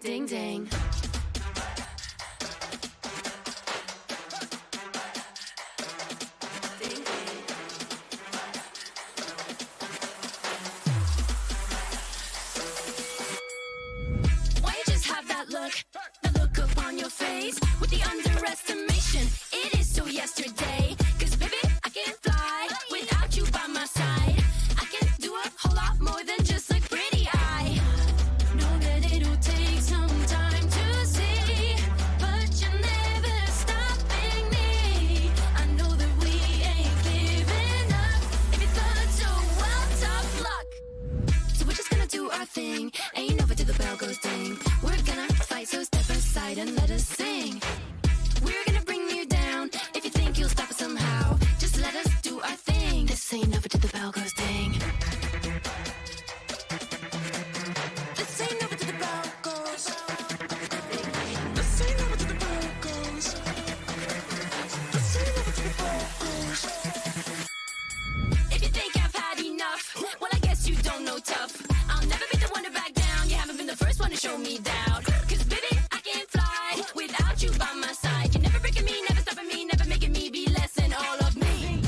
Ding ding. The look upon your face with the underestimation. It is so yesterday. Cause baby, I can't fly without you by my side. I can do a whole lot more than just look pretty. I know that it'll take some time to see, but you're never stopping me. I know that we ain't giving up. If you thought so, well, tough luck. So we're just gonna do our thing. Ain't over till the bell goes ding. We're gonna fight, so step aside and let us sing. We're gonna bring you down. If you think you'll stop us somehow, just let us do our thing. This ain't over till the bell goes ding. This ain't over till the bell goes. This ain't over till the bell goes. This ain't over till the bell goes. If you think I've had enough, well, I guess you don't know tough. I'll never be the one to back down. You haven't been the first one to show me doubt. Cause baby, I can't fly without you by my side. You're never breaking me, never stopping me, never making me be less than all of me.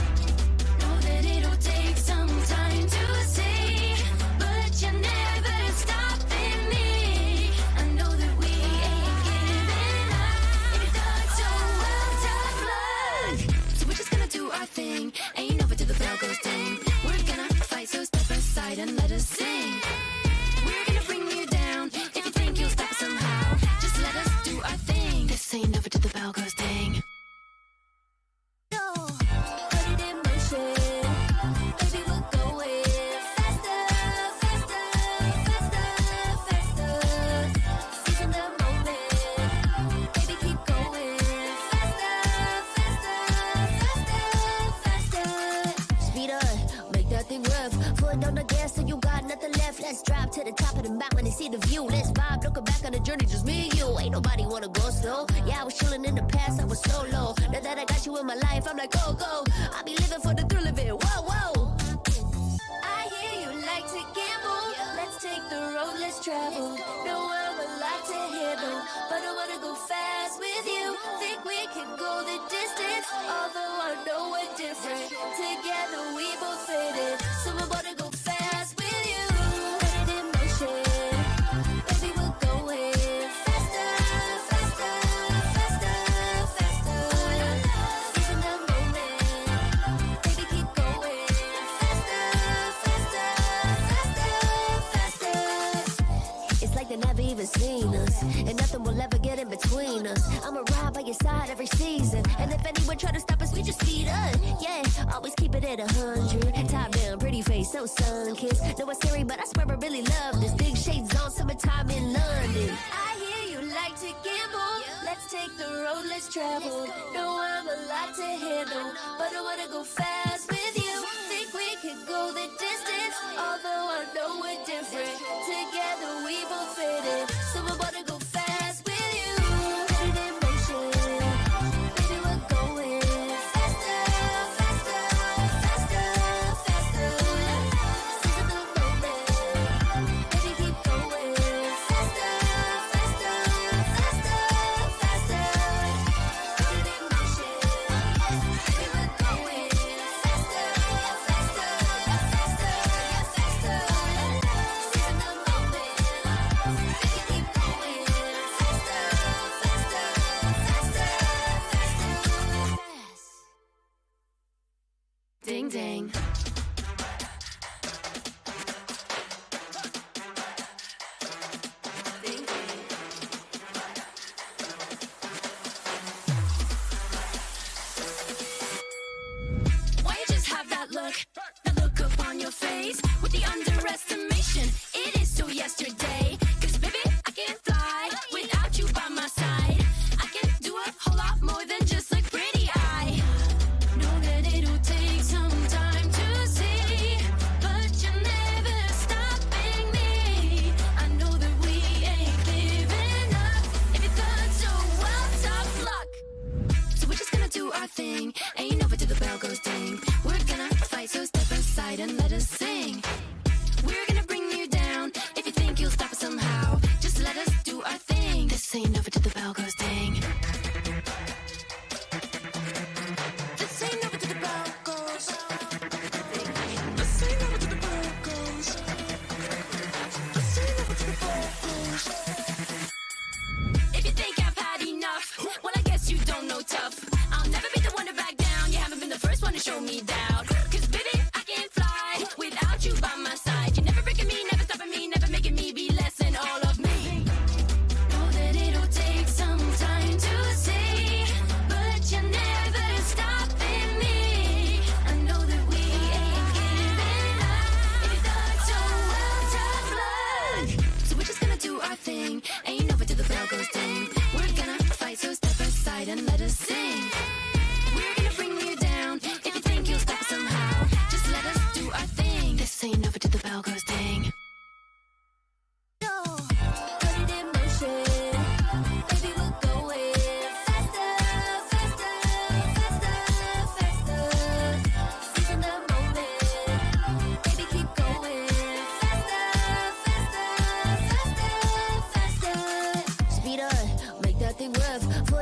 Know that it'll take some time to see, but you're never stopping me. I know that we ain't giving up. If you thought so, well, tough luck. So we're just gonna do our thing. Ain't over till the bell goes ding. We're gonna fight, so step aside and let us sing. We're gonna bring you down. If you think you'll stop us somehow, just let us do our thing. This ain't over till the bell goes ding. Put it in motion. Baby, we're going faster, faster, faster, faster. Seizing the moment. Baby, keep going faster, faster, faster, faster. Speed up, make that thing rev. Foot on the gas so you got nothing left. Let's drive to the top of the mountain and see the view. Let's vibe, looking back on the journey, just me and you. Ain't nobody wanna go slow. Yeah, I was chilling in the past, I was solo. Now that I got you in my life, I'm like, go, go. I be living for the thrill of it, whoa, whoa. I hear you like to gamble. Let's take the road, let's travel. Know I'm a lot to handle, but I wanna go fast with you. Think we can go the distance, although I know we're different. Together we both fit in, so I wanna go fast with you. Put it in motion. Baby, we're going faster, faster, faster, faster. Seizing the moment. Baby, keep going faster, faster, faster, faster. It's like they never even seen us, and nothing will ever get in between us. I'ma ride by your side every season, and if anyone try to stop us, we just speed up. Yeah, always keep it at 100. Top down, pretty face, so sun-kissed. Know it's scary, but I swear I really love this. Big shades on, summertime in London. I hear you like to gamble. Let's take the road, let's travel. Know I'm a lot to handle, but I wanna go fast with you. Think we could go the distance, although I know we're different. Together we both fit in, so I wanna go fast with you. Put it in motion. Baby, we're going faster, faster, faster, faster. Seizing the moment. Baby, keep going faster, faster, faster, faster. Put it in motion. Baby, we're going faster, faster, faster, faster. Seizing the moment. Baby,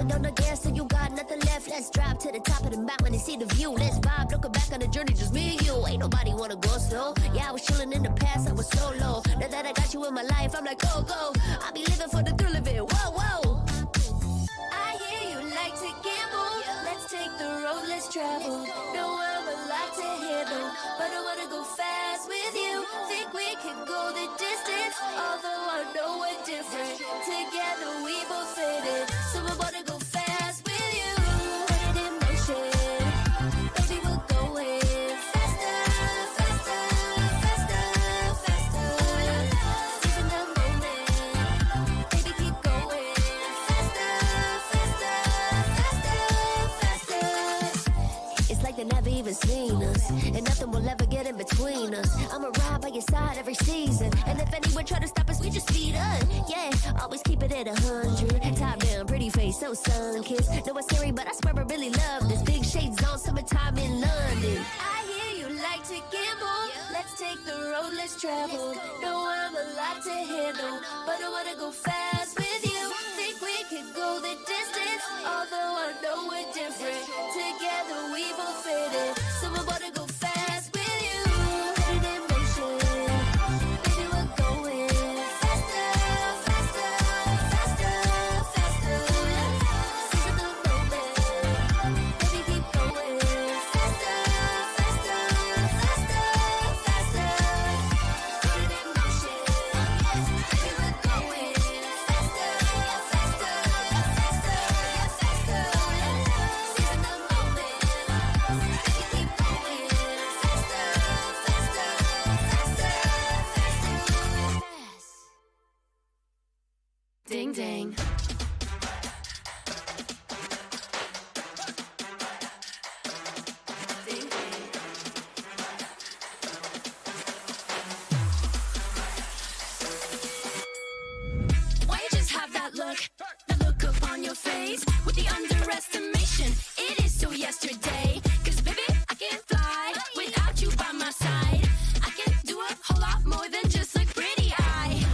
Foot on the gas so you got nothing left. Let's drive to the top of the mountain and see the view. Let's vibe, looking back on the journey, just me and you. Ain't nobody wanna go slow. Yeah, I was chilling in the past, I was solo. Now that I got you in my life, I'm like, go, go. I be living for the thrill of it, whoa, whoa. I hear you like to gamble. Let's take the road, let's travel. No, I'm a lot to handle, but I wanna go fast with you. Think we could go the distance, although I know we're different. Together we both fit it, so I wanna go fast with you. Put it in motion, baby, we're going faster, faster, faster, faster. Seizing the moment, baby, keep going faster, faster, faster, faster. It's like they never even seen us, and nothing will ever get in between us. I'ma ride by your side every season, and if anyone try to stop us, we just speed up. Yeah, always keep it at 100. Top down, pretty face, so sun-kissed. Know it's scary, but I swear I really love this. Big shades on, summertime in London. I hear you like to gamble. Let's take the road, let's travel. Know I'm a lot to handle, but I wanna go fast with you. Think we could go the distance, although I know we're different. Together we both fit it, so I wanna go fast with you. Put it in motion, baby, we're going faster, faster, faster, faster. Seizing the moment, baby, keep going faster, faster, faster, faster. Put it in motion, baby, we're going faster, faster, faster, faster. Seizing the moment, baby, keep going faster, faster, faster, faster. Ding ding. Ding ding. Why you just have that look upon your face with the underestimation? It is so yesterday, 'cause baby, I can't fly without you by my side. I can do a whole lot more than just look pretty. I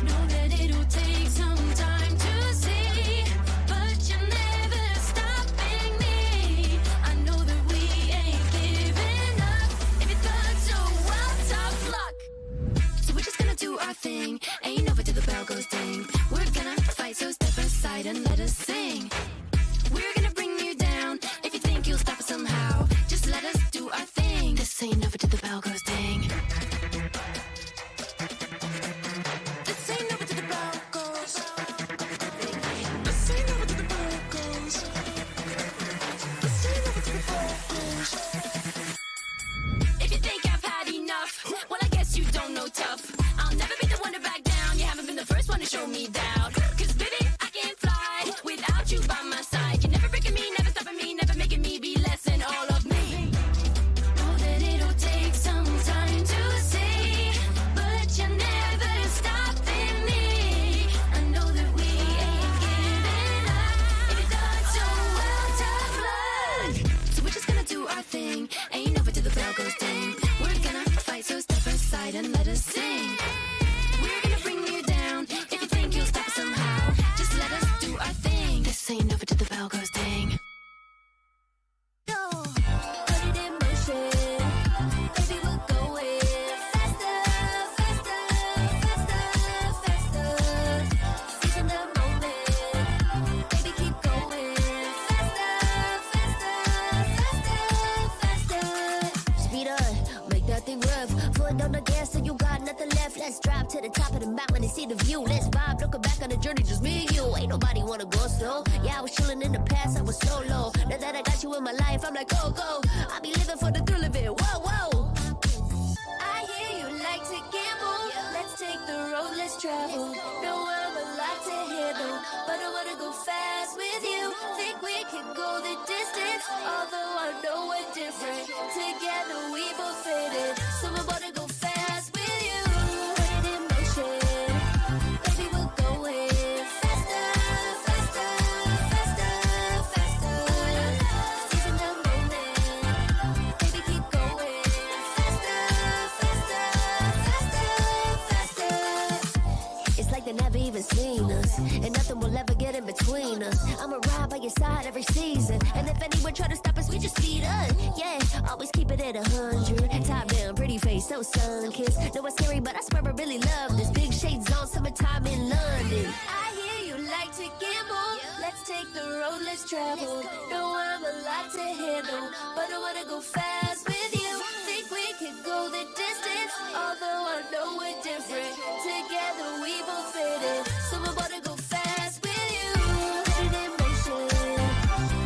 know that it'll take some time to see, but you're never stopping me. I know that we ain't giving up. If you thought so, well, tough luck. So we're just gonna do our thing. Ain't over till the bell goes ding. We're gonna fight, so step aside and let us sing. We're gonna bring you down. If you think you'll stop us somehow, just let us do our thing. This ain't over till the bell goes ding. This ain't over till the bell goes. This ain't over till the bell goes. This ain't over till the bell goes. If you think I've had enough, well, I guess you don't know tough. I'll never be the one to back down. You haven't been the first one to show me doubt. 'Cause baby, I can't fly without you by my side. You're never breaking me, never stopping me, never making me be less than all of me. Know that it'll take some time to see, but you're never stopping me. I know that we ain't giving up. If you thought so, well, tough luck. So we're just gonna do our thing. Ain't over till the bell goes ding. We're gonna fight, so step aside and let us sing. We're gonna bring you down. If you think you'll stop us somehow, just let us do our thing. This ain't over till the bell goes ding. Put it in motion, baby, we're going faster, faster, faster, faster. Seizing the moment, baby, keep going faster, faster, faster, faster. Speed up, make that thing rough. Foot on the gas so you got nothing left. Let's drive to the top of the mountain and see the view. Let's vibe, looking back on the journey, just me and you. Ain't nobody wanna go slow. Yeah, I was chilling in the past, I was solo. Now that I got you in my life, I'm like, go, go. I be living for the thrill of it, whoa, whoa. I hear you like to gamble. Let's take the road, let's travel. Know I'm a lot to handle, but I wanna go fast with you. Think we could go the distance, although I know we're different. Together we both fit it, so I wanna go fast with you. Put it in motion, baby, we're going faster, faster, faster, faster. Seizing the moment, baby, keep going faster, faster, faster, faster. It's like the have even seen us, and nothing will ever get in between us. I'ma ride by your side every season, and if anyone try to stop us, we just speed up. Yeah, always keep it at 100. Top down, pretty face, so sun-kissed. Know it's scary, but I swear I really love this. Big shades on, summertime in London. I hear you like to gamble. Let's take the road, let's travel. Know I'm a lot to handle, but I wanna go fast with you. Think we could go the distance, although I know we're different. Together we both fit in, so I wanna go fast with you. Put it in motion,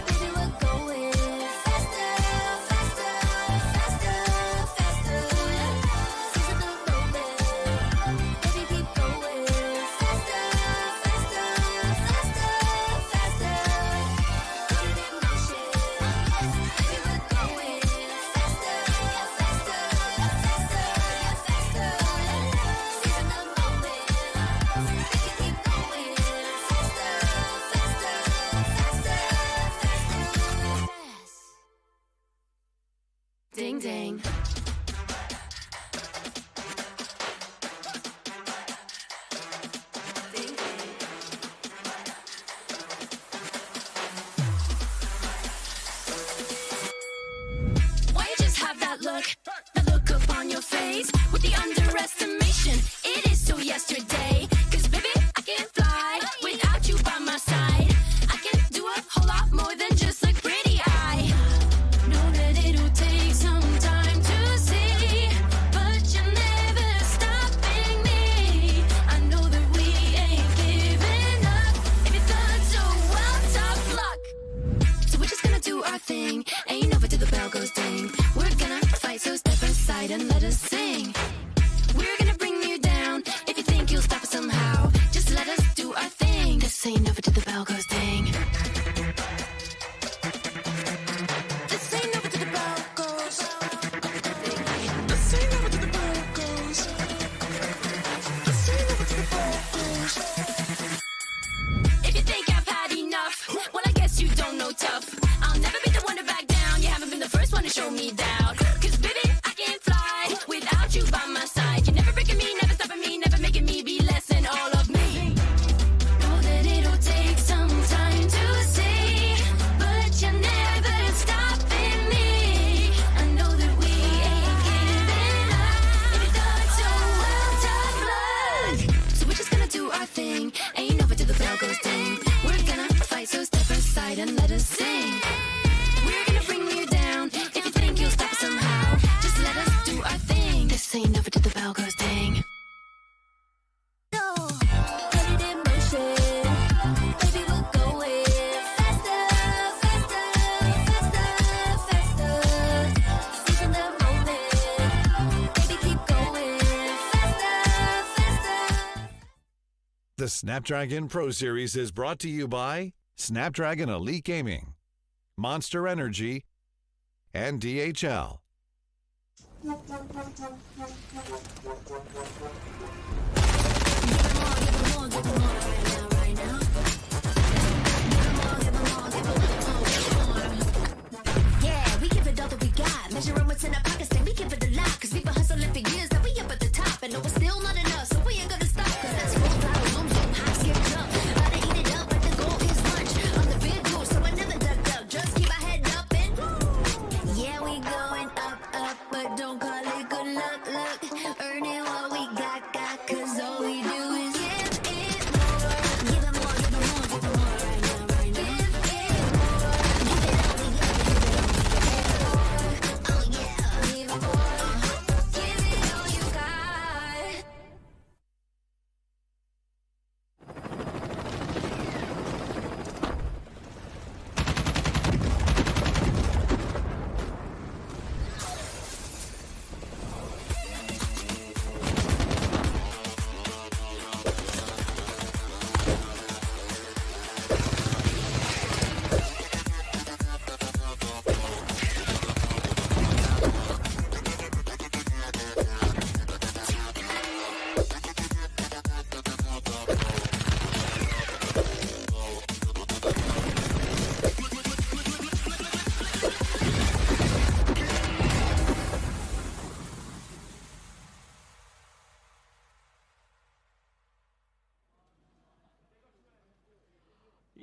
baby, we're going faster, faster, faster, faster. Season the moment, baby, keep going faster, faster, faster, faster. Put it in motion, baby, we're going faster, faster, faster, faster. Season the moment, baby, keep going faster, faster, faster, faster. Ding ding. Why you just have that look upon your face with the underestimation? It is so yesterday, 'cause baby, I can fly without you by my side. I can do a whole lot more than just look pretty. I know that it'll take some time to see, but you're never stopping me. I know that we ain't giving up. If you thought so, well, tough luck. So we're just gonna do our thing. Ain't over till the bell goes ding. We're gonna fight, so step aside and let us sing. We're gonna bring you down. If you think you'll stop us somehow, just let us do our thing. This ain't over till the bell goes ding. This ain't over till the bell goes. This ain't over till the bell goes. This ain't over till the bell goes. If you think I've had enough, well, I guess you don't know tough. I'll never be the one to back down. You haven't been the first one to show me doubt. 'Cause baby, I can't fly without you by my side. You're never breaking me, never stopping me, never making me be less than all of me. Know that it'll take some time to see, but you're never stopping me. I know that we ain't giving up. If you thought so, well, tough luck. So we're just gonna do our thing. Ain't over till the bell goes ding. We're gonna fight, so step aside and let us sing. We're gonna bring you down. If you think you'll stop us somehow, just let us do our thing. This ain't over till the bell goes ding. No, put it in motion, baby, we're going faster, faster, faster, faster. Seizing the moment, baby, keep going faster, faster. The Snapdragon Pro Series is brought to you by Snapdragon Elite Gaming, Monster Energy, and DHL. Yeah, we give it all that we got. Measuring what's in our pockets, then we give it a lot. 'Cause we've been hustling for years, now we up at the top. And no, it's still not enough, so we ain't gonna stop. 'Cause that's full throttle, zoom, zoom, high, skip, jump. Gotta eat it up, but the goal is lunch. I'm the big dude, so I never duck up. Just keep my head up and yeah, we going up, up, but don't call it good luck, luck. Earning what we got.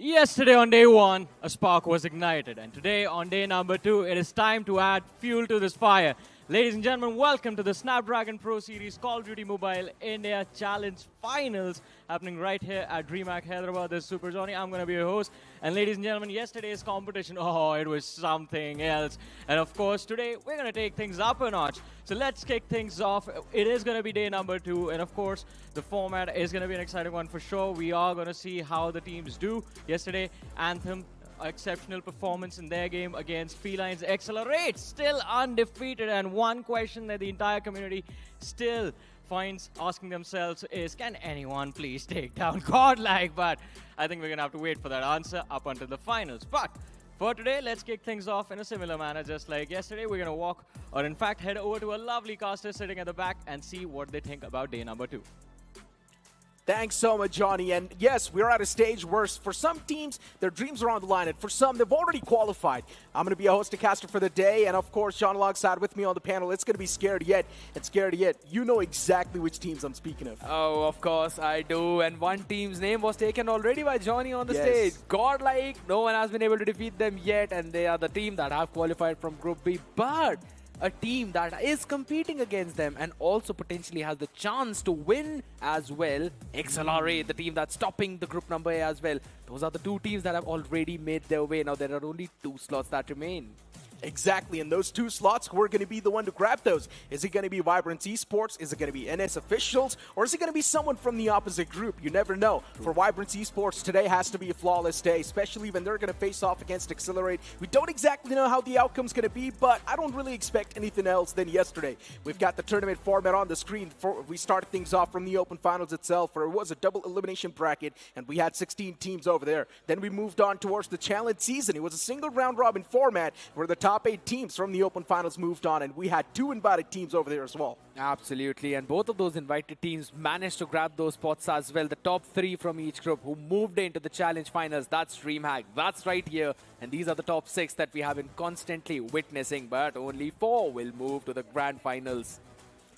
Yesterday on day one, a spark was ignited, and today on day number 2, it is time to add fuel to this fire. Ladies and gentlemen, welcome to the Snapdragon Pro Series Call of Duty Mobile India Challenge Finals happening right here at DreamHack Hyderabad. This is Super Johnny. I'm going to be your host. And ladies and gentlemen, yesterday's competition, it was something else. And of course, today we're going to take things up a notch. So let's kick things off. It is going to be day number 2. And of course, the format is going to be an exciting one for sure. We are going to see how the teams do. Yesterday, Anthem, exceptional performance in their game against Felines. Accelerate, still undefeated, and one question that the entire community still finds asking themselves is, can anyone please take down GodLike? But I think we're gonna have to wait for that answer up until the finals. But for today, let's kick things off in a similar manner, just like yesterday. We're gonna walk, or in fact head over to a lovely caster sitting at the back and see what they think about day number 2. Thanks so much, Johnny. And yes, we're at a stage where for some teams, their dreams are on the line. And for some, they've already qualified. I'm going to be a host and caster for the day. And of course, John alongside with me on the panel. It's going to be Scared Yet. And Scared Yet, you know exactly which teams I'm speaking of. Oh, of course I do. And one team's name was taken already by Johnny on the stage. GodLike, no one has been able to defeat them yet. And they are the team that have qualified from Group B. But a team that is competing against them and also potentially has the chance to win as well. XLRA, the team that's topping the group number A as well. Those are the two teams that have already made their way. Now there are only 2 slots that remain. Exactly, and those 2 slots, we're going to be the one to grab those. Is it going to be Vibrance Esports? Is it going to be NS officials? Or is it going to be someone from the opposite group? You never know. For Vibrance Esports, today has to be a flawless day, especially when they're going to face off against Accelerate. We don't exactly know how the outcome's going to be, but I don't really expect anything else than yesterday. We've got the tournament format on the screen. We started things off from the Open Finals itself, where it was a double elimination bracket, and we had 16 teams over there. Then we moved on towards the challenge season. It was a single round-robin format where the top 8 teams from the Open Finals moved on, and we had 2 invited teams over there as well. Absolutely, and both of those invited teams managed to grab those spots as well. The top 3 from each group who moved into the Challenge Finals. That's DreamHack. That's right here. And these are the top 6 that we have been constantly witnessing, but only 4 will move to the Grand Finals.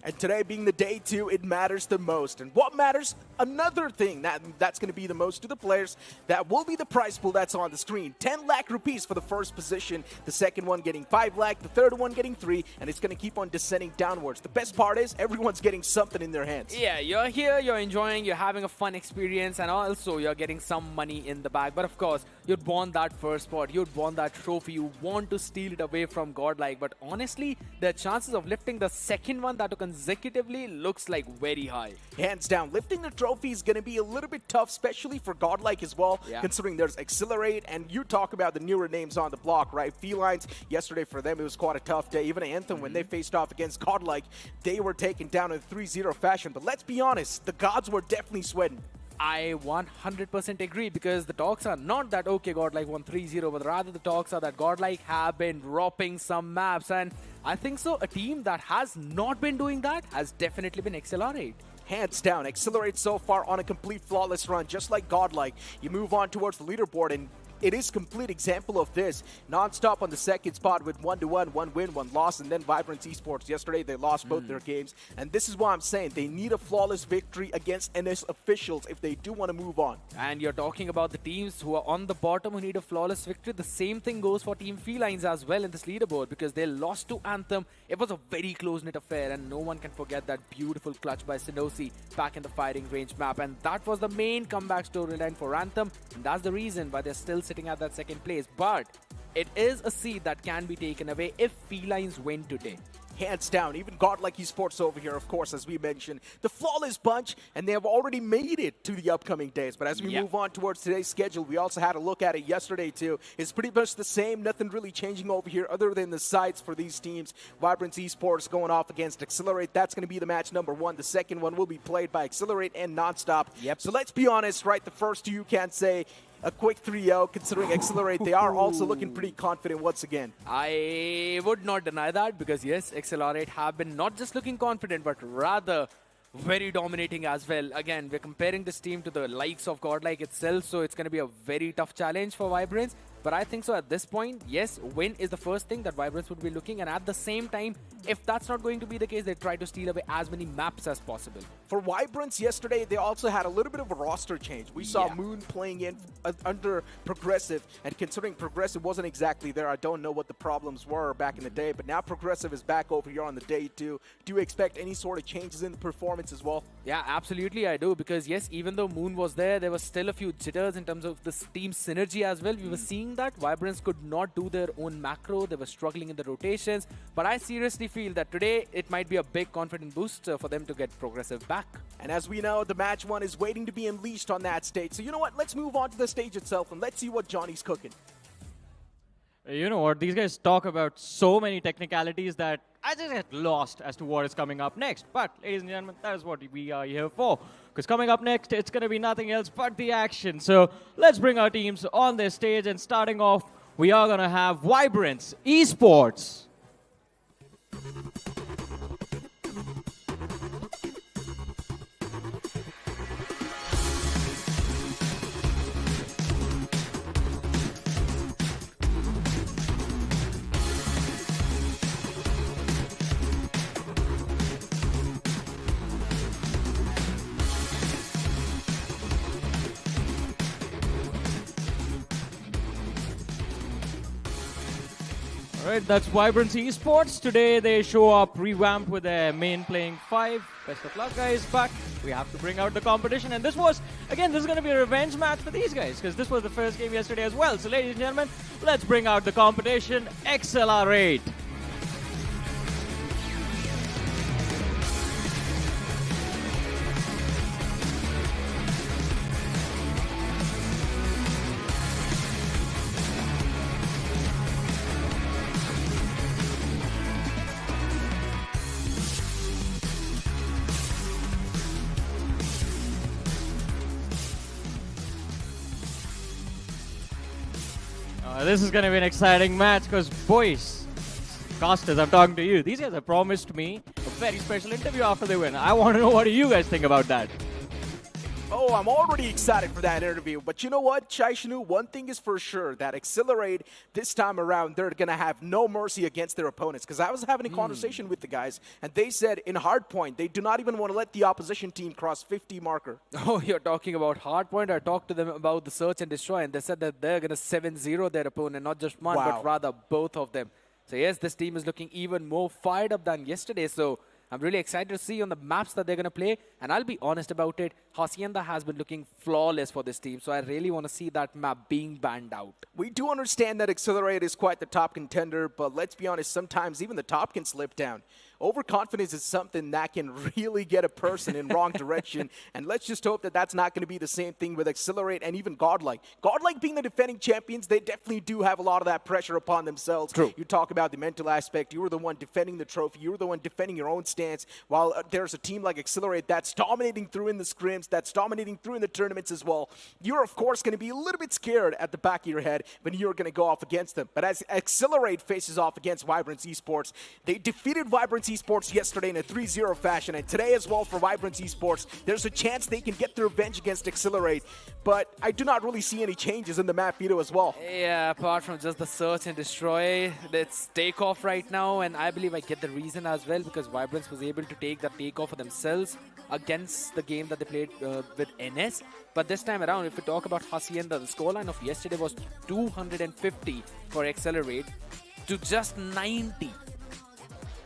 And today being the day 2, it matters the most. And what matters? Another thing that's going to be the most to the players, that will be the prize pool that's on the screen. 10 lakh rupees for the first position, the second one getting 5 lakh, the third one getting 3, and it's going to keep on descending downwards. The best part is everyone's getting something in their hands. Yeah, you're here, you're enjoying, you're having a fun experience, and also you're getting some money in the bag. But of course, you'd want that first spot, you'd want that trophy, you want to steal it away from GodLike. But honestly, the chances of lifting the second one that consecutively looks like very high. Hands down, lifting the trophy is going to be a little bit tough, especially for GodLike as well, considering there's Accelerate, and you talk about the newer names on the block, right? Felines, yesterday for them, it was quite a tough day. Even Anthem, when they faced off against GodLike, they were taken down in 3-0 fashion. But let's be honest, the gods were definitely sweating. I 100% agree, because the talks are not that, okay, GodLike won 3-0, but rather the talks are that GodLike have been dropping some maps. And I think so, a team that has not been doing that has definitely been Accelerate. Hands down, Accelerate so far on a complete flawless run, just like GodLike. You move on towards the leaderboard, and it is complete example of this. NonStop on the second spot with 1-1, 1 win, 1 loss, and then Vibrance Esports. Yesterday, they lost both their games. And this is why I'm saying they need a flawless victory against NS officials if they do want to move on. And you're talking about the teams who are on the bottom who need a flawless victory. The same thing goes for Team Felines as well in this leaderboard, because they lost to Anthem. It was a very close-knit affair, and no one can forget that beautiful clutch by Sinosi back in the firing range map. And that was the main comeback storyline for Anthem, and that's the reason why they're still sitting at that second place. But it is a seed that can be taken away if Felines win today. Hands down, even GodLike Esports over here, of course, as we mentioned, the flawless bunch, and they have already made it to the upcoming days. But as we move on towards today's schedule, we also had a look at it yesterday too. It's pretty much the same, nothing really changing over here other than the sides for these teams. Vibrance Esports going off against Accelerate. That's going to be the match number 1. The second one will be played by Accelerate and NonStop. So let's be honest, right? The first 2 you can't say a quick 3-0, considering Accelerate, they are also looking pretty confident once again. I would not deny that, because yes, Accelerate have been not just looking confident, but rather very dominating as well. Again, we're comparing this team to the likes of GodLike itself, so it's going to be a very tough challenge for Vibrance. But I think so at this point, yes, win is the first thing that Vibrance would be looking. And at the same time, if that's not going to be the case, they try to steal away as many maps as possible. For Vibrance yesterday, they also had a little bit of a roster change. We saw Yeah. Moon playing in under Progressive, and considering Progressive wasn't exactly there, I don't know what the problems were back in the day, but now Progressive is back over here on the day 2. Do you expect any sort of changes in the performance as well? Yeah, absolutely I do, because yes, even though Moon was there was still a few jitters in terms of the team synergy as well. We were seeing that Vibrance could not do their own macro. They were struggling in the rotations, but I seriously feel that today it might be a big confidence boost for them to get Progressive back. And as we know, the match 1 is waiting to be unleashed on that stage. So you know what? Let's move on to the stage itself and let's see what Johnny's cooking. You know what? These guys talk about so many technicalities that I just get lost as to what is coming up next. But, ladies and gentlemen, that is what we are here for. Because coming up next, it's going to be nothing else but the action. So let's bring our teams on this stage. And starting off, we are going to have Vibrance Esports. Alright, that's Vibrance Esports. Today they show up revamped with their main playing 5. Best of luck, guys, but we have to bring out the competition. And this is going to be a revenge match for these guys, because this was the first game yesterday as well. So, ladies and gentlemen, let's bring out the competition. Accelerate. This is going to be an exciting match because, boys, casters, I'm talking to you. These guys have promised me a very special interview after they win. I want to know what do you guys think about that. Oh, I'm already excited for that interview. But you know what, Shaishanu? One thing is for sure, that Accelerate this time around, they're going to have no mercy against their opponents. Because I was having a conversation with the guys, and they said in Hardpoint, they do not even want to let the opposition team cross 50 marker. Oh, you're talking about Hardpoint. I talked to them about the Search and Destroy, and they said that they're going to 7-0 their opponent, not just one, Wow. but rather both of them. So yes, this team is looking even more fired up than yesterday. So I'm really excited to see on the maps that they're going to play. And I'll be honest about it, Hacienda has been looking flawless for this team. So I really want to see that map being banned out. We do understand that Accelerate is quite the top contender, but let's be honest, sometimes even the top can slip down. Overconfidence is something that can really get a person in wrong direction, and let's just hope that that's not going to be the same thing with Accelerate and even GodLike. GodLike being the defending champions, they definitely do have a lot of that pressure upon themselves. True. You talk about the mental aspect. You were the one defending the trophy. You were the one defending your own stance, while there's a team like Accelerate that's dominating through in the scrims, that's dominating through in the tournaments as well. You're, of course, going to be a little bit scared at the back of your head when you're going to go off against them. But as Accelerate faces off against Vibrance Esports, they defeated Vibrance Esports yesterday in a 3-0 fashion, and today as well for Vibrance Esports, there's a chance they can get their revenge against Accelerate, but I do not really see any changes in the map veto as well. Yeah, apart from just the Search and Destroy, it's takeoff right now, and I believe I get the reason as well, because Vibrance was able to take that takeoff for themselves against the game that they played with NS. But this time around, if we talk about Hacienda, the scoreline of yesterday was 250 for Accelerate to just 90.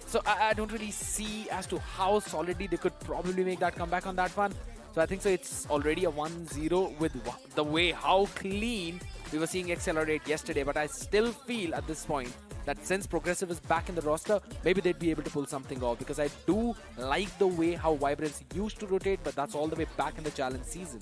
So I don't really see as to how solidly they could probably make that comeback on that one. So I think so it's already a 1-0 with the way how clean we were seeing Accelerate yesterday. But I still feel at this point that since Progressive is back in the roster, maybe they'd be able to pull something off. Because I do like the way how Vibrance used to rotate, but that's all the way back in the challenge season.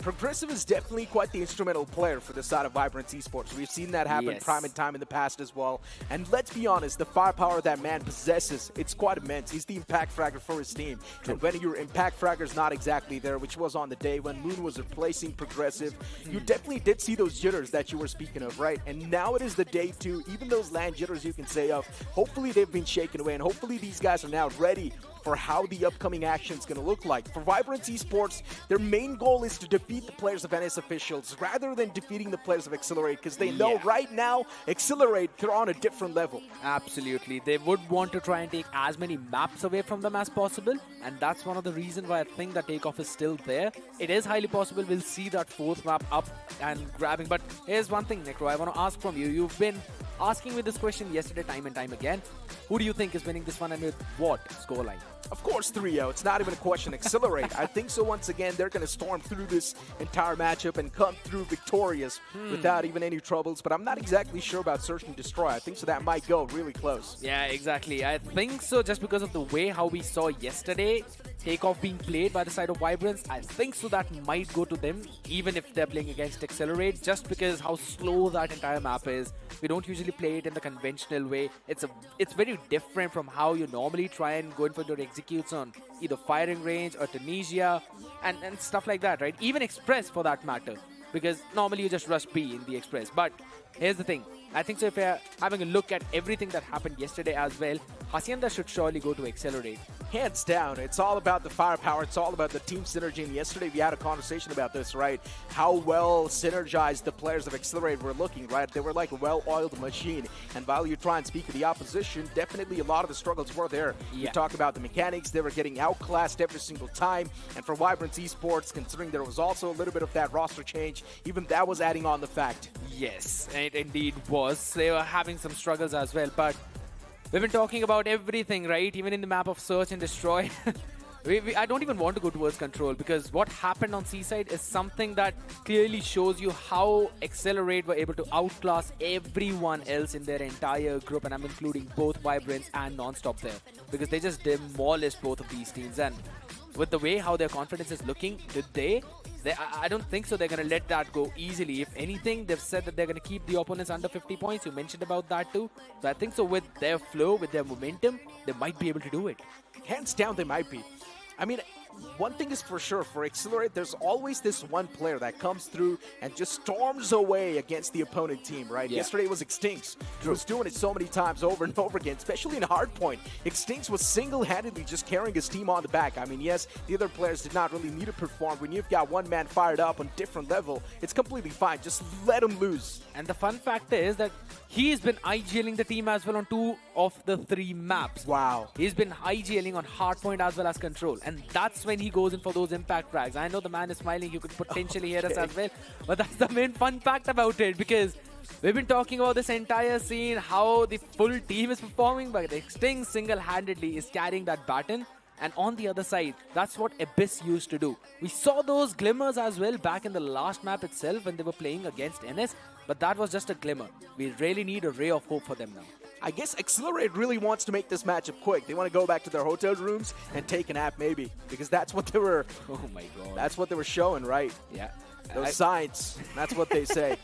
Progressive is definitely quite the instrumental player for the side of Vibrance Esports. We've seen that happen Yes. time and time in the past as well. And let's be honest, the firepower that man possesses, it's quite immense. He's the impact fragger for his team. And when your impact fragger's not exactly there, which was on the day when Moon was replacing Progressive, you definitely did see those jitters that you were speaking of, right? And now it is the day 2, even those land jitters you can say of, hopefully they've been shaken away, and hopefully these guys are now ready for how the upcoming action is going to look like. For Vibrance Esports, their main goal is to defeat the players of NS Officials rather than defeating the players of Accelerate, because they know right now Accelerate, they're on a different level. Absolutely. They would want to try and take as many maps away from them as possible, and that's one of the reasons why I think that takeoff is still there. It is highly possible we'll see that fourth map up and grabbing. But here's one thing, Necro, I want to ask from you. You've been asking me this question yesterday time and time again. Who do you think is winning this one, and with what scoreline? Of course, 3-0. It's not even a question. Accelerate. I think so. Once again, they're going to storm through this entire matchup and come through victorious without even any troubles. But I'm not exactly sure about Search and Destroy. I think so that might go really close. Yeah, exactly. I think so, just because of the way how we saw yesterday takeoff being played by the side of Vibrance. I think so that might go to them, even if they're playing against Accelerate, just because how slow that entire map is. We don't usually play it in the conventional way. It's very different from how you normally try and go in for your executes on either firing range or Tunisia and stuff like that, right? Even Express for that matter, because normally you just rush B in the Express. But here's the thing. I think so if we're having a look at everything that happened yesterday as well, Hacienda should surely go to Accelerate. Hands down, it's all about the firepower. It's all about the team synergy. And yesterday we had a conversation about this, right? How well synergized the players of Accelerate were looking, right? They were like a well-oiled machine. And while you try and speak of the opposition, definitely a lot of the struggles were there. Yeah. You talk about the mechanics. They were getting outclassed every single time. And for Vibrance Esports, considering there was also a little bit of that roster change, even that was adding on the fact. Yes, it indeed was. They were having some struggles as well, but we've been talking about everything, right? Even in the map of Search and Destroy. I don't even want to go towards Control, because what happened on Seaside is something that clearly shows you how Accelerate were able to outclass everyone else in their entire group, and I'm including both Vibrance and NonStop there, because they just demolished both of these teams. And with the way how their confidence is looking today, I don't think so they're going to let that go easily. If anything, they've said that they're going to keep the opponents under 50 points. You mentioned about that too. So I think so with their flow, with their momentum, they might be able to do it. Hands down, they might be. I mean, one thing is for sure, for Accelerate, there's always this one player that comes through and just storms away against the opponent team, right? Yeah. Yesterday it was Extinx. He was doing it so many times over and over again, especially in Hardpoint. Extinx was single-handedly just carrying his team on the back. I mean, yes, the other players did not really need to perform. When you've got one man fired up on different level, it's completely fine. Just let him lose. And the fun factor is that he's been IGLing the team as well on 2 of the 3 maps. Wow. He's been IGLing on Hardpoint as well as Control. And that's when he goes in for those impact frags. I know the man is smiling. You could potentially hear us as well. But that's the main fun fact about it, because we've been talking about this entire scene, how the full team is performing, but Extinx single-handedly is carrying that baton. And on the other side, that's what Abyss used to do. We saw those glimmers as well back in the last map itself when they were playing against NS, but that was just a glimmer. We really need a ray of hope for them now. I guess Accelerate really wants to make this matchup quick. They want to go back to their hotel rooms and take a nap maybe, because that's what they were... Oh my god. That's what they were showing, right? Yeah. Those signs. That's what they say.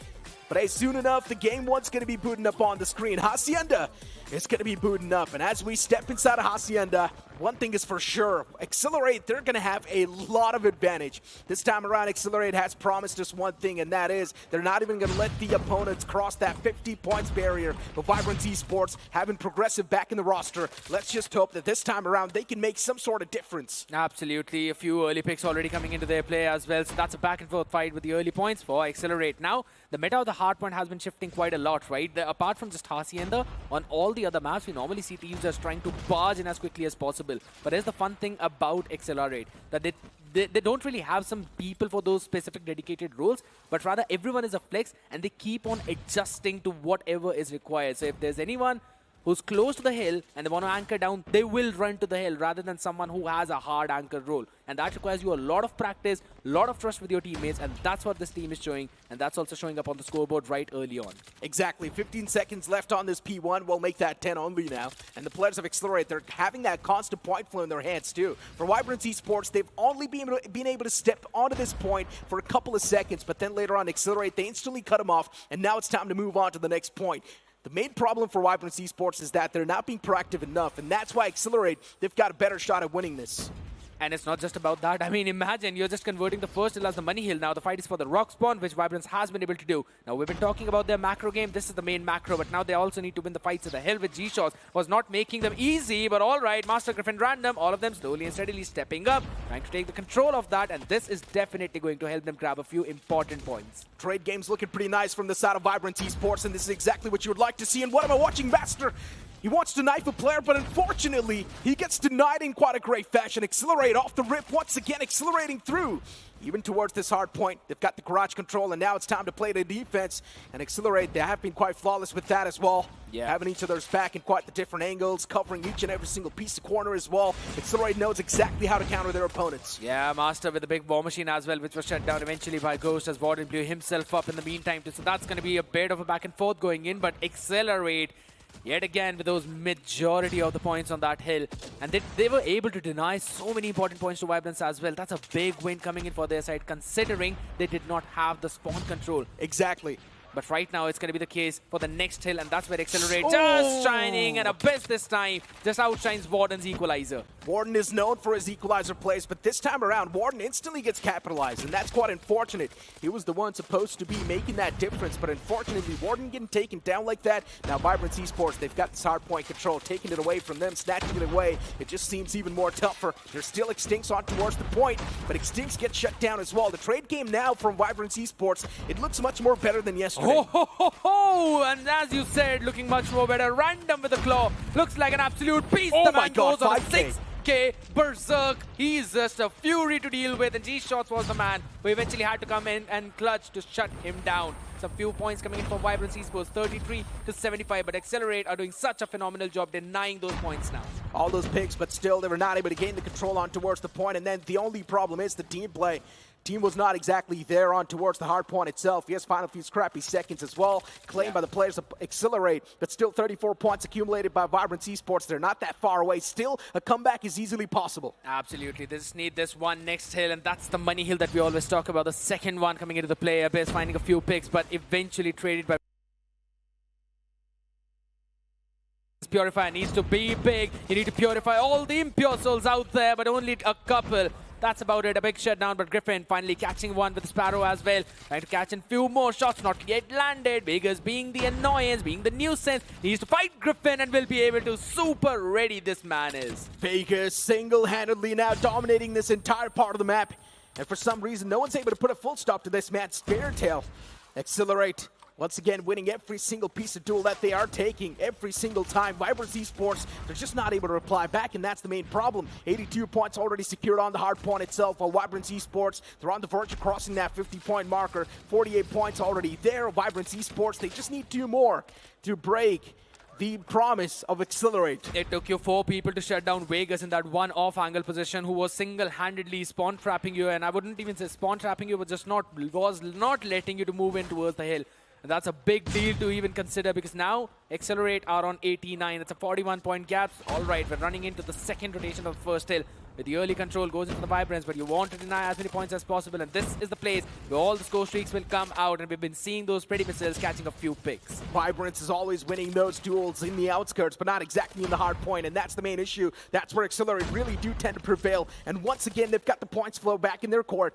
But hey, soon enough, the game one's going to be booting up on the screen. Hacienda is going to be booting up. And as we step inside of Hacienda, one thing is for sure. Accelerate, they're going to have a lot of advantage. This time around, Accelerate has promised us one thing, and that is they're not even going to let the opponents cross that 50 points barrier. But Vibrance Esports having Progressive back in the roster, let's just hope that this time around they can make some sort of difference. Absolutely. A few early picks already coming into their play as well. So that's a back and forth fight with the early points for Accelerate. Now, the meta of the hardpoint has been shifting quite a lot, right? Apart from just Hacienda, on all the other maps, we normally see teams just trying to barge in as quickly as possible. But here's the fun thing about Accelerate, that they don't really have some people for those specific dedicated roles, but rather everyone is a flex and they keep on adjusting to whatever is required. So if there's anyone who's close to the hill and they want to anchor down, they will run to the hill rather than someone who has a hard anchor role. And that requires you a lot of practice, a lot of trust with your teammates, and that's what this team is showing, and that's also showing up on the scoreboard right early on. Exactly. 15 seconds left on this P1. We'll make that 10 only now. And the players of Accelerate, they're having that constant point flow in their hands too. For Vibrance Esports, they've only been able to step onto this point for a couple of seconds, but then later on Accelerate, they instantly cut them off, and now it's time to move on to the next point. The main problem for Vibrance Esports is that they're not being proactive enough, and that's why Accelerate, they've got a better shot at winning this. And it's not just about that. I mean, imagine you're just converting the first hill as the money hill. Now the fight is for the rock spawn, which Vibrance has been able to do. Now we've been talking about their macro game. This is the main macro, but now they also need to win the fights at the hill with G-Shots. Was not making them easy, but all right. Master Griffin Random, all of them slowly and steadily stepping up, trying to take the control of that, and this is definitely going to help them grab a few important points. Trade game's looking pretty nice from the side of Vibrance Esports, and this is exactly what you would like to see. And what am I watching, Master? He wants to knife a player, but unfortunately, he gets denied in quite a great fashion. Accelerate off the rip, once again accelerating through. Even towards this hard point, they've got the garage control, and now it's time to play the defense and Accelerate. They have been quite flawless with that as well. Yeah. Having each other's back in quite the different angles, covering each and every single piece of corner as well. Accelerate knows exactly how to counter their opponents. Yeah, Master with the big war machine as well, which was shut down eventually by Ghost as Warden blew himself up in the meantime. So that's going to be a bit of a back and forth going in, but Accelerate yet again with those majority of the points on that hill. And they were able to deny so many important points to Vibrance as well. That's a big win coming in for their side, considering they did not have the spawn control. Exactly. But right now, it's going to be the case for the next hill, and that's where Accelerate just shining, and Abyss this time just outshines Warden's equalizer. Warden is known for his equalizer plays, but this time around, Warden instantly gets capitalized, and that's quite unfortunate. He was the one supposed to be making that difference, but unfortunately, Warden getting taken down like that. Now, Vibrance Esports, they've got this hard point control, taking it away from them, snatching it away. It just seems even more tougher. There's still Extincts on towards the point, but Extincts get shut down as well. The trade game now from Vibrance Esports, it looks much more better than yesterday. Oh, ho, ho, ho. And as you said, looking much more better. Random with the claw. Looks like an absolute beast. Oh the my man God, goes on a 5K. 6K berserk. He's just a fury to deal with. And G-Shots was the man who eventually had to come in and clutch to shut him down. Some few points coming in for Vibrance Esports, 33 to 75. But Accelerate are doing such a phenomenal job denying those points now. All those picks, but still they were not able to gain the control on towards the point. And then the only problem is the team play. Team was not exactly there on towards the hard point itself. Yes, final few scrappy seconds as well, claimed by the players of Accelerate, but still 34 points accumulated by Vibrance Esports. They're not that far away. Still, a comeback is easily possible. Absolutely. They just need this one next hill, and that's the money hill that we always talk about. The second one coming into the play. Abyss finding a few picks, but eventually traded by Purifier needs to be big. You need to purify all the impure souls out there, but only a couple. That's about it. A big shutdown, but Griffin finally catching one with Sparrow as well. Trying to catch in few more shots, not yet landed. Vegas being the annoyance, being the nuisance. Needs to fight Griffin and will be able to. Super ready this man is. Vegas single-handedly now dominating this entire part of the map. And for some reason, no one's able to put a full stop to this man's fairy tale. Accelerate. Once again, winning every single piece of duel that they are taking every single time. Vibrance Esports, they're just not able to reply back, and that's the main problem. 82 points already secured on the hard point itself, while Vibrance Esports, they're on the verge of crossing that 50-point marker. 48 points already there. Vibrance Esports, they just need 2 more to break the promise of Accelerate. It took you 4 people to shut down Vegas in that one off-angle position who was single-handedly spawn-trapping you, and I wouldn't even say spawn-trapping you, but just was not letting you to move in towards the hill. And that's a big deal to even consider, because now Accelerate are on 89. It's a 41-point gap. All right, we're running into the second rotation of the first hill. With the early control goes into the Vibrance, but you want to deny as many points as possible. And this is the place where all the score streaks will come out. And we've been seeing those pretty missiles catching a few picks. Vibrance is always winning those duels in the outskirts, but not exactly in the hard point. And that's the main issue. That's where Accelerate really do tend to prevail. And once again, they've got the points flow back in their court.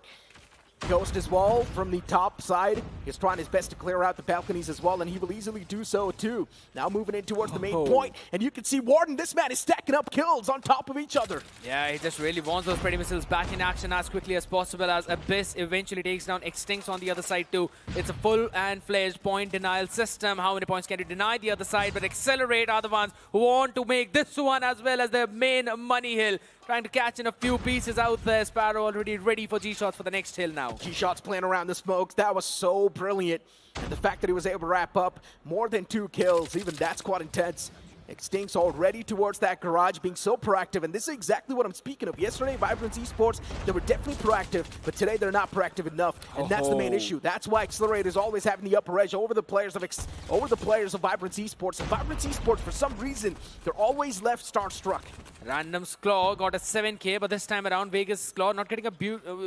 Ghost as well from the top side. He's trying his best to clear out the balconies as well, and he will easily do so too. Now moving in towards the main point, and you can see Warden, this man is stacking up kills on top of each other. Yeah, he just really wants those pretty missiles back in action as quickly as possible, as Abyss eventually takes down Extincts on the other side too. It's a full and fledged point denial system. How many points can you deny the other side? But Accelerate are the ones who want to make this one as well as their main money hill. Trying to catch in a few pieces out there. Sparrow already ready for G-Shots for the next hill now. G-Shots playing around the smokes. That was so brilliant. And the fact that he was able to wrap up more than 2 kills, even that's quite intense. Extincts already towards that garage, being so proactive, and this is exactly what I'm speaking of. Yesterday, Vibrance Esports, they were definitely proactive, but today they're not proactive enough, and that's the main issue. That's why Accelerate is always having the upper edge over the players of Vibrance Esports. And Vibrance Esports, for some reason, they're always left star-struck. Random's Claw got a 7K, but this time around, Vegas' Claw not getting a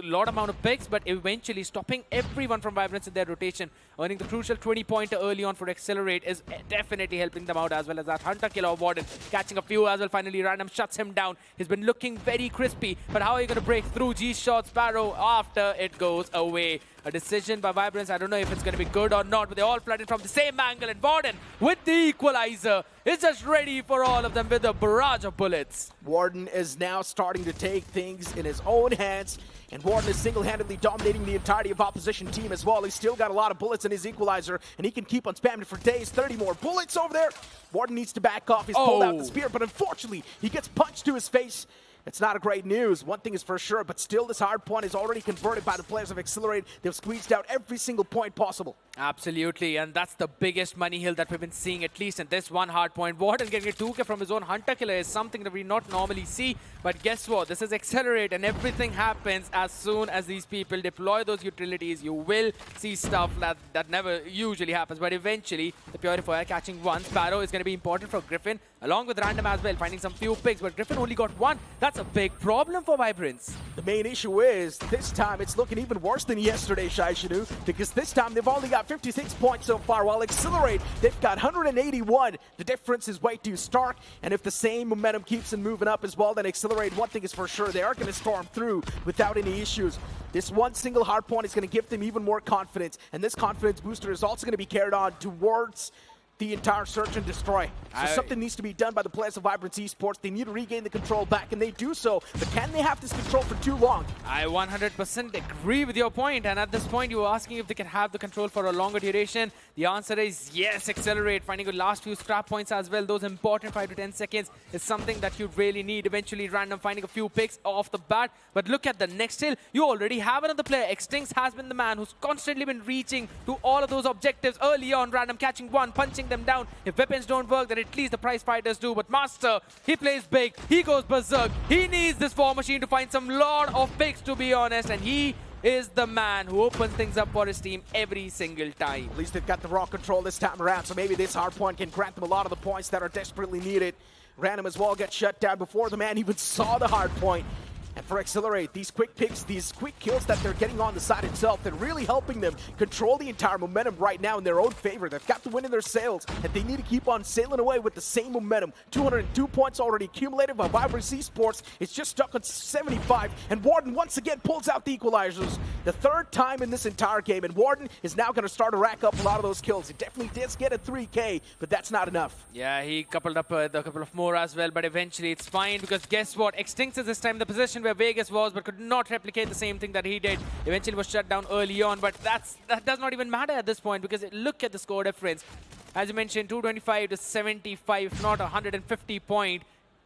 lot amount of picks, but eventually stopping everyone from Vibrance in their rotation. Earning the crucial 20-pointer early on for Accelerate is definitely helping them out, as well as that Hunter Hunter-killer Warden. Catching a few as well. Finally, Random shuts him down. He's been looking very crispy. But how are you going to break through G-Shot Sparrow after it goes away? A decision by Vibrance. I don't know if it's going to be good or not, but they all flooded from the same angle. And Warden, with the equalizer, is just ready for all of them with a barrage of bullets. Warden is now starting to take things in his own hands, and Warden is single-handedly dominating the entirety of opposition team as well. He's still got a lot of bullets in his equalizer, and he can keep on spamming for days. 30 more bullets over there. Warden needs to back off. He's pulled out the spear, but unfortunately, he gets punched to his face. It's not a great news. One thing is for sure, but still this hard point is already converted by the players of Accelerate. They've squeezed out every single point possible. Absolutely, and that's the biggest money hill that we've been seeing, at least in this one hard point. Warden getting a 2K from his own Hunter Killer is something that we not normally see, but guess what? This is Accelerate, and everything happens as soon as these people deploy those utilities. You will see stuff that never usually happens, but eventually the Purifier catching one. Sparrow is going to be important for Griffin, along with Random as well, finding some few picks, but Griffin only got one. That's a big problem for Vibrance. The main issue is, this time it's looking even worse than yesterday, Shai Shinu, because this time they've only got 56 points so far, while Accelerate, they've got 181. The difference is way too stark, and if the same momentum keeps them moving up as well, then Accelerate, one thing is for sure, they are going to storm through without any issues. This one single hard point is going to give them even more confidence, and this confidence booster is also going to be carried on towards the entire search and destroy. So something needs to be done by the players of Vibrance Esports. They need to regain the control back, and they do so. But can they have this control for too long? I 100% agree with your point, and at this point you were asking if they can have the control for a longer duration. The answer is yes. Accelerate, finding the last few scrap points as well. Those important 5 to 10 seconds is something that you really need. Eventually Random finding a few picks off the bat. But look at the next hill. You already have another player. Extinct has been the man who's constantly been reaching to all of those objectives early on. Random catching one, punching them down. If weapons don't work, then at least the prize fighters do. But Master, he plays big. He goes berserk. He needs this War Machine to find some lot of picks, to be honest. And he is the man who opens things up for his team every single time. At least they've got the raw control this time around, so maybe this hard point can grant them a lot of the points that are desperately needed. Random as well gets shut down before the man even saw the hard point. And for Accelerate, these quick picks, these quick kills that they're getting on the side itself, they're really helping them control the entire momentum right now in their own favor. They've got the win in their sails, and they need to keep on sailing away with the same momentum. 202 points already accumulated by Vibrance Esports. It's just stuck on 75, and Warden once again pulls out the equalizers. The third time in this entire game, and Warden is now going to start to rack up a lot of those kills. He definitely did get a 3K, but that's not enough. Yeah, he coupled up a couple of more as well, but eventually it's fine, because guess what? Extinct is this time the position where Vegas was, but could not replicate the same thing that he did. Eventually was shut down early on, but that does not even matter at this point, because look at the score difference. As you mentioned, 225 to 75, if not 150 point.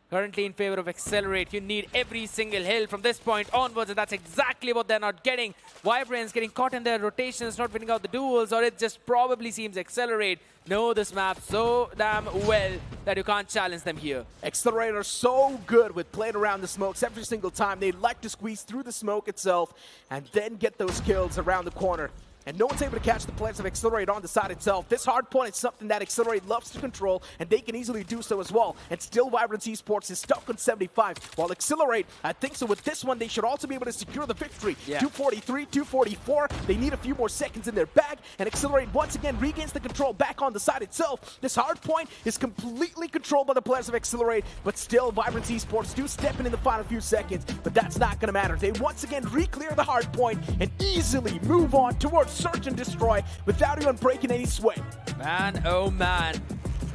Currently in favor of Accelerate. You need every single hill from this point onwards, and that's exactly what they're not getting. Vibrance getting caught in their rotations, not winning out the duels, or it just probably seems Accelerate know this map so damn well that you can't challenge them here. Accelerate are so good with playing around the smokes every single time. They like to squeeze through the smoke itself and then get those kills around the corner. And no one's able to catch the players of Accelerate on the side itself. This hard point is something that Accelerate loves to control, and they can easily do so as well. And still Vibrance Esports is stuck on 75, while Accelerate, I think so with this one, they should also be able to secure the victory. Yeah. 243, 244, they need a few more seconds in their bag, and Accelerate once again regains the control back on the side itself. This hard point is completely controlled by the players of Accelerate, but still Vibrance Esports do step in the final few seconds, but that's not going to matter. They once again re-clear the hard point and easily move on towards search and destroy without even breaking any sweat. Man, oh man,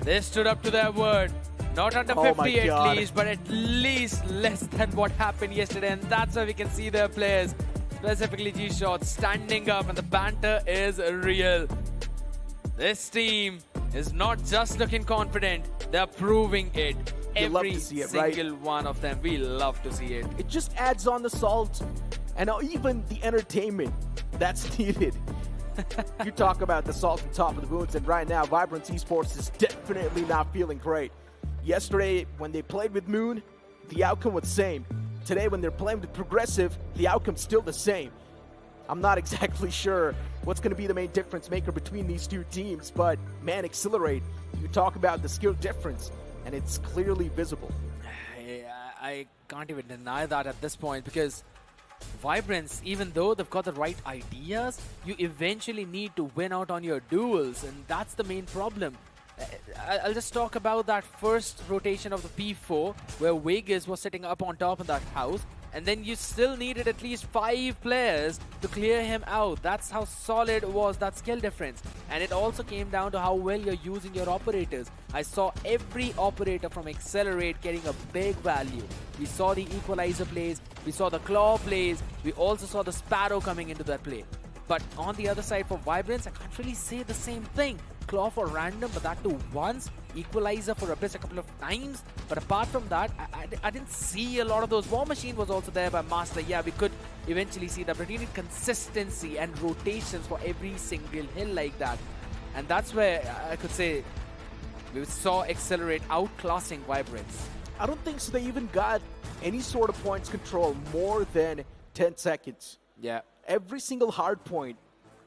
they stood up to their word. Not under 50 at least, but at least less than what happened yesterday, and that's why we can see their players, specifically G-Shot, standing up, and the banter is real. This team is not just looking confident, they're proving it. Every single one of them. We love to see it. It just adds on the salt and even the entertainment that's needed. You talk about the salt on top of the wounds, and right now Vibrance Esports is definitely not feeling great. Yesterday, when they played with Moon, the outcome was the same. Today, when they're playing with Progressive, the outcome's still the same. I'm not exactly sure what's going to be the main difference maker between these two teams, but man, Accelerate, you talk about the skill difference, and it's clearly visible. I can't even deny that at this point, because Vibrance, even though they've got the right ideas, you eventually need to win out on your duels, and that's the main problem. I'll just talk about that first rotation of the P4 where Vegas was sitting up on top of that house, and then you still needed at least 5 players to clear him out. That's how solid was that skill difference. And it also came down to how well you're using your operators. I saw every operator from Accelerate getting a big value. We saw the Equalizer plays, we saw the Claw plays, we also saw the Sparrow coming into that play. But on the other side for Vibrance, I can't really say the same thing. Claw for random, but that too once. Equalizer for Abyss a couple of times. But apart from that, I didn't see a lot of those. War Machine was also there by Master. Yeah, we could eventually see that, but you need consistency and rotations for every single hill like that. And that's where I could say we saw Accelerate outclassing Vibrance. I don't think so. They even got any sort of points control more than 10 seconds. Yeah. Every single hard point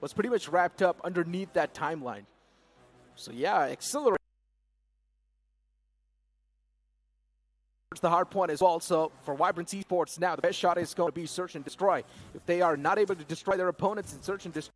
was pretty much wrapped up underneath that timeline. So yeah, Accelerate the hard point as well. So for Vibrance Esports now, the best shot is going to be search and destroy. If they are not able to destroy their opponents in search and destroy,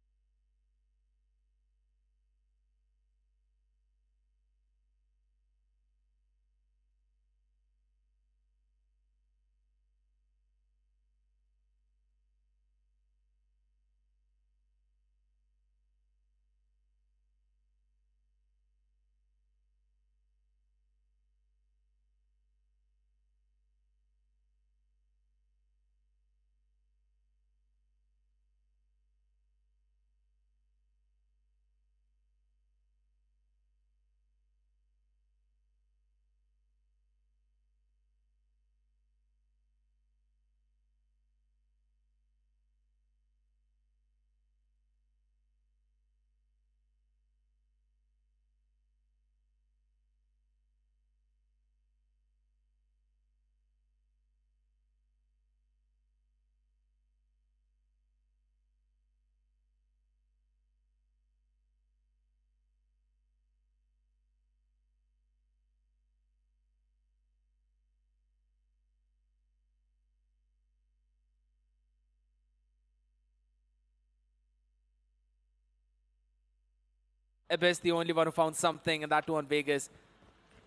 Abyss, the only one who found something, and that too on Vegas.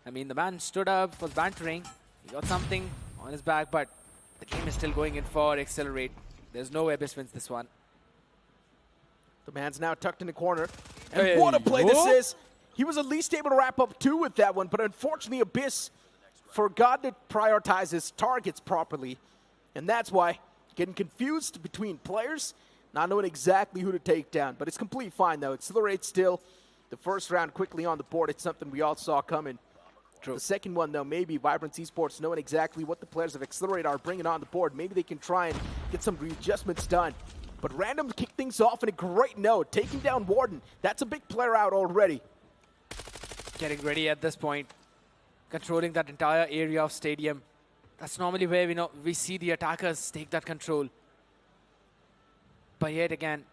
I mean, the man stood up, was bantering. He got something on his back, but the game is still going in for Accelerate. There's no Abyss wins this one. the man's now tucked in the corner. And what a play this is. He was at least able to wrap up 2 with that one, but unfortunately Abyss forgot to prioritize his targets properly. And that's why getting confused between players, not knowing exactly who to take down. But it's completely fine though. Accelerate still. The first round quickly on the board. It's something we all saw coming. True. The second one, though, maybe Vibrance Esports knowing exactly what the players of Accelerate are bringing on the board. Maybe they can try and get some readjustments done. But Random kicked things off in a great note, taking down Warden. That's a big player out already. Getting ready at this point. Controlling that entire area of stadium. That's normally where we see the attackers take that control. But yet again,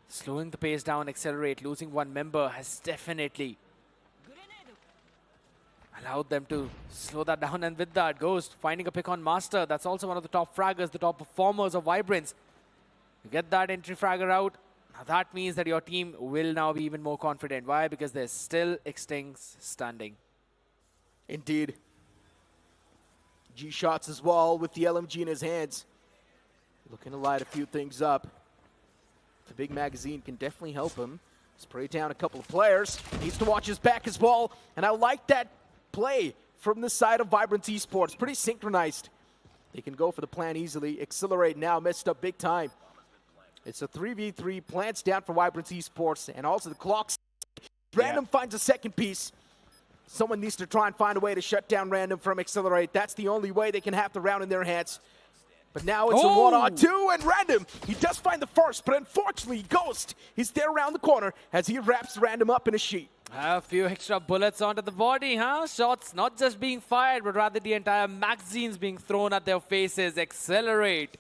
slowing the pace down, Accelerate, losing one member has definitely allowed them to slow that down. And with that, Ghost finding a pick on Master. That's also one of the top fraggers, the top performers of Vibrance. You get that entry fragger out. Now that means that your team will now be even more confident. Why? Because there's still Extincts standing. Indeed. G-Shots as well with the LMG in his hands. Looking to light a few things up. The big magazine can definitely help him. Spray down a couple of players. Needs to watch his back as well. And I like that play from the side of Vibrance Esports. Pretty synchronized. They can go for the plan easily. Accelerate now, messed up big time. It's a 3v3. Plants down for Vibrance Esports. And also the clock. Random finds a second piece. Someone needs to try and find a way to shut down Random from Accelerate. That's the only way they can have the round in their hands. But now it's a 1-on-2, and Random, he does find the first, but unfortunately, Ghost is there around the corner as he wraps Random up in a sheet. A few extra bullets onto the body, huh? Shots not just being fired, but rather the entire magazines being thrown at their faces. Accelerate.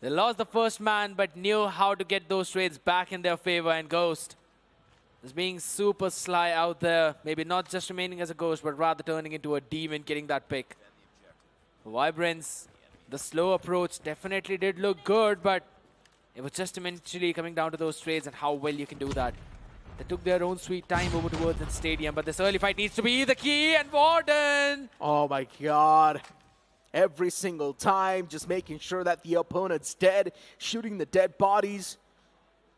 They lost the first man, but knew how to get those trades back in their favor, and Ghost is being super sly out there. Maybe not just remaining as a Ghost, but rather turning into a demon, getting that pick. Vibrance. The slow approach definitely did look good, but it was just eventually coming down to those trades and how well you can do that. They took their own sweet time over towards the stadium, but this early fight needs to be the key, and Warden! Oh my god. Every single time, just making sure that the opponent's dead, shooting the dead bodies.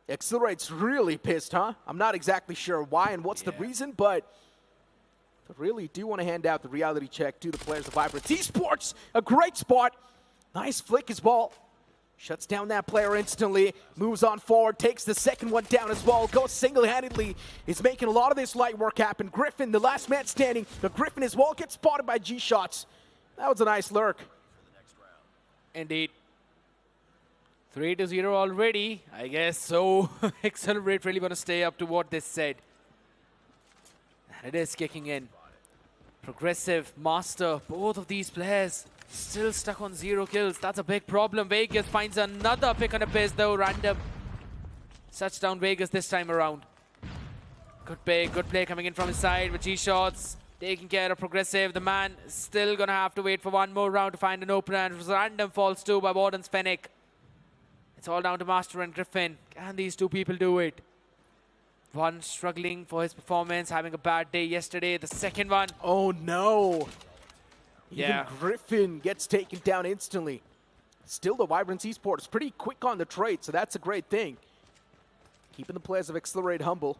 Accelerate's really pissed, huh? I'm not exactly sure why and what's the reason, but I really do want to hand out the reality check to the players of Vibrance Esports. A great spot. Nice flick as well. Shuts down that player instantly, moves on forward, takes the second one down as well, goes single-handedly. He's making a lot of this light work happen. Griffin, the last man standing, but Griffin as well gets spotted by G-Shots. That was a nice lurk. Indeed. 3-0 already. I guess so. Accelerate really want to stay up to what they said. And it is kicking in. Progressive, Master, both of these players still stuck on 0 kills. That's a big problem. Vegas finds another pick on a base though, random. Touchdown Vegas this time around. Good play coming in from his side with G-Shots. Taking care of Progressive. The man is still going to have to wait for one more round to find an opener. And it was random falls too by Warden's Fennec. It's all down to Master and Griffin. Can these two people do it? One struggling for his performance, having a bad day yesterday. The second one. Oh no. Yeah. Even Griffin gets taken down instantly. Still, the Vibrance Esports pretty quick on the trade, so that's a great thing. Keeping the players of Accelerate humble,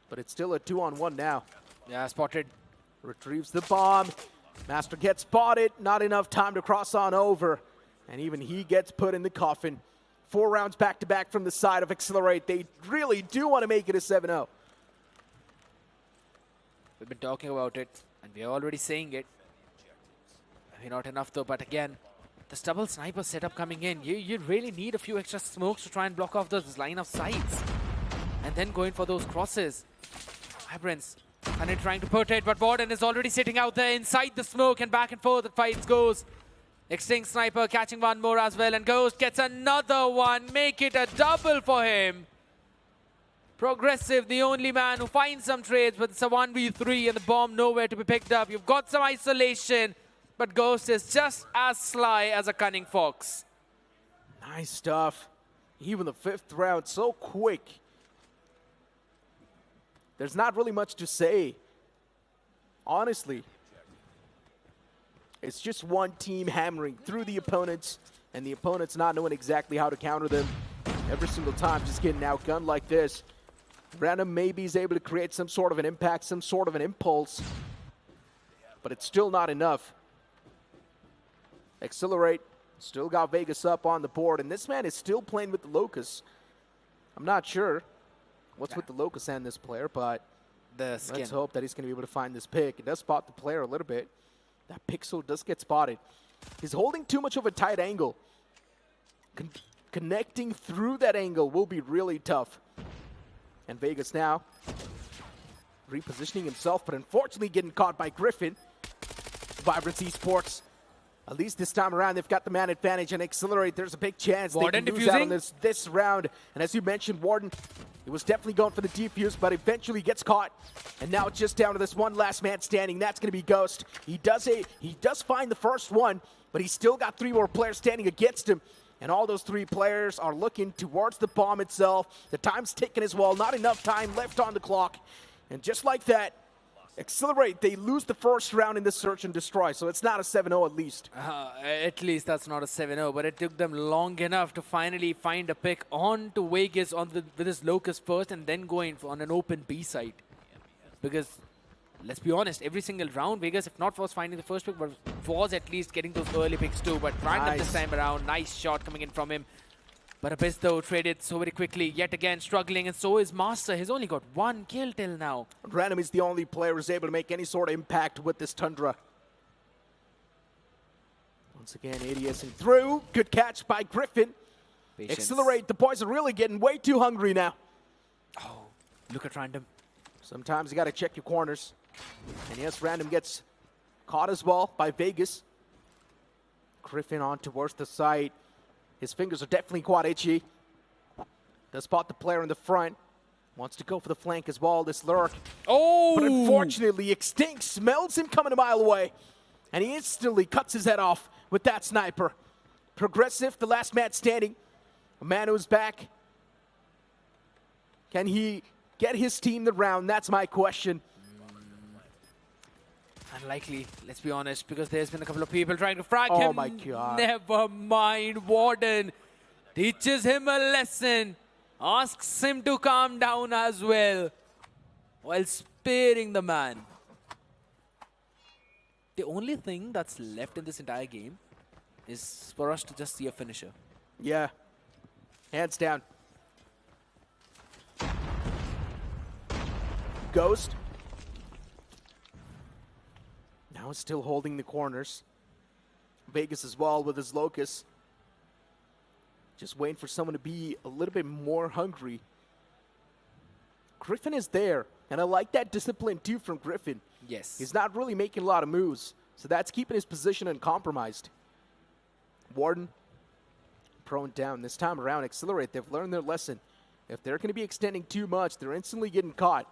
but it's still a 2-on-1 now. Yeah, spotted. Retrieves the bomb. Master gets spotted. Not enough time to cross on over. And even he gets put in the coffin. 4 rounds back-to-back from the side of Accelerate. They really do want to make it a 7-0. We've been talking about it, and we're already saying it. Maybe not enough though, but again, this double sniper setup coming in, you really need a few extra smokes to try and block off those line of sights. And then going for those crosses. Vibrance, and they're trying to put it, but Warden is already sitting out there inside the smoke, and back and forth the fight goes. Extinct Sniper catching one more as well, and Ghost gets another one. Make it a double for him. Progressive, the only man who finds some trades, but it's a 1v3 and the bomb nowhere to be picked up. You've got some isolation, but Ghost is just as sly as a cunning fox. Nice stuff. Even the 5th round, so quick. There's not really much to say. Honestly. It's just one team hammering through the opponents, and the opponents not knowing exactly how to counter them. Every single time, just getting outgunned like this. Random maybe is able to create some sort of an impact, some sort of an impulse, but it's still not enough. Accelerate, still got Vegas up on the board, and this man is still playing with the Locust. I'm not sure what's with the Locust and this player, but The skin. let's hope that he's going to be able to find this pick. It does spot the player a little bit. That pixel does get spotted. He's holding too much of a tight angle. Connecting through that angle will be really tough. And Vegas now repositioning himself, but unfortunately getting caught by Griffin. Vibrance Esports, at least this time around, they've got the man advantage, and Accelerate, there's a big chance Warden they can lose out on defusing. this round. And as you mentioned, Warden, he was definitely going for the defuse, but eventually gets caught. And now it's just down to this one last man standing. That's going to be Ghost. He does find the first one, but he's still got 3 more players standing against him. And all those 3 players are looking towards the bomb itself. The time's ticking as well. Not enough time left on the clock. And just like that, Accelerate, they lose the first round in the search and destroy. So it's not a 7-0 at least. At least that's not a 7-0, but it took them long enough to finally find a pick on to Vegas with his Locust first, and then going on an open B site. Because, let's be honest, every single round, Vegas, if not was finding the first pick, but was at least getting those early picks too. But random this time around, nice shot coming in from him. But Abyss though traded so very quickly, yet again struggling, and so is Master. He's only got 1 kill till now. Random is the only player who's able to make any sort of impact with this Tundra. Once again, ADSing through. Good catch by Griffin. Patience. Accelerate, the boys are really getting way too hungry now. Oh, look at Random. Sometimes you got to check your corners. And yes, Random gets caught as well by Vegas. Griffin on towards the side. His fingers are definitely quite itchy. Does spot the player in the front. Wants to go for the flank as well, this lurk. Oh! But unfortunately, Extinct smells him coming a mile away. And he instantly cuts his head off with that sniper. Progressive, the last man standing. A man who's back. Can he get his team the round? That's my question. Unlikely, let's be honest, because there's been a couple of people trying to frag Oh him. my God. Never mind. Warden teaches him a lesson, asks him to calm down as well, while sparing the man. The only thing that's left in this entire game is for us to just see a finisher. Yeah, hands down. Ghost. Now still holding the corners. Vegas as well with his Locust. Just waiting for someone to be a little bit more hungry. Griffin is there, and I like that discipline too from Griffin. Yes. He's not really making a lot of moves, so that's keeping his position uncompromised. Warden, prone down. This time around, Accelerate. They've learned their lesson. If they're going to be extending too much, they're instantly getting caught.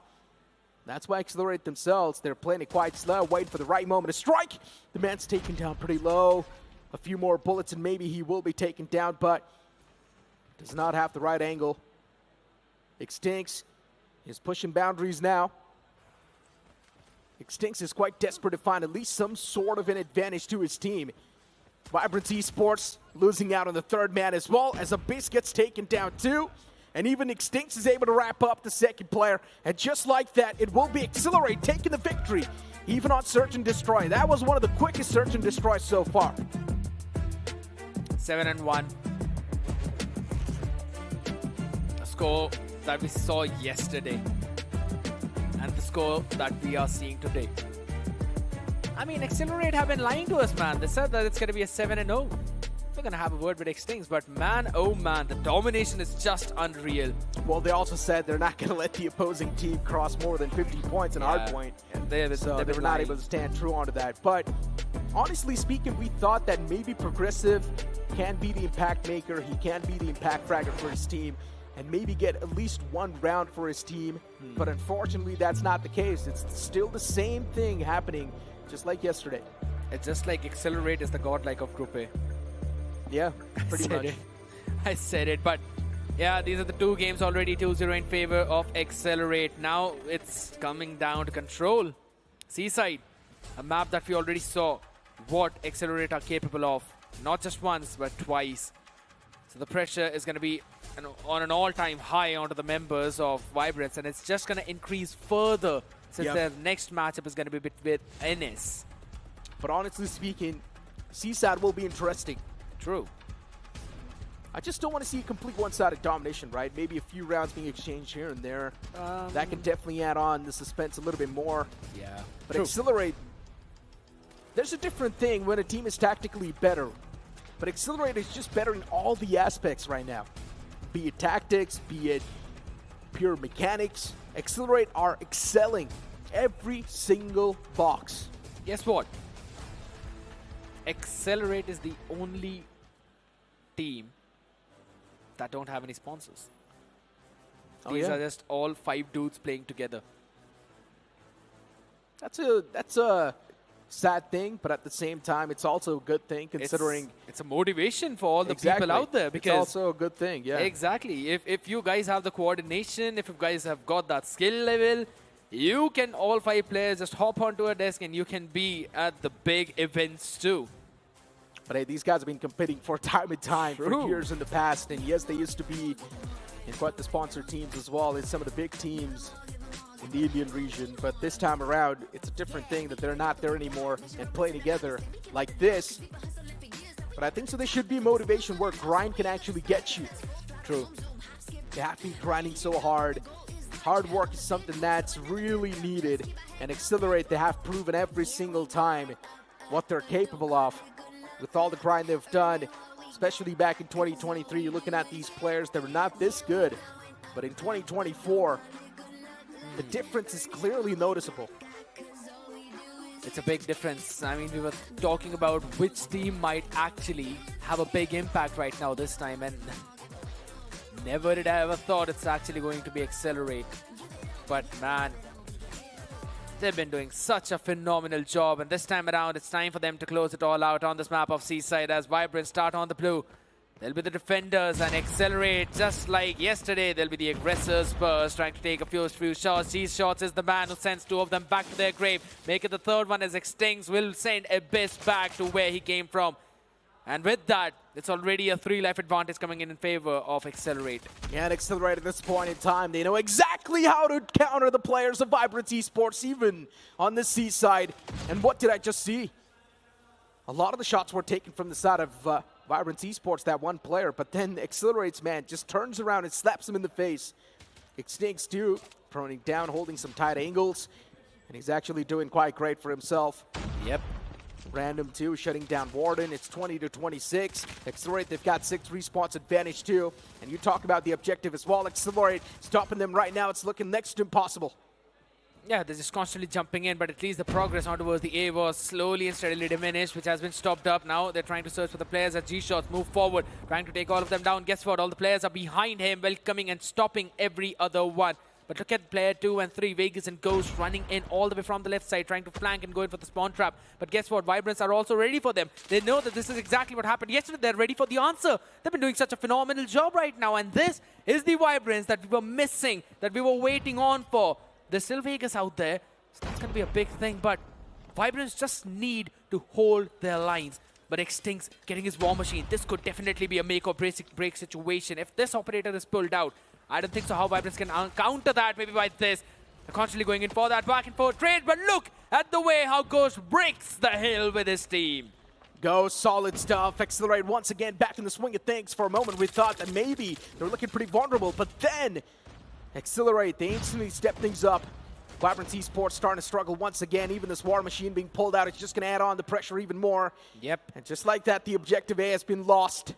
That's why Accelerate themselves, they're playing it quite slow, waiting for the right moment to strike. The man's taken down pretty low. A few more bullets and maybe he will be taken down, but does not have the right angle. Extinx is pushing boundaries now. Extinx is quite desperate to find at least some sort of an advantage to his team. Vibrance Esports losing out on the third man as well as Abyss gets taken down too. And even Extinx is able to wrap up the second player. And just like that, it will be Accelerate taking the victory, even on Search and Destroy. That was one of the quickest Search and Destroy so far. 7-1. A score that we saw yesterday. And the score that we are seeing today. I mean, Accelerate have been lying to us, man. They said that it's going to be a 7-0. We're going to have a word with Extinx, but man, oh man, the domination is just unreal. Well, they also said they're not going to let the opposing team cross more than 50 points in hardpoint. They were not able to stand true onto that. But honestly speaking, we thought that maybe Progressive can be the impact maker. He can be the impact fragger for his team and maybe get at least one round for his team. But unfortunately, that's not the case. It's still the same thing happening just like yesterday. It's just like Accelerate is the godlike of Group A. Yeah, pretty much. I said it, but yeah, these are the two games already 2-0 in favor of Accelerate. Now it's coming down to Control. Seaside, a map that we already saw what Accelerate are capable of. Not just once, but twice. So the pressure is going to be on an all-time high onto the members of Vibrance, and it's just going to increase further since their next matchup is going to be with NS. But honestly speaking, Seaside will be interesting. True. I just don't want to see a complete one-sided domination, right? Maybe a few rounds being exchanged here and there. That can definitely add on the suspense a little bit more. Yeah. But Accelerate, there's a different thing when a team is tactically better. But Accelerate is just better in all the aspects right now. Be it tactics, be it pure mechanics. Accelerate are excelling every single box. Guess what? Accelerate is the only team that don't have any sponsors. These are just all 5 dudes playing together. That's a sad thing, but at the same time, it's also a good thing considering it's a motivation for all the people out there. Because it's also a good thing, yeah. Exactly. If you guys have the coordination, if you guys have got that skill level, you can, all 5 players, just hop onto a desk and you can be at the big events too. But hey, these guys have been competing for time and time for years in the past. And yes, they used to be in quite the sponsored teams as well as some of the big teams in the Indian region. But this time around, it's a different thing that they're not there anymore and play together like this. But I think so there should be motivation where grind can actually get you. True. They have to be grinding so hard. Hard work is something that's really needed. And Accelerate, they have proven every single time what they're capable of. With all the grind they've done, especially back in 2023, you're looking at these players that were not this good. But in 2024, the difference is clearly noticeable. It's a big difference. I mean, we were talking about which team might actually have a big impact right now this time, and never did I ever thought it's actually going to be Accelerate. But man, they've been doing such a phenomenal job, and this time around, it's time for them to close it all out on this map of Seaside as Vibrance start on the blue. They'll be the defenders and Accelerate just like yesterday. They'll be the aggressors first, trying to take a few shots. These shots is the man who sends two of them back to their grave. Make it the third one as Extinct will send Abyss back to where he came from. And with that, it's already a 3-life advantage coming in favor of Accelerate. Yeah, and Accelerate at this point in time, they know exactly how to counter the players of Vibrance Esports, even on the seaside. And what did I just see? A lot of the shots were taken from the side of Vibrance Esports, that one player, but then Accelerate's man just turns around and slaps him in the face. Extincts too, proning down, holding some tight angles, and he's actually doing quite great for himself. Yep. Random too, shutting down Warden. It's 20-26. Accelerate, they've got 6 respawns advantage too. And you talk about the objective as well. Accelerate, stopping them right now. It's looking next to impossible. Yeah, they're just constantly jumping in, but at least the progress on towards the A was slowly and steadily diminished, which has been stopped up. Now they're trying to search for the players as G-Shots move forward, trying to take all of them down. Guess what? All the players are behind him, welcoming and stopping every other one. But look at player 2 and 3, Vegas and Ghost running in all the way from the left side, trying to flank and go in for the spawn trap. But guess what? Vibrance are also ready for them. They know that this is exactly what happened yesterday. They're ready for the answer. They've been doing such a phenomenal job right now. And this is the Vibrance that we were missing, that we were waiting on for. There's still Vegas out there, so that's going to be a big thing. But Vibrance just need to hold their lines. But Extinct's getting his war machine. This could definitely be a make or break situation. If this operator is pulled out, I don't think so how Vibrance can counter that, maybe by this. They're constantly going in for that back and forth trade, but look at the way how Ghost breaks the hill with his team. Ghost, solid stuff. Accelerate once again back in the swing of things. For a moment we thought that maybe they were looking pretty vulnerable, but then Accelerate, they instantly step things up. Vibrance Esports starting to struggle once again. Even this war machine being pulled out, it's just going to add on the pressure even more. Yep. And just like that, the objective A has been lost.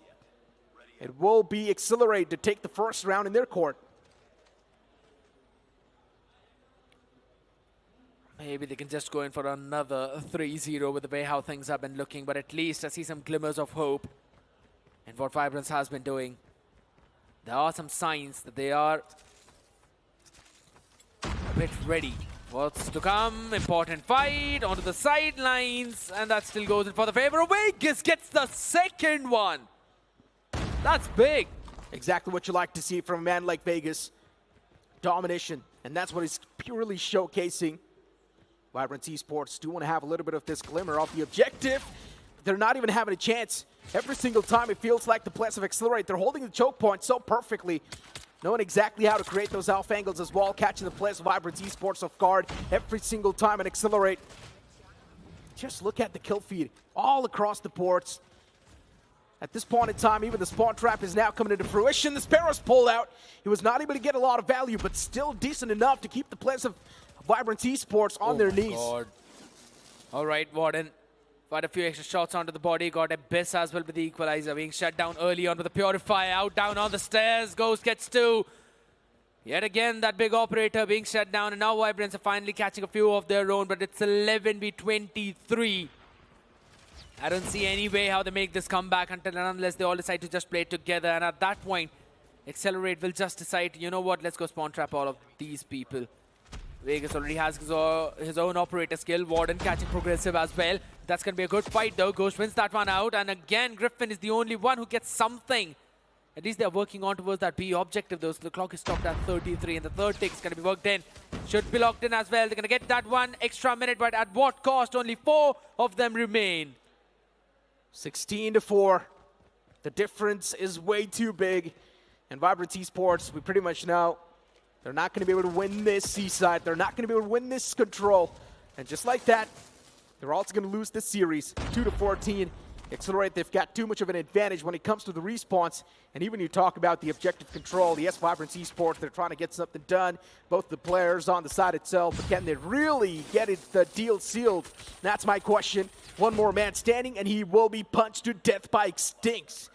It will be Accelerate to take the first round in their court. Maybe they can just go in for another 3-0 with the way how things have been looking, but at least I see some glimmers of hope in what Vibrance has been doing. There are some signs that they are a bit ready. What's to come? Important fight onto the sidelines, and that still goes in for the favor of Vegas. Gets the second one. That's big. Exactly what you like to see from a man like Vegas. Domination, and that's what he's purely showcasing. Vibrance Esports do want to have a little bit of this glimmer of the objective. They're not even having a chance. Every single time it feels like the players of Accelerate, they're holding the choke point so perfectly, knowing exactly how to create those alpha angles as well, catching the players of Vibrance Esports off guard every single time and Accelerate. Just look at the kill feed all across the boards. At this point in time, even the spawn trap is now coming into fruition. The Sparrow's pulled out. He was not able to get a lot of value, but still decent enough to keep the players of Vibrance Esports on their knees. God. All right, Warden. Quite a few extra shots onto the body. Got Abyss as well with the equalizer. Being shut down early on with the Purifier. Out, down on the stairs. Ghost gets 2. Yet again, that big operator being shut down. And now Vibrance are finally catching a few of their own. But it's 11v23. I don't see any way how they make this comeback until and unless they all decide to just play together. And at that point, Accelerate will just decide, you know what, let's go spawn trap all of these people. Vegas already has his own operator skill. Warden catching progressive as well. That's going to be a good fight though. Ghost wins that one out. And again, Griffin is the only one who gets something. At least they're working on towards that B objective though. So the clock is stopped at 33 and the third tick is going to be worked in. Should be locked in as well. They're going to get that one extra minute, but at what cost? Only 4 of them remain. 16-4. The difference is way too big. And Vibrance Esports, we pretty much know they're not going to be able to win this seaside. They're not going to be able to win this control. And just like that, they're also going to lose this series. 2-14. Accelerate, they've got too much of an advantage when it comes to the respawns. And even you talk about the objective control, yes, Vibrance Esports, they're trying to get something done. Both the players on the side itself, but can they really get the deal sealed? That's my question. One more man standing, and he will be punched to death by Extincts.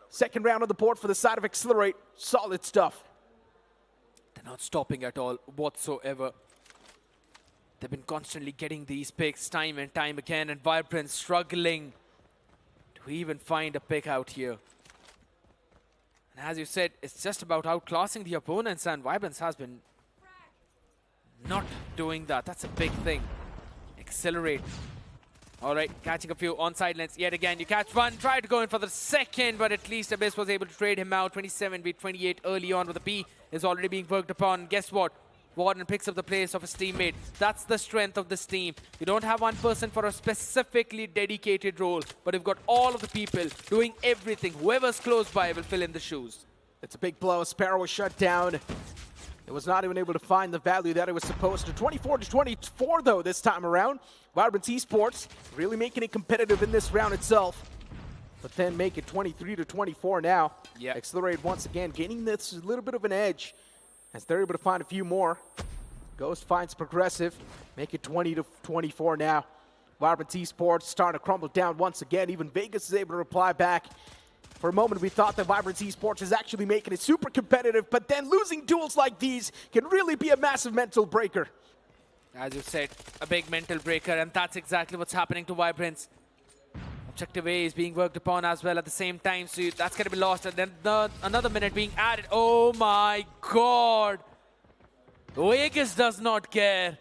Second round on the board for the side of Accelerate. Solid stuff. They're not stopping at all whatsoever. They've been constantly getting these picks time and time again, and Vibrance struggling to even find a pick out here. And as you said, it's just about outclassing the opponents, and Vibrance has been not doing that. That's a big thing. Accelerate All right, catching a few on side lanes. Yet again, you catch one, try to go in for the second, but at least Abyss was able to trade him out. 27 beat 28 early on, but the P is already being worked upon. Guess what? Warden picks up the place of his teammate. That's the strength of this team. You don't have one person for a specifically dedicated role, but you've got all of the people doing everything. Whoever's close by will fill in the shoes. It's a big blow. Sparrow was shut down. It was not even able to find the value that it was supposed to. 24-24 though this time around. Vibrance Esports really making it competitive in this round itself. But then make it 23-24 now. Yeah. Accelerate once again, gaining this little bit of an edge as they're able to find a few more. Ghost finds Progressive. Make it 20-24 now. Vibrance Esports starting to crumble down once again. Even Vegas is able to reply back. For a moment, we thought that Vibrance Esports is actually making it super competitive, but then losing duels like these can really be a massive mental breaker. As you said, a big mental breaker, and that's exactly what's happening to Vibrance. Objective A is being worked upon as well at the same time, so that's going to be lost. And then another minute being added. Oh my god! Vegas does not care.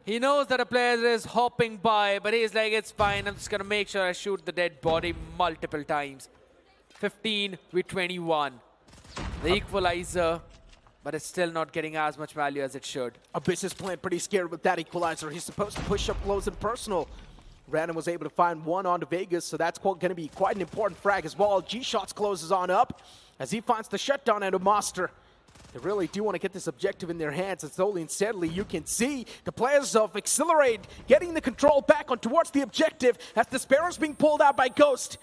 He knows that a player is hopping by, but he's like, it's fine, I'm just going to make sure I shoot the dead body multiple times. 15 with 21. The equalizer, but it's still not getting as much value as it should. Abyss is playing pretty scared with that equalizer. He's supposed to push up close and personal. Random was able to find one onto Vegas, so that's going to be quite an important frag as well. G-Shots closes on up as he finds the shutdown out of Monster. They really do want to get this objective in their hands, and slowly and steadily you can see the players of Accelerate getting the control back on towards the objective as the Sparrow's being pulled out by Ghost.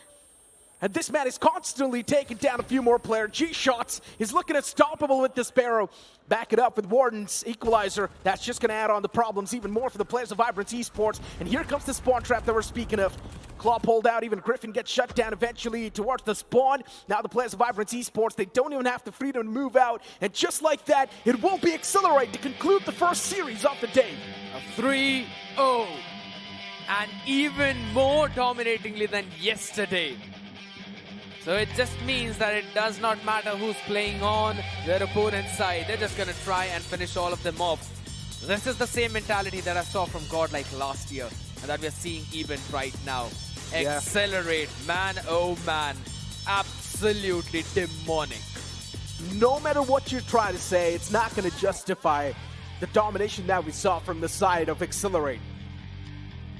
And this man is constantly taking down a few more players. G-Shots is looking unstoppable with the Sparrow. Back it up with Warden's equalizer. That's just going to add on the problems even more for the players of Vibrance Esports. And here comes the spawn trap that we're speaking of. Claw pulled out, even Griffin gets shut down eventually towards the spawn. Now the players of Vibrance Esports, they don't even have the freedom to move out. And just like that, it will be Accelerate to conclude the first series of the day. A 3-0. And even more dominatingly than yesterday. So it just means that it does not matter who's playing on their opponent's side. They're just going to try and finish all of them off. This is the same mentality that I saw from GodLike last year and that we're seeing even right now. Yeah. Accelerate, man, oh man, absolutely demonic. No matter what you try to say, it's not going to justify the domination that we saw from the side of Accelerate.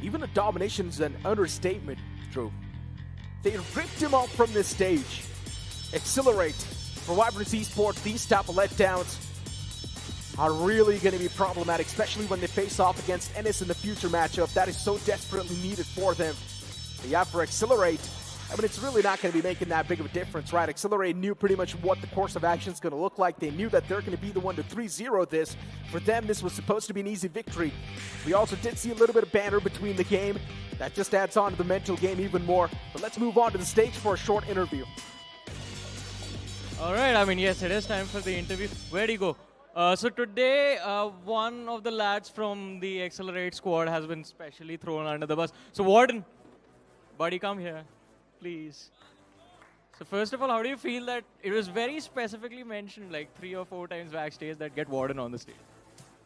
Even the domination is an understatement. True. They ripped him off from this stage. Accelerate. For Vibrance Esports, these type of letdowns are really going to be problematic, especially when they face off against Ennis in the future matchup. That is so desperately needed for them. But yeah, for Accelerate, I mean, it's really not going to be making that big of a difference, right? Accelerate knew pretty much what the course of action is going to look like. They knew that they're going to be the one to 3-0 this. For them, this was supposed to be an easy victory. We also did see a little bit of banter between the game. That just adds on to the mental game even more. But let's move on to the stage for a short interview. All right, I mean, yes, it is time for the interview. Where'd he go? So today, one of the lads from the Accelerate squad has been specially thrown under the bus. So Warden, buddy, come here, please. So first of all, how do you feel that it was very specifically mentioned like 3 or 4 times backstage that get Warden on the stage?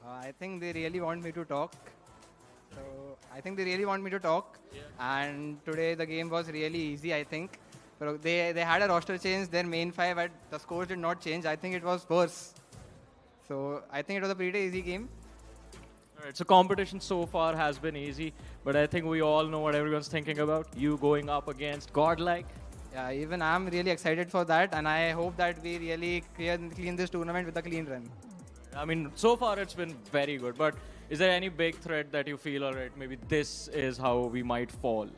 I think they really want me to talk. So I think they really want me to talk. Yeah. And today the game was really easy, I think. So they had a roster change, their main 5, and the scores did not change. I think it was worse. So I think it was a pretty easy game. All right, so competition so far has been easy, but I think we all know what everyone's thinking about. You going up against GodLike. Yeah, even I'm really excited for that, and I hope that we really clean this tournament with a clean run. I mean, so far it's been very good, but is there any big threat that you feel, all right, maybe this is how we might fall?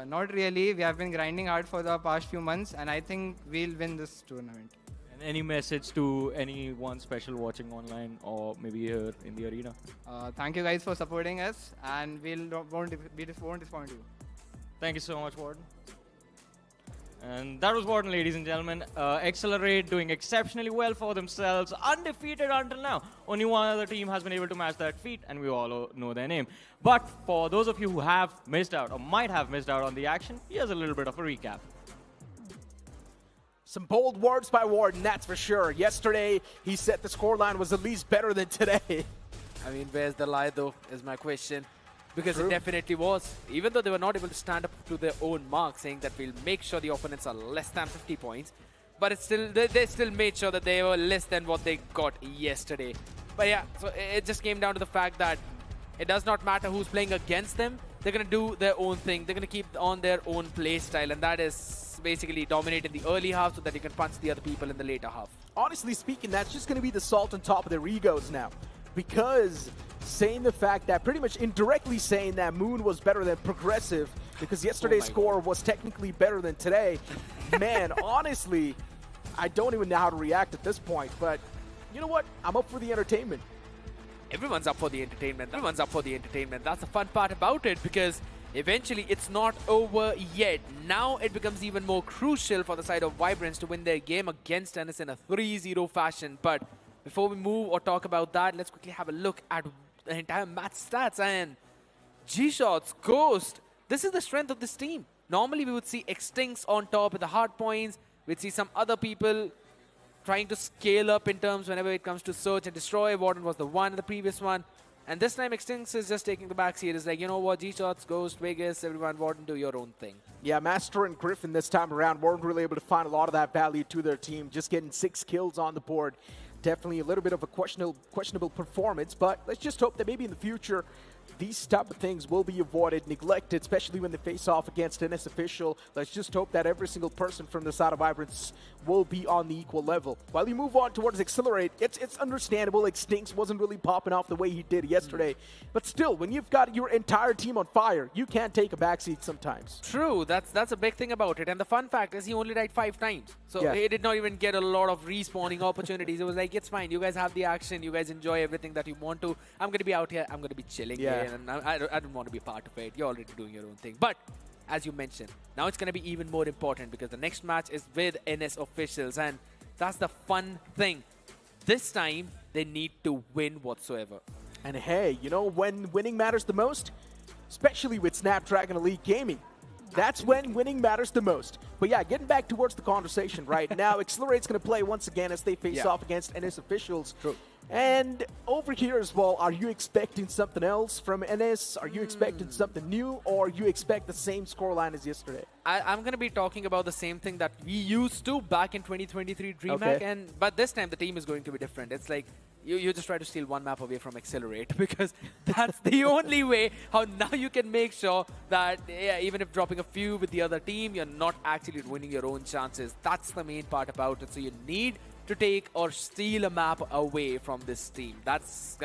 Not really. We have been grinding hard for the past few months, and I think we'll win this tournament. And any message to anyone special watching online or maybe here in the arena? Thank you guys for supporting us, and we won't disappoint you. Thank you so much, Warden. And that was Warden, ladies and gentlemen. Accelerate doing exceptionally well for themselves, undefeated until now. Only one other team has been able to match that feat, and we all know their name. But for those of you who have missed out or might have missed out on the action, here's a little bit of a recap. Some bold words by Warden, that's for sure. Yesterday, he said the scoreline was at least better than today. I mean, where's the lie though, is my question. Because it definitely was. Even though they were not able to stand up to their own mark, saying that we'll make sure the opponents are less than 50 points. But it's still, they still made sure that they were less than what they got yesterday. But yeah, so it just came down to the fact that it does not matter who's playing against them. They're going to do their own thing. They're going to keep on their own play style. And that is basically dominate in the early half so that you can punch the other people in the later half. Honestly speaking, that's just going to be the salt on top of their egos now. Because saying the fact that, pretty much indirectly saying that Moon was better than Progressive, because yesterday's score was technically better than today, man, honestly, I don't even know how to react at this point. But you know what? I'm up for the entertainment. Everyone's up for the entertainment. Everyone's up for the entertainment. That's the fun part about it, because eventually it's not over yet. Now it becomes even more crucial for the side of Vibrance to win their game against NS in a 3-0 fashion. But before we move or talk about that, let's quickly have a look at the entire match stats. And G-Shots, Ghost, this is the strength of this team. Normally we would see Extincts on top with the hard points. We'd see some other people trying to scale up in terms whenever it comes to search and destroy. Warden was the one in the previous one. And this time Extincts is just taking the backseat. It's like, you know what, G-Shots, Ghost, Vegas, everyone, Warden, do your own thing. Yeah, Master and Griffin this time around weren't really able to find a lot of that value to their team. Just getting 6 kills on the board. Definitely a little bit of a questionable performance, but let's just hope that maybe in the future these type of things will be avoided, neglected, especially when they face off against NS official. Let's just hope that every single person from the side of Vibrance will be on the equal level. While we move on towards Accelerate, it's understandable Extincts wasn't really popping off the way he did yesterday. But still, when you've got your entire team on fire, you can't take a backseat sometimes. True, that's a big thing about it. And the fun fact is he only died 5 times. So he did not even get a lot of respawning opportunities. It was like, it's fine, you guys have the action, you guys enjoy everything that you want to. I'm going to be out here, I'm going to be chilling here, and I don't want to be a part of it. You're already doing your own thing. But as you mentioned, now it's going to be even more important because the next match is with NS officials, and that's the fun thing. This time, they need to win whatsoever. And hey, you know when winning matters the most? Especially with Snapdragon Elite Gaming. That's when winning matters the most. But yeah, getting back towards the conversation right now, Accelerate's going to play once again as they face off against NS officials. True. And over here as well, are you expecting something else from NS? Are you expecting something new, or you expect the same scoreline as yesterday? I'm going to be talking about the same thing that we used to back in 2023 DreamHack, but this time the team is going to be different. It's like you just try to steal one map away from Accelerate because that's the only way how now you can make sure that even if dropping a few with the other team, you're not actually ruining your own chances. That's the main part about it. So you need to take or steal a map away from this team. That's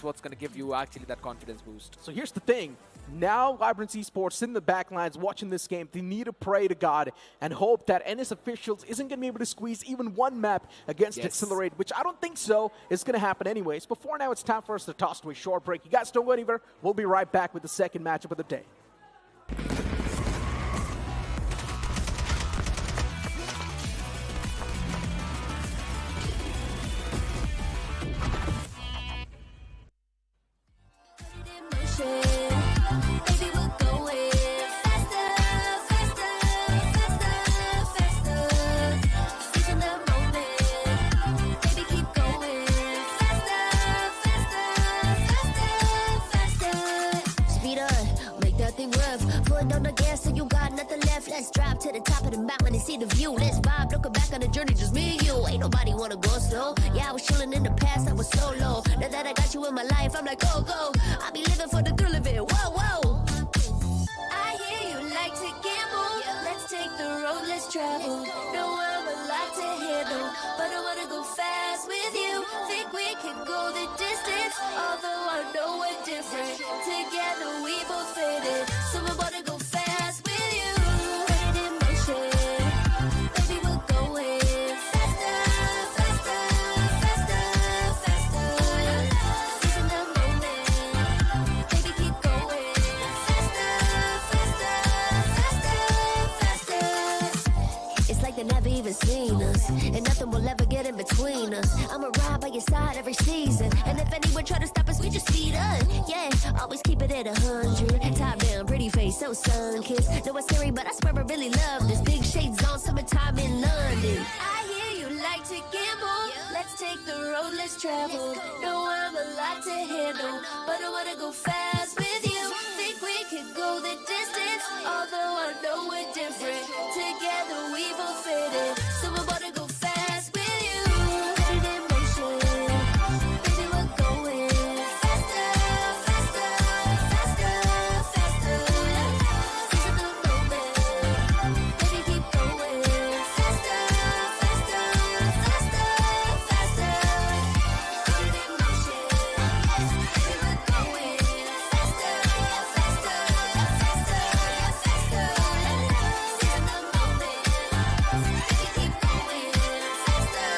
what's gonna give you actually that confidence boost. So here's the thing. Now Vibrance Esports in the backlines watching this game, they need to pray to God and hope that NS officials isn't going to be able to squeeze even one map against Accelerate, which I don't think so is going to happen anyways. Before now, it's time for us to toss to a short break. You guys don't go anywhere. We'll be right back with the second matchup of the day. Baby, we're going faster, faster, faster, faster. Seizing the moment. Baby, keep going faster, faster, faster, faster. Speed up, make that thing rev. Foot on the gas so you got nothing left. Let's drive to the top of the mountain and see the view. Let's vibe, looking back on the journey, just me and you. Ain't nobody wanna go slow. Yeah, I was chilling in the past, I was solo. Now that I got you in my life, I'm like, go, go. I be living for the thrill of it, whoa, whoa. I hear you like to gamble. Let's take the road, let's travel. Know I'm a lot to handle, but I wanna go fast with you. Think we can go the distance, although I know we're different. Together we both fit it, so I wanna go fast with you. Put it in motion, baby, we're going faster, faster, faster, faster. Seizing the moment, baby, keep going faster, faster, faster, faster. It's like they never even seen us, and nothing will ever get in between us. I'ma ride by your side every season, and if anyone try to stop us, we just speed up. Yeah, always keep it at 100. Top down, pretty face, so sun-kissed. Know it's scary, but I swear I really love this. Big shades on, summertime in London. I hear you like to gamble. Let's take the road, let's travel. Know I'm a lot to handle, but I wanna go fast with you. go the distance. Although I know we're different, together we both fit in. So we're about to go fast with you. Put it in motion, baby, we're going faster, faster, faster, faster. Seize the moment, baby, keep going faster, faster, faster, faster. Put it in motion, baby, we're going faster, faster, faster, faster. Seize the moment, baby, keep going faster,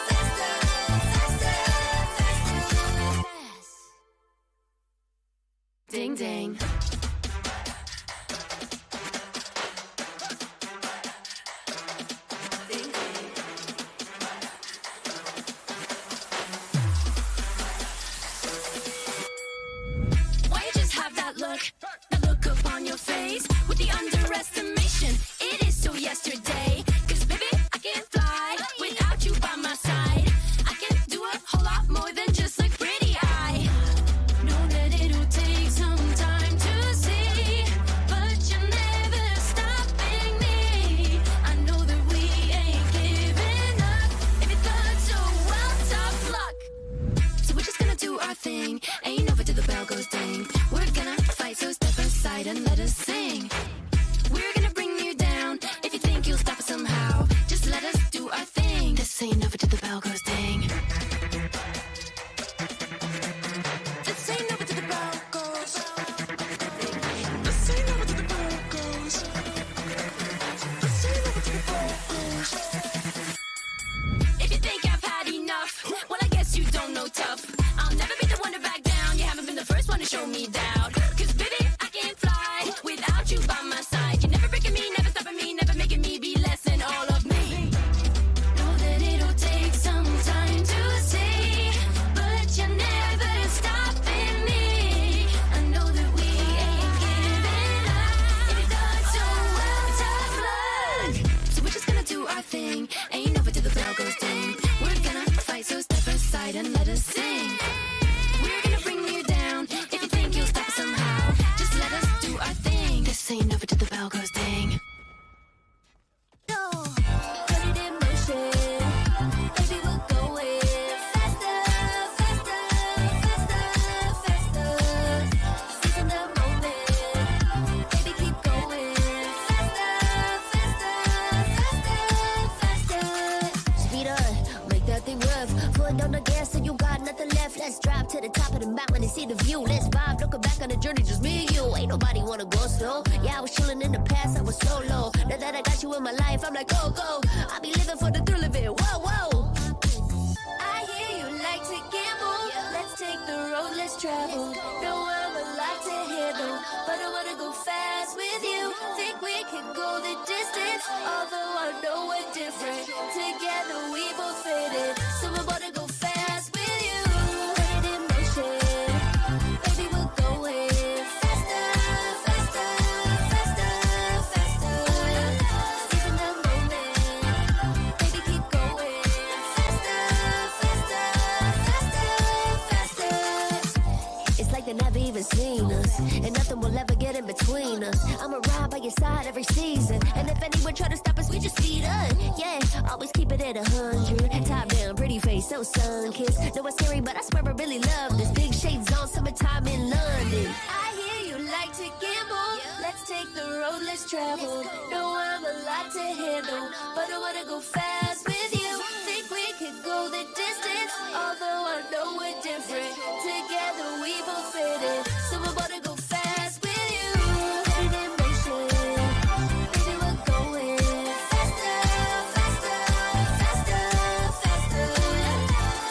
faster, faster, faster. Ding ding. Ding ding. Why you just have that look upon your face with the underestimation? It is so yesterday. 'Cause baby, I can't fly without you by my side. I can do a whole lot more than just look pretty. I know that it'll take some time to see, but you're never stopping me. I know that we ain't giving up. If you thought so, well, tough luck. So we're just gonna do our thing. Ain't over till the bell goes ding. We're gonna fight, so step aside and let us sing. We're gonna bring you down. If you think you'll stop us somehow, just let us do our thing. This ain't over till the bell goes ding. This ain't over till the bell goes. This ain't over till the bell goes. This ain't over till the bell goes. If you think I've had enough, well, I guess you don't know tough. I'll never be the one to back down. You haven't been the first one to show me doubt. 'Cause baby, I can't fly without you by my side. You're never breaking me, never stopping me, never making me be less than all of me. Know that it'll take some time to see, but you're never stopping me. I know that we ain't giving up. If you thought so, well, tough luck. So we're just gonna do our thing. Ain't over till the bell goes ding. We're gonna fight, so step aside and let us sing. We're gonna bring you down. If you think you'll stop us somehow, just let us do our thing. This ain't over till the bell goes ding. No, put it in motion, baby, we're going faster, faster, faster, faster. Seizing the moment, baby, keep going faster, faster, faster, faster. Speed up, make that thing rough. Foot on the gas and you got nothing left. Let's drive to the top of the mountain and see the view. Let's vibe, looking back on the journey, just me and you. Ain't nobody wanna go slow. Yeah, I was chilling in the past, I was solo. Now that I got you in my life, I'm like, go, go. I be living for the thrill of it, whoa, whoa. I hear you like to gamble. Let's take the road, let's travel. Know I'm a lot to handle, but I wanna go fast with you. Think we can go the distance, although I know we're different. Together we both fit in, so we're about to go fast with you. Put it in motion, baby, we're going faster, faster, faster, faster. Seizing the moment, baby, keep going faster, faster, faster, faster. It's like they never even seen us, and nothing will ever get in between us. I'ma ride by your side every season, and if anyone try to stop us, we just speed up. Yeah, always keep it at 100. Top down, pretty face, so sun-kissed. Know it's scary, but I swear I really love this. Big shades on, summertime in London. I hear you like to gamble. Let's take the road, let's travel. Know I'm a lot to handle, but I wanna go fast with you. Think we could go the distance, although I know we're different. Together we both fit in, so we're about to go fast with you. Put it in motion, baby, we're going faster, faster, faster, faster.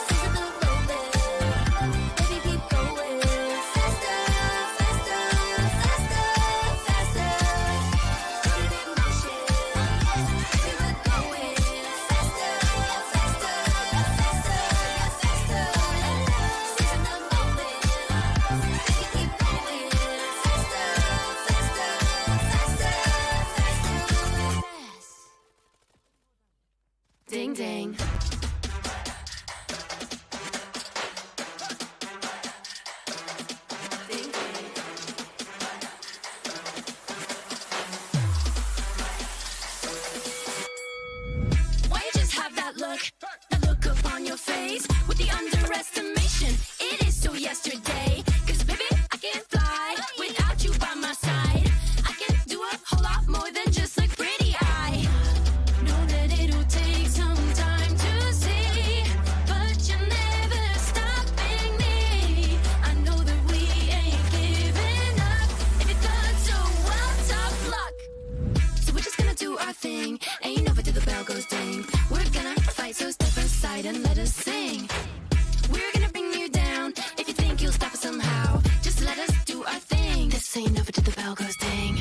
Seizing the moment, baby, keep going faster, faster, faster, faster. Put it in motion, baby, we're going faster, days with the underestimation. It is so yesterday. Cause baby, I can fly without you by my side. I can do a whole lot more than just look pretty. I know that it'll take some time to see, but you're never stopping me. I know that we ain't giving up. If you thought so, well, tough luck. So we're just gonna do our thing. Ain't over till the bell goes ding. We're gonna fight, so step aside and let us sing. We're gonna bring you down. If you think you'll stop us somehow, just let us do our thing. This ain't over till the bell goes ding.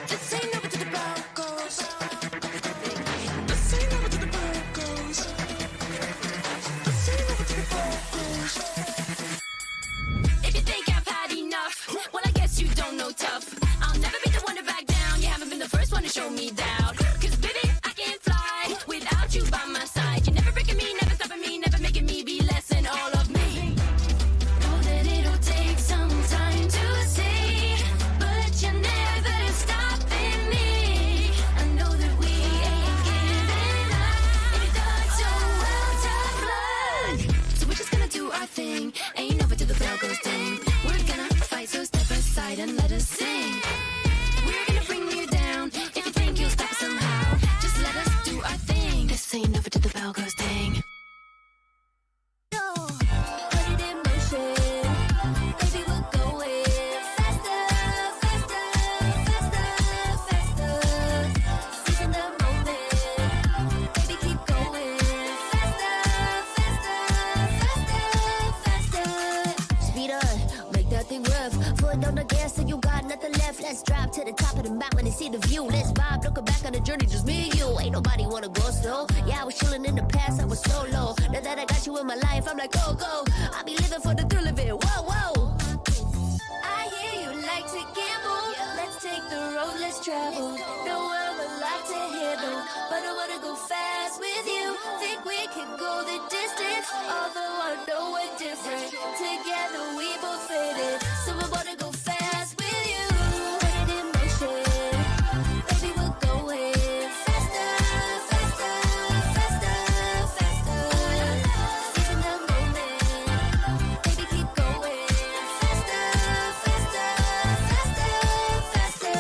This ain't over till the bell goes. This ain't over till the bell goes. This ain't over till the bell goes. If you think I've had enough, well, I guess you don't know tough. I'll never be the one to back down. You haven't been the first one to show me doubt. Cause baby, I can fly without you by my side. You're never breaking me, never stopping me, never making me be less than all of me. Know that it'll take some time to see, but you're never stopping me. I know that we ain't giving up. If you thought so, well, tough luck. So we're just gonna do our thing. Ain't over till the bell goes ding. We're gonna fight, so step aside and let us sing. We're gonna bring you down. If you think you'll stop us somehow, just let us do our thing. This ain't over till the bell goes ding. No, put it in motion. Baby, we're going faster, faster, faster, faster. Seizing the moment. Baby, keep going faster, faster, faster, faster. Speed on, make that thing rev. Foot on the gas, so you got nothing left. Let's drive to the top of the mountain and see the view. Let's vibe, looking back on the journey, just me and you. Ain't nobody wanna go slow. Yeah, I was chilling in the past, I was solo. Now that I got you in my life, I'm like, go, go. I be living for the thrill of it, whoa, whoa. I hear you like to gamble. Let's take the road, let's travel. No, I'm a lot to handle, but I wanna go fast with you. Think we can go the distance, although I know we're different. Together we both fit it, so I wanna go fast with you. Put it in motion, baby, we're going faster, faster, faster, faster. Seizing the moment, baby, keep going faster, faster, faster, faster.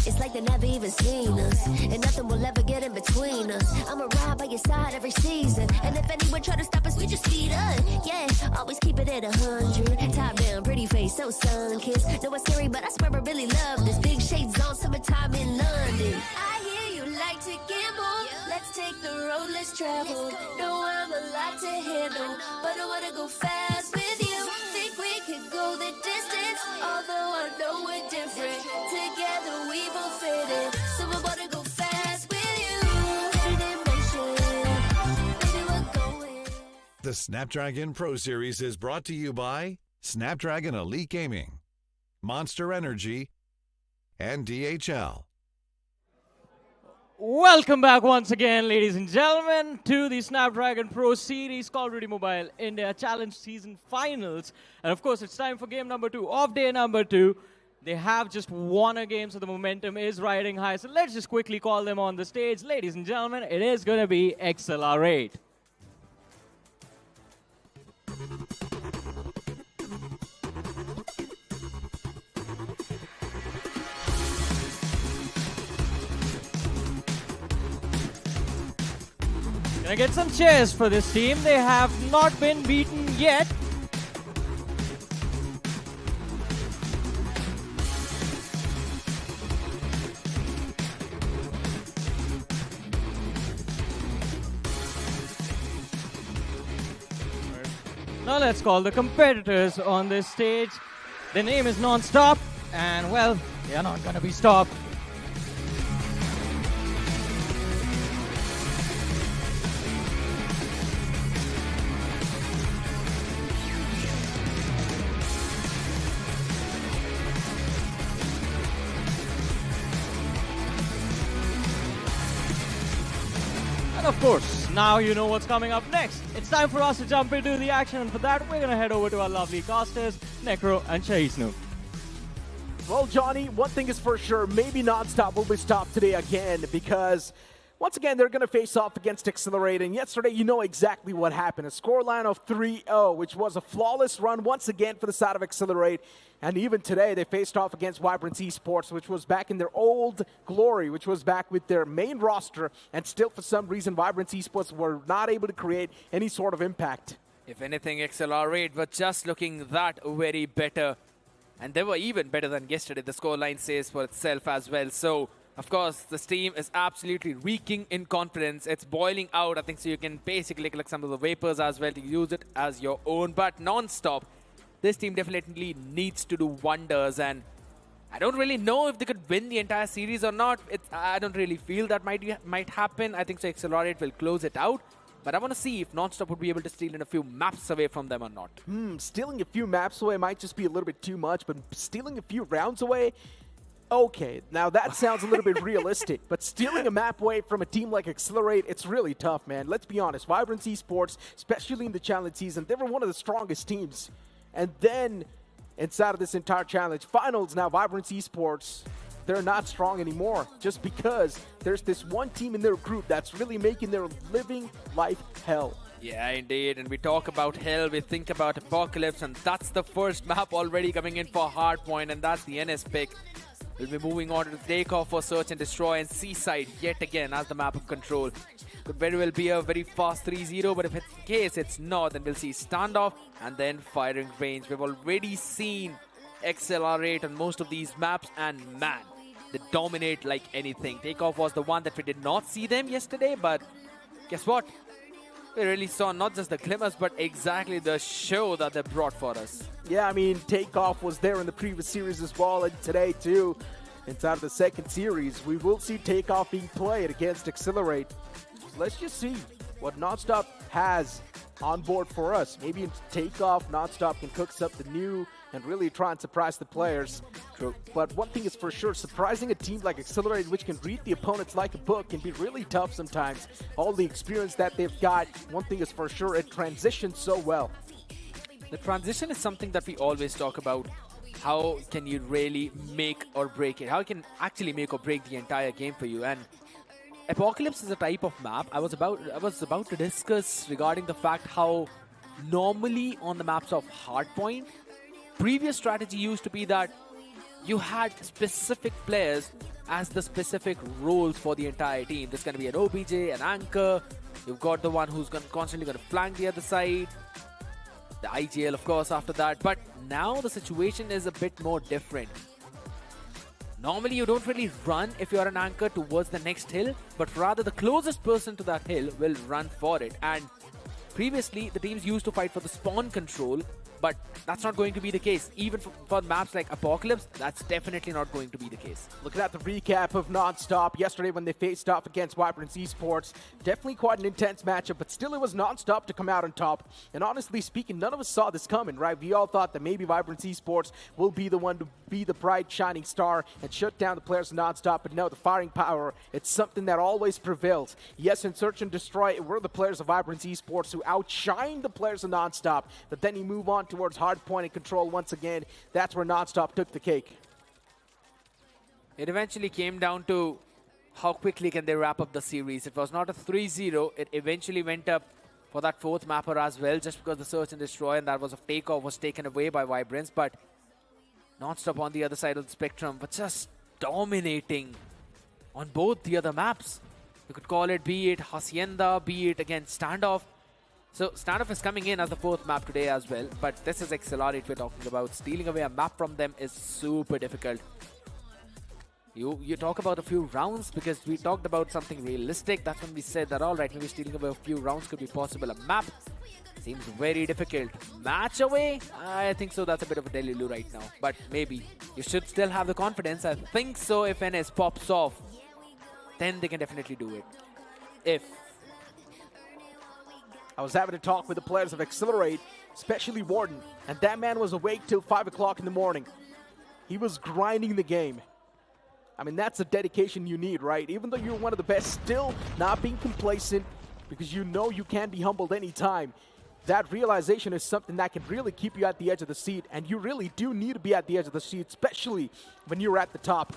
It's like they never even seen us, and nothing will ever get in between us. I'ma ride by your side every season, and if anyone try to stop us, we just speed up. Yeah, always keep it at 100. Top down, pretty face, so sun-kissed. Know it's scary, but I swear I really love this. Big shades on, summertime in London. I hear you like to gamble. Let's take the road, let's travel. No, I'm a lot to handle, but I wanna go fast with you. Think we could go the distance, although I know we're different. Together we both fit it, so I wanna go fast with you. Put it in motion, baby, we're going. The Snapdragon Pro Series is brought to you by Snapdragon Elite Gaming, Monster Energy, and DHL. Welcome back once again, ladies and gentlemen, to the Snapdragon Pro Series Call of Duty Mobile India Challenge Season Finals. And of course, it's time for game number 2 of day number 2. They have just won a game, so the momentum is riding high. So let's just quickly call them on the stage. Ladies and gentlemen, it is going to be Accelerate. Can I get some cheers for this team? They have not been beaten yet. Now let's call the competitors on this stage. Their name is NonStop, and well, they are not gonna be stopped. And of course, now you know what's coming up next. It's time for us to jump into the action, and for that, we're going to head over to our lovely casters, Necro and Chaisnu. Well, Johnny, one thing is for sure, maybe NonStop will be stopped today again because, Once again, they're going to face off against Accelerate, and yesterday you know exactly what happened. A scoreline of 3-0, which was a flawless run once again for the side of Accelerate. And even today, they faced off against Vibrance Esports, which was back in their old glory, which was back with their main roster, and still for some reason, Vibrance Esports were not able to create any sort of impact. If anything, Accelerate were just looking that very better. And they were even better than yesterday. The scoreline says for itself as well. So, of course, this team is absolutely reeking in confidence. It's boiling out, I think, so you can basically collect some of the vapors as well to use it as your own. But non-stop, this team definitely needs to do wonders. And I don't really know if they could win the entire series or not. I don't really feel that might happen. I think so Accelerate will close it out. But I want to see if non-stop would be able to steal in a few maps away from them or not. Stealing a few maps away might just be a little bit too much, but stealing a few rounds away, okay, now that sounds a little bit realistic, but stealing a map away from a team like Accelerate, it's really tough, man. Let's be honest, Vibrance Esports, especially in the challenge season, they were one of the strongest teams. And then, inside of this entire challenge finals, now Vibrance Esports, they're not strong anymore, just because there's this one team in their group that's really making their living life hell. Yeah, indeed. And we talk about hell, we think about Apocalypse, and that's the first map already coming in for Hardpoint, and that's the NS pick. We'll be moving on to the takeoff for Search and Destroy, and Seaside yet again as the map of control. Could very well be a very fast 3-0, but if it's the case, it's not, then we'll see standoff and then firing range. We've already seen Accelerate on most of these maps, and man, they dominate like anything. Takeoff was the one that we did not see them yesterday, but guess what? We really saw not just the glimmers, but exactly the show that they brought for us. Yeah, I mean, Takeoff was there in the previous series as well, and today too. Inside of the second series, we will see Takeoff being played against Accelerate. Let's just see what NonStop has on board for us. Maybe in Takeoff, NonStop can cook something new and really try and surprise the players. True. But one thing is for sure, surprising a team like Accelerate, which can read the opponents like a book, can be really tough sometimes. All the experience that they've got, one thing is for sure, it transitions so well. The transition is something that we always talk about. How can you really make or break it? How can actually make or break the entire game for you? And Apocalypse is a type of map I was about to discuss regarding the fact how normally on the maps of Hardpoint, previous strategy used to be that you had specific players as the specific roles for the entire team. There's going to be an OBJ, an anchor. You've got the one who's constantly going to flank the other side. The IGL, of course, after that. But now the situation is a bit more different. Normally, you don't really run if you're an anchor towards the next hill, but rather the closest person to that hill will run for it. And previously, the teams used to fight for the spawn control, but that's not going to be the case. Even for maps like Apocalypse, that's definitely not going to be the case. Looking at the recap of NonStop yesterday when they faced off against Vibrance Esports, definitely quite an intense matchup, but still it was NonStop to come out on top. And honestly speaking, none of us saw this coming, right? We all thought that maybe Vibrance Esports will be the one to be the bright shining star and shut down the players of NonStop, but no, the firing power, it's something that always prevails. Yes, in Search and Destroy, it were the players of Vibrance Esports who outshined the players of NonStop, but then you move on towards Hardpoint and control once again. That's where NonStop took the cake. It eventually came down to how quickly can they wrap up the series. It was not a 3-0. It eventually went up for that fourth mapper as well, just because the Search and Destroy and that was a takeoff was taken away by Vibrance. But NonStop on the other side of the spectrum, but just dominating on both the other maps. You could call it, be it Hacienda, be it again Standoff. So Standoff is coming in as the fourth map today as well, but this is Accelerate we're talking about. Stealing away a map from them is super difficult. You talk about a few rounds because we talked about something realistic. That's when we said that, all right, maybe stealing away a few rounds could be possible. A map seems very difficult. Match away? I think so. That's a bit of a delulu right now, but maybe. You should still have the confidence. I think so. If NS pops off, then they can definitely do it. If I was having a talk with the players of Accelerate, especially Warden, and that man was awake till 5 o'clock in the morning. He was grinding the game. I mean, that's the dedication you need, right? Even though you're one of the best, still not being complacent because you know you can be humbled anytime. That realization is something that can really keep you at the edge of the seat, and you really do need to be at the edge of the seat, especially when you're at the top.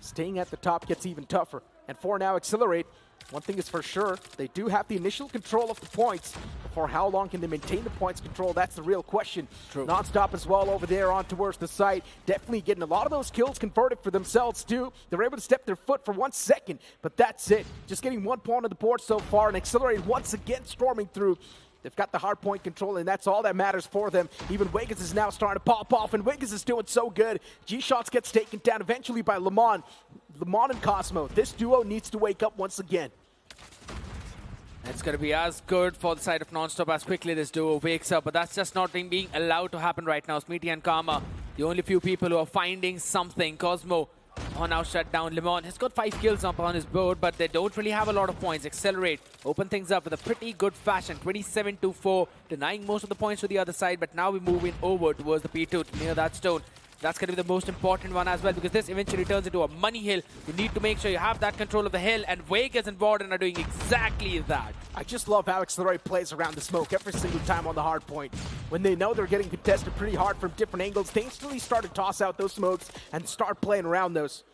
Staying at the top gets even tougher. And for now, Accelerate, One thing is for sure, they do have the initial control of the points. For how long can they maintain the points control? That's the real question. True. NonStop as well over there on towards the site. Definitely getting a lot of those kills converted for themselves too. They're able to step their foot for 1 second, but that's it. Just getting 1 point on the board so far, and Accelerate once again storming through. They've got the hard point control, and that's all that matters for them. Even Wiggins is now starting to pop off, and Wiggins is doing so good. G-Shots gets taken down eventually by Lemon. Lemon and Cosmo. This duo needs to wake up once again. It's going to be as good for the side of NonStop as quickly this duo wakes up, but that's just not being allowed to happen right now. Smeety and Karma, the only few people who are finding something. Cosmo now shut down. Lemon has got 5 kills up on his board, but they don't really have a lot of points. Accelerate, open things up with a pretty good fashion. 27-4, denying most of the points to the other side, but now we're moving over towards the P2 to near that stone. That's going to be the most important one as well, because this eventually turns into a money hill. You need to make sure you have that control of the hill, and Vegas and Warden are doing exactly that. I just love how Accelerate plays around the smoke every single time on the hard point. When they know they're getting contested pretty hard from different angles, they instantly start to toss out those smokes and start playing around those.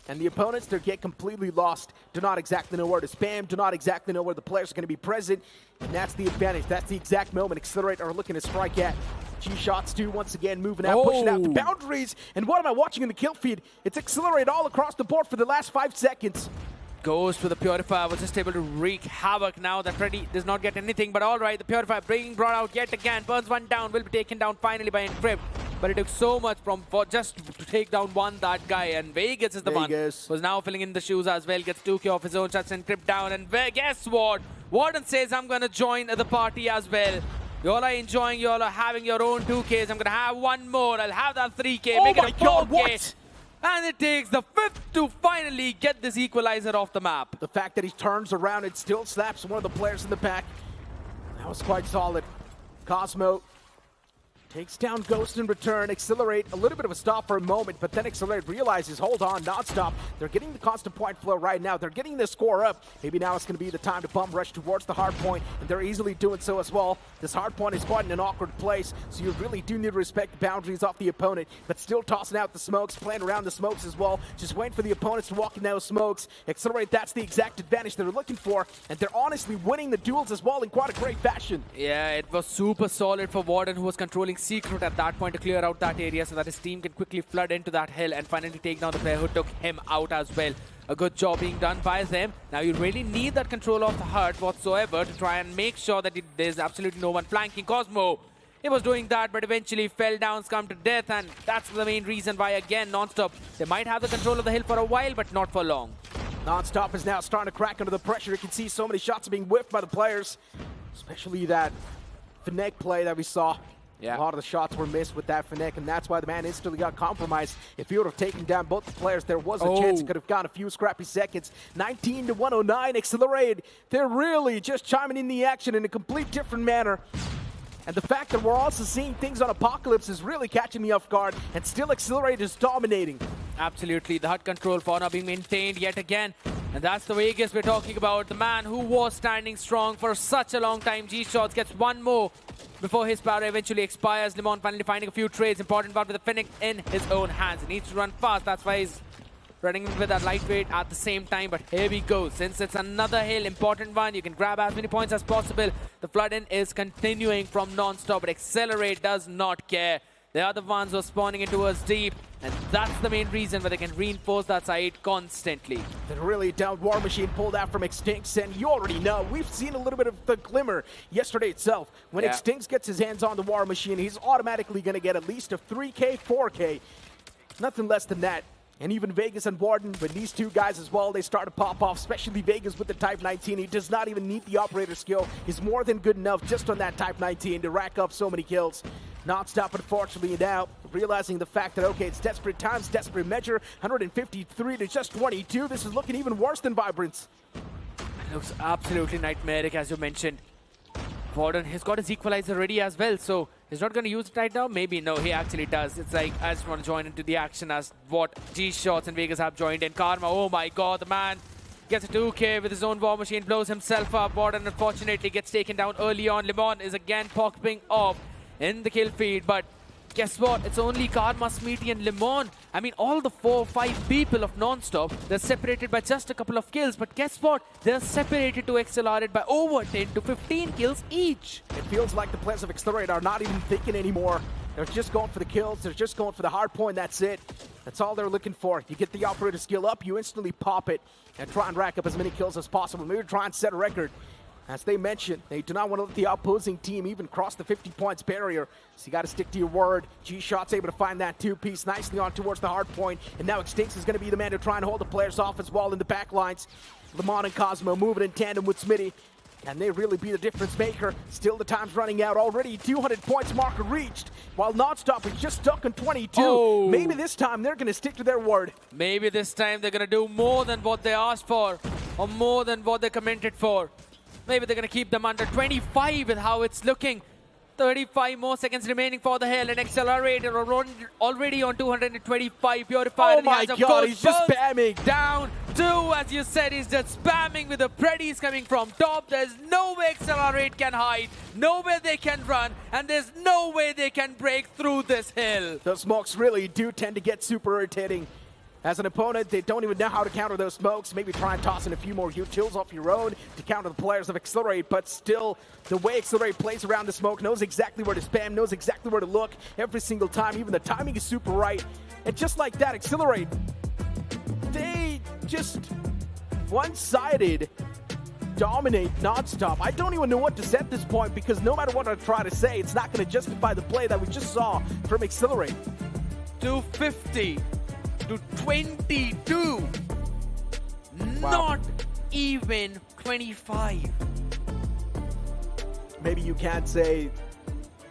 And the opponents, they get completely lost, do not exactly know where to spam, do not exactly know where the players are going to be present, and that's the advantage. That's the exact moment Accelerate are looking to strike at. G-Shots too, once again, moving out, pushing out the boundaries. And what am I watching in the kill feed? It's Accelerate all across the board for the last 5 seconds. Goes to the Purifier, was just able to wreak havoc now that Freddy does not get anything. But all right, the Purifier being brought out yet again. Burns one down, will be taken down finally by Encrypt. But it took so much for just to take down that guy. And Vegas is the one who's now filling in the shoes as well. Gets 2K off his own, shuts Encrypt down. And guess what? Warden says, I'm going to join the party as well. Y'all are enjoying, y'all are having your own 2Ks. I'm going to have one more. I'll have that 3K, make it a 4K. God, what? And it takes the 5th to finally get this equalizer off the map. The fact that he turns around and still slaps one of the players in the back, that was quite solid. Cosmo takes down Ghost in return. Accelerate, a little bit of a stop for a moment, but then Accelerate realizes, hold on, NonStop. They're getting the constant point flow right now. They're getting the score up. Maybe now it's going to be the time to bum rush towards the hard point, and they're easily doing so as well. This hard point is quite in an awkward place, so you really do need to respect the boundaries off the opponent, but still tossing out the smokes, playing around the smokes as well, just waiting for the opponents to walk in those smokes. Accelerate, that's the exact advantage they're looking for, and they're honestly winning the duels as well in quite a great fashion. Yeah, it was super solid for Warden, who was controlling Secret at that point to clear out that area so that his team can quickly flood into that hill and finally take down the player who took him out as well. A good job being done by them. Now you really need that control of the HUD whatsoever to try and make sure that there's absolutely no one flanking. Cosmo, he was doing that, but eventually fell down, succumbed to death, and that's the main reason why, again, NonStop, they might have the control of the hill for a while, but not for long. NonStop is now starting to crack under the pressure. You can see so many shots being whiffed by the players, especially that Fnac play that we saw. Yeah. A lot of the shots were missed with that Fnac, and that's why the man instantly got compromised. If he would have taken down both the players, there was a chance he could have gone a few scrappy seconds. 19-109, Accelerate. They're really just chiming in the action in a complete different manner. And the fact that we're also seeing things on Apocalypse is really catching me off guard, and still Accelerate is dominating. Absolutely, the HUD control for now being maintained yet again. And that's the Vegas we're talking about. The man who was standing strong for such a long time. G-Shots gets one more before his power eventually expires. Lemon finally finding a few trades. Important part with the Fennec in his own hands. He needs to run fast. That's why he's running with that lightweight at the same time. But here we go. Since it's another hill, important one, you can grab as many points as possible. The flood-in is continuing from NonStop, but Accelerate does not care. They are the ones who are spawning into us deep, and that's the main reason where they can reinforce that side constantly. They're really down. War Machine pulled out from Extinct, and you already know, we've seen a little bit of the glimmer yesterday itself. When Extinct gets his hands on the War Machine, he's automatically going to get at least a 3K, 4K. Nothing less than that. And even Vegas and Warden, with these two guys as well, they start to pop off, especially Vegas with the Type 19. He does not even need the operator skill. He's more than good enough just on that Type 19 to rack up so many kills. NonStop, unfortunately, now realizing the fact that, okay, it's desperate times, desperate measure, 153 to just 22. This is looking even worse than Vibrance. It looks absolutely nightmaric, as you mentioned. Warden has got his equalizer ready as well, so he's not going to use it right now. Maybe no, he actually does. It's like, I just want to join into the action as what G-Shots and Vegas have joined in. Karma, oh my god, the man gets a 2K with his own War Machine, blows himself up. Warden unfortunately gets taken down early on. Lemon is again popping off in the kill feed, but guess what? It's only Karma, Smeety and Lemon. I mean, all the 4 or 5 people of NonStop, they're separated by just a couple of kills. But guess what? They're separated to Accelerate by over 10 to 15 kills each. It feels like the players of Accelerate are not even thinking anymore. They're just going for the kills. They're just going for the hard point. That's it. That's all they're looking for. You get the operator skill up, you instantly pop it and try and rack up as many kills as possible. Maybe try and set a record. As they mentioned, they do not want to let the opposing team even cross the 50 points barrier. So you got to stick to your word. G-Shot's able to find that two-piece nicely on towards the hard point. And now Extinx is going to be the man to try and hold the players off as well in the back lines. Lemon and Cosmo moving in tandem with Smitty. Can they really be the difference maker? Still the time's running out. Already 200 points marker reached. While NonStop is just stuck on 22. Oh. Maybe this time they're going to stick to their word. Maybe this time they're going to do more than what they asked for. Or more than what they commented for. Maybe they're going to keep them under 25 with how it's looking. 35 more seconds remaining for the Hell and Accelerator are already on 225. Purifier. Oh my God, he's just spamming. Down 2, as you said, he's just spamming with the Predis coming from top. There's no way Accelerate can hide, no way they can run, and there's no way they can break through this hill. Those smokes really do tend to get super irritating. As an opponent, they don't even know how to counter those smokes. Maybe try and toss in a few more utils off your own to counter the players of Accelerate, but still, the way Accelerate plays around the smoke, knows exactly where to spam, knows exactly where to look every single time. Even the timing is super right. And just like that, Accelerate, they just one-sided dominate NonStop. I don't even know what to say at this point, because no matter what I try to say, it's not going to justify the play that we just saw from Accelerate. 250 to 22. Wow. Not even 25. Maybe you can't say,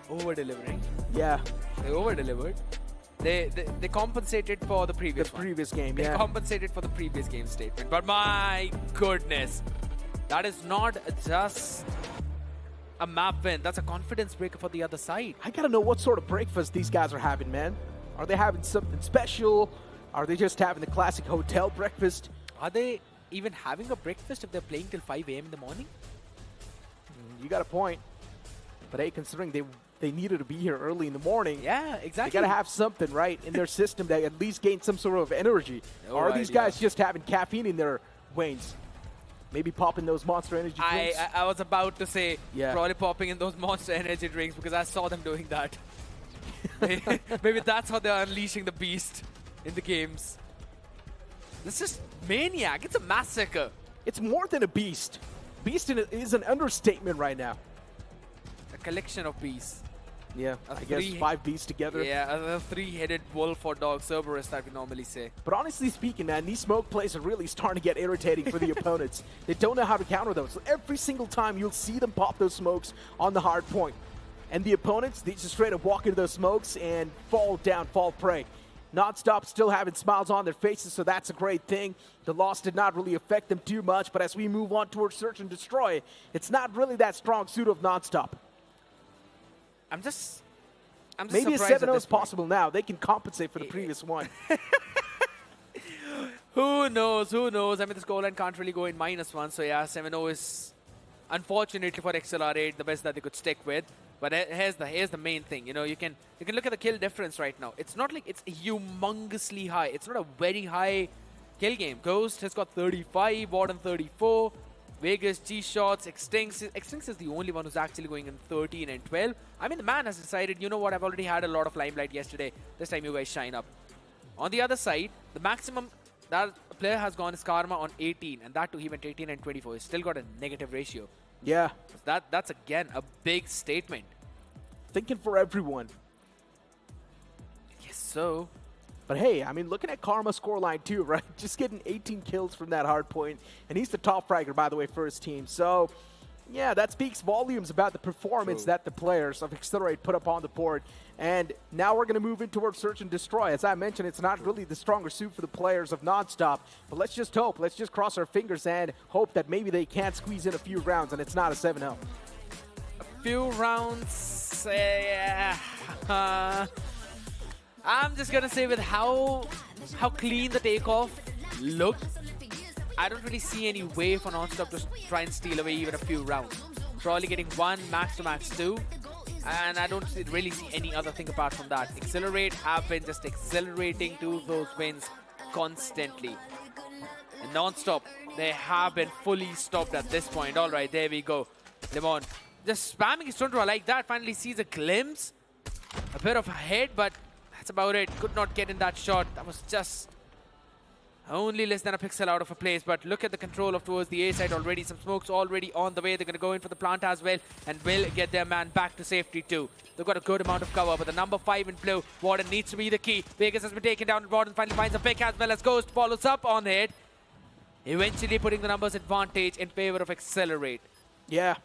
Over-delivering. yeah, They over-delivered. They compensated for the previous one. previous game, They yeah. compensated for the previous game statement. But my goodness, that is not just a map win. That's a confidence breaker for the other side. I gotta know what sort of breakfast these guys are having, man. Are they having something special? Are they just having the classic hotel breakfast? Are they even having a breakfast if they're playing till 5 a.m. in the morning? You got a point. But hey, considering they needed to be here early in the morning, Yeah, they exactly. gotta have something, right, in their system that at least gain some sort of energy. No or are these idea. guys just having caffeine in their veins? Maybe popping those Monster Energy drinks? I was about to say, Yeah. probably popping in those Monster Energy drinks because I saw them doing that. Maybe that's how they're unleashing the beast in the games. This is maniac. It's a massacre. It's more than a beast. Beast is an understatement right now. A collection of beasts. Yeah, A I guess three- 5 beasts together. Yeah, a three-headed wolf or dog, Cerberus that we normally say. But honestly speaking, man, these smoke plays are really starting to get irritating for the opponents. They don't know how to counter those. So every single time you'll see them pop those smokes on the hard point. And the opponents, they just straight up walk into those smokes and fall down, fall prey. NonStop still having smiles on their faces, so that's a great thing. The loss did not really affect them too much, but as we move on towards Search and Destroy, it's not really that strong suit of NonStop. I'm just Maybe a surprised 7-0 at is this point. possible now. They can compensate for the previous one. Who knows? Who knows? I mean, the scoreline can't really go in -1, so yeah, 7-0 is unfortunately for Accelerate the best that they could stick with. But here's the main thing. You know, you can look at the kill difference right now. It's not like it's humongously high. It's not a very high kill game. Ghost has got 35, Warden 34, Vegas, G-Shots, Extinx is the only one who's actually going in 13 and 12. I mean, the man has decided, you know what, I've already had a lot of limelight yesterday. This time you guys shine up. On the other side, the maximum that a player has gone is Karma on 18, and that too he went 18 and 24. He's still got a negative ratio. Yeah, That's again a big statement. thinking for everyone. Yes, so But hey, I mean, looking at Karma's scoreline too, right? Just getting 18 kills from that hard point. And he's the top fragger, by the way, for his team. So, yeah, that speaks volumes about the performance True. that the players of Accelerate put up on the board. And now we're going to move in towards Search and Destroy. As I mentioned, it's not really the stronger suit for the players of NonStop. But let's just hope. Let's just cross our fingers and hope that maybe they can squeeze in a few rounds and it's not a 7-0. few rounds. I'm just gonna say with how clean the takeoff looked, I don't really see any way for NonStop to try and steal away even a few rounds. Probably getting 1 max to max 2, And I don't really see any other thing apart from that. Accelerate have been just accelerating to those wins constantly. And non-stop, they have been fully stopped at this point. All right, there we go. Lemon just spamming his Tundra like that. Finally sees a glimpse. A bit of a hit, but that's about it. Could not get in that shot. That was just only less than a pixel out of a place. But look at the control of towards the A side already. Some smokes already on the way. They're going to go in for the plant as well and will get their man back to safety too. They've got a good amount of cover, but the number 5 in blue, Warden needs to be the key. Vegas has been taken down. Warden finally finds a pick as well as Ghost follows up on it. Eventually putting the numbers advantage in favor of Accelerate. Yeah.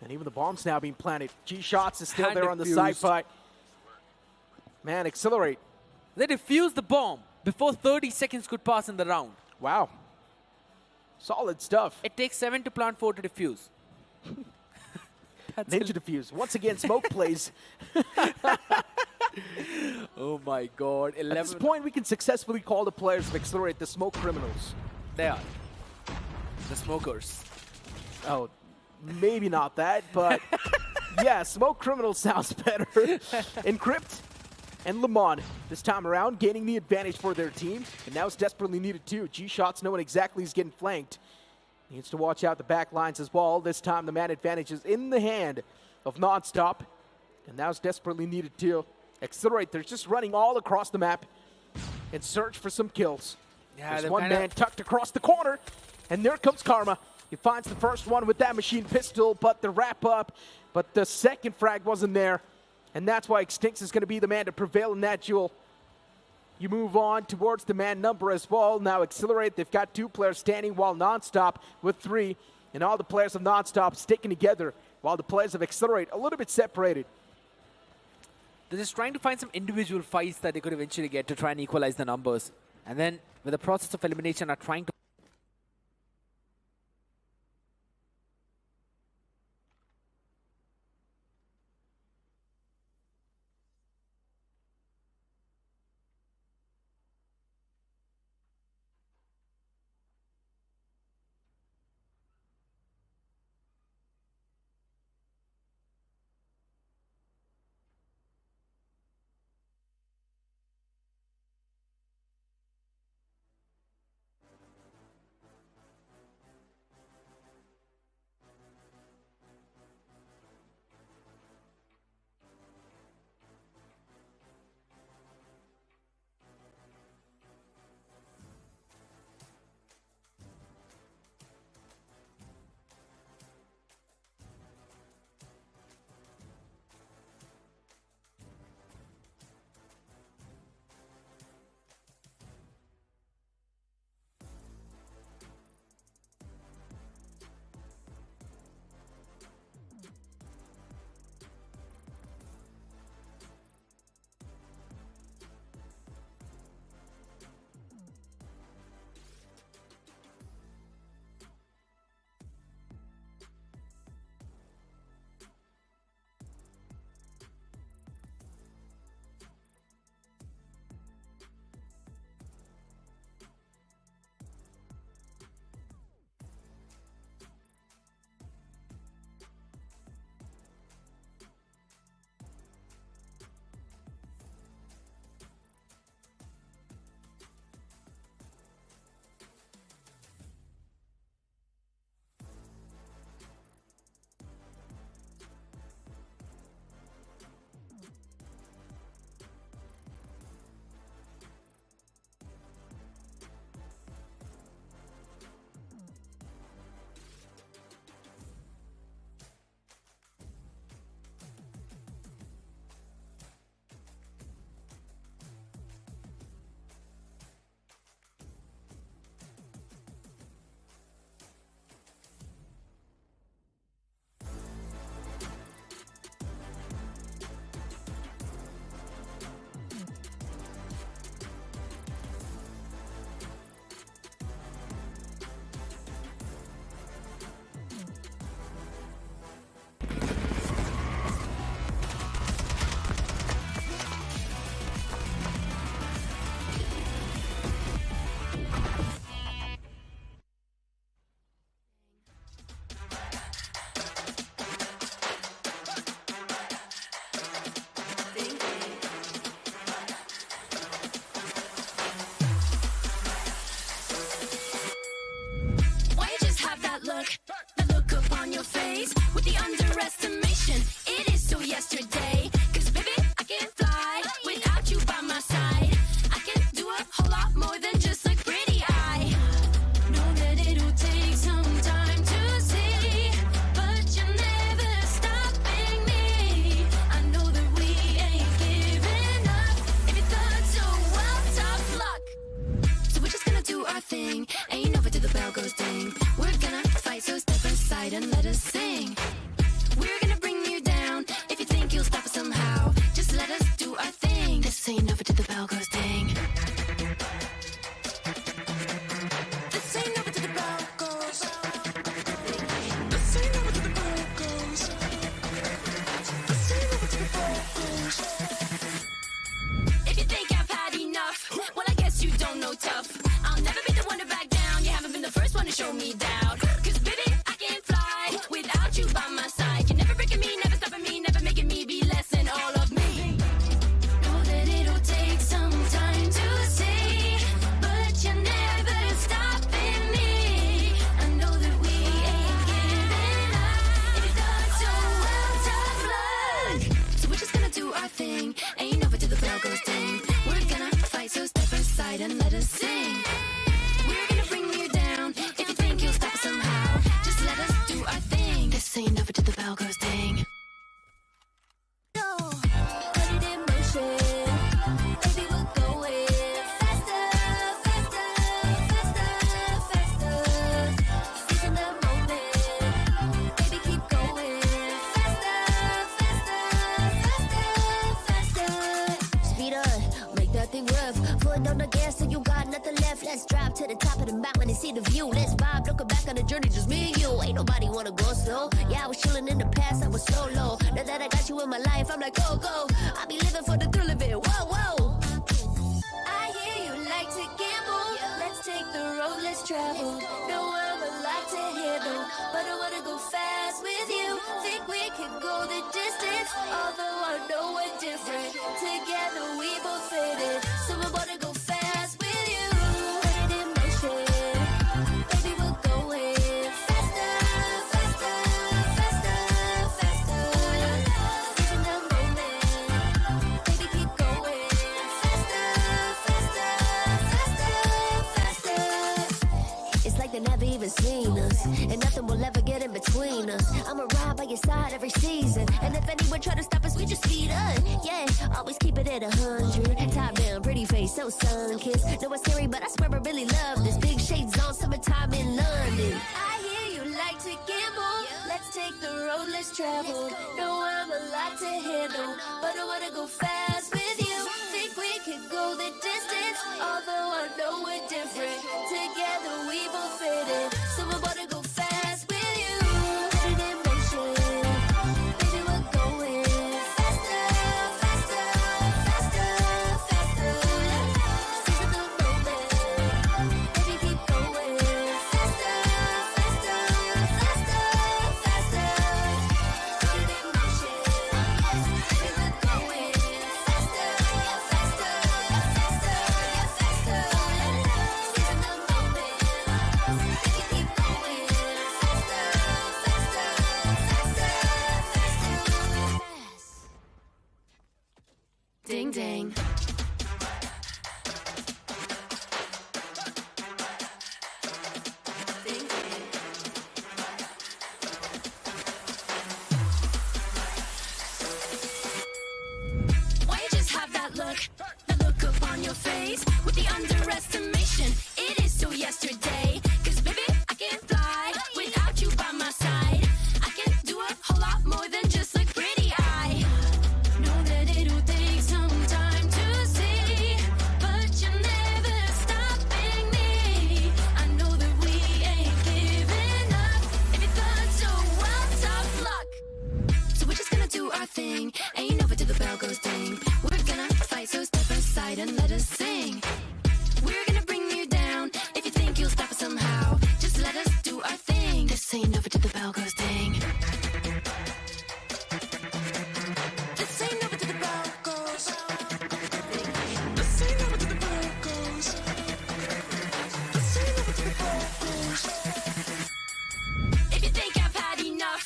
And even the bomb's now being planted. G-Shots is still And there on the defused. side fight. Man, Accelerate. They defused the bomb before 30 seconds could pass in the round. Wow. Solid stuff. It takes 7 to plant, 4 to defuse. Ninja defuse. Once again, smoke plays. Oh my god. At this point, we can successfully call the players of Accelerate the smoke criminals. They are. The smokers. Oh, maybe not that, but yeah, smoke criminals sounds better. Encrypt and Lemon this time around gaining the advantage for their team, and now it's desperately needed too. G-Shots knowing exactly he's getting flanked. Needs to watch out the back lines as well. This time the man advantage is in the hand of NonStop, and now it's desperately needed too. Accelerate, they're just running all across the map in search for some kills. Yeah, There's one man tucked across the corner, and there comes Karma. He finds the first one with that machine pistol, but the wrap up, but the second frag wasn't there, and that's why Extinx is going to be the man to prevail in that duel. You move on towards the man number as well. Now Accelerate, they've got 2 players standing while NonStop with 3, and all the players of NonStop sticking together while the players of Accelerate a little bit separated. They're just trying to find some individual fights that they could eventually get to try and equalize the numbers. And then with the process of elimination are trying to face with the underestimation. It is still yesterday. Cause baby, I can fly without you by my side. I can do a whole lot more than just look pretty. I know that it'll take some time to see, but you're never stopping me. I know that we ain't giving up. If you thought so, well, tough luck. So we're just gonna do our thing. Ain't over till the bell goes ding. We're gonna fight, so step aside and let us sing. We're gonna bring you down. If you think you'll stop us somehow, just let us do our thing. This ain't over till the bell goes ding. This ain't over till the bell goes. This ain't over till the bell goes. This ain't over till the bell goes. If you think I've had enough, well, I guess you don't know tough. I'll never be the one to back down. You haven't been the first one to show me doubt. Cause baby, I can't fly without you by my side. You're never breaking me, never stopping me, never making me be less than all of me. Know that it'll take some time to see, but you're never stopping me. I know that we ain't giving up. If you thought so, well, tough luck. So we're just gonna do our thing. Ain't over till the bell goes ding. We're gonna fight, so step aside and let us sing. We're gonna bring you down. If you think you'll stop us somehow, just let us do our thing. This ain't over till the bell goes ding. No, put it in motion. Baby, we're going faster, faster, faster, faster. Seizing the moment. Baby, keep going faster, faster, faster, faster. Speed up, make that thing rev. Foot on the gas so you got nothing left. Let's drive to the top of the mountain and see the view. Let's vibe, looking back on the journey, just me and you. Ain't nobody wanna go slow. Yeah, I was chilling in the past, I was solo. Now that I got you in my life, I'm like, go, go. I be living for the thrill of it, whoa, whoa. I hear you like to gamble. Let's take the road, let's travel. No, I'm a lot to handle, but I wanna go fast with you. Think we can go the distance, although I know we're different. Together we both fit it, so I wanna go fast with you. Put it in motion. Baby, we're going faster, faster, faster, faster. Seizing the moment. Baby, keep going faster, faster, faster, faster. It's like they never even seen us, and nothing will ever get in between us. I'ma ride by your side every season, and if anyone try to stop us, we just speed up. Yeah, always keep it at 100. Top down, pretty face, so sun-kissed. Know it's scary, but I swear I really love this. Big shades on, summertime in London. I hear you like to gamble. Let's take the road, let's travel. No, I'm a lot to handle, but I wanna go fast with you. Think we could go the distance, although I know we're different. Together we both fit in, so I wanna go fast with you. Put it in motion. Baby, we're going faster, faster, faster, faster. Seizing the moment. Baby, keep going faster, faster, faster, faster. Put it in motion. Baby, we're going faster, faster, faster, faster. Seizing the moment. Baby, keep going faster, faster, faster, faster. Ding ding. Ding ding. Why you just have that look? The look up on your face with the underestimation. It is still yesterday. Cause baby, I can fly without you by my side. I can do a whole lot more than just look pretty. I know that it'll take some time to see, but you're never stopping me. I know that we ain't giving up. If you thought so, well, tough luck. So we're just gonna do our thing. Ain't over till the bell goes ding. We're gonna fight, so step aside and let us sing. We're gonna bring you down. If you think you'll stop us somehow, just let us do our thing. This ain't over till the bell goes ding. This ain't over till the bell goes. This ain't over till the bell goes. This ain't over till the bell goes. If you think I've had enough,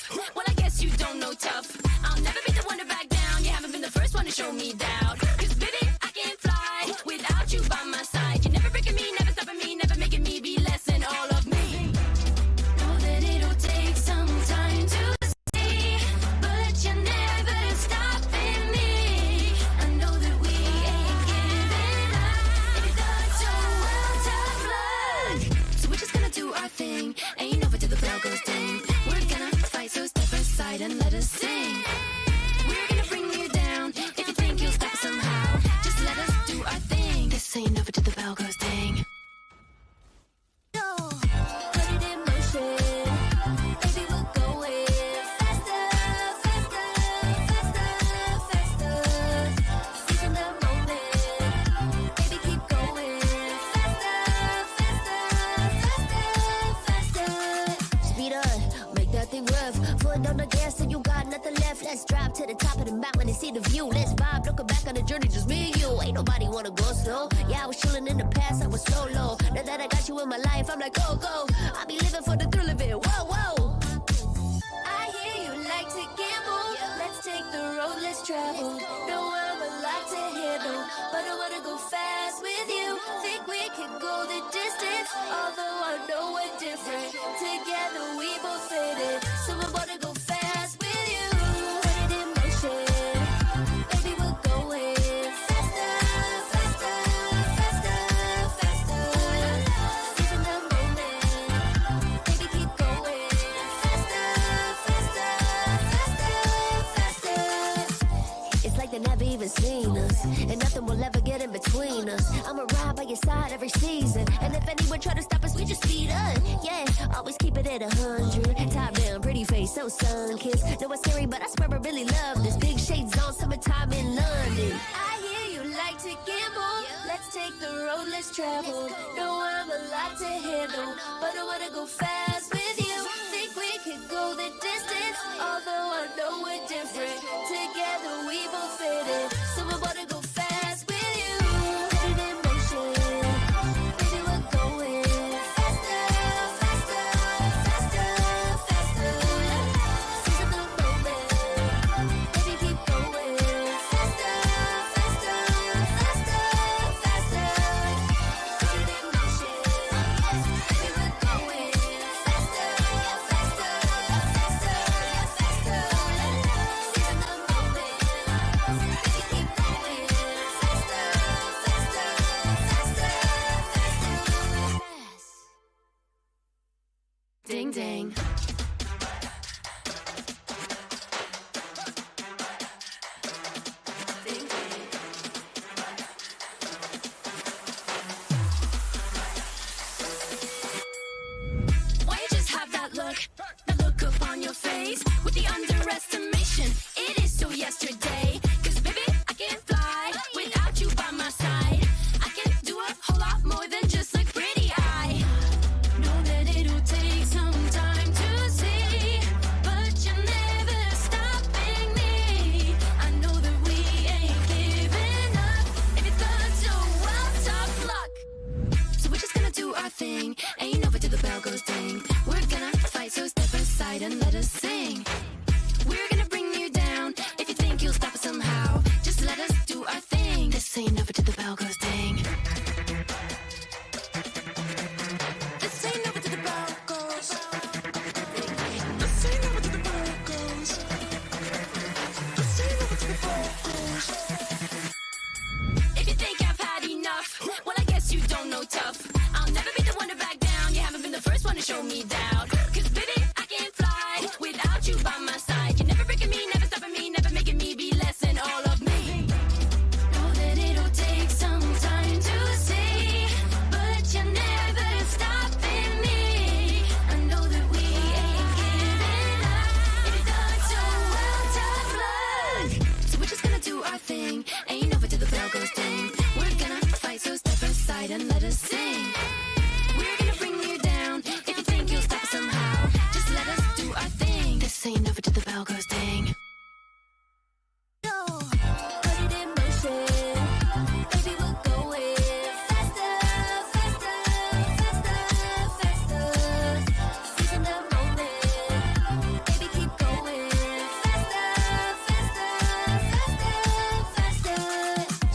aside and let us sing. We're gonna bring you down. If you think you'll stop us somehow, just let us do our thing. This ain't over till the bell goes ding. Put it in motion. Baby, we're going faster, faster, faster, faster. Seizing the moment. Baby, keep going faster, faster, faster, faster. Speed up, make that thing rough. Foot on the gas till you got nothing left. Let's drive to the top of the mountain and see the view. Let's vibe, looking back on the journey, just me and you. Ain't nobody wanna go slow. Yeah, I was chilling in the past, I was solo. Now that I got you in my life, I'm like, go, go. I be living for the thrill of it, whoa, whoa. I hear you like to gamble. Let's take the road, let's travel. No, I'm a lot to handle, but I wanna go fast with you. Think we can go the distance, although I know we're different. Together we both fit it, so I wanna go fast with you. Put it in motion, baby, we're going faster, faster, faster, faster. Seizing the moment, baby, keep going faster, faster, faster, faster. It's like they never even seen us, and nothing will ever get in between us. I'ma ride by your side every season, and if anyone try to stop us, we just speed up. Yeah, always keep it at 100. Top down, pretty face, so sun-kissed. Know it's scary, but I swear I really love this. Big shades on, summertime in London. I hear you like to gamble. Let's take the road, let's travel. No, I'm a lot to handle, but I wanna go fast with you. Think we could go the distance, although I know we're different. Together we both fit it, so I wanna go fast with you. Put it in motion, baby, we're going faster, faster, faster, faster. Seizing the moment, baby, keep going faster, faster, faster, faster. Put it in motion, baby, we're going faster, faster, faster, faster. Seizing the moment, baby, keep going faster, faster, faster, faster. Ding ding. Ding ding. Why you just have that look up on your face with the underestimation? It is so yesterday, 'cause baby, I can't fly without you by my side. I can do a whole lot more than just look pretty. I know that it'll take some time to see, but you're never stopping me. I know that we ain't giving up. If you thought so, well, tough luck. So we're just gonna do our thing. Ain't over till the bell goes ding. We're gonna fight, so step aside and let us sing. We're gonna bring you down. If you think you'll stop us somehow, just let us do our thing. This ain't over till the bell goes ding. This ain't over till the bell goes. This ain't over till the bell goes. This ain't over till the bell goes. If you think I've had enough, well, I guess you don't know tough. I'll never be the one to back down. You haven't been the first one to show me down. 'Cause baby, I can't fly without you by my side. You're never breaking me, never stopping me, never making me be less than all of me. Know that it'll take some time to see, but you're never stopping me. I know that we ain't giving up. If you thought so, well, tough luck. So we're just gonna do our thing. Ain't over till the bell goes ding. We're gonna fight, so step aside and let us sing. We're gonna bring you down. If you think you'll stop us somehow, just let us do our thing. This ain't over till the bell goes ding. Put it in motion, baby, we're going faster, faster, faster, faster. Seizing the moment, baby, keep going faster, faster, faster, faster.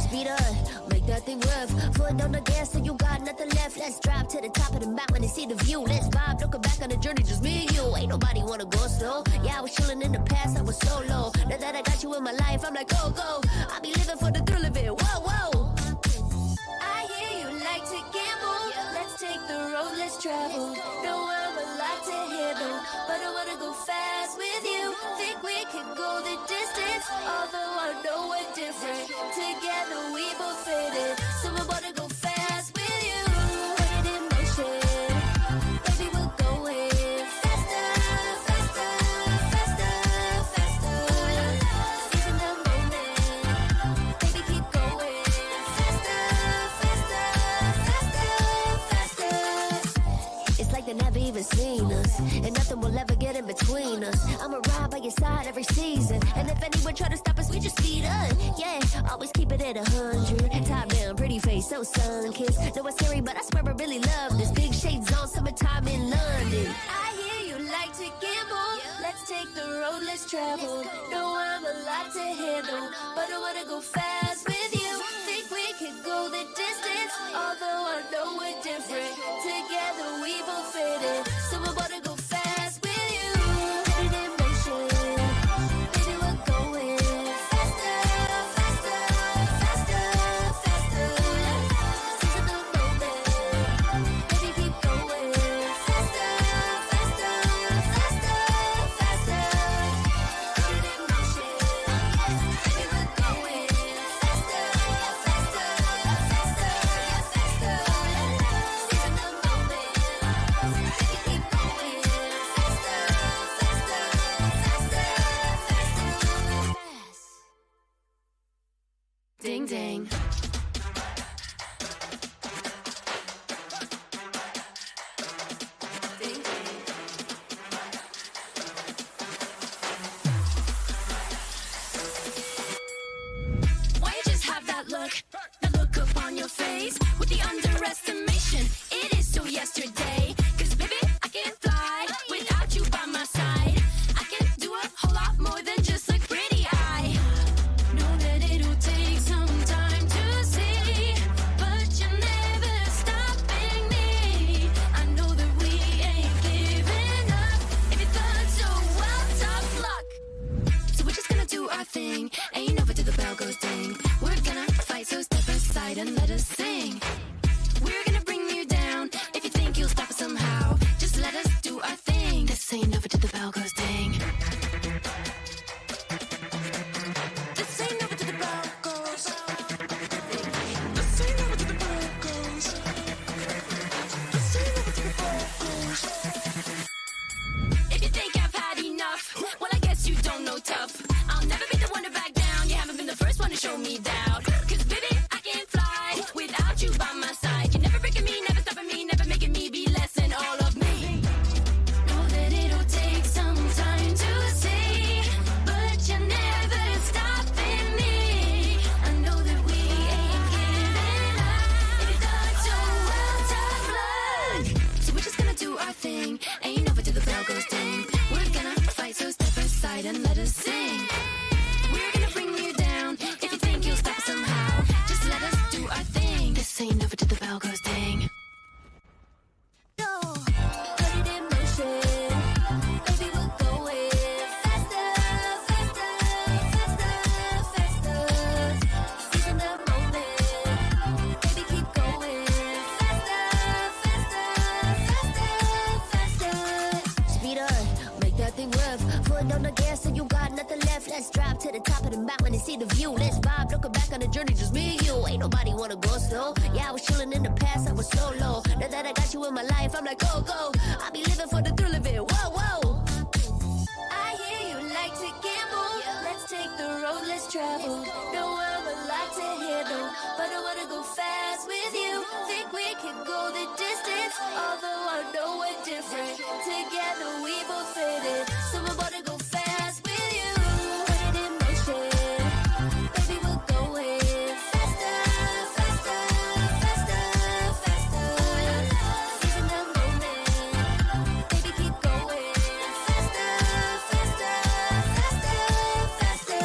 Speed up, make that thing rough. Foot on the gas till you got nothing left. Let's drive to the top of the mountain and see the view. Let's vibe, looking back on the journey, just me and you. Ain't nobody wanna go slow. Yeah, I was chilling in the past, I was solo. Now that I got you in my life, I'm like, go, go. I be living for the thrill of it, whoa, whoa. I hear you like to gamble. Let's take the road, let's travel. No, I'm a lot to handle, but I wanna go fast with you. ride by your side every season. And if anyone try to stop us, we just speed up. Yeah, always keep it at 100. Top down, pretty face, so sun-kissed. Know it's scary, but I swear I really love this. Big shades on, summertime in London. I hear you like to gamble. Let's take the road less traveled. Know I'm a lot to handle, but I wanna go fast with you. Think we could go the distance, although I know we're different. Together we both fit in, so I wanna go fast with you. Put it in motion, baby, we're going faster, faster, faster, faster. Seize the moment, baby, keep going faster, faster, faster, faster. Put it in motion, baby, we're going faster, faster, faster, faster. Seize the moment, baby, keep going faster, faster, faster, faster. Ding ding. Ding ding. Why you just have that look up on your face with the underestimation? It is so yesterday. 'Cause baby, I can't fly without you by my side. I can do a whole lot more than just look pretty. I know that it'll take some time to see, but you're never stopping me. I know that we ain't giving up. If you thought so, well, tough luck. So we're just gonna do our thing. Ain't over till the bell goes ding. We're gonna fight, so step aside and let us sing. We're gonna bring you down. If you think you'll stop us somehow, just let us do our thing. This ain't over till the bell goes ding. This ain't over till the bell goes. This ain't over till the bell goes. This ain't over till the bell goes. If you think I've had enough, well, I guess you don't know tough. I'll never be the one to back down. You haven't been the first one to show me doubt. 'Cause baby, I can't fly without you by my side. You're never breaking me, never stopping me, never making me be less than all of me. Know that it'll take some time to see, but you're never stopping me. I know that we ain't giving up. If you thought so, well, tough luck. So we're just gonna do our thing. Ain't over till the bell goes ding. We're gonna fight, so step aside and let us sing. We're gonna bring you down. If you think you'll stop us somehow, just let us do our thing. This ain't over till the bell goes ding. Put it in motion, baby, we're going faster, faster, faster, faster. Seizing the moment, baby, keep going faster, faster, faster, faster. Speed up, make that thing rev. Foot on the gas, so you got nothing left. Let's drive to the top of the mountain and see the view. Let's vibe, looking back on the journey, just me and you. Ain't nobody wanna go slow. Yeah, I was chilling in the past, I was solo. Now that I got you in my life, I'm like, go, go. I be living for the thrill of it, whoa, whoa. I hear you like to gamble. Let's take the road less traveled. Know I'm a lot to handle, but I wanna go fast with you. Think we can go the distance, although I know we're different. Together we both fit in, so I wanna go fast with you. Put it in motion, baby, we're going faster, faster, faster, faster. Seizing the moment, baby, keep going faster, faster, faster, faster.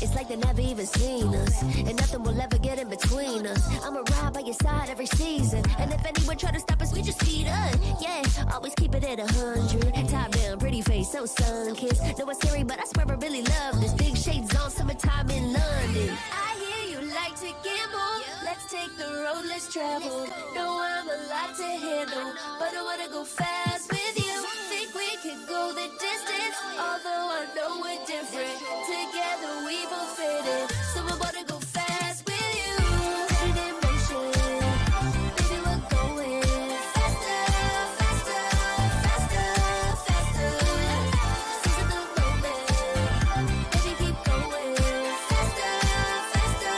It's like they never even seen us, and nothing will ever get in between us. I'ma ride by your side every season, and if anyone try to stop us, we just speed up. Yeah, always keep it at 100. Top down, pretty face, so sun-kissed. Know it's scary, but I swear I really love this. Big shades on, summertime in London. I hear you like to gamble. Let's take the road less traveled. Know I'm a lot to handle, but I wanna go fast with you. Think we could go the distance, although I know we're different. Together we both fit in, so I wanna go fast with you. Put it in motion, baby, we're going faster, faster, faster, faster. Seizing the moment, baby, keep going faster, faster,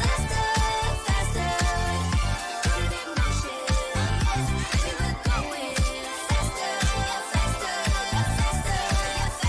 faster, faster. Put it in motion, baby, we're going faster, faster, faster, faster.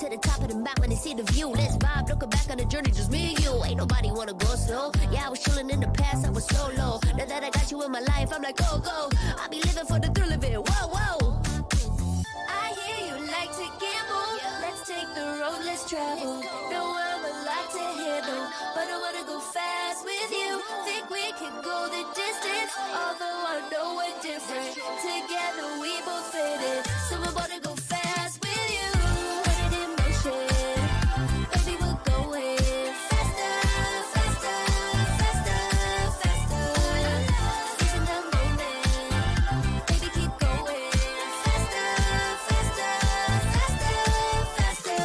to the top of the mountain and see the view. Let's vibe, looking back on the journey, just me and you. Ain't nobody wanna go slow. Yeah, I was chilling in the past, I was solo. Now that I got you in my life, I'm like, go, go. I be living for the thrill of it, whoa, whoa. I hear you like to gamble. Let's take the road, let's travel. No, I'm a lot to handle, but I wanna go fast with you. Think we can go the distance, although I know we're different. Together we both fit in, so I wanna go fast with you. Put it in motion, baby, we're going faster, faster, faster, faster. Seizing the moment, baby, keep going faster, faster, faster, faster.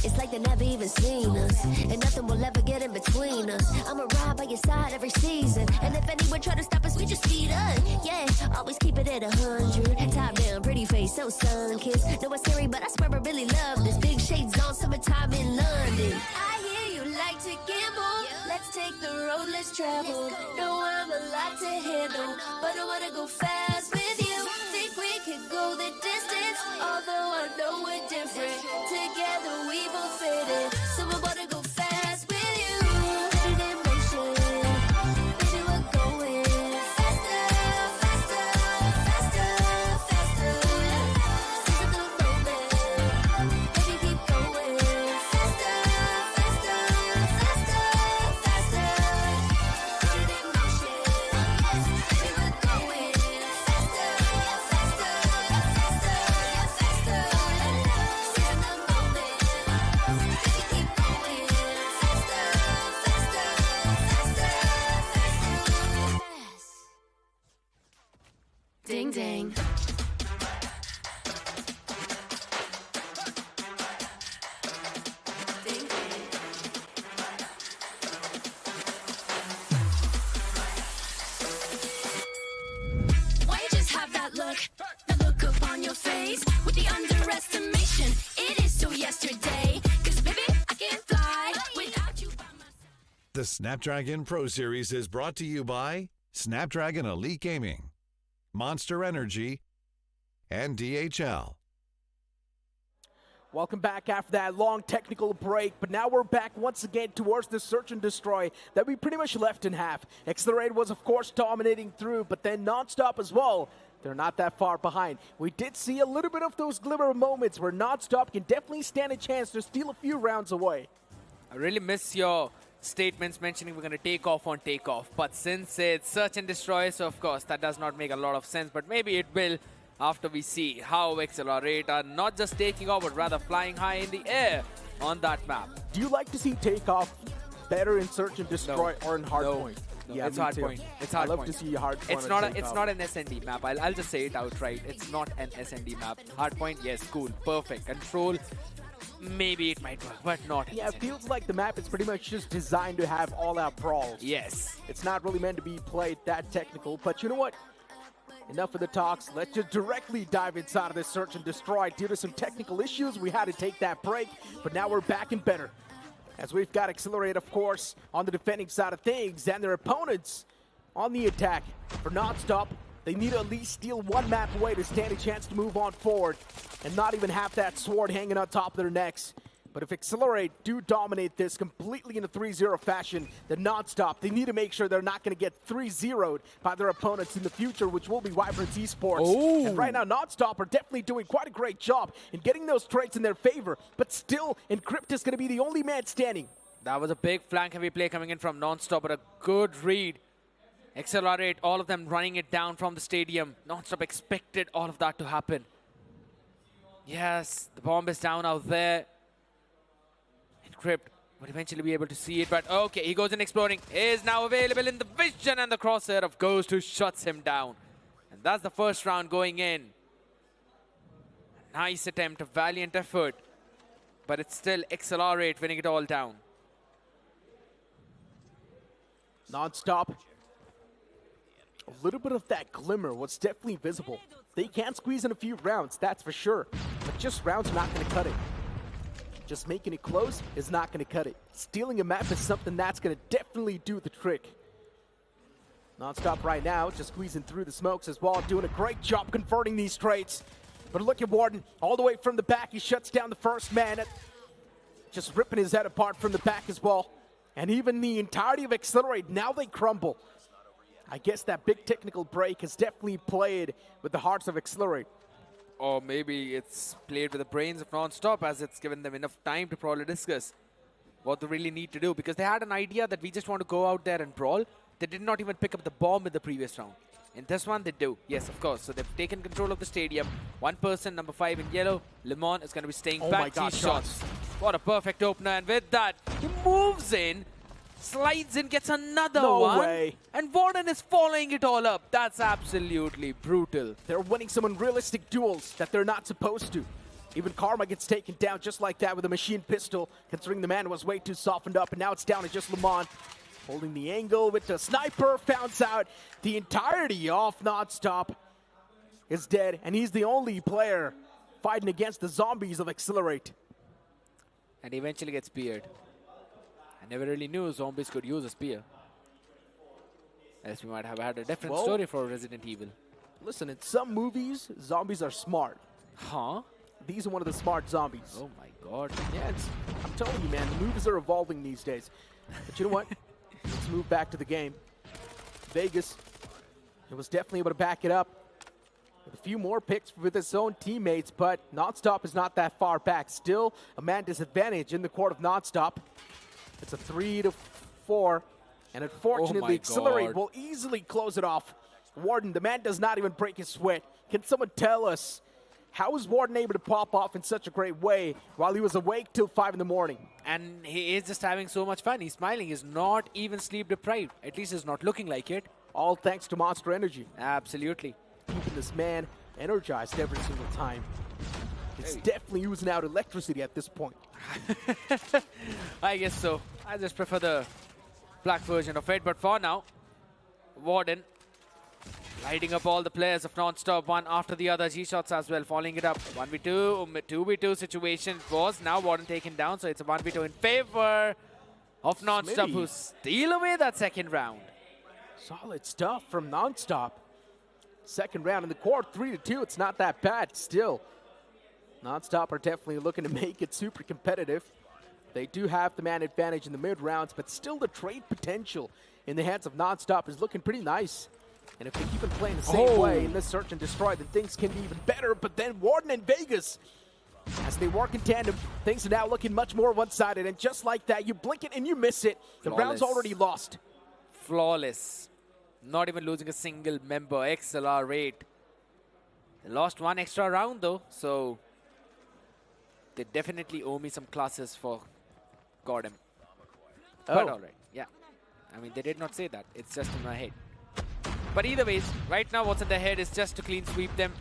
It's like they never even seen us, and nothing will ever get in between us. I'ma ride by your side every season, and if anyone try to stop us, we just speed up. Yeah, always keep it at 100. Top down, pretty face, so sun-kissed. Know it's scary, but I swear I really love this. Big shades on, summertime in London. I hear you like to gamble. Let's take the road, let's travel. No, I'm a lot to handle, but I wanna go fast with you. Think we can go the distance, although I know we're different. Together we both fit in, so I wanna go fast with you. Put it in motion, baby, we're going faster, faster, faster, faster. Seizing the moment, baby, keep going faster, faster, faster, faster. Put it in motion, baby, we're going faster, faster, faster, faster. Seizing the moment, baby, keep going faster, faster, faster, faster. Ding ding. Ding ding. Why you just have that look upon your face with the underestimation? It is so yesterday, 'cause baby, I can't fly without you by my side. The Snapdragon Pro Series is brought to you by Snapdragon Elite Gaming, Monster Energy, and DHL. Welcome back after that long technical break, but now we're back once again towards the search and destroy that we pretty much left in half. Accelerate was, of course, dominating through, but then NonStop as well. They're not that far behind. We did see a little bit of those glimmer moments where NonStop can definitely stand a chance to steal a few rounds away. I really miss your statements mentioning we're going to take off on takeoff. But since it's search and destroy, so of course that does not make a lot of sense. But maybe it will after we see how Accelerate are not just taking off, but rather flying high in the air on that map. Do you like to see takeoff better in search and destroy or in hardpoint? No, Yeah, it's me hard too. point. It's hard I love point. to see hard point. It's not an SND map. I'll just say it outright. It's not an SND map. Hardpoint, yes, cool, perfect. Control, maybe it might work, but not. Yeah, it SND. feels like the map is pretty much just designed to have all-out brawls. Yes. It's not really meant to be played that technical, but you know what? Enough of the talks. Let's just directly dive inside of this search and destroy. Due to some technical issues, we had to take that break, but now we're back and better. As we've got Accelerate, of course, on the defending side of things, and their opponents on the attack. For NonStop, they need to at least steal one map away to stand a chance to move on forward and not even have that sword hanging on top of their necks. But if Accelerate do dominate this completely in a 3-0 fashion, then NonStop, they need to make sure they're not going to get 3-0'd by their opponents in the future, which will be Vibrance Esports. Oh. And right now, NonStop are definitely doing quite a great job in getting those traits in their favor, but still, Encrypt is going to be the only man standing. That was a big flank heavy play coming in from NonStop, but a good read. Accelerate, all of them running it down from the stadium. NonStop expected all of that to happen. Yes, the bomb is down out there. Encrypt would eventually be able to see it, but okay, he goes in exploring. Is now available in the vision, and the crosshair of Ghost who shuts him down. And that's the first round going in. A nice attempt, a valiant effort, but it's still Accelerate winning it all down. NonStop. A little bit of that glimmer was definitely visible. They can squeeze in a few rounds, that's for sure. But just rounds are not going to cut it. Just making it close is not going to cut it. Stealing a map is something that's going to definitely do the trick. NonStop right now, just squeezing through the smokes as well, doing a great job converting these traits. But look at Warden, all the way from the back. He shuts down the first man, just ripping his head apart from the back as well. And even the entirety of Accelerate, now they crumble. I guess that big technical break has definitely played with the hearts of Accelerate. Or maybe it's played with the brains of NonStop, as it's given them enough time to probably discuss what they really need to do. Because they had an idea that we just want to go out there and brawl. They did not even pick up the bomb in the previous round. In this one, they do. Yes, of course. So they've taken control of the stadium. One person, number 5 in yellow, Lemon, is going to be staying back. My God, shots. What a perfect opener. And with that, he moves in, slides in, gets another No one. way. And Warden is following it all up. That's absolutely brutal. They're winning some unrealistic duels that they're not supposed to. Even Karma gets taken down just like that with a machine pistol, considering the man was way too softened up, and now it's down to just Lemon. Holding the angle with the sniper, founds out. The entirety of NonStop is dead, and he's the only player fighting against the zombies of Accelerate. And he eventually gets speared. I never really knew zombies could use a spear. Else we might have had a different story for Resident Evil. Listen, in some movies, zombies are smart. Huh? These are one of the smart zombies. Oh my god. Yeah, I'm telling you, man, the movies are evolving these days. But you know what? Let's move back to the game. Vegas, it was definitely able to back it up with a few more picks with his own teammates, but NonStop is not that far back. Still a man disadvantage in the court of NonStop. It's a 3-4, and unfortunately, Accelerate will easily close it off. Warden, the man does not even break his sweat. Can someone tell us, how was Warden able to pop off in such a great way while he was awake till 5 in the morning? And he is just having so much fun. He's smiling. He's not even sleep deprived. At least he's not looking like it. All thanks to Monster Energy. Absolutely. Keeping this man energized every single time. It's definitely using out electricity at this point. I guess so. I just prefer the black version of it. But for now, Warden lighting up all the players of NonStop, one after the other. G-shots as well, following it up. 1v2, 2v2 situation was now Warden taken down, so it's a 1v2 in favor of NonStop, who steal away that second round. Solid stuff from NonStop. Second round in the court, 3-2. It's not that bad still. NonStop are definitely looking to make it super competitive. They do have the man advantage in the mid rounds, but still the trade potential in the hands of NonStop is looking pretty nice. And if they keep on playing the same way in this search and destroy, then things can be even better. But then Warden and Vegas, as they work in tandem, things are now looking much more one-sided. And just like that, you blink it and you miss it. The round's already lost. Flawless. Not even losing a single member. XLR rate. They lost one extra round though, so they definitely owe me some classes for CODM. But alright, yeah. I mean, they did not say that. It's just in my head. But either ways, right now what's in their head is just to clean sweep them.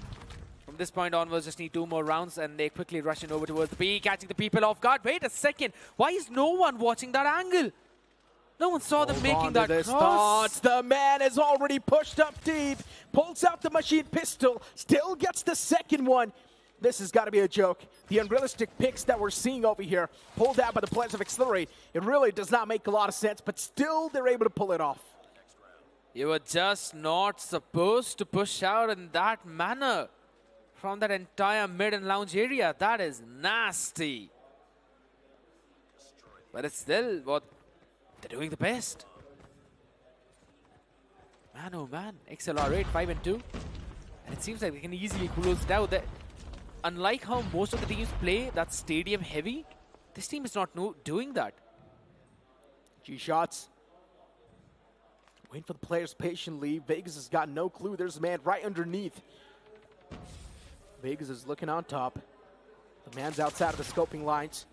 From this point onwards, just need 2 more rounds, and they quickly rushing over towards the B, catching the people off guard. Wait a second, why is no one watching that angle? No one saw them making that cross. The man is already pushed up deep, pulls out the machine pistol, still gets the second one. This has got to be a joke. The unrealistic picks that we're seeing over here, pulled out by the players of Accelerate, it really does not make a lot of sense, but still they're able to pull it off. You were just not supposed to push out in that manner from that entire mid and lounge area. That is nasty. But it's still what they're doing the best. Man, oh man. XLR rate 5 and 2. And it seems like they can easily close it out. Unlike how most of the teams play that stadium heavy, this team is not doing that. G-shots. Waiting for the players patiently. Vegas has got no clue. There's a man right underneath. Vegas is looking on top. The man's outside of the scoping lines.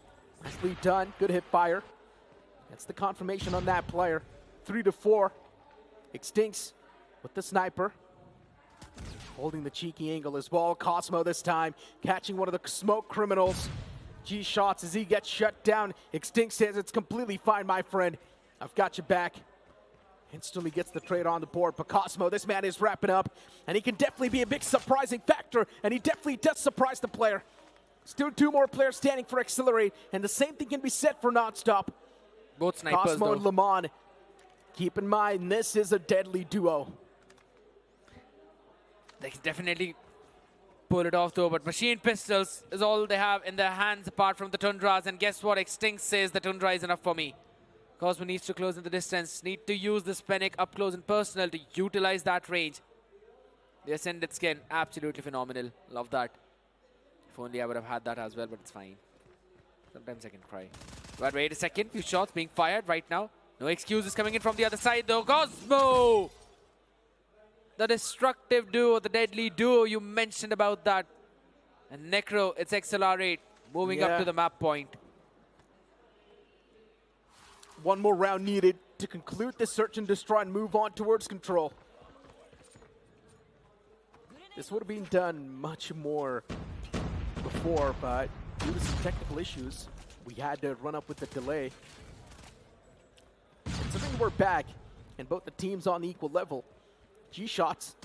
Nicely done. Good hip fire. That's the confirmation on that player. 3-4. Extincts with the sniper. Holding the cheeky angle as well. Cosmo this time catching one of the smoke criminals. G-shots as he gets shut down. Extinct says it's completely fine, my friend. I've got you back. Instantly gets the trade on the board. But Cosmo, this man is wrapping up. And he can definitely be a big surprising factor. And he definitely does surprise the player. Still 2 more players standing for Accelerate. And the same thing can be said for NonStop. Both snipers, Cosmo and Lemon. Keep in mind, this is a deadly duo. They can definitely pull it off though, but machine pistols is all they have in their hands apart from the Tundras. And guess what? Extinct says the Tundra is enough for me. Cosmo needs to close in the distance, need to use this Fennec up close and personal to utilize that range. The Ascended Skin, absolutely phenomenal. Love that. If only I would have had that as well, but it's fine. Sometimes I can cry. But wait a second, few shots being fired right now. No excuses coming in from the other side though. Cosmo! The destructive duo, the deadly duo, you mentioned about that. And Necro, it's Accelerate, moving up to the map point. One more round needed to conclude this search and destroy and move on towards control. This would have been done much more before, but due to some technical issues, we had to run up with the delay. Considering we're back and both the teams on the equal level, G-Shots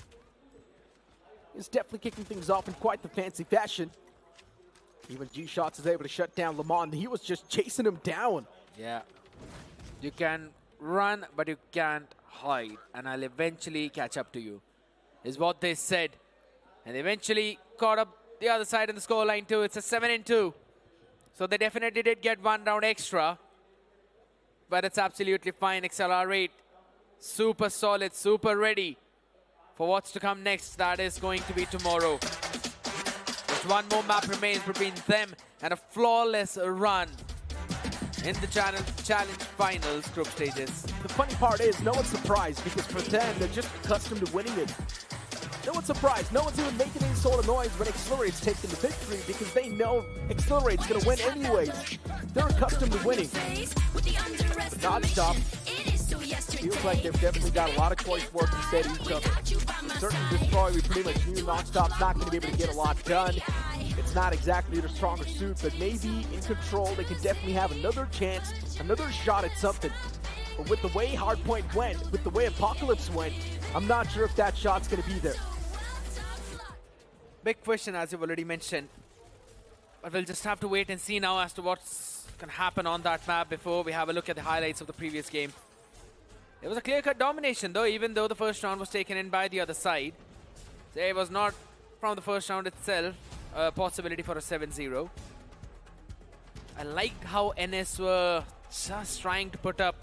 is definitely kicking things off in quite the fancy fashion. Even G-Shots is able to shut down Lamont. He was just chasing him down. Yeah. You can run, but you can't hide. And I'll eventually catch up to you, is what they said. And they eventually caught up the other side in the scoreline too. It's a 7-2. So they definitely did get 1 round extra. But it's absolutely fine. Accelerate. Super solid, super ready for what's to come next. That is going to be tomorrow. Just one more map remains between them and a flawless run in the challenge finals group stages. The funny part is, no one's surprised because for them, they're just accustomed to winning it. No one's surprised. No one's even making any sort of noise when Accelerate's taking the victory because they know Accelerate's going to win anyways. They're accustomed to winning. But NonStop feels like they've definitely got a lot of choice work to say to each other. Certainly Destroy, we pretty much knew NonStop's not going to be able to get a lot done. It's not exactly their stronger suit, but maybe in control they can definitely have another chance, another shot at something. But with the way Hardpoint went, with the way Apocalypse went, I'm not sure if that shot's going to be there. Big question, as you've already mentioned. But we'll just have to wait and see now as to what's going to happen on that map before we have a look at the highlights of the previous game. It was a clear-cut domination, though, even though the first round was taken in by the other side. So it was not, from the first round itself, a possibility for a 7-0. I liked how NS were just trying to put up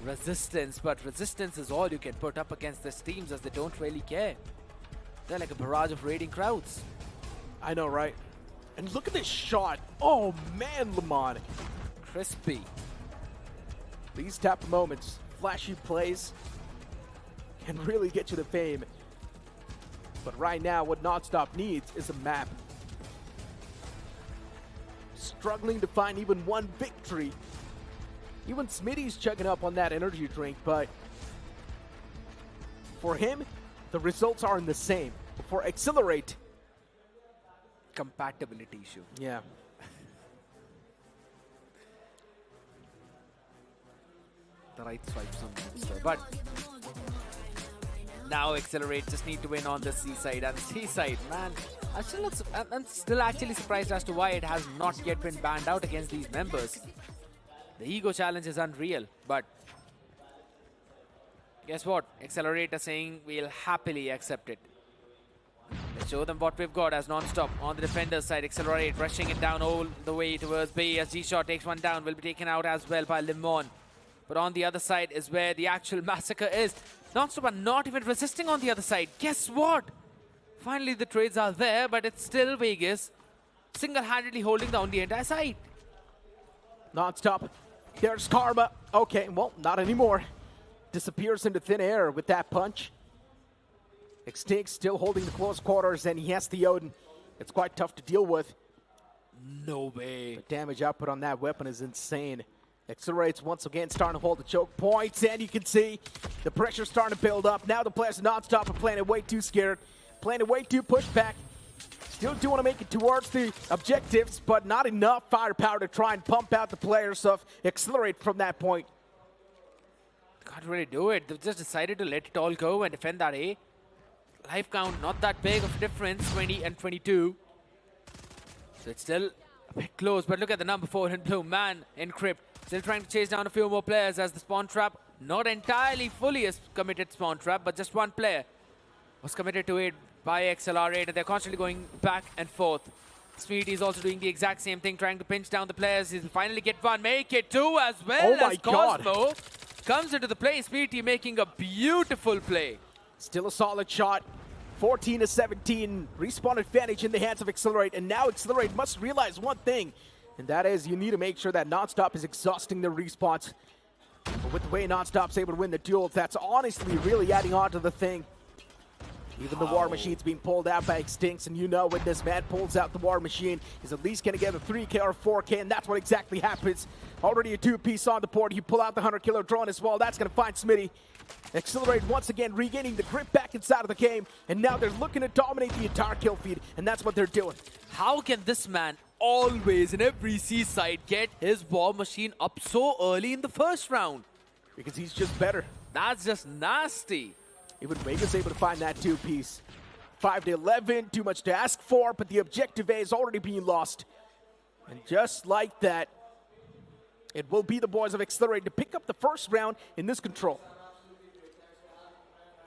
resistance, but resistance is all you can put up against these teams as they don't really care. They're like a barrage of raiding crowds. I know, right? And look at this shot. Oh, man, Lamont. Crispy. These type of moments, flashy plays, can really get you to fame. But right now, what NonStop needs is a map. Struggling to find even one victory. Even Smitty's checking up on that energy drink, but for him, the results aren't the same. For Accelerate, Compatibility issue. yeah. The right swipes on Monster. But now Accelerate just need to win on the C-side. And C-side, man, I'm still actually surprised as to why it has not yet been banned out against these members. The ego challenge is unreal, but guess what? Accelerate are saying we'll happily accept it. Let's show them what we've got as NonStop on the defender's side. Accelerate rushing it down all the way towards B as G-Shot takes one down. Will be taken out as well by Limon. But on the other side is where the actual massacre is. NonStop are not even resisting on the other side. Guess what? Finally the trades are there, but it's still Vegas single-handedly holding down the entire side. NonStop. There's Karma. Okay, well, not anymore. Disappears into thin air with that punch. Extinct still holding the close quarters, and he has the Odin. It's quite tough to deal with. No way. The damage output on that weapon is insane. Accelerates once again, starting to hold the choke points, and you can see the pressure starting to build up. Now the players NonStop are playing it way too scared, playing it way too pushed back. Still do want to make it towards the objectives, but not enough firepower to try and pump out the players of Accelerate from that point. Can't really do it. They've just decided to let it all go and defend that A. Life count, not that big of a difference, 20 and 22. So it's still a bit close, but look at the number 4 in blue, man, Encrypt. Still trying to chase down a few more players as the spawn trap, not entirely fully a committed spawn trap, but just one player. was committed to it by Accelerate, and they're constantly going back and forth. Speedy is also doing the exact same thing, trying to pinch down the players. He'll finally get one, make it two as well. Oh my as God. Cosmo comes into the play. Speedy making a beautiful play. Still a solid shot. 14-17. Respawn advantage in the hands of Accelerate. And now Accelerate must realize one thing. And that is you need to make sure that NonStop is exhausting their respawns. But with the way NonStop's able to win the duel, that's honestly really adding on to the thing. Even the War Machine's being pulled out by Extincts, and you know when this man pulls out the War Machine, he's at least going to get a 3K or 4K, and that's what exactly happens. Already a 2-piece on the board. You pull out the 100-killer drone as well. That's going to find Smitty. Accelerate once again, regaining the grip back inside of the game, and now they're looking to dominate the entire kill feed, and that's what they're doing. How can this man always in every seaside get his War Machine up so early in the first round? Because he's just better. That's just nasty. Even Vega's able to find that 2-piece. 5-11, too much to ask for, but the objective A is already being lost. And just like that, it will be the boys of Accelerate to pick up the first round in this control.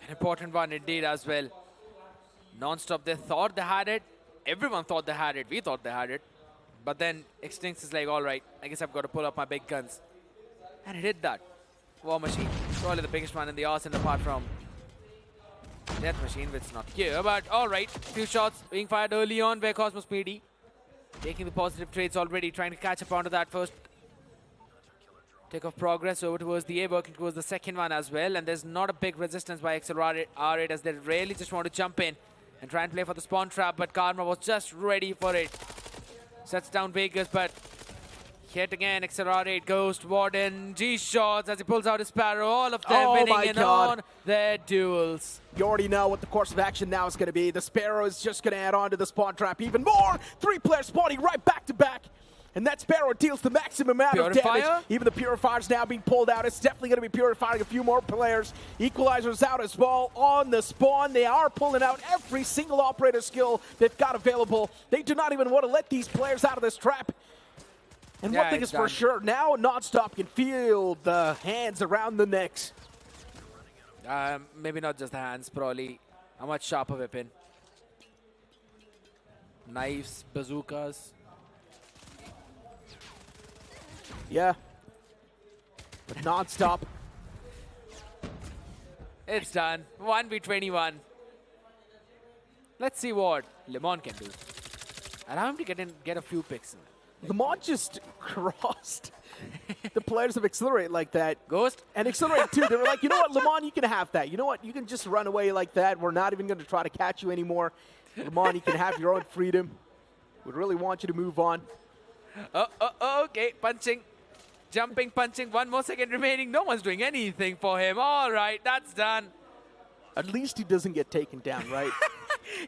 An important one indeed as well. NonStop, they thought they had it. Everyone thought they had it. We thought they had it. But then Extincts is like, all right, I guess I've got to pull up my big guns. And he did that. War Machine, probably the biggest one in the arsenal apart from Death Machine, which is not here, but alright. Few shots being fired early on by Cosmo Speedy. Taking the positive trades already, trying to catch up onto that first take of progress over towards the A, working towards the second one as well. And there's not a big resistance by Accelerate as they really just want to jump in and try and play for the spawn trap, but Karma was just ready for it. Sets down Vegas, but yet again, Accelerate, Ghost, Warden, G-Shots as he pulls out his Sparrow. All of them winning in on their duels. You already know what the course of action now is going to be. The Sparrow is just going to add on to the spawn trap even more. 3 players spawning right back to back. And that Sparrow deals the maximum amount of damage. Even the Purifier's now being pulled out. It's definitely going to be purifying a few more players. Equalizer's out as well on the spawn. They are pulling out every single operator skill they've got available. They do not even want to let these players out of this trap. And one thing is for sure, now NonStop can feel the hands around the necks. Maybe not just the hands, probably a much sharper weapon. Knives, bazookas. Yeah. But NonStop. It's done. 1v21. Let's see what Lemon can do. Allow him to get a few picks in. Lemon just crossed the players of Accelerate like that. Ghost? And Accelerate too. They were like, you know what, Lemon, you can have that. You know what, you can just run away like that. We're not even going to try to catch you anymore. Lemon, you can have your own freedom. We really want you to move on. Okay, punching. Jumping, punching. 1 more second remaining. No one's doing anything for him. All right, that's done. At least he doesn't get taken down, right?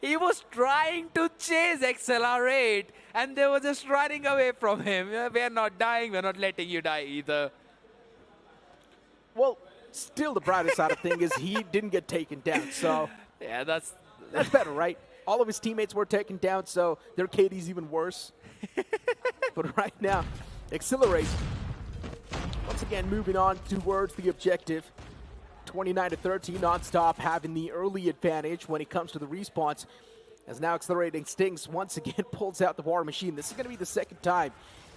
He was trying to chase Accelerate, and they were just running away from him. We're not dying. We're not letting you die either. Well, still the brighter side of thing is he didn't get taken down, so... Yeah, that's better, right? All of his teammates were taken down, so their KD's even worse. But right now, Accelerate, once again moving on towards the objective. 29-13, NonStop having the early advantage when it comes to the respawns. As now Accelerating Stings once again pulls out the War Machine. This is going to be the second time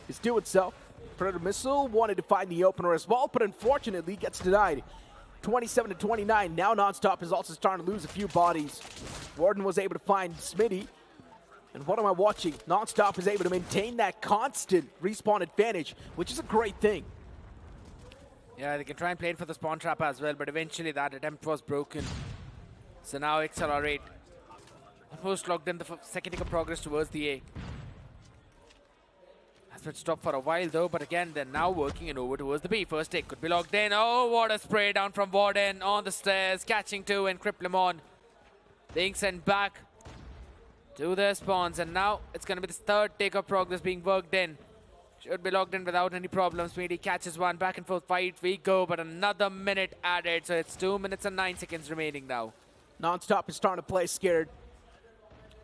he's doing so. Predator Missile wanted to find the opener as well, but unfortunately gets denied. 27-29, now NonStop is also starting to lose a few bodies. Warden was able to find Smitty. And what am I watching? NonStop is able to maintain that constant respawn advantage, which is a great thing. Yeah, they can try and play it for the spawn trap as well, but eventually that attempt was broken. So now Accelerate almost locked in the second tick of progress towards the A. Has been stopped for a while though, but again, they're now working in over towards the B. First tick could be locked in. Oh, what a spray down from Warden on the stairs, catching two and Kriplemon being sent back to their spawns. And now it's going to be the third tick of progress being worked in. Should be logged in without any problems. Speedy catches one, back and forth fight. We go, but another minute added. So it's 2 minutes and 9 seconds remaining now. NonStop is starting to play scared.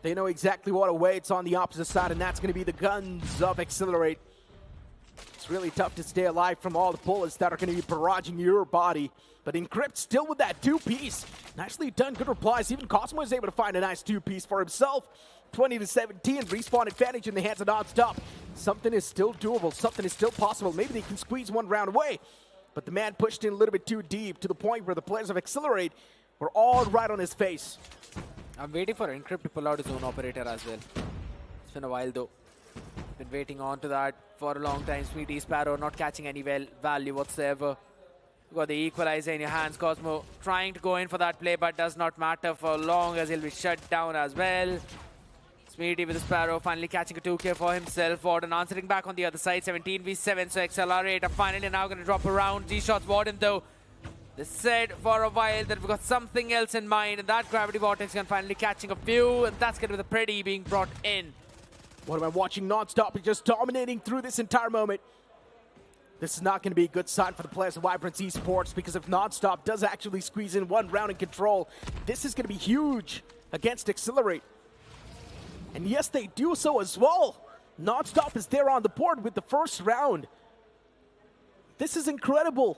They know exactly what awaits on the opposite side, and that's going to be the guns of Accelerate. It's really tough to stay alive from all the bullets that are going to be barraging your body. But Encrypt still with that two-piece. Nicely done, good replies. Even Cosmo is able to find a nice two-piece for himself. 20-17, respawn advantage in the hands of NonStop. Something is still doable, something is still possible. Maybe they can squeeze one round away. But the man pushed in a little bit too deep to the point where the players of Accelerate were all right on his face. I'm waiting for Encrypt to pull out his own operator as well. It's been a while though. Been waiting on to that for a long time. Sweetie Sparrow not catching any value whatsoever. You got the equalizer in your hands. Cosmo trying to go in for that play, but does not matter for long as he'll be shut down as well. Sweetie with the Sparrow finally catching a 2K for himself. Warden answering back on the other side. 17v7, so Accelerate are finally now going to drop around. G-Shots Warden though. They said for a while that we've got something else in mind, and that Gravity Vortex gun finally catching a few, and that's going to be the Pretty being brought in. What am I watching? NonStop is just dominating through this entire moment. This is not going to be a good sign for the players of Vibrance Esports, because if NonStop does actually squeeze in one round in control, this is going to be huge against Accelerate. And yes, they do so as well. NonStop is there on the board with the first round. This is incredible.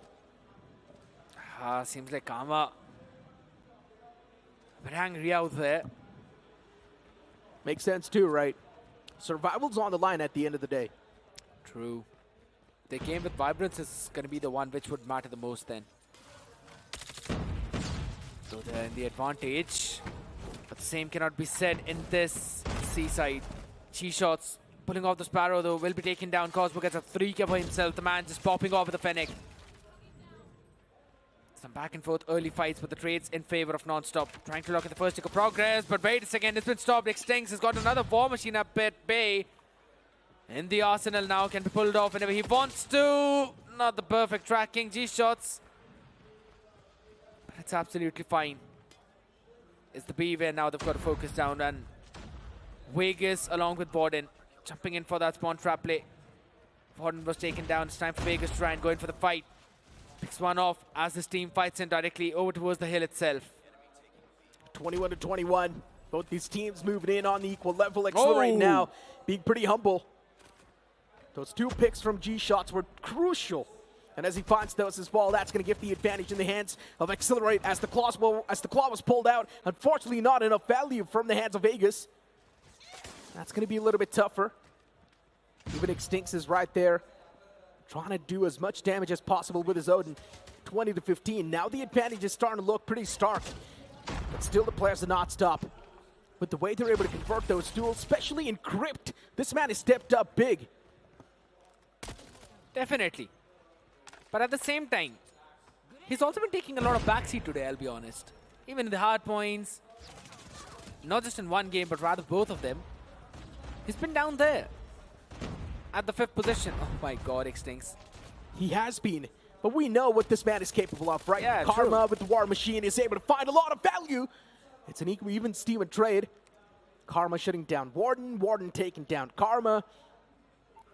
Seems like Karma a bit angry out there. Makes sense too, right? Survival's on the line at the end of the day. True. The game with Vibrance is going to be the one which would matter the most then. So they're in the advantage. But the same cannot be said in this Seaside. G-Shots pulling off the Sparrow though will be taken down. Cosmo gets a 3K for himself. The man just popping off with the Fennec. Some back and forth early fights, but the trades in favor of NonStop. Trying to lock at the first tick of progress, but wait a second, it's been stopped. Extinx has got another War Machine up at bay. In the arsenal now, can be pulled off whenever he wants to. Not the perfect tracking, G-Shots. But it's absolutely fine. It's the B where now they've got to focus down, and Vegas along with Borden jumping in for that spawn trap play. Borden was taken down. It's time for Vegas to try and go in for the fight. Picks one off as his team fights in directly over towards the hill itself. 21-21. Both these teams moving in on the equal level. Accelerate now, being pretty humble. Those two picks from G-Shots were crucial. And as he finds those as well, that's going to give the advantage in the hands of Accelerate as the claw was pulled out. Unfortunately, not enough value from the hands of Vegas. That's going to be a little bit tougher. Even Extinx is right there, trying to do as much damage as possible with his Odin. 20-15. Now the advantage is starting to look pretty stark. But still the players are NonStop. With the way they're able to convert those duels, especially in Crypt, this man has stepped up big. Definitely. But at the same time, he's also been taking a lot of backseat today, I'll be honest. Even in the hard points, not just in one game, but rather both of them. He's been down there at the 5th position. Oh my god, Extinx. He has been, but we know what this man is capable of, right? Yeah, Karma true. with the War Machine is able to find a lot of value. It's an even Steven trade. Karma shutting down Warden, Warden taking down Karma.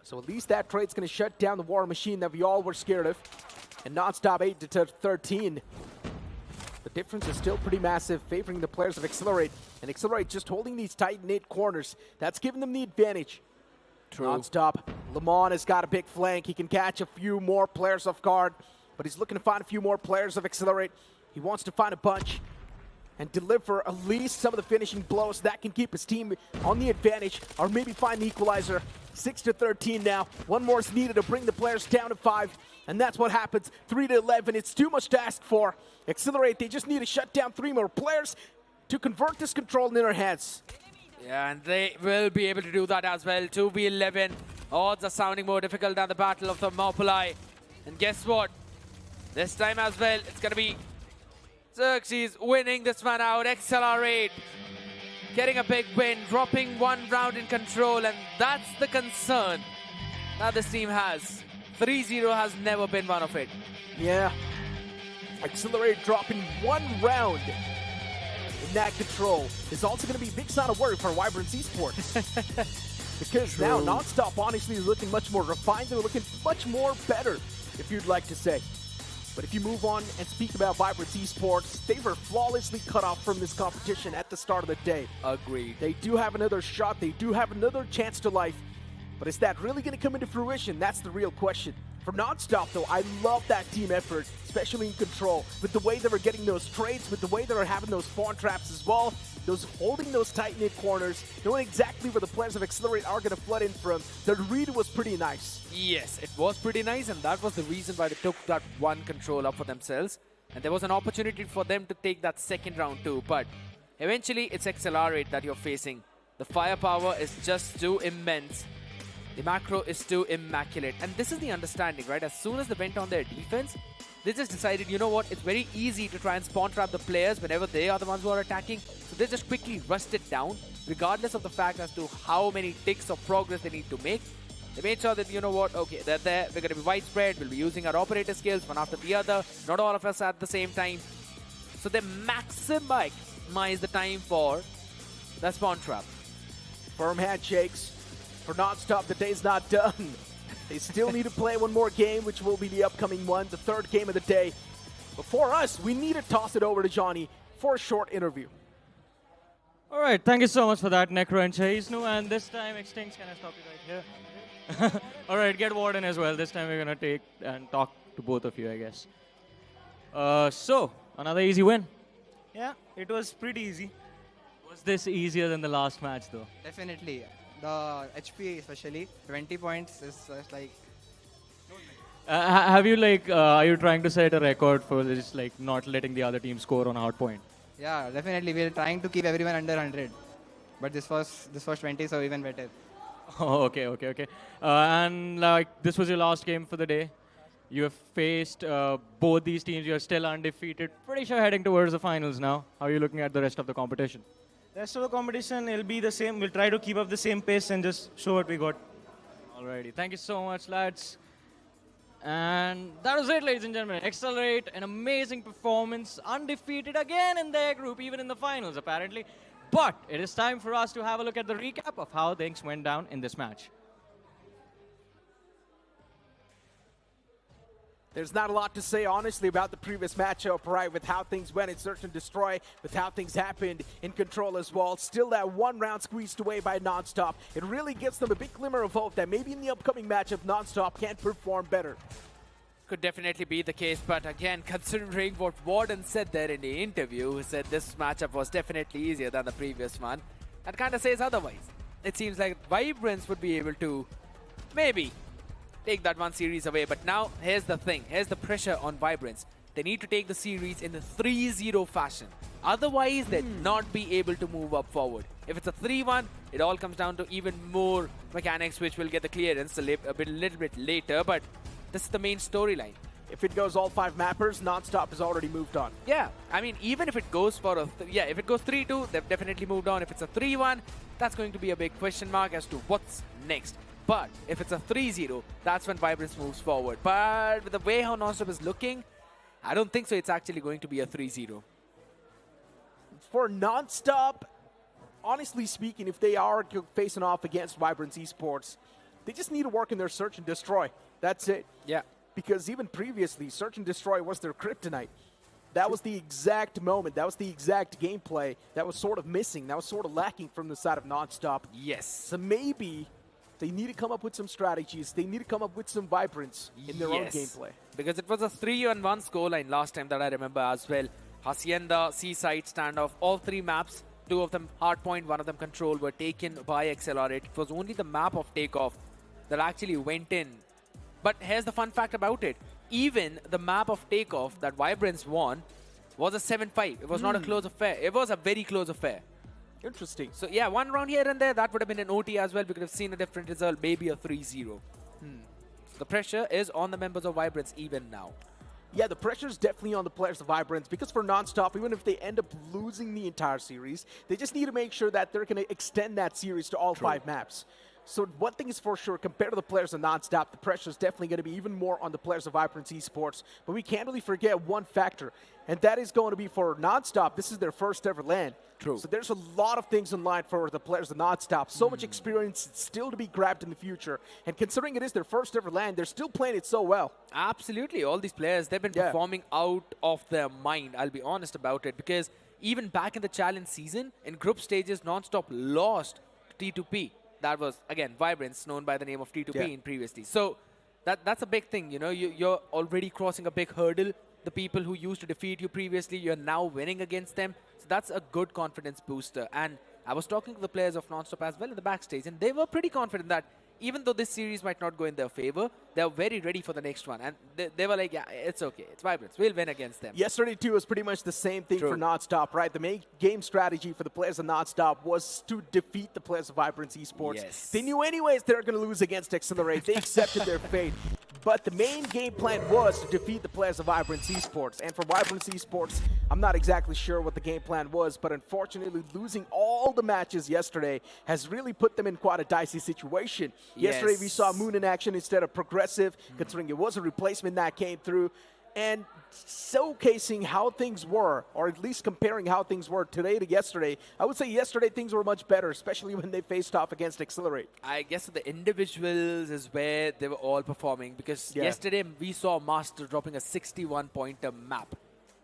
So at least that trade's going to shut down the War Machine that we all were scared of. And NonStop 8-13. The difference is still pretty massive, favoring the players of Accelerate. And Accelerate just holding these tight-knit corners. That's giving them the advantage. True. NonStop. Lemon has got a big flank. He can catch a few more players off guard, but he's looking to find a few more players of Accelerate. He wants to find a bunch and deliver at least some of the finishing blows that can keep his team on the advantage, or maybe find the equalizer. 6-13 now. One more is needed to bring the players down to 5, and that's what happens. 3-11. It's too much to ask for. Accelerate, they just need to shut down 3 more players to convert this control in their hands. Yeah, and they will be able to do that as well. 2v11. Odds are sounding more difficult than the Battle of the Thermopylae. And guess what? This time as well, it's going to be Xerxes winning this one out. Accelerate getting a big win, dropping 1 round in control, and that's the concern that this team has. 3-0 has never been one of it. Yeah. Accelerate dropping 1 round in that control is also going to be a big sign of worry for Vibrance Esports. Because True. now NonStop honestly is looking much more refined. They're looking much more better, if you'd like to say. But if you move on and speak about Vibrance Esports, they were flawlessly cut off from this competition at the start of the day. Agreed. They do have another shot. They do have another chance to life. But is that really going to come into fruition? That's the real question. For NonStop, though, I love that team effort, especially in control, with the way they were getting those trades, with the way they were having those spawn traps as well, those holding those tight-knit corners, knowing exactly where the players of Accelerate are going to flood in from. The read was pretty nice. Yes, it was pretty nice, and that was the reason why they took that one control up for themselves. And there was an opportunity for them to take that second round too, but eventually it's Accelerate that you're facing. The firepower is just too immense. The macro is too immaculate. And this is the understanding, right? As soon as they went on their defense, they just decided, you know what, it's very easy to try and spawn trap the players whenever they are the ones who are attacking. So they just quickly rushed it down, regardless of the fact as to how many ticks of progress they need to make. They made sure that, you know what, okay, they're there, we're going to be widespread, we'll be using our operator skills one after the other, not all of us at the same time. So they maximize the time for the spawn trap. Firm handshakes. For NonStop, the day's not done. They still need to play one more game, which will be the upcoming one, the third game of the day. But for us, we need to toss it over to Johnny for a short interview. All right, thank you so much for that, Necro and Chaisnu. And this time, Extinct, can I stop you right here? All right, get Warden as well. This time we're going to take and talk to both of you, I guess. So, another easy win. Yeah, it was pretty easy. Was this easier than the last match, though? Definitely. The HP especially, 20 points is just like... Have you, like, are you trying to set a record for just, like, not letting the other team score on a hard point? Yeah, definitely. We're trying to keep everyone under 100. But this was 20, so even better. Oh, okay. And, like, this was your last game for the day. You have faced both these teams. You're still undefeated. Pretty sure heading towards the finals now. How are you looking at the rest of the competition? Rest of the competition, it'll be the same. We'll try to keep up the same pace and just show what we got. Alrighty, thank you so much, lads. And that was it, ladies and gentlemen. Accelerate, an amazing performance, undefeated again in their group, even in the finals, apparently. But it is time for us to have a look at the recap of how things went down in this match. There's not a lot to say, honestly, about the previous matchup, right? With how things went in Search and Destroy, with how things happened in Control as well. Still that one round squeezed away by NonStop. It really gives them a big glimmer of hope that maybe in the upcoming matchup, NonStop can perform better. Could definitely be the case, but again, considering what Warden said there in the interview, he said this matchup was definitely easier than the previous one. That kind of says otherwise. It seems like Vibrance would be able to maybe take that one series away, but now here's the thing, here's the pressure on Vibrance. They need to take the series in a 3-0 fashion. Otherwise, they'd not be able to move up forward. If it's a 3-1, it all comes down to even more mechanics, which will get the clearance a little bit later, but this is the main storyline. If it goes all 5 mappers, NonStop has already moved on. Yeah, I mean, even if it goes for a... if it goes 3-2, they've definitely moved on. If it's a 3-1, that's going to be a big question mark as to what's next. But if it's a 3-0, that's when Vibrance moves forward. But with the way how NonStop is looking, I don't think so it's actually going to be a 3-0. For NonStop, honestly speaking, if they are facing off against Vibrance Esports, they just need to work in their Search and Destroy. That's it. Yeah. Because even previously, Search and Destroy was their kryptonite. That was the exact moment, that was the exact gameplay that was sort of missing, that was sort of lacking from the side of NonStop. Yes. So maybe they need to come up with some strategies. They need to come up with some vibrance in their own gameplay. Because it was a 3-1 scoreline last time that I remember as well. Hacienda, Seaside, Standoff, all 3 maps, 2 of them Hardpoint, 1 of them Control, were taken by Accelerate. It was only the map of Takeoff that actually went in. But here's the fun fact about it. Even the map of Takeoff that Vibrance won was a 7-5. It was not a close affair. It was a very close affair. Interesting. So yeah, 1 round here and there, that would have been an OT as well. We could have seen a different result, maybe a 3-0. The pressure is on the members of Vibrance even now. Yeah, the pressure is definitely on the players of Vibrance because for NonStop, even if they end up losing the entire series, they just need to make sure that they're going to extend that series to all 5 maps. So one thing is for sure, compared to the players of NonStop, the pressure is definitely going to be even more on the players of Vibrance Esports. But we can't really forget one factor, and that is going to be for NonStop, this is their first ever LAN. True. So there's a lot of things in line for the players of NonStop. So much experience still to be grabbed in the future. And considering it is their first ever LAN, they're still playing it so well. Absolutely. All these players, they've been performing out of their mind. I'll be honest about it. Because even back in the challenge season, in group stages, NonStop lost to T2P. that was, again, Vibrance, known by the name of T2P Yeah. in previously. So that's a big thing, you know. You're already crossing a big hurdle. The people who used to defeat you previously, you're now winning against them. So that's a good confidence booster. And I was talking to the players of NonStop as well in the backstage, and they were pretty confident that even though this series might not go in their favor, they're very ready for the next one. And they were like, yeah, it's okay. It's Vibrance. We'll win against them. Yesterday, too, was pretty much the same thing True. for NonStop, right? The main game strategy for the players of NonStop was to defeat the players of Vibrance Esports. Yes. They knew anyways they were going to lose against Accelerate. They accepted their fate. But the main game plan was to defeat the players of Vibrance Esports. And for Vibrance Esports, I'm not exactly sure what the game plan was, but unfortunately, losing all the matches yesterday has really put them in quite a dicey situation. Yesterday, we saw Moon in action instead of Progressive, considering it was a replacement that came through. And showcasing how things were, or at least comparing how things were today to yesterday, I would say yesterday things were much better, especially when they faced off against Accelerate. I guess the individuals is where they were all performing, because yesterday we saw Master dropping a 61-pointer map.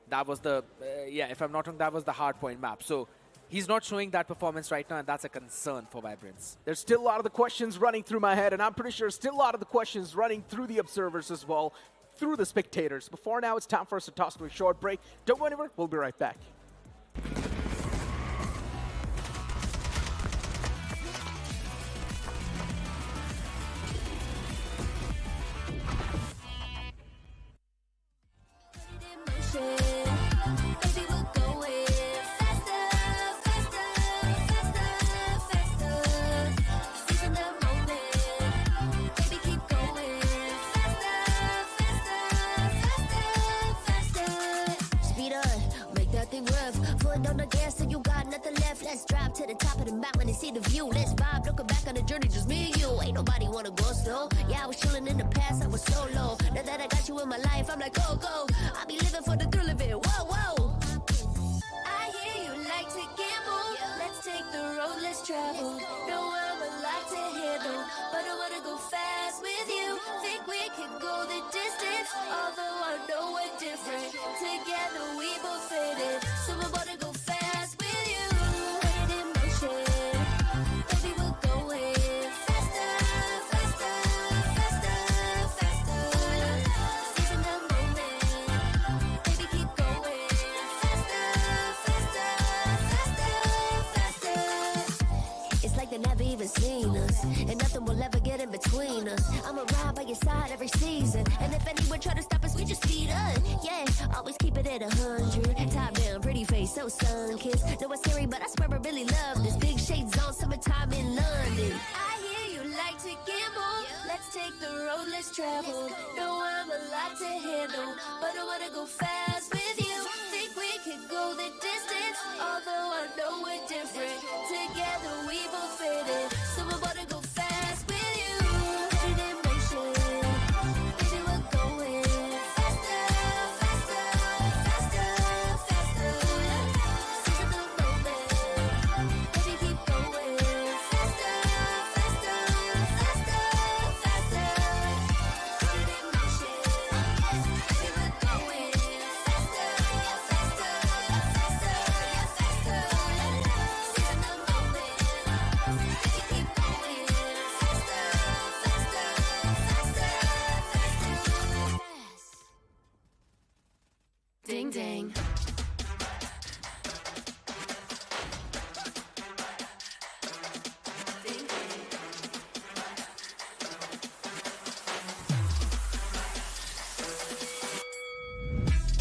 That was the, if I'm not wrong, that was the hardpoint map. So he's not showing that performance right now, and that's a concern for Vibrance. There's still a lot of the questions running through my head, and I'm pretty sure still a lot of the questions running through the observers as well, through the spectators. Before now, it's time for us to toss to a short break. Don't go anywhere. We'll be right back. Baby, we're going faster, faster, faster, faster. Seizing the moment. Baby, keep going faster, faster, faster, faster. Speed up, make that thing rev. Foot on the gas till you got nothing left. Let's drive to the top of the mountain and see the view. Let's vibe, looking back on the journey, just me and you. Ain't nobody wanna go slow. Yeah, I was chilling in the past, I was solo. Now that I got you in my life, I'm like, go, go. I be living for the thrill of it. Whoa, whoa. I hear you like to gamble. Let's take the road, let's travel. No, I'm a lot to handle, but I wanna go fast with you. Think we can go the distance, although I know we're different. Together we both fit it, so I wanna go fast with you. Put it in motion, baby, we're going faster, faster, faster, faster. Seizing the moment, baby, keep going faster, faster, faster, faster. It's like they never even seen us, and nothing will ever get in between us. I'ma ride by your side every season, and if anyone try to stop us, we just speed up. Yeah, always keep it at 100. Top down, pretty face, so sun-kissed. Know it's scary, but I swear I really love this. Big shades on, summertime in London. I hear you like to gamble. Let's take the road, let's travel. No, I'm a lot to handle, but I wanna go fast with you. Think we can go the distance, although I know we're different. Together we both fit it, so I wanna go fast with you. Put it in motion, baby, we're going faster, faster, faster, faster. Seizing the moment, baby, keep going faster, faster, faster, faster. Put it in motion, baby, we're going faster, faster, faster, faster. Seizing the moment, baby, keep going faster, faster, faster, faster. Ding ding.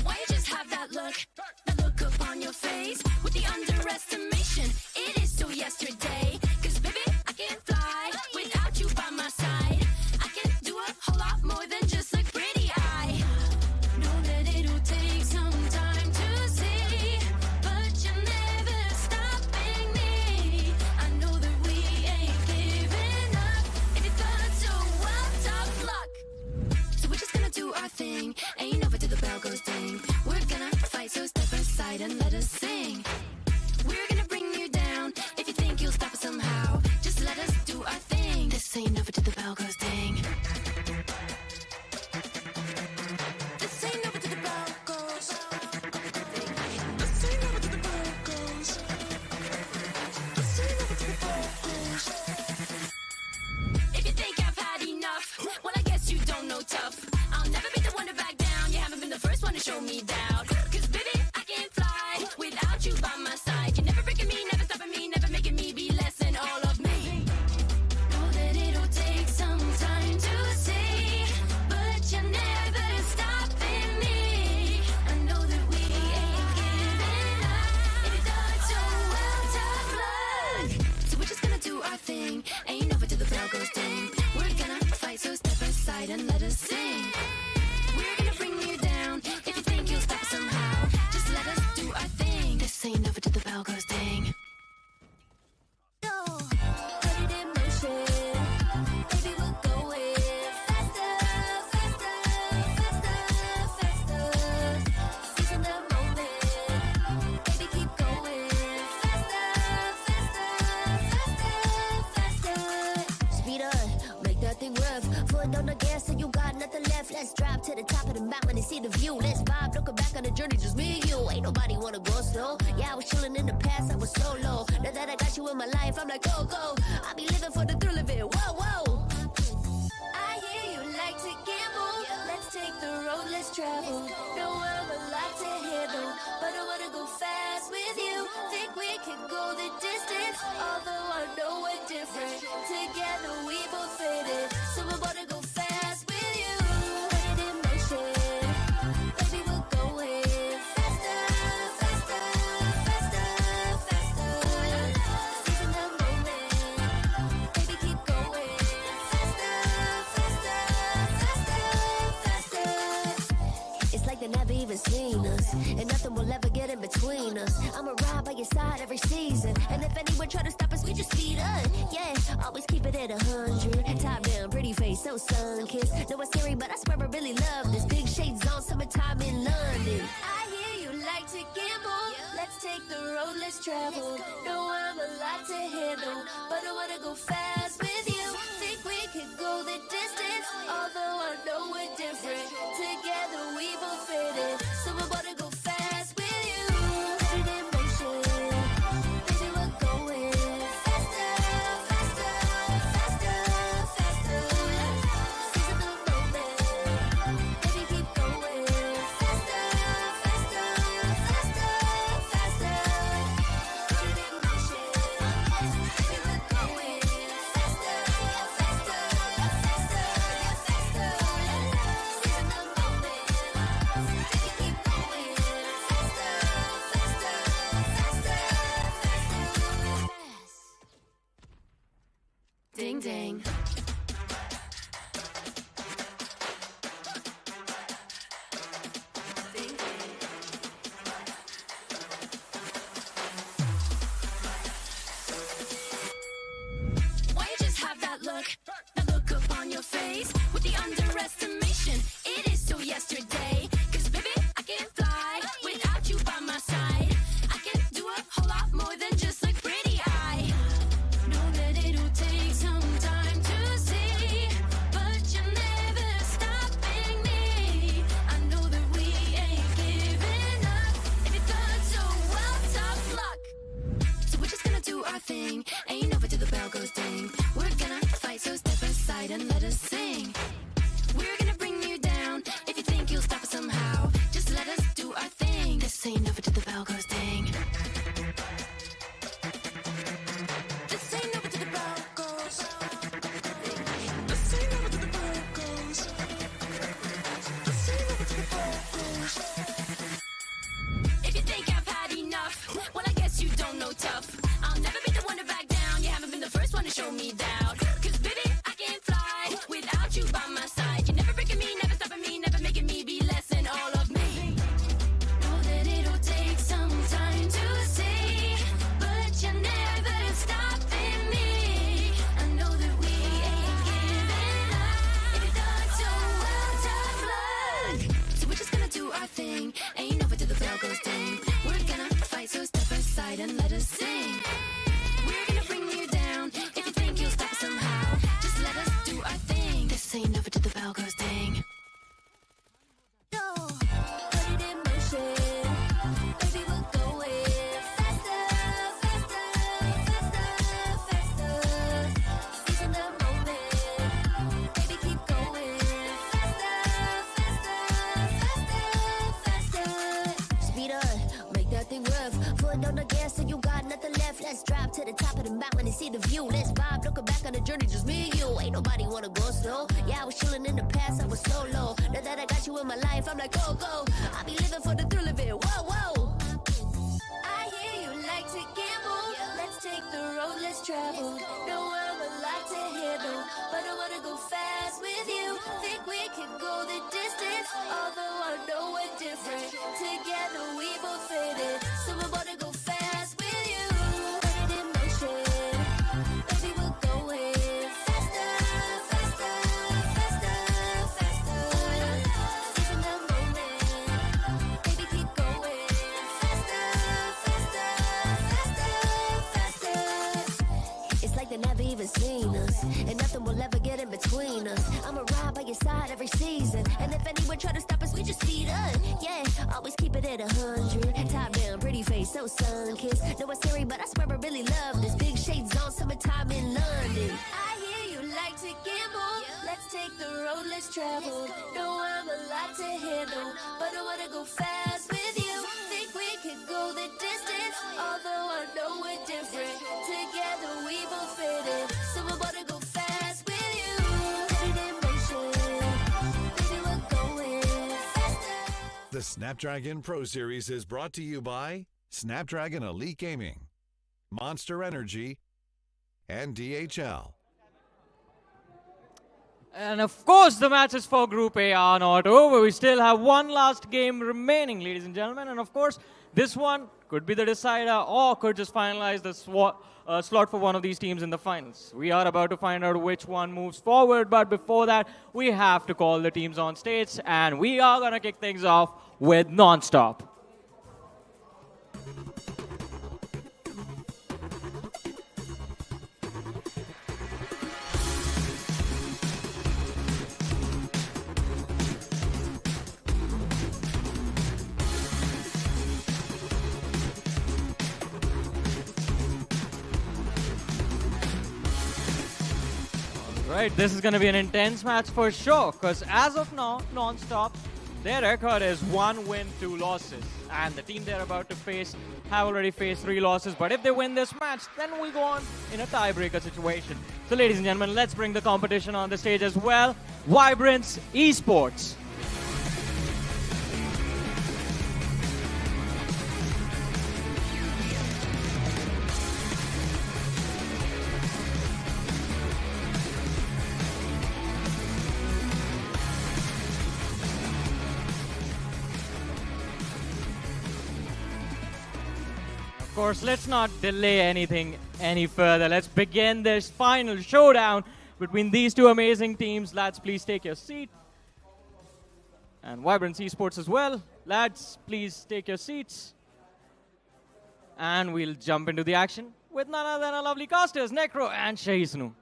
Why you just have that look upon your face with the underestimation? It is still yesterday, 'cause baby, I can't fly without you by my side. I can do a whole lot more than just look pretty. I know that it'll take some time to see, but you're never stopping me. I know that we ain't giving up. If you thought so, well, tough luck. So we're just gonna do our thing. Ain't over till the bell goes ding. We're gonna fight, so step aside and let us sing. We're gonna bring you down. If you think you'll stop us somehow, just let us do our thing. This ain't over till the bell goes ding. This ain't over till the bell goes. This ain't over till the bell goes. This ain't over till the bell goes. Foot on the gas, so you got nothing left. Let's drive to the top of the mountain and see the view. Let's vibe, looking back on the journey, just me and you. Ain't nobody wanna go slow. Yeah, I was chilling in the past, I was solo. Now that I got you in my life, I'm like, go, go. I be living for the thrill of it, whoa, whoa. I hear you like to gamble. Let's take the road, let's travel. No, I'm a lot to handle, but I wanna go fast with you. Think we can go the distance, although I know we're different. Together we both fit it, so I wanna go fast with you. Put it in motion, baby, we're going faster, faster, faster, faster. Seizing the moment, baby, keep going faster, faster, faster, faster. It's like they never even seen us, and nothing will ever get in between us. I'ma ride by your side every season, and if anyone try to stop us, we just speed up. Yeah, always keep it at 100. Top down, pretty face, so sun-kissed. Know it's scary, but I swear I really love this. Big shades on, summertime in London. I hear you like to gamble. Let's take the road, let's travel. No, I'm a lot to handle, but I wanna go fast with you. Think we could go the distance, although I know we're different. Together we both fit it, so I wanna go fast with you. Put it in motion, baby, we're going faster, faster, faster, faster. Seizing the moment, baby, keep going faster, faster, faster, faster. Put it in motion, baby, we're going faster, faster, faster, faster. Seizing the moment, baby, keep going faster, faster, faster, faster. Ding ding. Ding ding. Why you just have that look up on your face with the underestimation? It is still yesterday, 'cause baby, I can't fly without you by my side. I can do a whole lot more than just look pretty. I know that it'll take some time to see, but you're never stopping me. I know that we ain't giving up. If you thought so, well, tough luck. So we're just gonna do our thing. Ain't over till the bell goes ding. We're gonna fight, so step aside and let us sing. We're gonna bring you down. If you think you'll stop us somehow, just let us do our thing. This ain't over till the bell goes ding. This ain't over till the bell goes. This ain't over till the bell goes. This ain't over till the bell goes. If you think I've had enough, well, I guess you don't know tough. I'll never be the one to back down. You haven't been the first one to show me doubt. 'Cause baby, I can't fly without you by my side. You're never breaking me, never stopping me, never making me be less than all of me. Know that it'll take some time to see, but you're never stopping me. I know that we ain't giving up. If you thought so, well, tough luck. So we're just gonna do our thing. Ain't over till the bell goes ding. We're gonna fight, so step aside and let us sing. We're gonna bring you down. If you think you'll stop us somehow, just let us do our thing. This ain't over till the bell goes ding. Put it in motion, baby, we're going faster, faster, faster, faster. Seizing the moment, baby, keep going faster, faster, faster, faster. Speed up, make that thing rough. Foot on the gas, so you got nothing left. Let's drive to the top of the mountain and see the view. Let's vibe, looking back on the journey, just me and you. Ain't nobody wanna go slow. Yeah, I was chilling in the past, I was solo. Now that I got you in my life, I'm like, go, go. I be living for the thrill of it, whoa, whoa. I hear you like to gamble. Let's take the road, let's travel. No, I'm a lot to handle, but I wanna go fast with you. Think we can go the distance, although I know we're different. Together we both fit it, so I wanna go fast with you. Put it in motion, baby, we're going faster, faster, faster, faster. Seizing the moment, baby, keep going sun kiss. No, it's scary, but I swear I really love this. Big shades on, summertime in London. I hear you like to gamble. Let's take the road, let's travel. No, I'm a lot to handle, but I wanna go fast with you. Think we could go the distance, although I know we're different. Together we both fit in, so I wanna go fast with you. Intermission, baby, we're going faster. The Snapdragon Pro Series is brought to you by Snapdragon Elite Gaming, Monster Energy, and DHL. And of course, the matches for Group A are not over. We still have one last game remaining, ladies and gentlemen. And of course, this one could be the decider or could just finalize the slot for one of these teams in the finals. We are about to find out which one moves forward. But before that, we have to call the teams on stage. And we are going to kick things off with NonStop. Right, this is going to be an intense match for sure, because as of now, NonStop, their record is 1 win, 2 losses. And the team they're about to face have already faced 3 losses. But if they win this match, then we'll go on in a tiebreaker situation. So ladies and gentlemen, let's bring the competition on the stage as well. Vibrance Esports. Of course, let's not delay anything any further. Let's begin this final showdown between these two amazing teams. Lads, please take your seat. And Vibrance Esports as well. Lads, please take your seats. And we'll jump into the action with none other than our lovely casters, Necro and Shahisnu.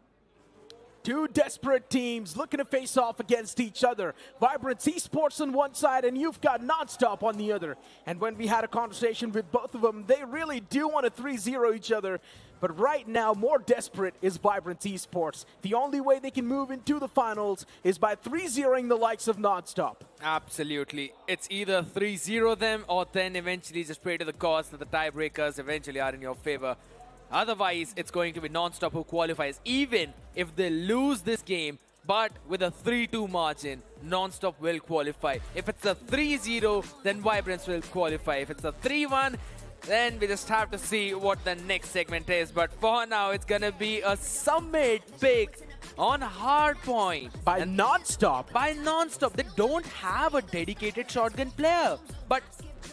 Two desperate teams looking to face off against each other. Vibrance Esports on one side, and you've got NonStop on the other. And when we had a conversation with both of them, they really do want to 3-0 each other. But right now, more desperate is Vibrance Esports. The only way they can move into the finals is by 3-0ing the likes of NonStop. Absolutely. It's either 3-0 them or then eventually just pray to the gods that the tiebreakers eventually are in your favor. Otherwise, it's going to be NonStop who qualifies, even if they lose this game. But with a 3-2 margin, NonStop will qualify. If it's a 3-0, then Vibrance will qualify. If it's a 3-1, then we just have to see what the next segment is. But for now, it's going to be a summit pick on Hardpoint. By NonStop. By NonStop. They don't have a dedicated shotgun player. But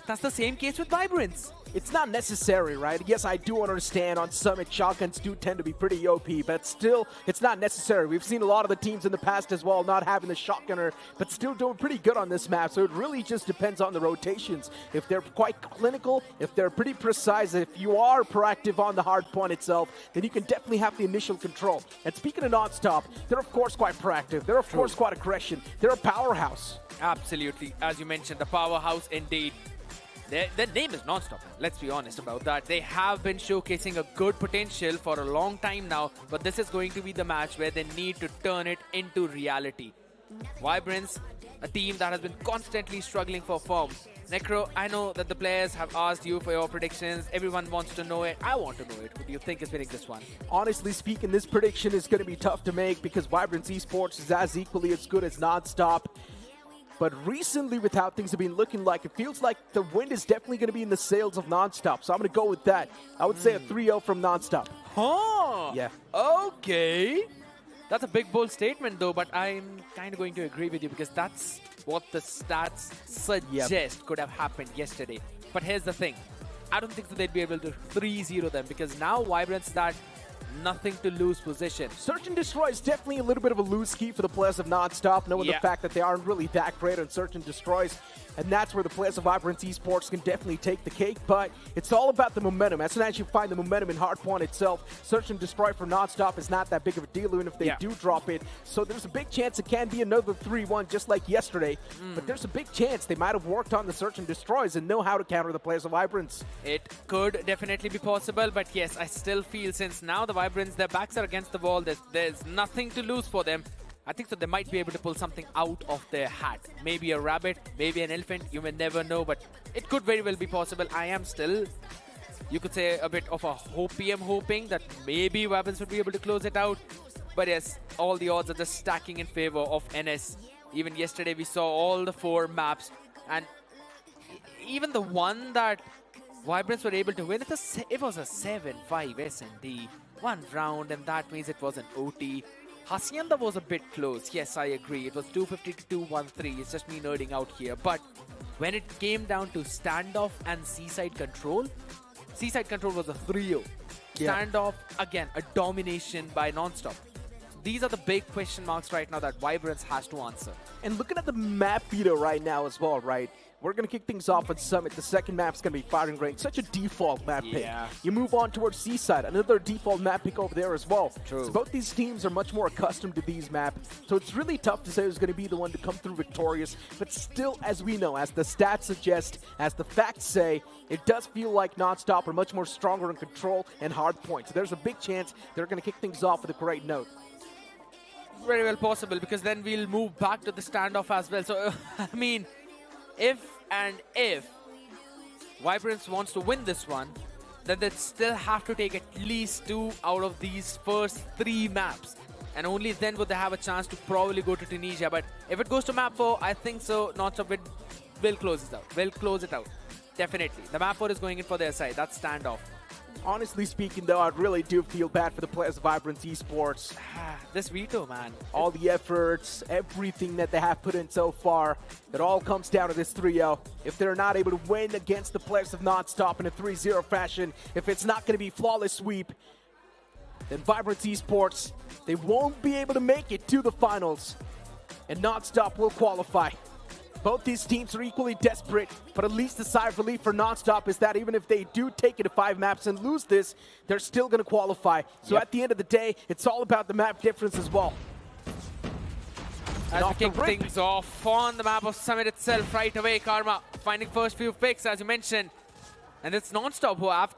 that's the same case with Vibrance. It's not necessary, right? Yes, I do understand on Summit, shotguns do tend to be pretty OP, but still, it's not necessary. We've seen a lot of the teams in the past as well not having the shotgunner, but still doing pretty good on this map, so it really just depends on the rotations. If they're quite clinical, if they're pretty precise, if you are proactive on the hard point itself, then you can definitely have the initial control. And speaking of NonStop, they're of course quite proactive. They're of course quite aggression. They're a powerhouse. Absolutely. As you mentioned, the powerhouse indeed. Their name is NonStop, let's be honest about that. They have been showcasing a good potential for a long time now, but this is going to be the match where they need to turn it into reality. Vibrance, a team that has been constantly struggling for form. Necro, I know that the players have asked you for your predictions. Everyone wants to know it. I want to know it. Who do you think is winning this one? Honestly speaking, this prediction is going to be tough to make because Vibrance Esports is as equally as good as NonStop. But recently, with how things have been looking like, it feels like the wind is definitely going to be in the sails of NonStop. So I'm going to go with that. I would say a 3-0 from NonStop. Huh. Yeah. Okay. That's a big, bold statement, though, but I'm kind of going to agree with you because that's what the stats suggest could have happened yesterday. But here's the thing. I don't think that they'd be able to 3-0 them because now Vibrance that nothing to lose position. Search and Destroy is definitely a little bit of a loose key for the players of NonStop, knowing the fact that they aren't really that great on Search and Destroys. and that's where the players of Vibrance Esports can definitely take the cake, but it's all about the momentum. As soon as you find the momentum in Hardpoint itself, Search and Destroy for NonStop is not that big of a deal, even if they do drop it. So there's a big chance it can be another 3-1 just like yesterday, but there's a big chance they might have worked on the Search and Destroys and know how to counter the players of Vibrance. It could definitely be possible, but yes, I still feel since now the Vibrance, their backs are against the wall, there's nothing to lose for them. I think so they might be able to pull something out of their hat. Maybe a rabbit, maybe an elephant, you may never know, but it could very well be possible. I am still, you could say, a bit of a hoping that maybe Vibrance would be able to close it out. But yes, all the odds are just stacking in favor of NS. Even yesterday we saw all the 4 maps, and even the one that Vibrance were able to win, it was a 7-5 S&D. 1 round, and that means it was an OT. Hacienda was a bit close. Yes, I agree. It was 250 to 213. It's just me nerding out here. But when it came down to standoff and Seaside Control was a 3-0. Standoff, again, a domination by NonStop. These are the big question marks right now that Vibrance has to answer. And looking at the map beta right now as well, right? We're going to kick things off at Summit. The second map's going to be Firing Range. Such a default map pick. You move on towards Seaside. Another default map pick over there as well. True. So both these teams are much more accustomed to these maps. So it's really tough to say who's going to be the one to come through victorious. But still, as we know, as the stats suggest, as the facts say, it does feel like NonStop are much more stronger in control and hard points. So there's a big chance they're going to kick things off with a great note. Very well possible, because then we'll move back to the standoff as well. So, I mean, if Vibrance wants to win this one, then they still have to take at least 2 out of these first 3 maps. And only then would they have a chance to probably go to Tunisia. But if it goes to map 4, I think so, NonStop will close it out. Will close it out. Definitely. The map 4 is going in for their side. That's standoff. Honestly speaking, though, I really do feel bad for the players of Vibrance Esports. This veto, man. All the efforts, everything that they have put in so far, it all comes down to this 3-0. If they're not able to win against the players of NonStop in a 3-0 fashion, if it's not going to be flawless sweep, then Vibrance Esports, they won't be able to make it to the finals. And NonStop will qualify. Both these teams are equally desperate, but at least the sigh of relief for NonStop is that even if they do take it to 5 maps and lose this, they're still going to qualify. So at the end of the day, it's all about the map difference as well. As we kick things off on the map of Summit itself right away, Karma finding first few picks, as you mentioned. And it's NonStop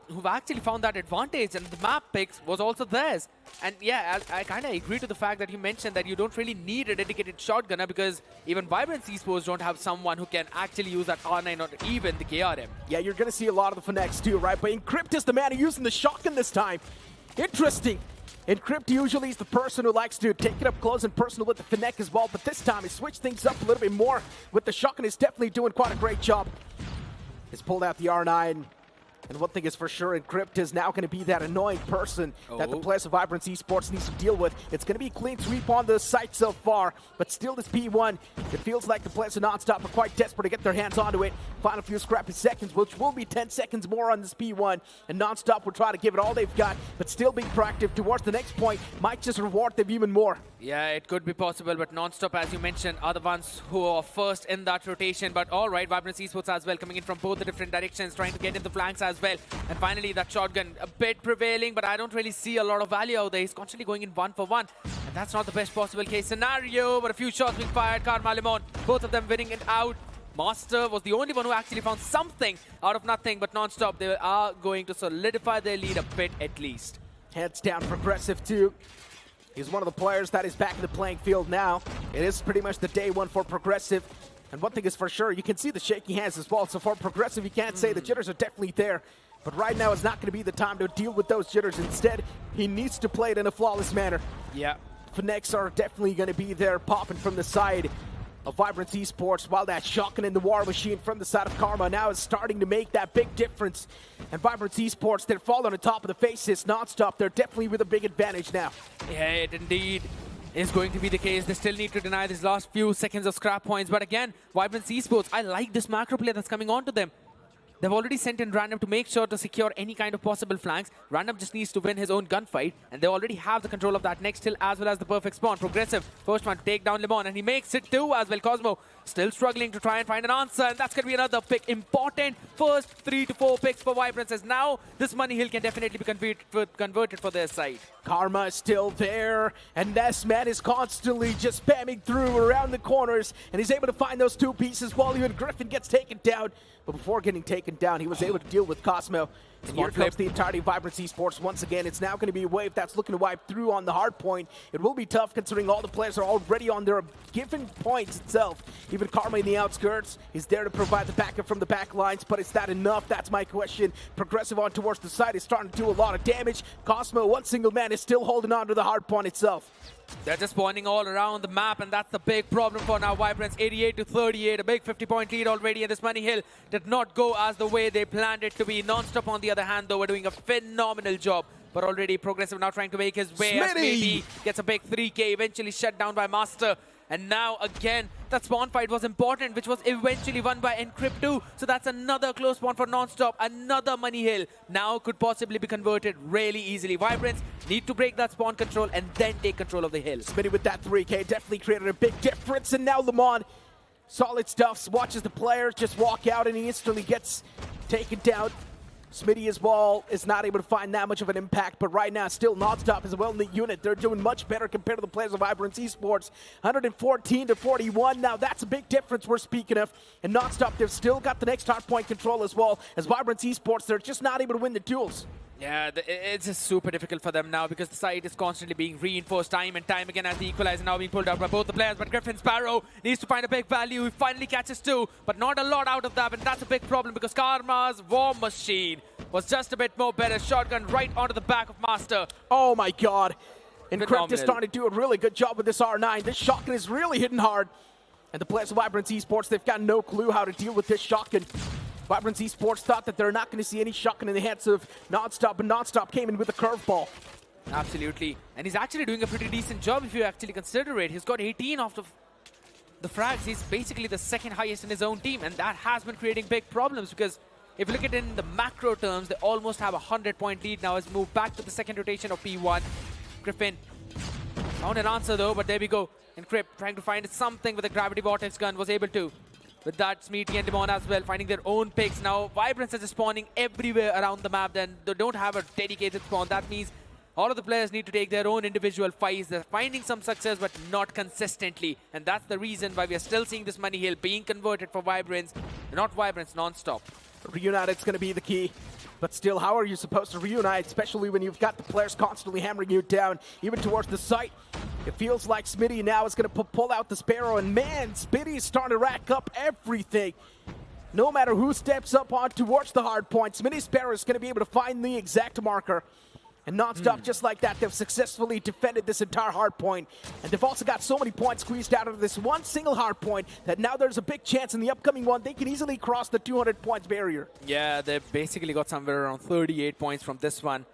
who've actually found that advantage, and the map picks was also theirs. And yeah, I kind of agree to the fact that you mentioned that you don't really need a dedicated shotgunner, because even Vibrance Esports don't have someone who can actually use that R9 or even the KRM. Yeah, you're going to see a lot of the Finnex too, right? But Encrypt is the man using the shotgun this time. Interesting. Encrypt usually is the person who likes to take it up close and personal with the Finnex as well, but this time he switched things up a little bit more with the shotgun. He's definitely doing quite a great job. He's pulled out the R9. And one thing is for sure, Encrypt is now going to be that annoying person that the players of Vibrance Esports needs to deal with. It's going to be a clean sweep on the site so far, but still this P1, it feels like the players of NonStop are quite desperate to get their hands onto it. Final few scrappy seconds, which will be 10 seconds more on this P1, and NonStop will try to give it all they've got, but still being proactive towards the next point might just reward them even more. Yeah, it could be possible, but NonStop, as you mentioned, are the ones who are first in that rotation. But all right, Vibrance Esports as well, coming in from both the different directions, trying to get in the flanks as well. And finally, that shotgun a bit prevailing, but I don't really see a lot of value out there. He's constantly going in 1 for 1. And that's not the best possible case scenario, but a few shots being fired. Karma, Limon, both of them winning it out. Master was the only one who actually found something out of nothing, but NonStop, they are going to solidify their lead a bit at least. Heads down, Progressive too. He's one of the players that is back in the playing field now. It is pretty much the day one for Progressive. And one thing is for sure, you can see the shaky hands as well. So for Progressive, you can't say the jitters are definitely there. But right now, it's not going to be the time to deal with those jitters. Instead, he needs to play it in a flawless manner. Yeah. Finnex are definitely going to be there popping from the side of Vibrance Esports, while that shotgun in the War Machine from the side of Karma now is starting to make that big difference. And Vibrance Esports, they're falling on top of the faces NonStop. They're definitely with a big advantage now. Yeah, it indeed is going to be the case. They still need to deny these last few seconds of scrap points. But again, Vibrance Esports, I like this macro play that's coming on to them. They've already sent in Random to make sure to secure any kind of possible flanks. Random just needs to win his own gunfight, and they already have the control of that next hill as well as the perfect spawn. Progressive, first one to take down Limon, and he makes it too as well. Cosmo still struggling to try and find an answer, and that's going to be another pick. Important first 3 to 4 picks for Vibrance, as now this money hill can definitely be converted for their side. Karma is still there, and Nesman is constantly just spamming through around the corners, and he's able to find those 2 pieces while even Griffin gets taken down. But before getting taken down, he was able to deal with Cosmo. And here comes the entirety of Vibrance Esports once again. It's now going to be a wave that's looking to wipe through on the hard point. It will be tough considering all the players are already on their given points itself. Even Karma in the outskirts is there to provide the backup from the back lines, but is that enough? That's my question. Progressive on towards the side is starting to do a lot of damage. Cosmo, one single man, is still holding on to the hard point itself. They're just spawning all around the map, and that's the big problem for now. Vibrance 88 to 38, a big 50-point lead already, and this money hill did not go as the way they planned it to be. NonStop, on the other hand, though, were doing a phenomenal job. But already Progressive now trying to make his way. As Smitty gets a big 3K, eventually shut down by Master. And now again, that spawn fight was important, which was eventually won by Encrypt 2. So that's another close spawn for NonStop. Another money hill now could possibly be converted really easily. Vibrance need to break that spawn control and then take control of the hill. Smitty with that 3K definitely created a big difference. And now Lamont, solid stuff, watches the player just walk out and he instantly gets taken down. Smitty as well is not able to find that much of an impact, but right now still NonStop is a well-knit unit. They're doing much better compared to the players of Vibrance Esports. 114 to 41. Now that's a big difference we're speaking of. And NonStop, they've still got the next hard point control as well. As Vibrance Esports, they're just not able to win the duels. Yeah, it's just super difficult for them now because the site is constantly being reinforced time and time again as the equalizer now being pulled out by both the players. But Griffin Sparrow needs to find a big value. He finally catches 2, but not a lot out of that. And that's a big problem because Karma's War Machine was just a bit more better. Shotgun right onto the back of Master. Oh my god. Encrypt Phenomenal. is starting to do a really good job with this R9. This shotgun is really hitting hard. And the players of Vibrance Esports, they've got no clue how to deal with this shotgun. Vibrance Esports thought that they're not going to see any shotgun in the hands of NonStop, but NonStop came in with a curveball. Absolutely. And he's actually doing a pretty decent job if you actually consider it. He's got 18 off the frags. He's basically the second highest in his own team, and that has been creating big problems because if you look at it in the macro terms, they almost have a 100-point lead now as moved back to the second rotation of P1. Griffin found an answer though, but there we go. Encrypt trying to find something with a gravity vortex gun, was able to. With that, Smeety and Demon as well, finding their own picks. Now, Vibrance is spawning everywhere around the map, then they don't have a dedicated spawn. That means all of the players need to take their own individual fights. They're finding some success, but not consistently. And that's the reason why we are still seeing this money hill being converted for Vibrance. Not Vibrance, NonStop. Reunited's going to be the key. But still, how are you supposed to reunite, especially when you've got the players constantly hammering you down, even towards the site? It feels like Smitty now is going to pull out the Sparrow, and man, Smitty is starting to rack up everything. No matter who steps up on towards the hard point, Smitty Sparrow is going to be able to find the exact marker. And NonStop, just like that, they've successfully defended this entire hard point. And they've also got so many points squeezed out of this one single hard point that now there's a big chance in the upcoming one they can easily cross the 200 points barrier. Yeah, they've basically got somewhere around 38 points from this one.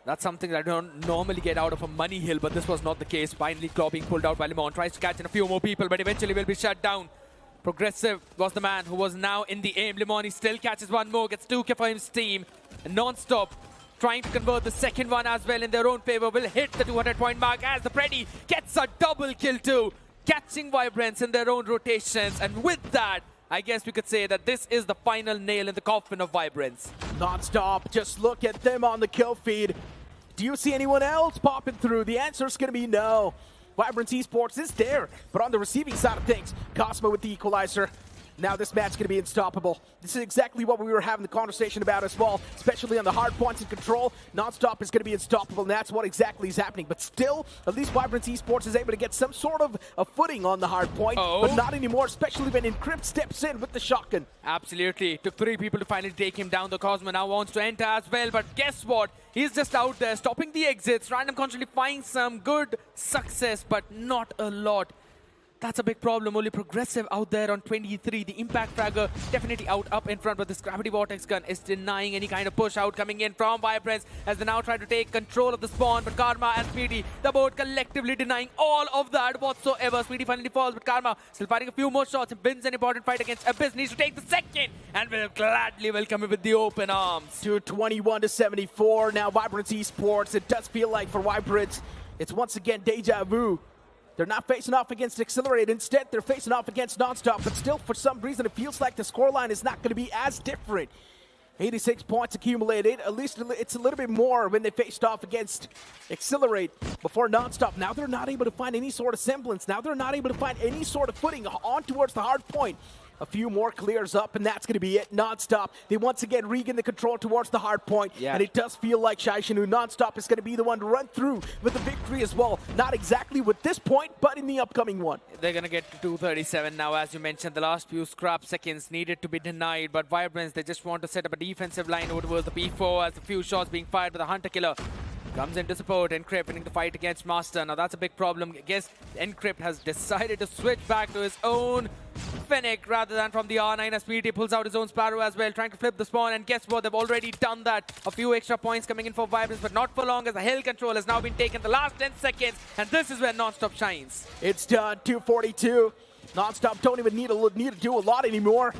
That's something that I don't normally get out of a money hill, but this was not the case. Finally, Claw being pulled out by Limon. Tries to catch in a few more people, but eventually will be shut down. Progressive was the man who was now in the aim. Limon, he still catches one more, gets 2K for his team. And NonStop trying to convert the second one as well in their own favor. Will hit the 200-point mark as the Freddy gets a double kill too. Catching Vibrance in their own rotations. And with that, I guess we could say that this is the final nail in the coffin of Vibrance. NonStop, just look at them on the kill feed. Do you see anyone else popping through? The answer is going to be no. Vibrance Esports is there, but on the receiving side of things, Cosmo with the equalizer. Now this match is going to be unstoppable. This is exactly what we were having the conversation about as well, especially on the hard points and control. NonStop is going to be unstoppable, and that's what exactly is happening. But still, at least Vibrance Esports is able to get some sort of a footing on the hard point, but not anymore, especially when Encrypt steps in with the shotgun. Absolutely. Took 3 people to finally take him down. The Cosmo now wants to enter as well, but guess what? He's just out there stopping the exits. Random constantly finds some good success, but not a lot. That's a big problem. Only Progressive out there on 23. The Impact Fragger definitely out up in front, but this Gravity Vortex gun is denying any kind of push out coming in from Vibrance as they now try to take control of the spawn. But Karma and Speedy, the both collectively denying all of that whatsoever. Speedy finally falls, but Karma still fighting a few more shots and wins an important fight against Abyss. Needs to take the second and will gladly welcome it with the open arms. 21 to 74. Now Vibrance Esports, it does feel like for Vibrance, it's once again deja vu. They're not facing off against Accelerate. Instead, they're facing off against NonStop. But still, for some reason, it feels like the scoreline is not going to be as different. 86 points accumulated. At least it's a little bit more when they faced off against Accelerate before NonStop. Now they're not able to find any sort of semblance. Now they're not able to find any sort of footing on towards the hard point. A few more clears up, and that's going to be it. NonStop, they once again regain the control towards the hard point, and it does feel like Shaishanu NonStop is going to be the one to run through with the victory as well. Not exactly with this point, but in the upcoming one. They're going to get to 237 now. As you mentioned, the last few scrap seconds needed to be denied, but Vibrance, they just want to set up a defensive line over towards the P4 as a few shots being fired by the Hunter Killer. Comes in to support Encrypt, winning the fight against Master. Now that's a big problem. I guess Encrypt has decided to switch back to his own Fennec rather than from the R9 as PT pulls out his own Sparrow as well, trying to flip the spawn. And guess what? They've already done that. A few extra points coming in for Vibrance, but not for long as the hill control has now been taken the last 10 seconds. And this is where NonStop shines. It's done. 242. NonStop don't even need to do a lot anymore.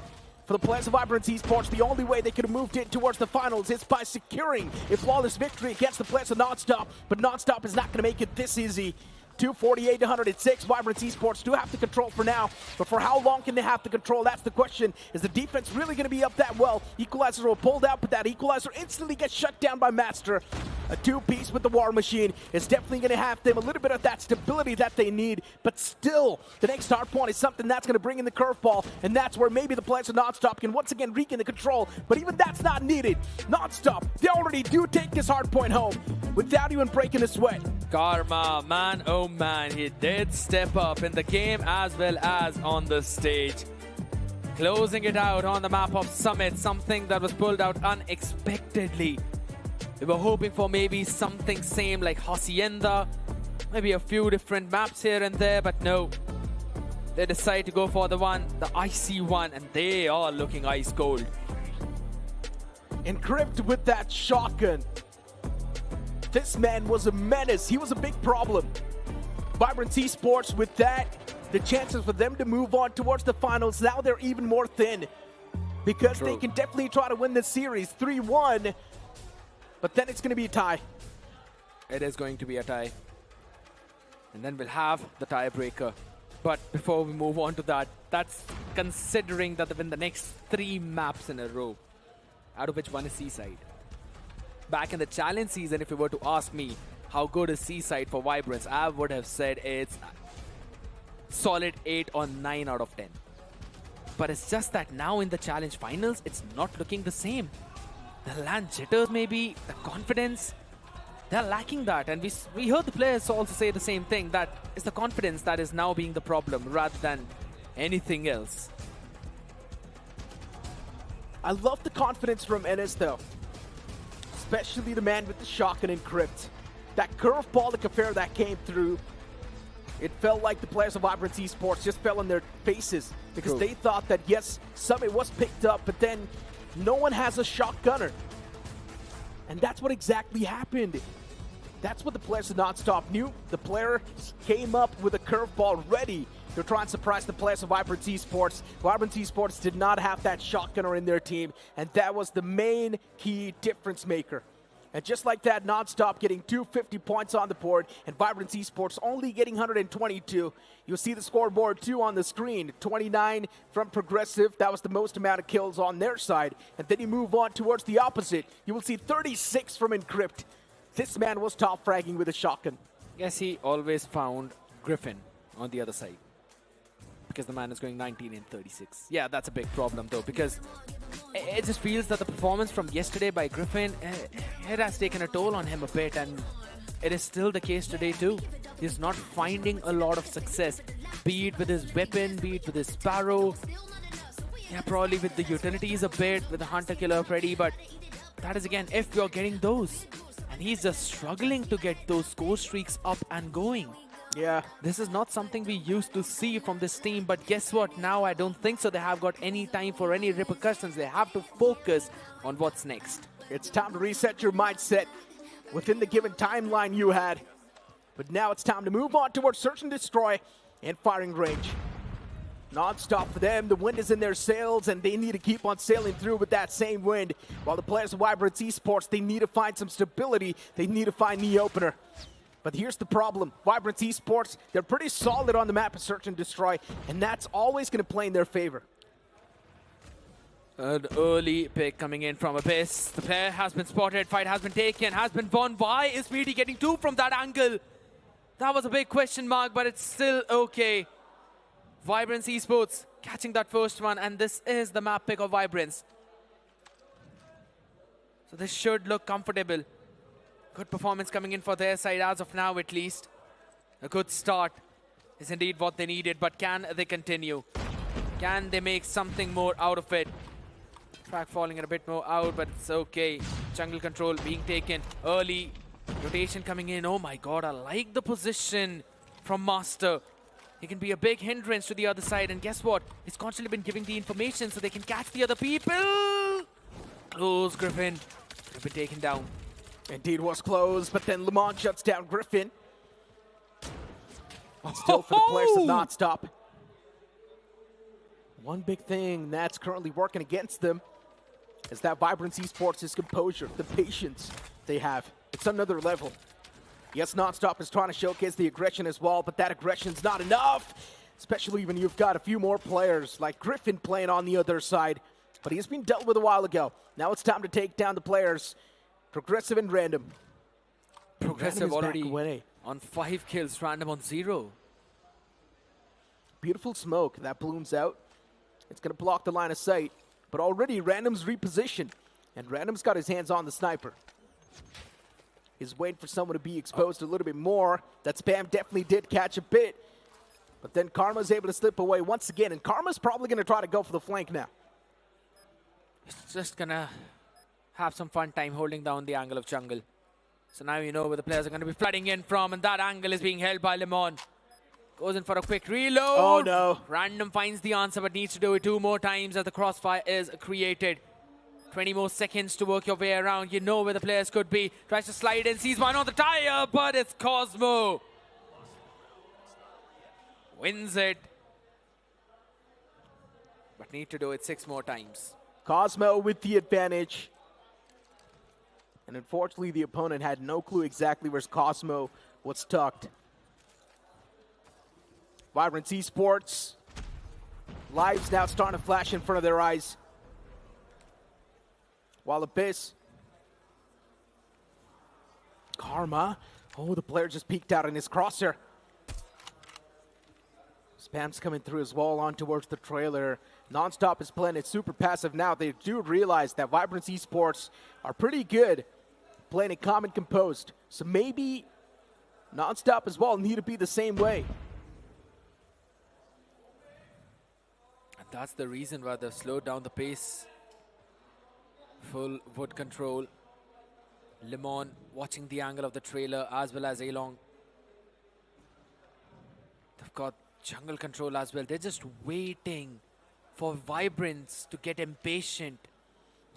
For the players of Vibrance Esports, the only way they could have moved in towards the finals is by securing a flawless victory against the players of NonStop. But NonStop is not going to make it this easy. 248 to 106. Vibrance Esports do have the control for now, but for how long can they have the control? That's the question. Is the defense really going to be up that well? Equalizers were pulled out, but that equalizer instantly gets shut down by Master. A two-piece with the War Machine is definitely going to have them a little bit of that stability that they need, but still, the next hard point is something that's going to bring in the curveball, and that's where maybe the players of NonStop can once again regain the control, but even that's not needed. NonStop, they already do take this hard point home without even breaking a sweat. Karma, man, oh man, he did step up in the game as well as on the stage. Closing it out on the map of Summit, something that was pulled out unexpectedly. We were hoping for maybe something same like Hacienda, maybe a few different maps here and there, but no. They decide to go for the icy one, and they are looking ice cold. Encrypt with that shotgun. This man was a menace. He was a big problem. Vibrance Esports with that, the chances for them to move on towards the finals, now they're even more thin. Because they can definitely try to win this series 3-1, but then it's going to be a tie. It is going to be a tie. And then we'll have the tiebreaker. But before we move on to that, that's considering that they win the next 3 maps in a row, out of which one is Seaside. Back in the challenge season, if you were to ask me how good is Seaside for Vibrance, I would have said it's solid 8 or 9 out of 10. But it's just that now in the challenge finals, it's not looking the same. The LAN jitters maybe, the confidence, they're lacking that. And we heard the players also say the same thing, that it's the confidence that is now being the problem rather than anything else. I love the confidence from Enes though. Especially the man with the shotgun Encrypt. That curveball to Kafir that came through, it felt like the players of Vibrance Esports just fell on their faces because they thought that, yes, Summit was picked up, but then no one has a shotgunner. And that's what exactly happened. That's what the players of NonStop knew. The player came up with a curveball ready to try and surprise the players of Vibrance Esports. Vibrance Esports did not have that shotgunner in their team, and that was the main key difference maker. And just like that, NonStop getting 250 points on the board, and Vibrance Esports only getting 122. You'll see the scoreboard too on the screen. 29 from Progressive. That was the most amount of kills on their side. And then you move on towards the opposite. You will see 36 from Encrypt. This man was top fragging with a shotgun. Yes, he always found Griffin on the other side, because the man is going 19 and 36. Yeah, that's a big problem though, because it just feels that the performance from yesterday by Griffin, it has taken a toll on him a bit, and it is still the case today too. He's not finding a lot of success, be it with his weapon, be it with his Sparrow, yeah, probably with the utilities a bit, with the Hunter Killer Freddy, but that is again if you're getting those. And he's just struggling to get those score streaks up and going. Yeah. This is not something we used to see from this team, but guess what? Now I don't think so they have got any time for any repercussions. They have to focus on what's next. It's time to reset your mindset within the given timeline you had. But now it's time to move on towards search and destroy and firing range. Non-stop for them. The wind is in their sails, and they need to keep on sailing through with that same wind. While the players of Vibrance Esports, they need to find some stability. They need to find the opener. But here's the problem. Vibrance Esports, they're pretty solid on the map of search and destroy, and that's always going to play in their favor. An early pick coming in from Abyss. The player has been spotted, fight has been taken, has been won. Why is Speedy getting two from that angle? That was a big question mark, but it's still okay. Vibrance Esports catching that first one, and this is the map pick of Vibrance. So this should look comfortable. Good performance coming in for their side as of now, at least. A good start is indeed what they needed, but can they continue? Can they make something more out of it? Track falling a bit more out, but it's okay. Jungle control being taken early. Rotation coming in. Oh my god, I like the position from Master. He can be a big hindrance to the other side, and guess what? He's constantly been giving the information so they can catch the other people. Close, Griffin. Could have been taken down. Indeed was close, but then Lemon shuts down Griffin. Still for the players of NonStop. One big thing that's currently working against them is that Vibrance Esports' composure, the patience they have. It's another level. Yes, NonStop is trying to showcase the aggression as well, but that aggression's not enough, especially when you've got a few more players like Griffin playing on the other side. But he's been dealt with a while ago. Now it's time to take down the players. Progressive and Random. Progressive already on 5 kills, Random on 0. Beautiful smoke that blooms out. It's going to block the line of sight. But already Random's repositioned. And Random's got his hands on the sniper. He's waiting for someone to be exposed a little bit more. That spam definitely did catch a bit. But then Karma's able to slip away once again. And Karma's probably going to try to go for the flank now. He's just going to have some fun time holding down the angle of jungle. So now you know where the players are going to be flooding in from. And that angle is being held by Lemon. Goes in for a quick reload. Oh, no. Random finds the answer, but needs to do it 2 more times as the crossfire is created. 20 more seconds to work your way around. You know where the players could be. Tries to slide in, sees one on the tire, but it's Cosmo. Wins it. But need to do it 6 more times. Cosmo with the advantage. And unfortunately, the opponent had no clue exactly where Cosmo was tucked. Vibrance Esports. Lives now starting to flash in front of their eyes. While Abyss. Karma. Oh, the player just peeked out in his crosshair. Spam's coming through as well on towards the trailer. NonStop is playing it super passive now. They do realize that Vibrance Esports are pretty good playing it calm and composed. So maybe NonStop as well need to be the same way. And that's the reason why they've slowed down the pace. Full wood control. Lemon watching the angle of the trailer as well as Along. They've got jungle control as well. They're just waiting for Vibrance to get impatient.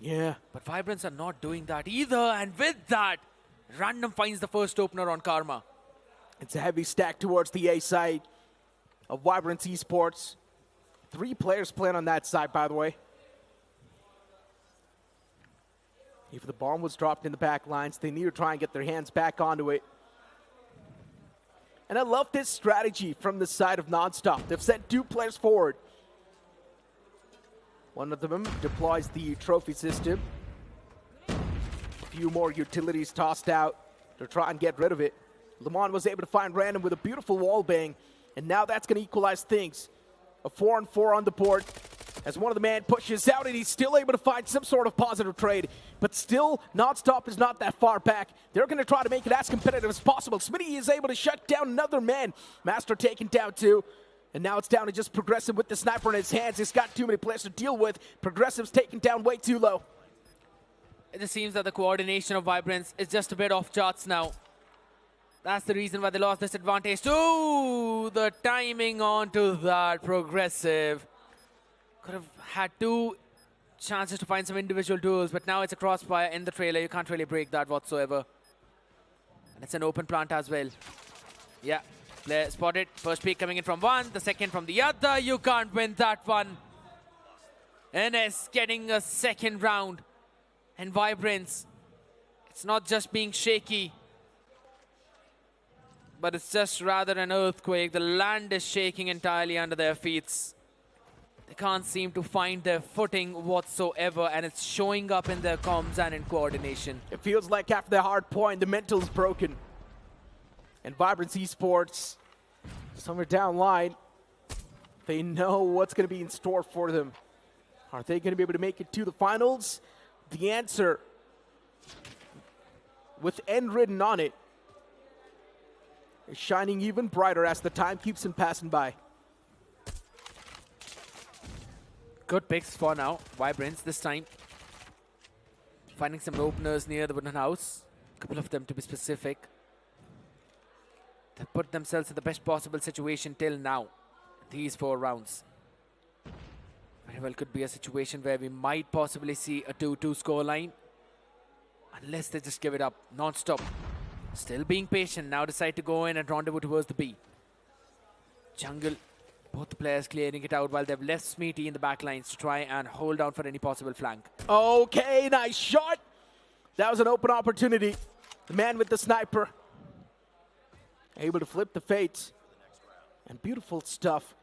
Yeah. But Vibrance are not doing that either. And with that, Random finds the first opener on Karma. It's a heavy stack towards the A side of Vibrance Esports. 3 players playing on that side, by the way. If the bomb was dropped in the back lines, they need to try and get their hands back onto it. And I love this strategy from the side of NonStop. They've sent 2 players forward. One of them deploys the trophy system. A few more utilities tossed out to try and get rid of it. Lemon was able to find Random with a beautiful wall bang, and now that's going to equalize things. A 4-on-4 on the board as one of the man pushes out, and he's still able to find some sort of positive trade. But still, NonStop is not that far back. They're going to try to make it as competitive as possible. Smitty is able to shut down another man. Master taken down 2. And now it's down to just Progressive with the sniper in his hands. He's got too many players to deal with. Progressive's taken down way too low. It just seems that the coordination of Vibrance is just a bit off charts now. That's the reason why they lost this advantage. Ooh, the timing onto that Progressive. Could have had 2 chances to find some individual duels, but now it's a crossfire in the trailer. You can't really break that whatsoever. And it's an open plant as well. Yeah, player spotted. First peek coming in from one, the second from the other. You can't win that one. NS getting a second round. And Vibrance, it's not just being shaky. but it's just rather an earthquake. The land is shaking entirely under their feet. They can't seem to find their footing whatsoever, and it's showing up in their comms and in coordination. It feels like after the hard point, the mental's broken. And Vibrance Esports, somewhere down line, they know what's going to be in store for them. Are they going to be able to make it to the finals? The answer, with N written on it, is shining even brighter as the time keeps on passing by. Good picks for now. Vibrance this time. Finding some openers near the wooden house. A couple of them to be specific. They've put themselves in the best possible situation till now. These 4 rounds. Very well could be a situation where we might possibly see a 2-2 scoreline. Unless they just give it up. Non-stop. Still being patient. Now decide to go in and rendezvous towards the B. Jungle. Both the players clearing it out while they've left Smeety in the back lines to try and hold down for any possible flank. Okay, nice shot. That was an open opportunity. The man with the sniper able to flip the fates. And beautiful stuff.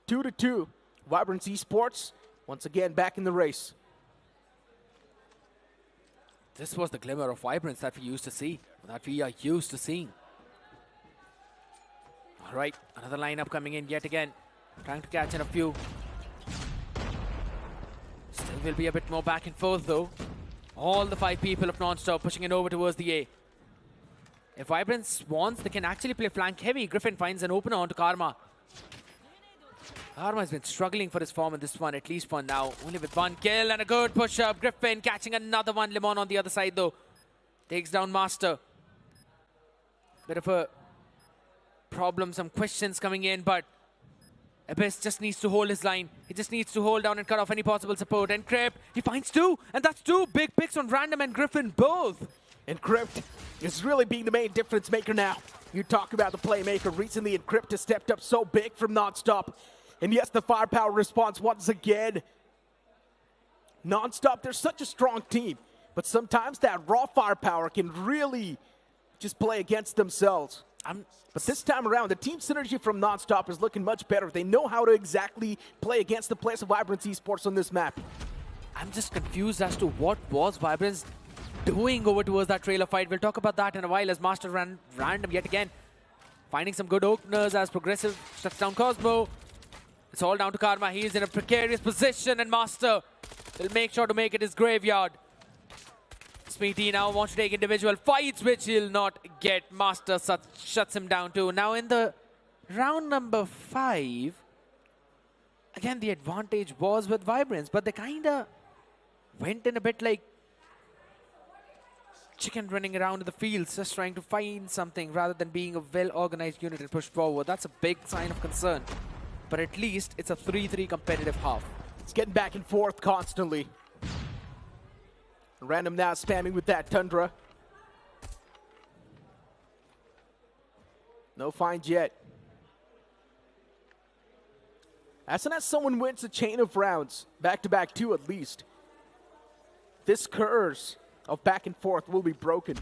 2-2. Vibrance Esports once again back in the race. This was the glimmer of Vibrance that we used to see, that we are used to seeing. All right, another lineup coming in yet again. Trying to catch in a few. Still will be a bit more back and forth though. All the 5 people of NonStop pushing it over towards the A. If Vibrance wants, they can actually play flank heavy. Griffin finds an opener onto Karma. Karma has been struggling for his form in this one, at least for now. Only with 1 kill and a good push-up. Griffin catching another one. Limon on the other side though. Takes down Master. Bit of a problem, some questions coming in, but Abyss just needs to hold his line. He just needs to hold down and cut off any possible support. Encrypt, he finds 2, and that's 2 big picks on Random and Griffin both. Encrypt is really being the main difference maker now. You talk about the playmaker. Recently, Encrypt has stepped up so big from NonStop. And yes, the firepower response once again. NonStop, they're such a strong team. But sometimes that raw firepower can really just play against themselves. But this time around, the team synergy from NonStop is looking much better. They know how to exactly play against the players of Vibrance Esports on this map. I'm just confused as to what was Vibrance doing over towards that trailer fight. We'll talk about that in a while as Master ran Random yet again. Finding some good openers as Progressive shuts down Cosmo. It's all down to Karma. He's in a precarious position and Master will make sure to make it his graveyard. Smeety now wants to take individual fights, which he'll not get. Master shuts him down too. Now in the round number 5, again the advantage was with Vibrance, but they kinda went in a bit like chicken running around in the fields, just trying to find something rather than being a well-organized unit and push forward. That's a big sign of concern. But at least it's a 3-3 competitive half. It's getting back and forth constantly. Random now spamming with that Tundra. No finds yet. As soon as someone wins a chain of rounds, back-to-back 2 at least, this curse of back and forth will be broken.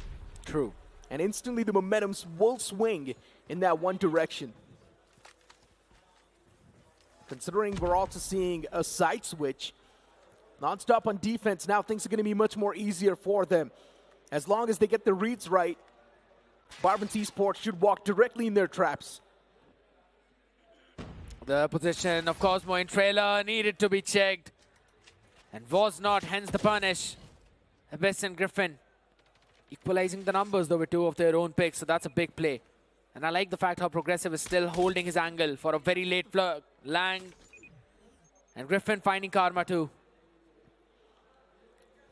True. And instantly the momentum will swing in that one direction. Considering we're also seeing a side switch, NonStop on defense, now things are going to be much more easier for them. As long as they get the reads right, Vibrance Esports should walk directly in their traps. The position of Cosmo in trailer needed to be checked and was not, hence the punish. Abyss and Griffin equalizing the numbers though with 2 of their own picks, so that's a big play. And I like the fact how Progressive is still holding his angle for a very late Lang. And Griffin finding Karma too.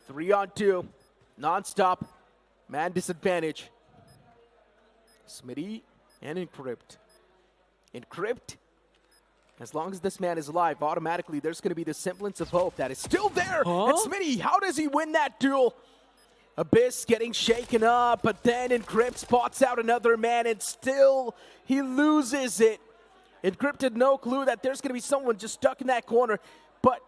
3-on-2, NonStop, man disadvantage. Smitty and Encrypt. Encrypt, as long as this man is alive, automatically there's going to be the semblance of hope that is still there. Huh? And Smitty, how does he win that duel? Abyss getting shaken up, but then Encrypt spots out another man and still he loses it. Encrypt had no clue that there's going to be someone just stuck in that corner, but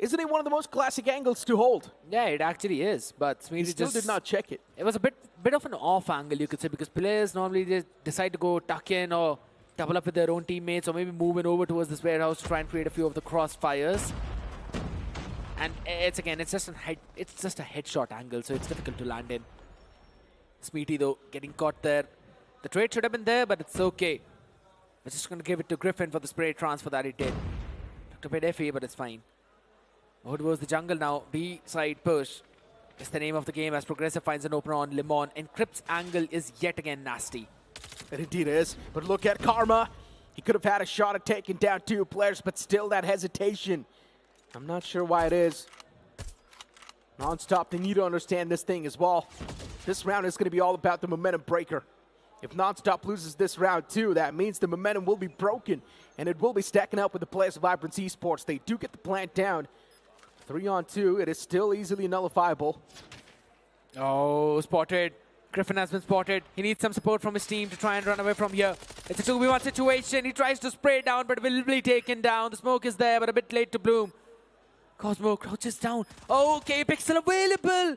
Isn't it one of the most classic angles to hold? Yeah, it actually is. But He Smeety still just did not check it. It was a bit of an off angle, you could say, because players normally just decide to go tuck in or double up with their own teammates, or maybe moving over towards this warehouse to try and create a few of the crossfires. And it's just a headshot angle, so it's difficult to land in. Smeety though getting caught there. The trade should have been there, but it's okay. We're just going to give it to Griffin for the spray transfer that he did. Took a bit iffy, but it's fine. Hood was the jungle now. B side push. It's the name of the game as Progressive finds an opener on Limon. Encrypt's angle is yet again nasty. It indeed is. But look at Karma. He could have had a shot at taking down 2 players, but still that hesitation. I'm not sure why it is. NonStop, they need to understand this thing as well. This round is going to be all about the momentum breaker. If NonStop loses this round too, that means the momentum will be broken, and it will be stacking up with the players of Vibrance Esports. They do get the plant down. 3-on-2, it is still easily nullifiable. Oh, spotted. Griffin has been spotted. He needs some support from his team to try and run away from here. It's a 2v1 situation. He tries to spray down, but will be taken down. The smoke is there, but a bit late to bloom. Cosmo crouches down. Okay, pixel available.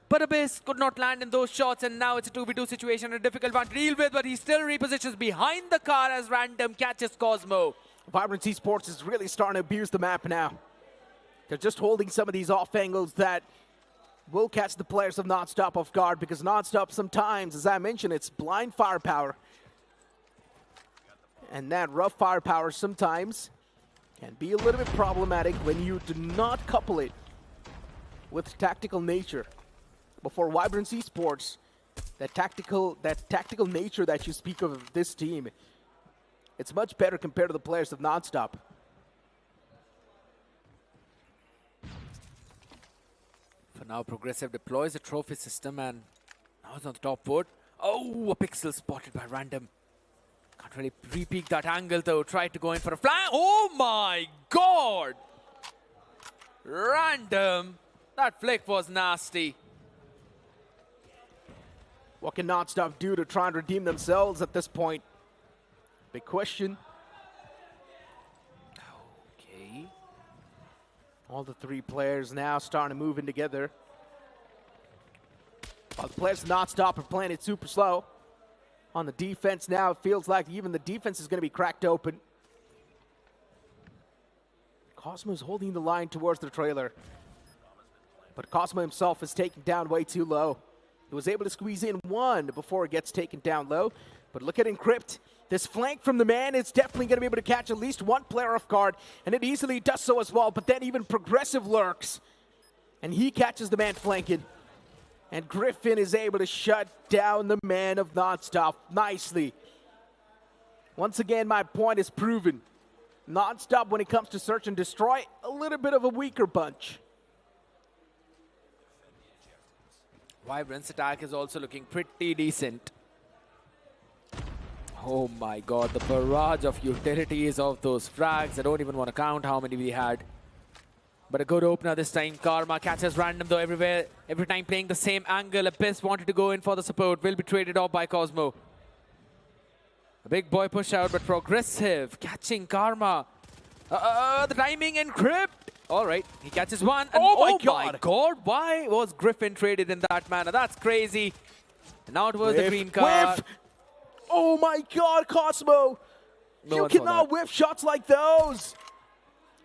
But Abyss could not land in those shots, and now it's a 2v2 situation, a difficult one to deal with, but he still repositions behind the car as Random catches Cosmo. Vibrance Esports is really starting to abuse the map now. They're just holding some of these off angles that will catch the players of NonStop off guard, because NonStop sometimes, as I mentioned, it's blind firepower. And that rough firepower sometimes can be a little bit problematic when you do not couple it with tactical nature. Before Vibrance Esports, that tactical nature that you speak of this team, it's much better compared to the players of NonStop. For now, Progressive deploys a trophy system, and now it's on the top board. Oh, a pixel spotted by Random. Can't really re-peek that angle though. Tried to go in for a flank. Oh my god! Random. That flick was nasty. What can NonStop do to try and redeem themselves at this point? Big question. Okay. All the 3 players now starting to move in together. While the players of NonStop are playing it super slow. On the defense now, it feels like even the defense is going to be cracked open. Cosmo's holding the line towards the trailer. But Cosmo himself is taken down way too low. He was able to squeeze in 1 before it gets taken down low. But look at Encrypt. This flank from the man is definitely going to be able to catch at least 1 player off guard. And it easily does so as well. But then even Progressive lurks. And he catches the man flanking. And Griffin is able to shut down the man of NonStop nicely. Once again, my point is proven. NonStop, when it comes to search and destroy, a little bit of a weaker bunch. Vibrance attack is also looking pretty decent. Oh my god, the barrage of utilities of those frags. I don't even want to count how many we had. But a good opener this time. Karma catches Random though everywhere. Every time playing the same angle. Abyss wanted to go in for the support. Will be traded off by Cosmo. A big boy push out, but Progressive catching Karma. The timing Encrypt. All right, he catches 1. And oh my god. Why was Griffin traded in that manner? That's crazy. And now towards the green card. Whiff. Oh my god, Cosmo. You cannot whiff shots like those.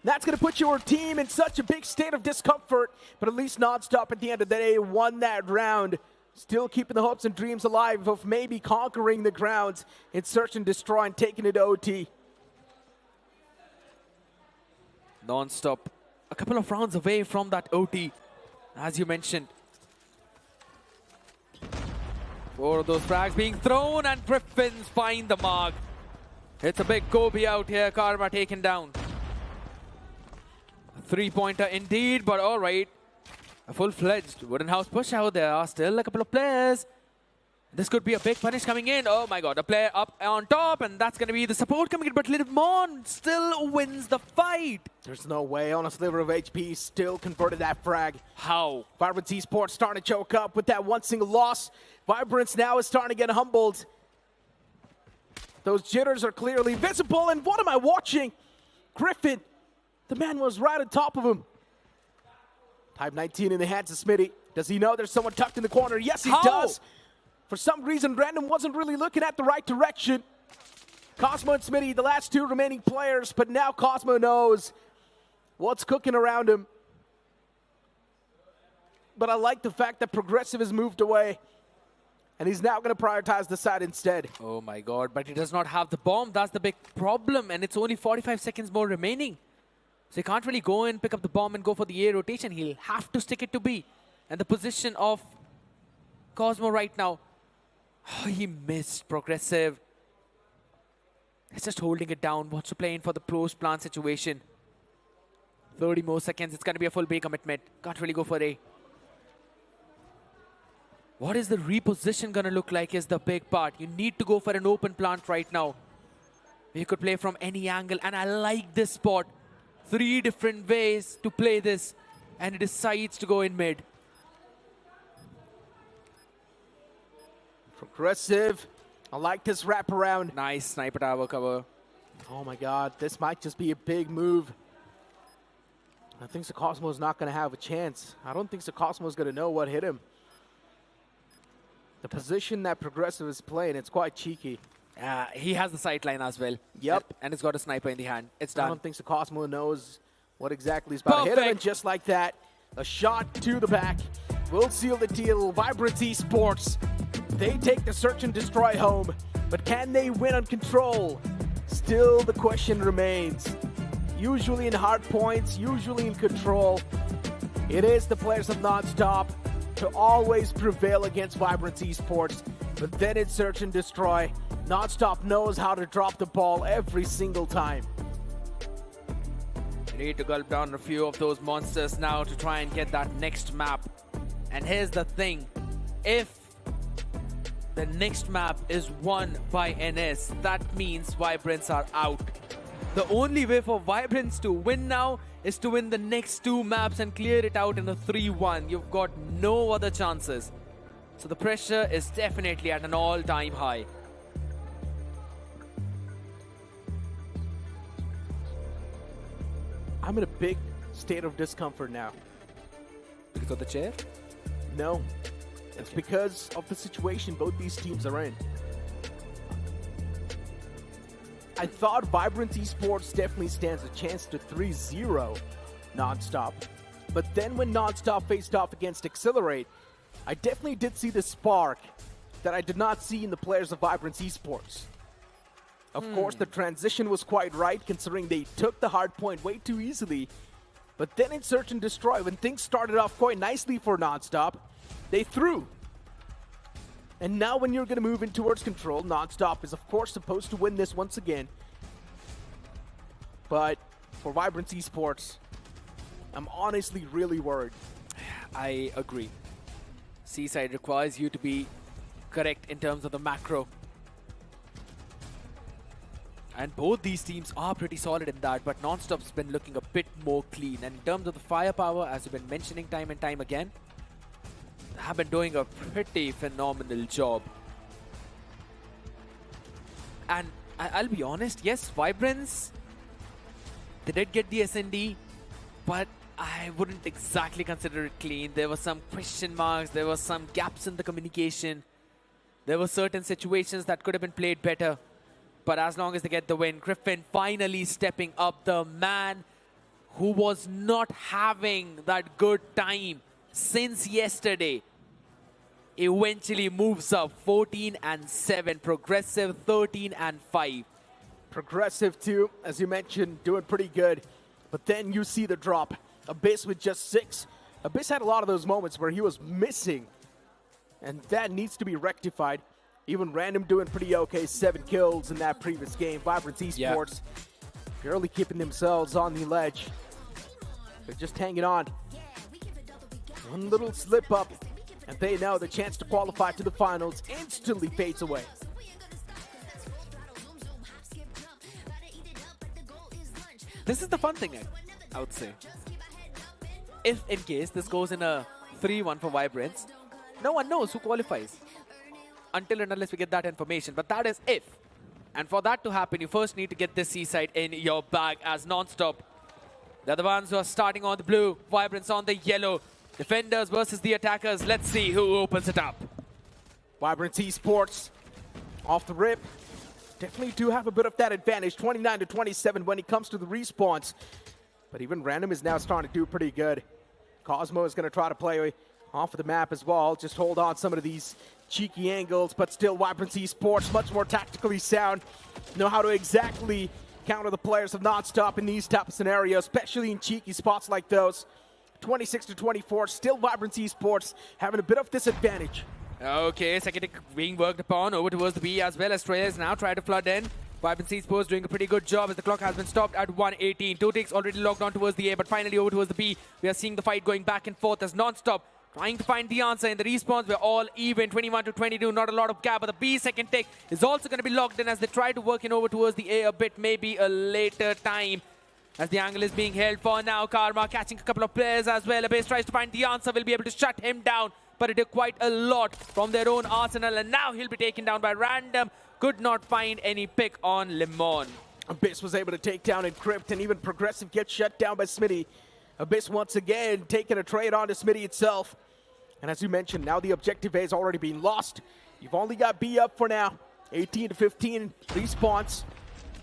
That's going to put your team in such a big state of discomfort. But at least NonStop at the end of the day won that round. Still keeping the hopes and dreams alive of maybe conquering the grounds in search and destroy and taking it to OT. NonStop a couple of rounds away from that OT, as you mentioned. 4 of those frags being thrown, and Griffins find the mark. It's a big Kobe out here. Karma taken down. A 3-pointer indeed, but all right. A full-fledged wooden house push out. There are still a couple of players. This could be a big punish coming in. Oh my god, a player up on top, and that's going to be the support coming in, but Limon still wins the fight. There's no way on a sliver of HP still converted that frag. How? Vibrance Esports starting to choke up with that 1 single loss. Vibrance now is starting to get humbled. Those jitters are clearly visible, and what am I watching? Griffin, the man was right on top of him. Type 19 in the hands of Smitty. Does he know there's someone tucked in the corner? Yes, he How? does. For some reason, Random wasn't really looking at the right direction. Cosmo and Smitty, the last two remaining players, but now Cosmo knows what's cooking around him. But I like the fact that Progressive has moved away, and he's now going to prioritize the side instead. Oh my god, but he does not have the bomb. That's the big problem, and it's only 45 seconds more remaining. So he can't really go in, pick up the bomb, and go for the A rotation. He'll have to stick it to B. And the position of Cosmo right now, oh, he missed Progressive. He's just holding it down. Wants to play in for the post plant situation. 30 more seconds. It's going to be a full B commitment. Can't really go for A. What is the reposition going to look like is the big part. You need to go for an open plant right now. You could play from any angle, and I like this spot. 3 different ways to play this, and he decides to go in mid. Progressive. I like this wraparound. Nice sniper tower cover. Oh my god, this might just be a big move. I think Cosmo is not going to have a chance. I don't think Cosmo is going to know what hit him. The position that Progressive is playing, it's quite cheeky. He has the sight line as well. Yep. And it's got a sniper in the hand. It's I done. don't think Cosmo knows what exactly is about to hit him. And just like that, a shot to the back will seal the deal. Vibrance Esports, they take the search and destroy home. But can they win on control? Still the question remains. Usually in hard points, usually in control, it is the players of NonStop to always prevail against Vibrance Esports. But then in search and destroy, NonStop knows how to drop the ball every single time. You need to gulp down a few of those monsters now to try and get that next map. And here's the thing. If the next map is won by NS, that means Vibrance are out. The only way for Vibrance to win now is to win the next 2 maps and clear it out in a 3-1. You've got no other chances. So the pressure is definitely at an all-time high. I'm in a big state of discomfort now. Because of the chair? No, it's because of the situation both these teams are in. I thought Vibrance Esports definitely stands a chance to 3-0 NonStop. But then when NonStop faced off against Accelerate, I definitely did see the spark that I did not see in the players of Vibrance Esports. Of course, the transition was quite right, considering they took the hard point way too easily. But then in Search and Destroy, when things started off quite nicely for NonStop, they threw. And now when you're going to move in towards control, NonStop is of course supposed to win this once again. But for Vibrance Esports, I'm honestly really worried. I agree. Seaside requires you to be correct in terms of the macro. And both these teams are pretty solid in that, but NonStop's been looking a bit more clean. And in terms of the firepower, as you've been mentioning time and time again, they have been doing a pretty phenomenal job. And I'll be honest, yes, Vibrance, they did get the SND, but I wouldn't exactly consider it clean. There were some question marks, there were some gaps in the communication. There were certain situations that could have been played better. But as long as they get the win, Griffin finally stepping up, the man who was not having that good time since yesterday, eventually moves up 14-7, Progressive 13-5. Progressive too, as you mentioned, doing pretty good. But then you see the drop. Abyss with just 6. Abyss had a lot of those moments where he was missing. And that needs to be rectified. Even Random doing pretty okay, 7 kills in that previous game. Vibrance Esports barely keeping themselves on the ledge. They're just hanging on. One little slip up, and they know the chance to qualify to the finals instantly fades away. This is the fun thing, I would say. If in case this goes in a 3-1 for Vibrance, no one knows who qualifies until and unless we get that information. But that is if. And for that to happen, you first need to get this Seaside in your bag as NonStop They're the ones who are starting on the blue, Vibrance on the yellow. Defenders versus the attackers. Let's see who opens it up. Vibrance Esports off the rip. Definitely do have a bit of that advantage, 29-27 when it comes to the respawns. But even Random is now starting to do pretty good. Cosmo is going to try to play off of the map as well. Just hold on some of these cheeky angles, but still Vibrance Esports much more tactically sound. Know how to exactly counter the players of NonStop in these type of scenarios, especially in cheeky spots like those. 26-24, still Vibrance Esports having a bit of disadvantage. Okay, second tick being worked upon over towards the B as well as Trails now try to flood in. Vibrance Esports doing a pretty good job as the clock has been stopped at 1:18. Two ticks already logged on towards the A, but finally over towards the B. We are seeing the fight going back and forth as NonStop trying to find the answer in the respawns. We're all even, 21-22, not a lot of gap, but the B second tick is also going to be logged in as they try to work in over towards the A a bit, maybe a later time. As the angle is being held for now, Karma catching a couple of players as well. Abyss tries to find the answer, will be able to shut him down, but it did quite a lot from their own arsenal, and now he'll be taken down by Random. Could not find any pick on Lemon. Abyss was able to take down Encrypt, and even Progressive gets shut down by Smitty. Abyss once again taking a trade on to Smitty itself. And as you mentioned, now the objective A has already been lost. You've only got B up for now. 18-15 respawns.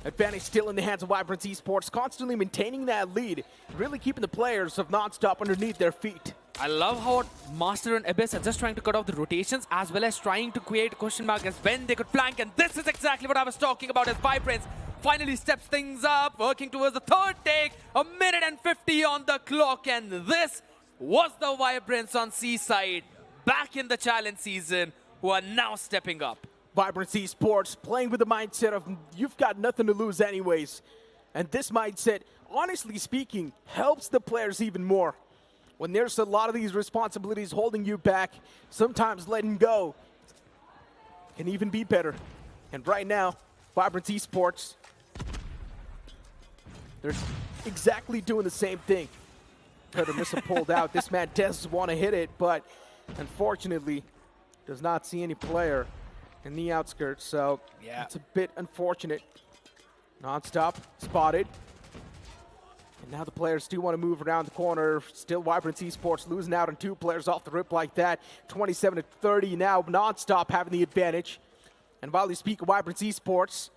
Advantage still in the hands of Vibrance Esports, constantly maintaining that lead, really keeping the players of NonStop underneath their feet. I love how Master and Abyss are just trying to cut off the rotations as well as trying to create a question mark as when they could flank, and this is exactly what I was talking about as Vibrance finally steps things up, working towards the third take, 1:50 on the clock, and this was the Vibrance on Seaside, back in the challenge season, who are now stepping up. Vibrance Esports playing with the mindset of you've got nothing to lose anyways. And this mindset, honestly speaking, helps the players even more. When there's a lot of these responsibilities holding you back, sometimes letting go can even be better. And right now, Vibrance Esports, they're exactly doing the same thing. Missa pulled out. This man does want to hit it, but unfortunately does not see any player in the outskirts, so yeah, it's a bit unfortunate. NonStop spotted. And now the players do want to move around the corner. Still Vibrance Esports losing out on two players off the rip like that. 27-30 now, NonStop having the advantage. And while we speak of Vibrance Esports,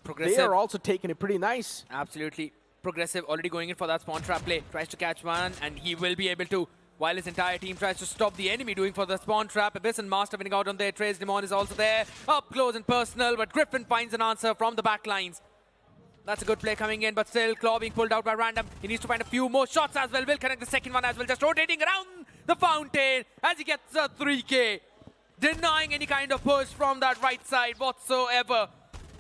Progressive, they are also taking it pretty nice. Absolutely. Progressive already going in for that spawn trap play. Tries to catch one, and he will be able to, while his entire team tries to stop the enemy doing for the spawn trap. Abyss and Master winning out on their trades. Demon is also there, up close and personal, but Griffin finds an answer from the back lines. That's a good play coming in, but still Claw being pulled out by Random. He needs to find a few more shots as well. Will connect the second one as well, just rotating around the fountain as he gets a 3K. Denying any kind of push from that right side whatsoever.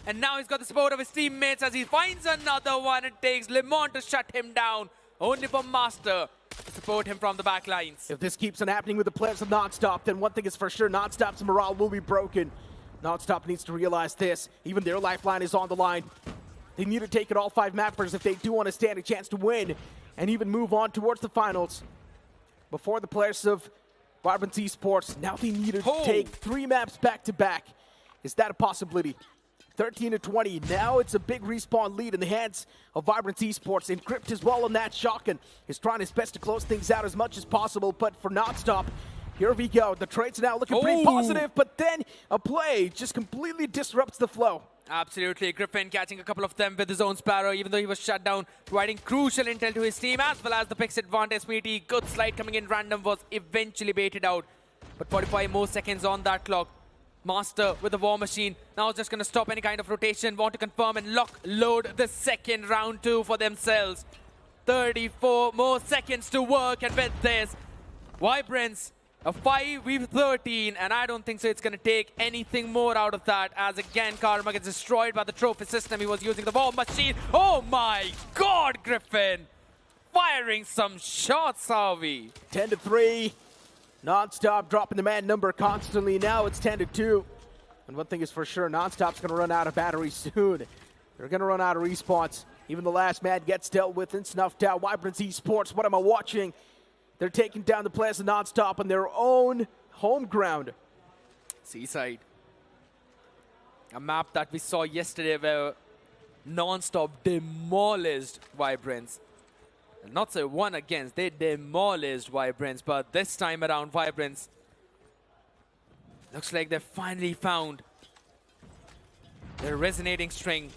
And now he's got the support of his teammates as he finds another one. It takes Lemon to shut him down. Only for Master to support him from the back lines. If this keeps on happening with the players of NonStop, then one thing is for sure, NonStop's morale will be broken. NonStop needs to realize this. Even their lifeline is on the line. They need to take it all 5 mappers if they do want to stand a chance to win and even move on towards the finals. Before the players of Vibrance Esports, now they need to take 3 maps back-to-back. Is that a possibility? 13-20. Now it's a big respawn lead in the hands of Vibrance Esports. Encrypt as well on that shotgun. Is trying his best to close things out as much as possible, but for NonStop, here we go. The trades now looking pretty positive, but then a play just completely disrupts the flow. Absolutely. Griffin catching a couple of them with his own Sparrow, even though he was shut down, providing crucial intel to his team, as well as the picks advantage. Sweetie, good slide coming in. Random was eventually baited out, but 45 more seconds on that clock. Master with the War Machine now just going to stop any kind of rotation, want to confirm and load the second round 2 for themselves. 34 more seconds to work, and with this, Vibrance a 5v13, and I don't think so it's going to take anything more out of that, as again Karma gets destroyed by the trophy system. He was using the War Machine. Oh my god, Griffin! Firing some shots, are we? 10-3. NonStop dropping the man number constantly. Now it's 10-2. And one thing is for sure, NonStop's going to run out of batteries soon. They're going to run out of respawns. Even the last man gets dealt with and snuffed out. Vibrance Esports, what am I watching? They're taking down the players of NonStop on their own home ground. Seaside. A map that we saw yesterday where NonStop demolished Vibrance. Not say one against, they demolished Vibrance, but this time around Vibrance looks like they've finally found their resonating string.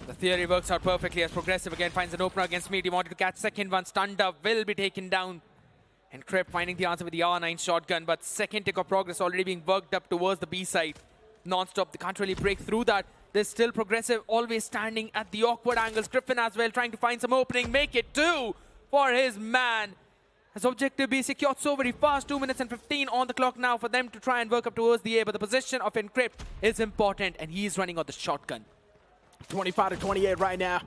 The theory works out perfectly as Progressive again finds an opener against Meat. He wanted to catch second one, stunned up, will be taken down. And Crep finding the answer with the R9 shotgun, but second tick of Progress already being worked up towards the B side. NonStop, they can't really break through that. There's still Progressive always standing at the awkward angles. Griffin as well trying to find some opening, make it 2 for his man. As objective B secured so very fast, 2 minutes and 15 on the clock now for them to try and work up towards the A, but the position of Encrypt is important and he's running on the shotgun. 25 to 28 right now.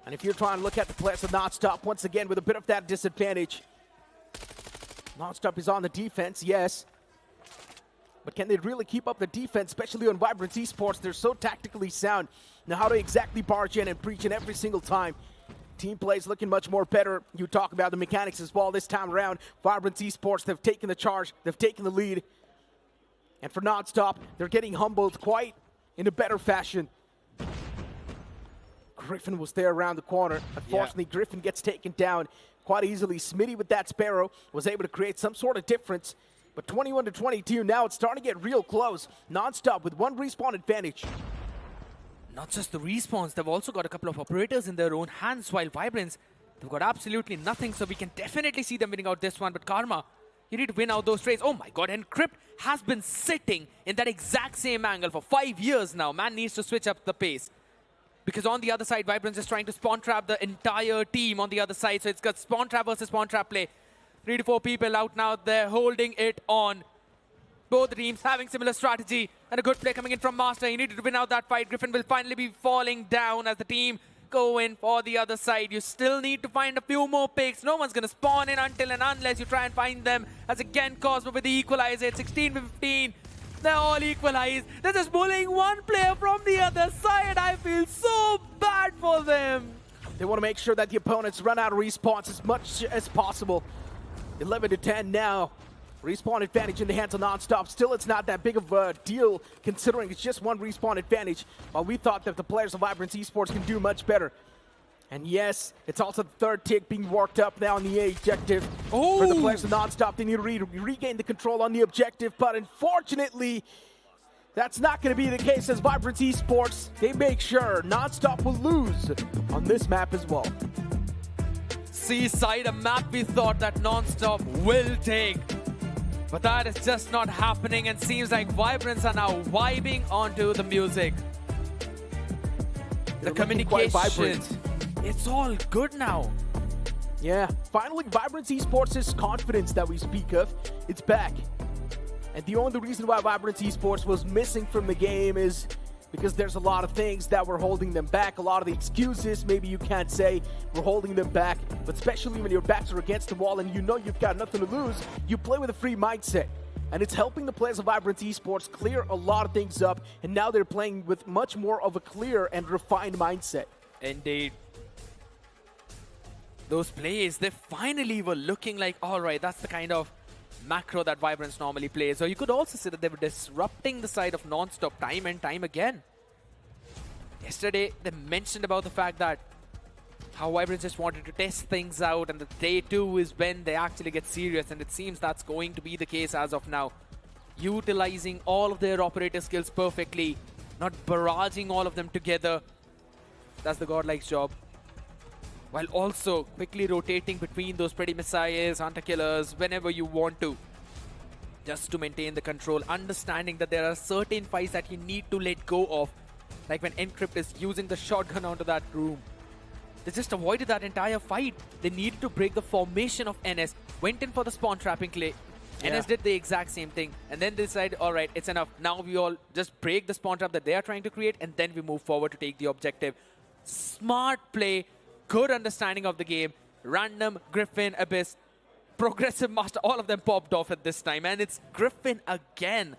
And if you're trying to look at the players of NonStop, once again with a bit of that disadvantage. NonStop is on the defense, yes. But can they really keep up the defense, especially on Vibrance Esports? They're so tactically sound. Now how to exactly barge in and preach in every single time. Team play is looking much more better. You talk about the mechanics as well this time around. Vibrance Esports, they've taken the charge. They've taken the lead. And for NonStop, they're getting humbled quite in a better fashion. Griffin was there around the corner. Unfortunately, Griffin gets taken down quite easily. Smitty with that Sparrow was able to create some sort of difference. But 21 to 22, now it's starting to get real close. NonStop with 1 respawn advantage. Not just the respawns, they've also got a couple of operators in their own hands, while Vibrance, they've got absolutely nothing, so we can definitely see them winning out this one. But Karma, you need to win out those trades. Oh my god, Encrypt has been sitting in that exact same angle for 5 years now. Man needs to switch up the pace. Because on the other side, Vibrance is trying to spawn trap the entire team on the other side. So it's got spawn trap versus spawn trap play. 3 to 4 people out now, they're holding it on. Both teams having similar strategy. And a good play coming in from Master. He needed to win out that fight. Griffin will finally be falling down as the team go in for the other side. You still need to find a few more picks. No one's going to spawn in until and unless you try and find them. As again, Cosmo with the equalizer at 16-15. They're all equalized. They're just bullying one player from the other side. I feel so bad for them. They want to make sure that the opponents run out of respawns as much as possible. 11 to 10 now. Respawn advantage in the hands of NonStop. Still, it's not that big of a deal considering it's just 1 respawn advantage. While we thought that the players of Vibrance Esports can do much better. And yes, it's also the 3rd tick being worked up now on the A objective. For the players of NonStop, they need to regain the control on the objective. But unfortunately, that's not going to be the case as Vibrance Esports. They make sure NonStop will lose on this map as well. Seaside, a map we thought that NonStop will take. But that is just not happening, and seems like Vibrance are now vibing onto the music. The communication, it's all good now. Yeah, finally Vibrance Esports' confidence that we speak of, it's back. And the only reason why Vibrance Esports was missing from the game is because there's a lot of things that were holding them back. A lot of the excuses, maybe you can't say, were holding them back. But especially when your backs are against the wall and you know you've got nothing to lose, you play with a free mindset. And it's helping the players of Vibrance Esports clear a lot of things up. And now they're playing with much more of a clear and refined mindset. Indeed. Those plays, they finally were looking like, all right, that's the kind of macro that Vibrance normally plays. Or you could also say that they were disrupting the side of NonStop time and time again. Yesterday, they mentioned about the fact that how Vibrance just wanted to test things out, and the day 2 is when they actually get serious, and it seems that's going to be the case as of now. Utilizing all of their operator skills perfectly, not barraging all of them together. That's the GodLike's job. While also quickly rotating between those pretty messiahs, hunter killers, whenever you want to. Just to maintain the control, understanding that there are certain fights that you need to let go of. Like when Encrypt is using the shotgun onto that room. They just avoided that entire fight. They needed to break the formation of NS. Went in for the spawn trapping play. Yeah. NS did the exact same thing. And then they decided, alright, it's enough. Now we all just break the spawn trap that they are trying to create. And then we move forward to take the objective. Smart play. Good understanding of the game. Random, Griffin, Abyss, Progressive, Master, all of them popped off at this time. And it's Griffin again.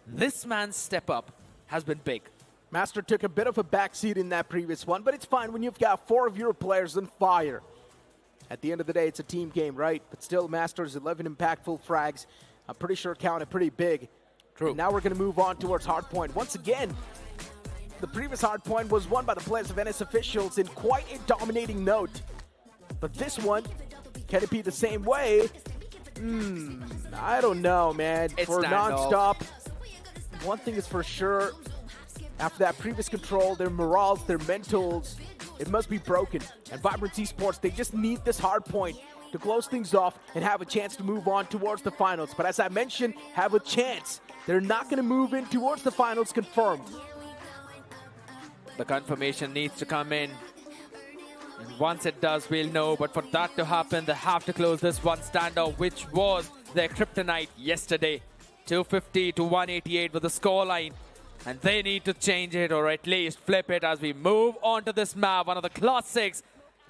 This man's step up has been big. Master took a bit of a backseat in that previous one, but it's fine when you've got 4 of your players on fire. At the end of the day, it's a team game, right? But still, Master's 11 impactful frags, I'm pretty sure counted pretty big. True. And now we're going to move on towards Hardpoint. Once again, The previous hardpoint was won by the players of NS Officials in quite a dominating note. But this one, can it be the same way? I don't know, man. It's For standoff. NonStop, one thing is for sure, after that previous control, their morals, their mentals, it must be broken. And Vibrance Esports, they just need this hard point to close things off and have a chance to move on towards the finals. But as I mentioned, have a chance. They're not going to move in towards the finals confirmed. The confirmation needs to come in. And once it does, we'll know. But for that to happen, they have to close this one standoff, which was their kryptonite yesterday. 250 to 188 with the scoreline. And they need to change it, or at least flip it as we move on to this map. One of the classics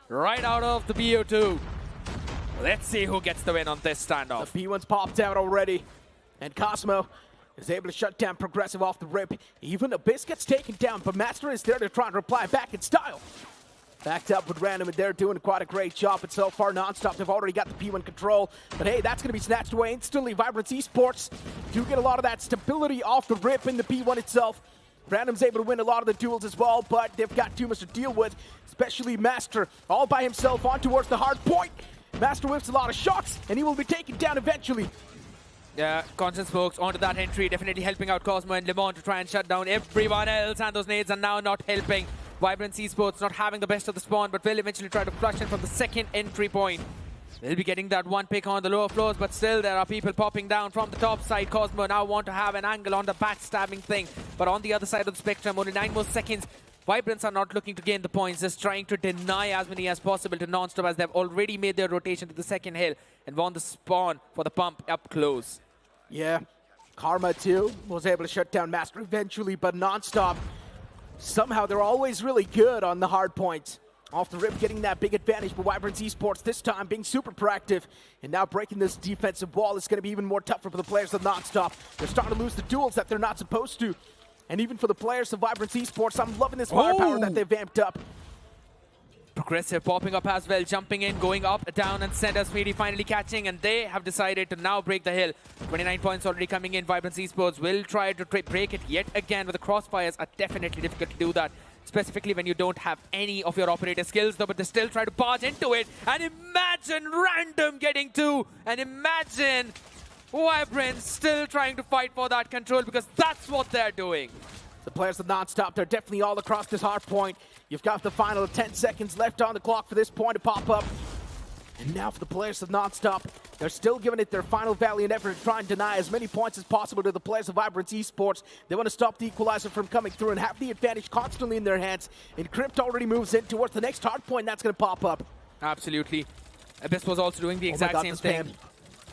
right out of the BO2. Let's see who gets the win on this standoff. The P1's popped out already. And Cosmo is able to shut down Progressive off the rip. Even Abyss gets taken down, but Master is there to try and reply back in style. Backed up with Random, and they're doing quite a great job. But so far, NonStop, they've already got the P1 control. But hey, that's going to be snatched away instantly. Vibrance Esports do get a lot of that stability off the rip in the P1 itself. Random's able to win a lot of the duels as well, but they've got too much to deal with, especially Master, all by himself on towards the hard point. Master whips a lot of shots, and he will be taken down eventually. Yeah, Constant Smokes onto that entry, definitely helping out Cosmo and Lemon to try and shut down everyone else, and those nades are now not helping. Vibrance Esports not having the best of the spawn, but will eventually try to flush in from the second entry point. They'll be getting that one pick on the lower floors, but still there are people popping down from the top side. Cosmo now want to have an angle on the backstabbing thing, but on the other side of the spectrum, only 9 more seconds. Vibrance are not looking to gain the points, just trying to deny as many as possible to NonStop, as they've already made their rotation to the second hill and won the spawn for the pump up close. Yeah, Karma too was able to shut down Master eventually, but NonStop, somehow they're always really good on the hard points. Off the rip, getting that big advantage, but Vibrance Esports this time being super proactive and now breaking this defensive wall is going to be even more tougher for the players of NonStop. They're starting to lose the duels that they're not supposed to. And even for the players of Vibrance Esports, I'm loving this firepower that they've amped up. Progressive popping up as well, jumping in, going up, down, and center. Speedy finally catching, and they have decided to now break the hill. 29 points already coming in. Vibrance Esports will try to break it yet again, but the crossfires are definitely difficult to do that, specifically when you don't have any of your operator skills, though, but they still try to barge into it. And imagine Random getting 2, and imagine Vibrance still trying to fight for that control, because that's what they're doing. The players of NonStop, they're definitely all across this hard point. You've got the final 10 seconds left on the clock for this point to pop up. And now for the players of NonStop, they're still giving it their final valiant effort to try and deny as many points as possible to the players of Vibrance Esports. They want to stop the equalizer from coming through and have the advantage constantly in their hands. And Crypt already moves in towards the next hard point that's going to pop up. Absolutely. Abyss was also doing the exact same thing.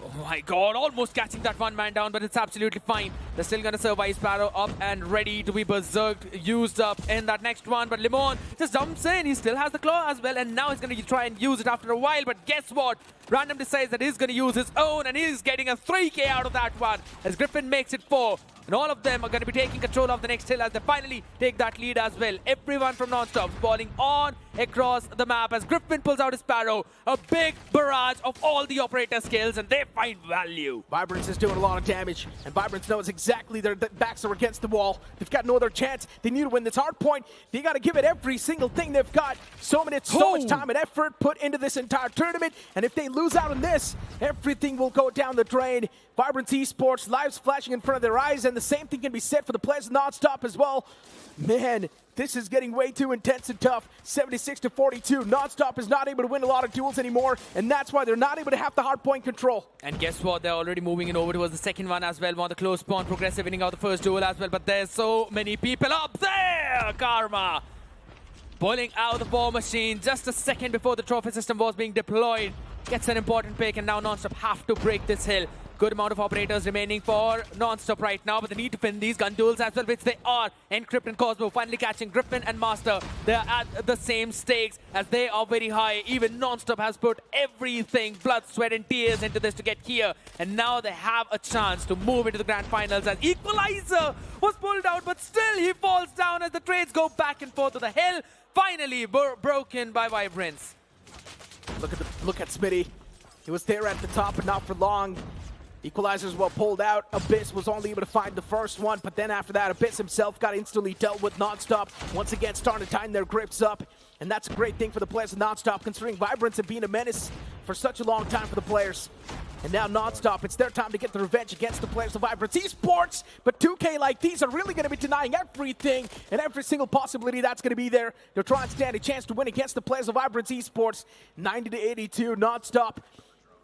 Oh my god, almost catching that one man down, but it's absolutely fine. They're still going to survive. Sparrow up and ready to be berserked, used up in that next one. But Lemon just jumps in. He still has the claw as well, and now he's going to try and use it after a while. But guess what? Random decides that he's going to use his own, and he's getting a 3k out of that one, as Griffin makes it 4. And all of them are going to be taking control of the next hill as they finally take that lead as well. Everyone from NonStop spawning on across the map as Griffin pulls out his Sparrow. A big barrage of all the operator skills, and they find value. Vibrance is doing a lot of damage, and Vibrance knows exactly their backs are against the wall. They've got no other chance. They need to win this hard point. They got to give it every single thing they've got. So much time and effort put into this entire tournament, and if they lose out on this, everything will go down the drain. Vibrance Esports, lives flashing in front of their eyes, and the same thing can be said for the players of NonStop as well. Man, this is getting way too intense and tough. 76 to 42. NonStop is not able to win a lot of duels anymore, and that's why they're not able to have the hard point control. And guess what? They're already moving in over towards the second one as well. Want the close spawn. Progressive winning out the first duel as well, but there's so many people up there. Karma pulling out the war machine just a second before the trophy system was being deployed. Gets an important pick, and now NonStop have to break this hill. Good amount of operators remaining for NonStop right now, but they need to win these gun duels as well, which they are. Encrypt and Cosmo finally catching Griffin and Master. They're at the same stakes as they are very high. Even NonStop has put everything, blood, sweat, and tears into this to get here. And now they have a chance to move into the grand finals as Equalizer was pulled out, but still he falls down as the trades go back and forth to the hill. Finally broken by Vibrance. Look at Smitty. He was there at the top, but not for long. Equalizers well pulled out. Abyss was only able to find the first one, but then after that, Abyss himself got instantly dealt with. NonStop once again starting to tighten their grips up, and that's a great thing for the players of NonStop, considering Vibrance have been a menace for such a long time for the players. And now NonStop, it's their time to get the revenge against the players of Vibrance Esports, but 2K like these are really going to be denying everything and every single possibility that's going to be there. They're trying to stand a chance to win against the players of Vibrance Esports. 90-82, NonStop.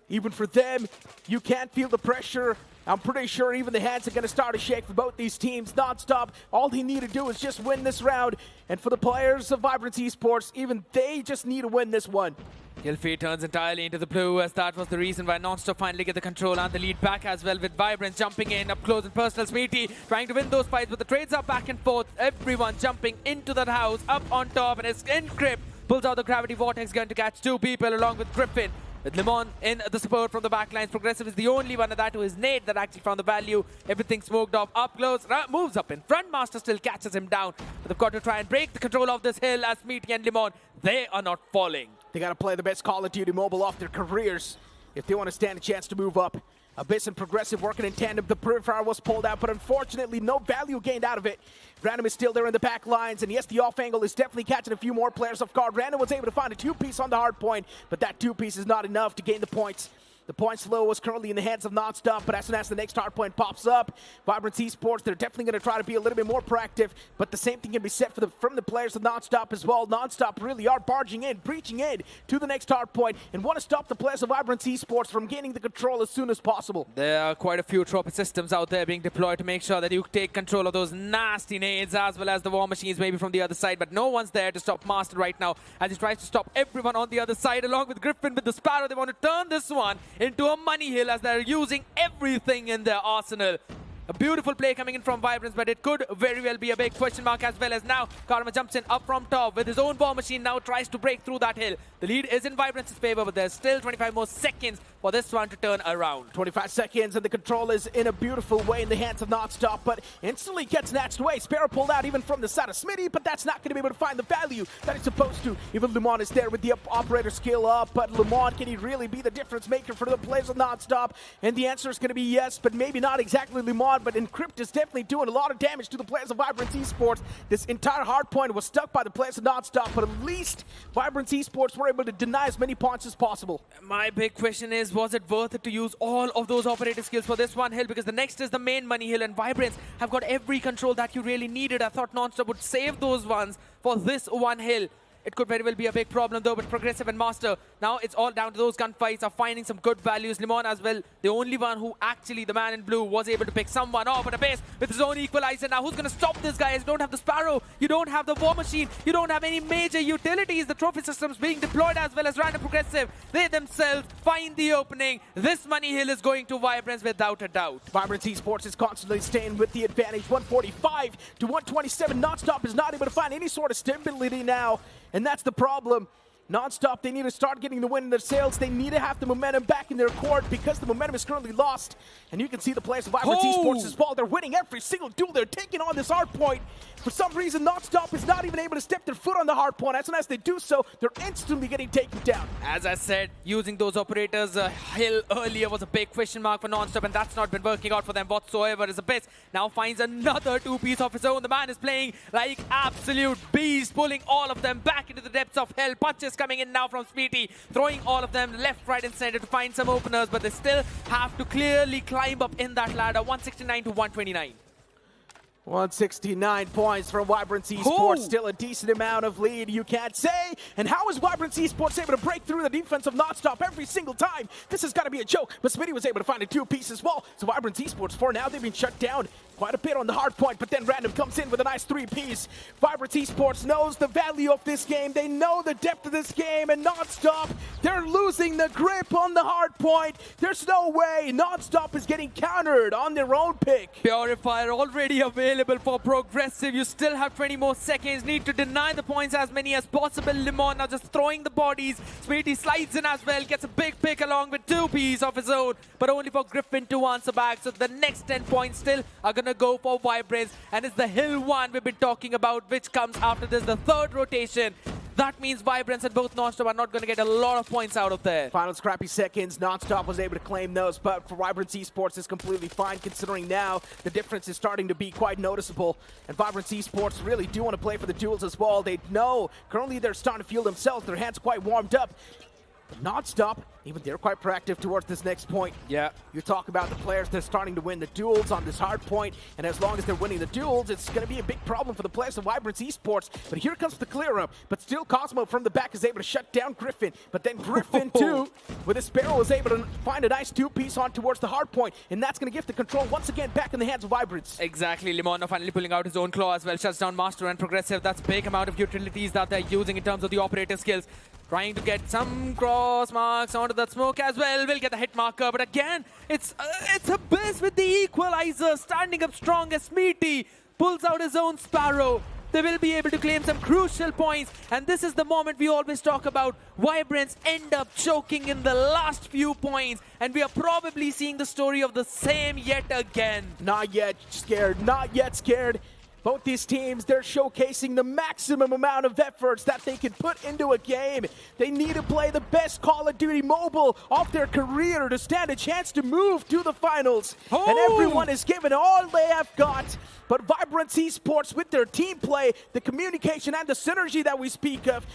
Even for them, you can't feel the pressure. I'm pretty sure even the hands are going to start to shake for both these teams. NonStop, all they need to do is just win this round. And for the players of Vibrance Esports, even they just need to win this one. Gylfi turns entirely into the blue, as that was the reason why NonStop finally get the control and the lead back as well, with Vibrance jumping in up close and personal. Smeety trying to win those fights, but the trades are back and forth. Everyone jumping into that house, up on top, and it's Encrypt pulls out the gravity vortex gun to catch two people along with Griffin. With Limon in the support from the backlines, Progressive is the only one of that who is Nate that actually found the value. Everything smoked off, up close, moves up in front. Master still catches him down. But they've got to try and break the control of this hill as Smeety and Limon, they are not falling. They got to play the best Call of Duty Mobile off their careers if they want to stand a chance to move up. Abyss and Progressive working in tandem. The Purifier was pulled out, but unfortunately no value gained out of it. Random is still there in the back lines, and yes, the off angle is definitely catching a few more players off guard. Random was able to find a two-piece on the hard point, but that two-piece is not enough to gain the points. The point slow was currently in the hands of NonStop, but as soon as the next hard point pops up, Vibrance Esports, they're definitely going to try to be a little bit more proactive, but the same thing can be said from the players of NonStop as well. NonStop really are barging in, breaching in to the next hard point, and want to stop the players of Vibrance Esports from gaining the control as soon as possible. There are quite a few trophy systems out there being deployed to make sure that you take control of those nasty nades as well as the war machines maybe from the other side, but no one's there to stop Master right now as he tries to stop everyone on the other side along with Griffin with the Sparrow. They want to turn this one into a money hill as they're using everything in their arsenal. A beautiful play coming in from Vibrance, but it could very well be a big question mark as well, as now Karma jumps in up from top with his own war machine, now tries to break through that hill. The lead is in Vibrance's favor, but there's still 25 more seconds for this one to turn around. 25 seconds, and the control is in a beautiful way in the hands of NonStop, but instantly gets snatched away. Sparrow pulled out even from the side of Smitty, but that's not going to be able to find the value that it's supposed to. Even Lemon is there with the operator skill up, but Lemon, can he really be the difference maker for the players of NonStop? And the answer is going to be yes, but maybe not exactly Lemon, but Encrypt is definitely doing a lot of damage to the players of Vibrance Esports. This entire hard point was stuck by the players of NonStop, but at least Vibrance Esports were able to deny as many points as possible. My big question is, was it worth it to use all of those operator skills for this one hill? Because the next is the main money hill, and Vibrance have got every control that you really needed. I thought NonStop would save those ones for this one hill. It could very well be a big problem though, but Progressive and Master, now it's all down to those gunfights, are finding some good values. Limon as well, the only one who actually, the man in blue, was able to pick someone off at a base with his own equalizer. Now who's going to stop this guy? You don't have the Sparrow, you don't have the War Machine, you don't have any major utilities. The trophy systems being deployed as well as Random Progressive. They themselves find the opening. This money hill is going to Vibrance without a doubt. Vibrance Esports is constantly staying with the advantage. 145 to 127. NonStop is not able to find any sort of stability now. And that's the problem. NonStop, they need to start getting the win in their sails. They need to have the momentum back in their court because the momentum is currently lost. And you can see the players of Vibrance Esports as well. They're winning every single duel. They're taking on this hard point. For some reason, NonStop is not even able to step their foot on the hard point. As soon as they do so, they're instantly getting taken down. As I said, using those operators hill earlier was a big question mark for NonStop, and that's not been working out for them whatsoever. As Abyss now finds another two-piece of his own. The man is playing like absolute beast, pulling all of them back into the depths of hell. Punches coming in now from Smeety, throwing all of them left, right, and center to find some openers, but they still have to clearly climb up in that ladder. 169 to 129. 169 points from Vibrance Esports. Still a decent amount of lead, you can't say. And how is Vibrance Esports able to break through the defense of NonStop every single time? This has got to be a joke, but Smitty was able to find a two-piece as well. So Vibrance Esports, for now, they've been shut down quite a bit on the hard point, but then Random comes in with a nice three-piece. Vibrance Esports knows the value of this game. They know the depth of this game, and NonStop, they're losing the grip on the hard point. There's no way NonStop is getting countered on their own pick. Purifier already available for Progressive. You still have 20 more seconds. Need to deny the points as many as possible. Limon now just throwing the bodies. Smeety slides in as well, gets a big pick along with two-piece of his own, but only for Griffin to answer back. So the next 10 points still are going to go for Vibrance, and it's the hill one we've been talking about, which comes after this, the third rotation. that means Vibrance and both NonStop are not going to get a lot of points out of there. Final scrappy seconds, NonStop was able to claim those, but for Vibrance Esports it's completely fine considering now the difference is starting to be quite noticeable. And Vibrance Esports really do want to play for the duels as well. They know currently they're starting to feel themselves, their hands quite warmed up. But NonStop, even they're quite proactive towards this next point. Yeah. You talk about the players, they're starting to win the duels on this hard point, and as long as they're winning the duels, it's going to be a big problem for the players of Vibrance Esports. But here comes the clear up, but still Cosmo from the back is able to shut down Griffin. But then Griffin too, with his Sparrow, is able to find a nice two-piece on towards the hard point, and that's going to give the control once again back in the hands of Vibrance. Exactly, Limono finally pulling out his own claw as well, shuts down Master and Progressive. That's a big amount of utilities that they're using in terms of the operator skills. Trying to get some cross marks onto that smoke as well. Will get the hit marker, but again, it's Abyss with the equalizer, standing up strong as Smeety pulls out his own Sparrow. They will be able to claim some crucial points, and this is the moment we always talk about. Vibrance end up choking in the last few points, and we are probably seeing the story of the same yet again. Not yet scared, not yet scared. Both these teams, they're showcasing the maximum amount of efforts that they can put into a game. They need to play the best Call of Duty Mobile of their career to stand a chance to move to the finals. And everyone is giving all they have got. But Vibrance Esports, with their team play, the communication and the synergy that we speak of,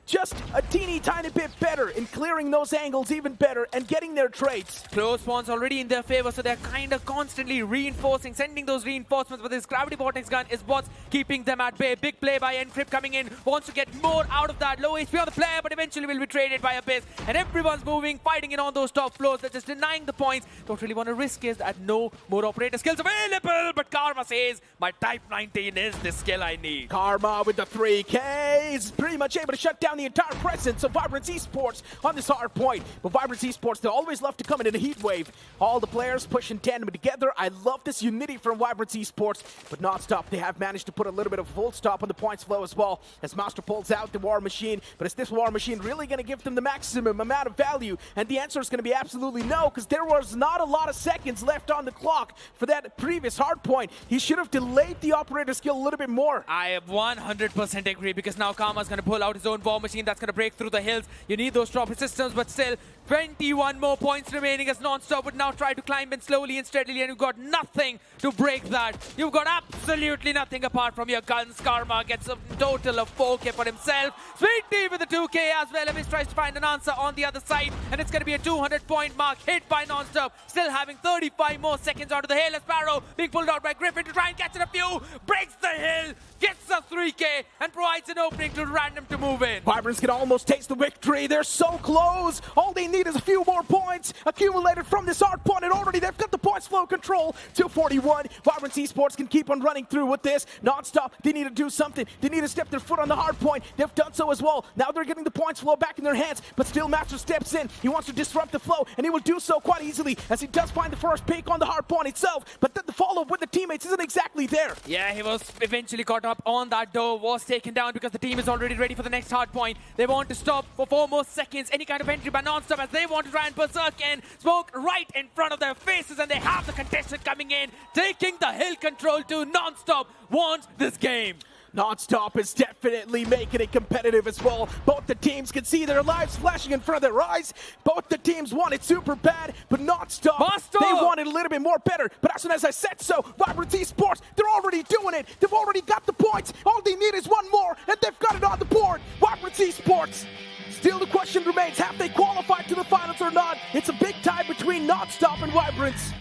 just a teeny tiny bit better in clearing those angles even better and getting their trades. Close spawns already in their favor, so they're kind of constantly reinforcing, sending those reinforcements, but this gravity vortex gun is what's keeping them at bay. Big play by Encrypt coming in, wants to get more out of that. Low HP on the player, but eventually will be traded by Abyss, and everyone's moving, fighting in on those top floors. They're just denying the points. Don't really want to risk is that no more operator skills available, but Karma says, my Type 19 is the skill I need. Karma with the 3K is pretty much able to shut down the entire presence of Vibrance Esports on this hard point. But Vibrance Esports, they always love to come in a heat wave. All the players push in tandem together. I love this unity from Vibrance Esports, but NonStop, they have managed to put a little bit of a full stop on the points flow as well, as Master pulls out the War Machine. But is this War Machine really going to give them the maximum amount of value? And the answer is going to be absolutely no, because there was not a lot of seconds left on the clock for that previous hard point. He should have delayed the operator skill a little bit more. I 100% agree, because now Karma's going to pull out his own War Machine that's going to break through the hills. You need those drop systems, but still 21 more points remaining as NonStop would now try to climb in slowly and steadily, and you've got nothing to break that. You've got absolutely nothing apart from your guns. Karma gets a total of 4K for himself. Sweetie with the 2K as well. Abyss tries to find an answer on the other side, and it's going to be a 200-point mark hit by NonStop. Still having 35 more seconds onto the hill as Sparrow being pulled out by Griffin to try and catch in a few. Breaks the hill, gets a 3K, and provides an opening to Random to move in. Vibrance can almost taste the victory. They're so close. All they need is a few more points accumulated from this hard point, and already they've got the points flow control. 241. Vibrance Esports can keep on running through with this. NonStop, they need to do something. They need to step their foot on the hard point. They've done so as well. Now they're getting the points flow back in their hands, but still Master steps in. He wants to disrupt the flow, and he will do so quite easily, as he does find the first pick on the hard point itself, but then the follow-up with the teammates isn't exactly there. Yeah, he was eventually caught up on that door, was taken down because the team is already ready for the next hard point. They want to stop for 4 more seconds. Any kind of entry by NonStop, as they want to try and berserk in. Smoke right in front of their faces, and they have the contestant coming in, taking the hill control to NonStop. Wants this game. NonStop is definitely making it competitive as well. Both the teams can see their lives flashing in front of their eyes. Both the teams want it super bad, but NonStop, they want it a little bit more better. But as soon as I said so, Vibrance Esports, they're already doing it. They've already got the points. All they need is one more, and they've got it on the board. Vibrance Esports. Still the question remains, have they qualified to the finals or not? It's a big tie between NonStop and Vibrance.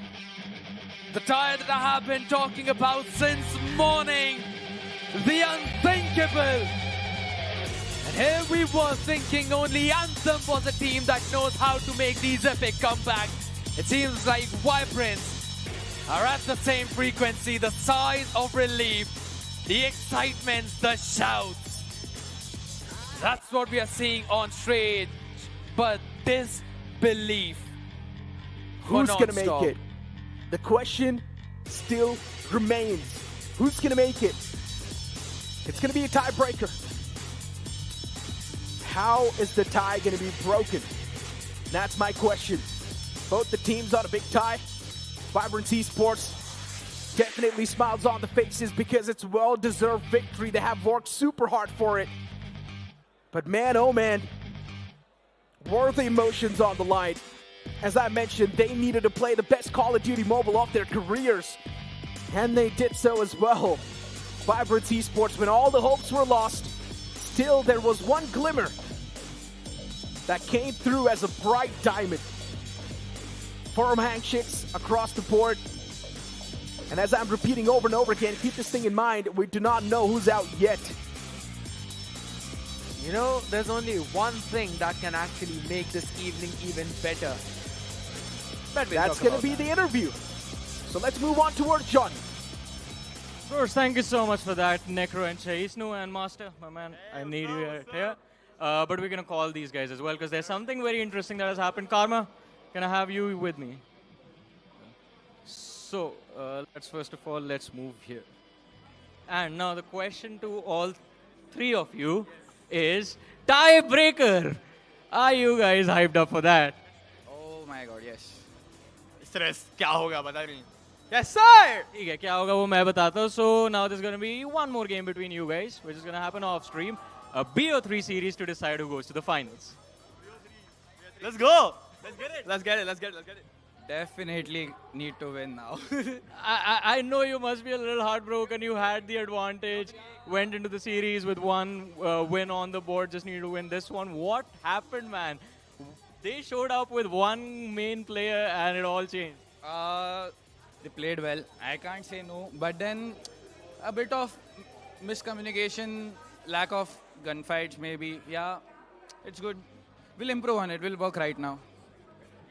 The tie that I have been talking about since morning. The unthinkable. And here we were thinking only Anthem was a team that knows how to make these epic comebacks. It seems like Vibrance are at the same frequency, the sighs of relief, the excitement, the shouts. That's what we are seeing on stage. But this belief. Who's going to make it? The question still remains. Who's going to make it? It's going to be a tiebreaker. How is the tie going to be broken? That's my question. Both the teams on a big tie. Vibrance Esports definitely smiles on the faces because it's a well-deserved victory. They have worked super hard for it. But man, oh man, were the emotions on the line. As I mentioned, they needed to play the best Call of Duty Mobile of their careers. And they did so as well. Vibrance Esports, when all the hopes were lost, still there was one glimmer that came through as a bright diamond. Firm handshakes across the board. And as I'm repeating over and over again, keep this thing in mind, we do not know who's out yet. You know, there's only one thing that can actually make this evening even better. That's going to be the interview. So let's move on towards Johnny. Of course, thank you so much for that, Necro and Chaisnu and Master, my man. I need you here. But we're going to call these guys as well because there's something very interesting that has happened. Karma, can I have you with me? So, let's first of all, let's move here. And now the question to all three of you is tiebreaker. Are you guys hyped up for that? Oh my god, yes. Stress, क्या होगा बता नहीं. Yes sir. ठीक है, क्या होगा वो मैं बताता हूँ. So now there's going to be one more game between you guys, which is going to happen off stream. A BO3 series to decide who goes to the finals. Let's go. Let's get it. Let's get it. Let's get it. Let's get it. Definitely need to win now. I know you must be a little heartbroken. You had the advantage, went into the series with one win on the board, just need to win this one. What happened, man? They showed up with one main player and it all changed. They played well. I can't say no. But then a bit of miscommunication, lack of gunfights maybe. Yeah, it's good. We'll improve on it. We'll work right now.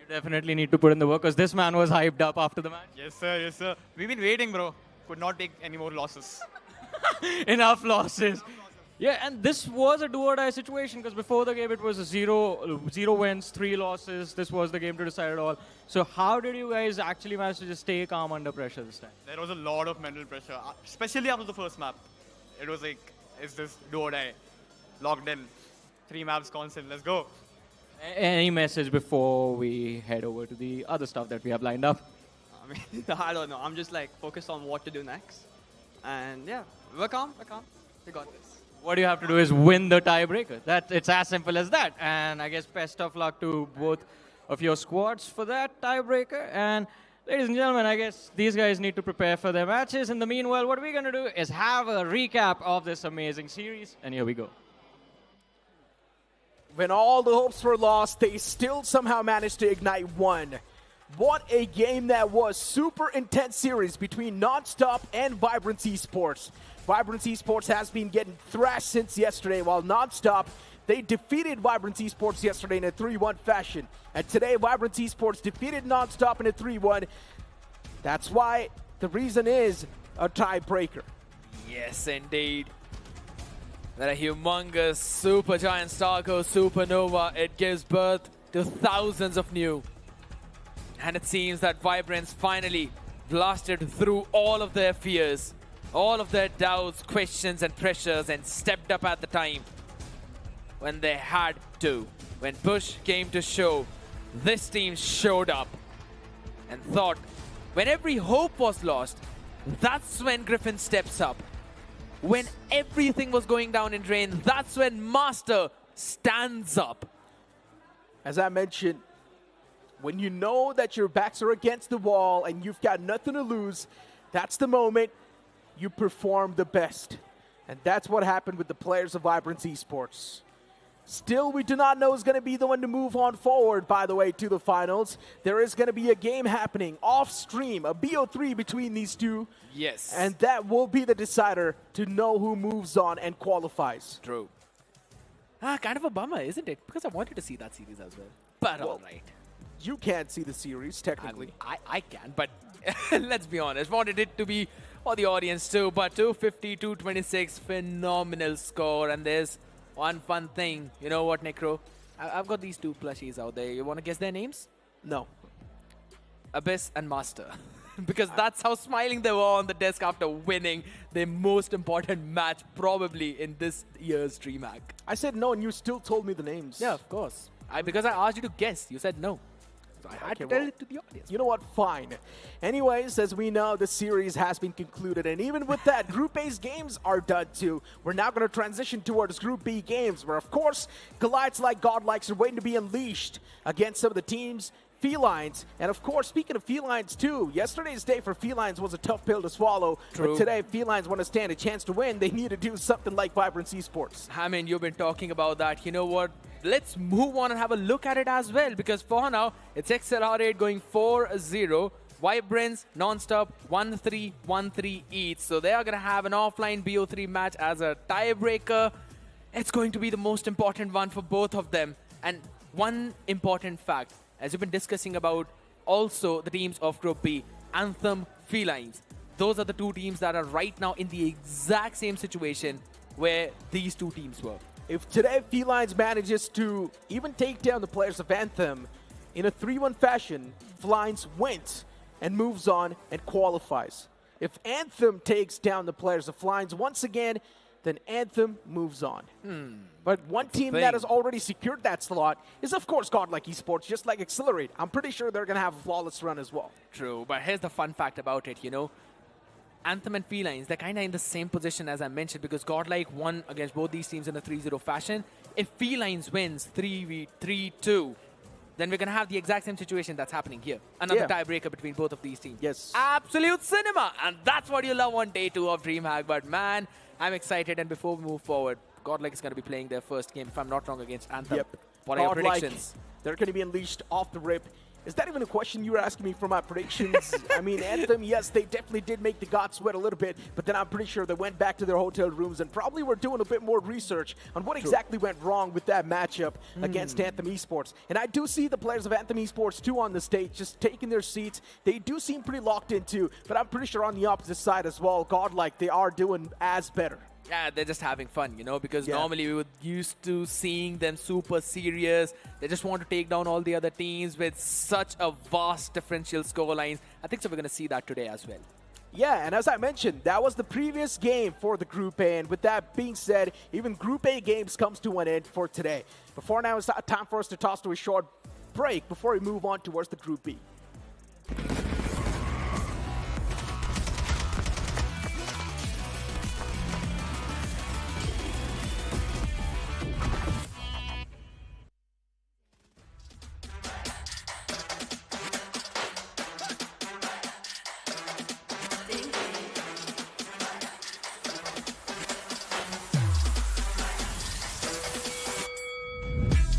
You definitely need to put in the work because this man was hyped up after the match. Yes sir. Yes sir. We've been waiting, bro. Could not take any more losses. Enough losses. Yeah, and this was a do-or-die situation because before the game it was a zero wins, 3 losses. This was the game to decide it all. So how did you guys actually manage to just stay calm under pressure this time? There was a lot of mental pressure, especially after the first map. It was like, is this do or die? Locked in. 3 maps constant. Let's go. Any message before we head over to the other stuff that we have lined up? I mean, I don't know. I'm just like focused on what to do next. And yeah, we're calm. We got this. What you have to do is win the tiebreaker. It's as simple as that. And I guess best of luck to both of your squads for that tiebreaker. And ladies and gentlemen, I guess these guys need to prepare for their matches. In the meanwhile, what we're going to do is have a recap of this amazing series. And here we go. When all the hopes were lost, they still somehow managed to ignite one. What a game that was. Super intense series between NonStop and Vibrance Esports. Vibrance Esports has been getting thrashed since yesterday, while NonStop, they defeated Vibrance Esports yesterday in a 3-1 fashion. And today, Vibrance Esports defeated NonStop in a 3-1. That's why the reason is a tiebreaker. Yes, indeed. That a humongous supergiant Starco supernova. It gives birth to thousands of new. And it seems that Vibrance finally blasted through all of their fears, all of their doubts, questions, and pressures, and stepped up at the time when they had to. When push came to shove, this team showed up and thought when every hope was lost, that's when Griffin steps up. When everything was going down in drain, that's when Master stands up. As I mentioned, when you know that your backs are against the wall and you've got nothing to lose, that's the moment you perform the best. And that's what happened with the players of Vibrance Esports. Still, we do not know who's going to be the one to move on forward, by the way, to the finals. There is going to be a game happening off stream, a BO3 between these two. Yes. And that will be the decider to know who moves on and qualifies. True. Kind of a bummer, isn't it? Because I wanted to see that series as well. But all right. You can't see the series, technically. I can, but let's be honest. Wanted it to be for the audience too. But 250, 226, phenomenal score. And there's one fun thing. You know what, Necro? I've got these 2 plushies out there. You want to guess their names? No. Abyss and Master. Because that's how smiling they were on the desk after winning their most important match probably in this year's DreamHack. I said no, and you still told me the names. Yeah, of course. Because I asked you to guess. You said no. I had to Okay, tell well, it to the audience. You know what? Fine. Anyways, as we know, the series has been concluded, and even with that, Group A's games are done too. We're now going to transition towards Group B games, where, of course, Goliaths like GodLikes are waiting to be unleashed against some of the teams. Felines, and of course, speaking of Felines too, yesterday's day for Felines was a tough pill to swallow. True. But today, if Felines want to stand a chance to win, they need to do something like Vibrance Esports. I mean, you've been talking about that. You know what? Let's move on and have a look at it as well, because for now, it's XLR8 going 4-0. Vibrance, NonStop, 1-3, 1-3 each. So they are going to have an offline BO3 match as a tiebreaker. It's going to be the most important one for both of them. And one important fact, as you've been discussing about also the teams of Group B, Anthem, Felines. Those are the two teams that are right now in the exact same situation where these two teams were. If today Felines manages to even take down the players of Anthem in a 3-1 fashion, Felines wins and moves on and qualifies. If Anthem takes down the players of Felines once again, then Anthem moves on. But one team that has already secured that slot is, of course, GodLike Esports, just like Accelerate. I'm pretty sure they're going to have a flawless run as well. True, but here's the fun fact about it, you know. Anthem and Felines, they're kind of in the same position as I mentioned, because GodLike won against both these teams in a 3-0 fashion. If Felines wins 3-2, then we're going to have the exact same situation that's happening here. Another tiebreaker between both of these teams. Yes. Absolute cinema! And that's what you love on day 2 of DreamHack. But man, I'm excited. And before we move forward, GodLike is going to be playing their first game, if I'm not wrong, against Anthem. Yep. What are your GodLike, predictions? they're going to be unleashed off the rip. Is that even a question you were asking me for my predictions? I mean, Anthem, yes, they definitely did make the gods sweat a little bit, but then I'm pretty sure they went back to their hotel rooms and probably were doing a bit more research on what exactly went wrong with that matchup against Anthem Esports. And I do see the players of Anthem Esports, too, on the stage, just taking their seats. They do seem pretty locked into, but I'm pretty sure on the opposite side as well, GodLike, they are doing as better. Yeah, they're just having fun, you know, because normally we were used to seeing them super serious. They just want to take down all the other teams with such a vast differential scorelines. I think so we're going to see that today as well. Yeah, and as I mentioned, that was the previous game for the Group A, and with that being said, even Group A games comes to an end for today. Before now, it's time for us to toss to a short break before we move on towards the Group B.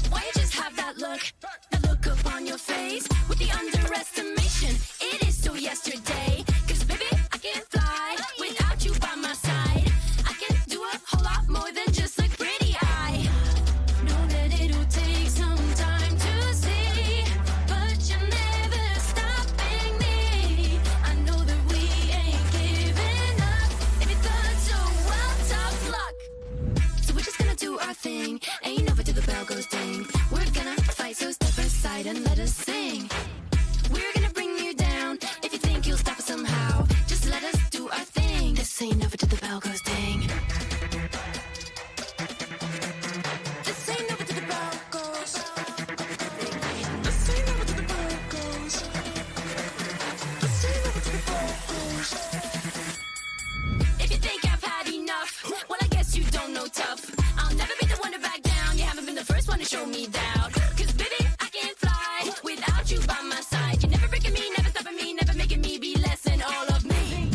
Why you just have that look up on your face with the underestimation? It is so yesterday. 'Cause baby, I can fly without you by my side. I can do a whole lot more than just look pretty. I know that it'll take some time to see, but you're never stopping me. I know that we ain't giving up. If you thought so, well, tough luck. So we're just gonna do our thing. Ain't over till the bell goes ding. We're gonna fight, so step aside and let us sing. We're gonna bring you down. If you think you'll stop us somehow, just let us do our thing. This ain't over till the bell goes ding. This ain't over till the bell goes. This ain't over till the bell goes. This ain't over till the bell goes. If you think I've had enough, well, I guess you don't know tough. I'll never be the one to back down. You haven't been the first one to show me doubt. 'Cause baby, I can fly without you by my side. You're never breaking me, never stopping me, never making me be less than all of me.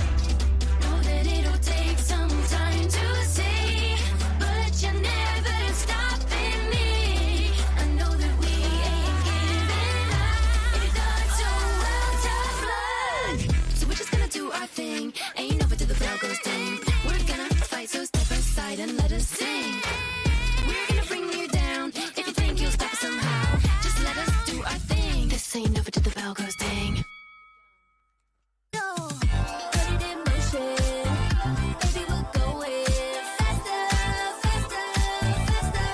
Know that it'll take some time to see, but you're never stopping me. I know that we ain't giving up. If you thought so, well, tough luck. So we're just gonna do our thing. Ain't over till the bell goes ding. We're gonna fight, so step aside and let us sing. We're gonna bring you down. If you think you'll stop us somehow, just let us do our thing. This ain't over till the bell goes ding. No, put it in motion. Baby, we're going faster, faster, faster,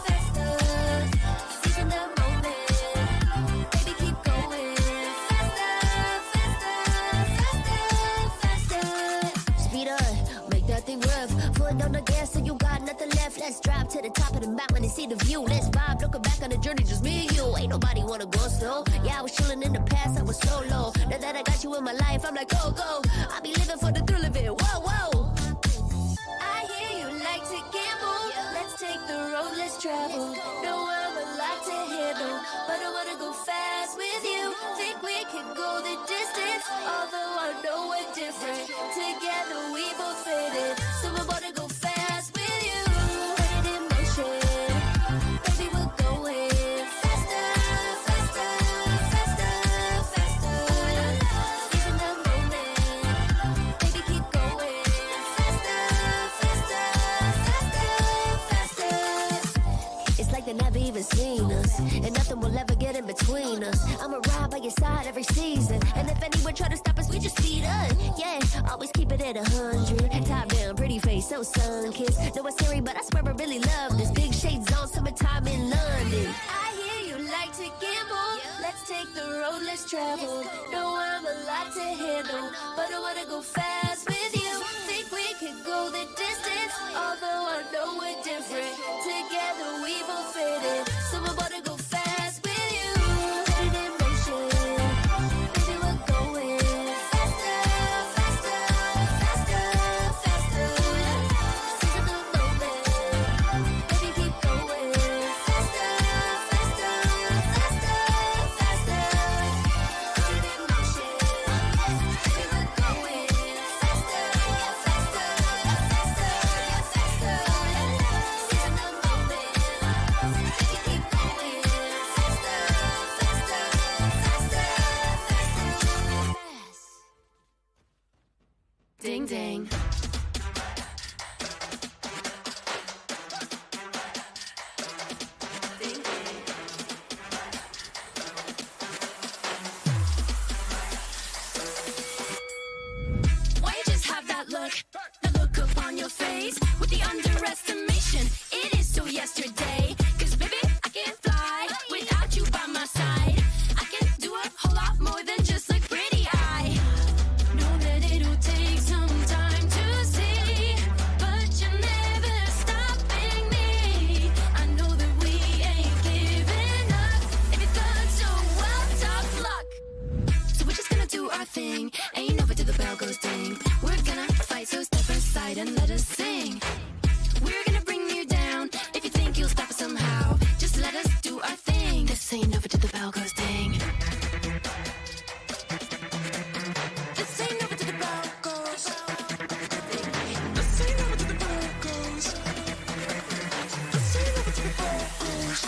faster. Seizing the moment. Baby, keep going faster, faster, faster, faster. Speed up, make that thing rev. Foot on the gas, so you got nothing left. Let's drive to the top of the mountain and see the view. Let's vibe, looking back on the journey, just me and you. Ain't nobody wanna go slow. slow. Yeah, I was chilling in the past, I was solo. Now that I got you in my life, I'm like, go, go. I be living for the thrill of it, whoa, whoa. I hear you like to gamble. Let's take the road, let's travel. No, I'm a lot to handle, but I wanna go fast with you. Think we could go the distance, although I know we're different. Together we both fit in, so I wanna go fast with you. Put it in motion, baby, we're going faster, faster, faster, faster. Seizing the moment, baby, keep going faster, faster, faster, faster. It's like they never even seen us, and nothing will ever get in between us. I'ma ride by your side every season, and if anyone try to stop us, we just speed up. Yeah, always keep it at 100. Top down, pretty face, so sun-kissed. Know it's scary, but I swear I really love this. Big shades on, summertime in London. I hear you like to gamble. Let's take the road, let's travel. No, I'm a lot to handle, but I wanna go fast with you. Think we could go the distance, although I know we're different. Together we both fit in, so I wanna go fast with you. Put it in motion, baby, we're going faster, faster, faster, faster. Seizing the moment, baby, keep going faster, faster, faster, faster. Put it in motion, baby, we're going faster, faster, faster, faster. Seizing the moment, baby, keep going faster, faster, faster, faster. Ding ding. Ding ding. Why you just have that look up on your face with the underestimation? It is so yesterday. 'Cause baby, I can't fly without you by my side. I can do a whole lot more than just look pretty. I know that it'll take some time to see, but you're never stopping me. I know that we ain't giving up. If you thought so, well, tough luck. So we're just gonna do our thing. Ain't over till the bell goes ding. We're gonna fight, so step aside and let us sing. We're gonna bring you down. If you think you'll stop us somehow, just let us do our thing. This ain't over till the bell goes ding. This ain't over till the bell goes. This ain't over till the bell goes. This ain't over till the bell goes.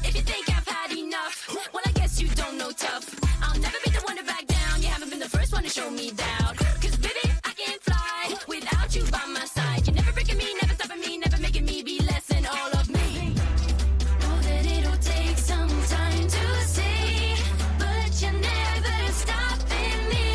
If you think I've had enough, well, I guess you don't know tough. I'll never be the one to back down. You haven't been the first one to show me doubt. 'Cause baby, I can't fly without you by my side. You're never breaking me, never stopping me, never making me be less than all of me. Know that it'll take some time to see, but you're never stopping me.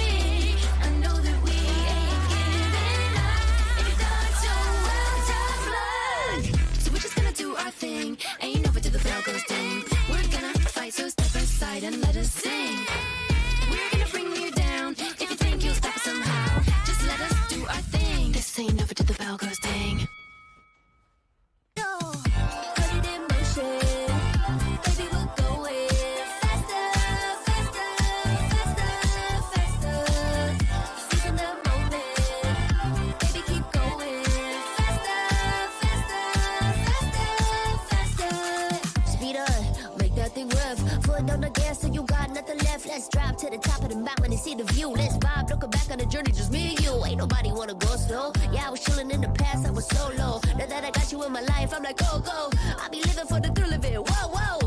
I know that we ain't giving up. If you thought so, well, tough luck. So we're just gonna do our thing. Ain't over till the bell goes ding. We're gonna fight, so step aside and let us sing. We're gonna bring you down. If you think you'll stop us somehow, just let us do our thing. This ain't over till the bell goes ding. Put it in motion, baby, we're going faster, faster, faster, faster. Seizing the moment, baby, keep going faster, faster, faster, faster. Speed up, make that thing rev. Foot on the gas, so you got nothing left. Let's drive to the top of the mountain and see the view. Let's vibe, looking back on the journey, just me and you. Ain't nobody wanna go slow. Yeah, I was chilling in the past, I was solo. Now that I got you in my life, I'm like, go, go. I be living for the thrill of it, whoa, whoa.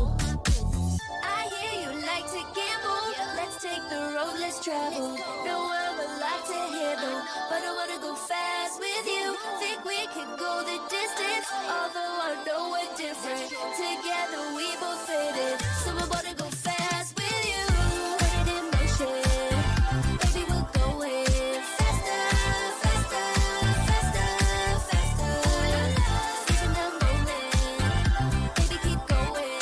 I hear you like to gamble. Let's take the road, let's travel. No, I'm a lot to handle, but I wanna go fast with you. Think we could go the distance, although I know we're different. Together we both fit in, so I wanna go fast with you. Put it in motion, baby, we're going faster, faster, faster, faster. Seizing the moment, baby, keep going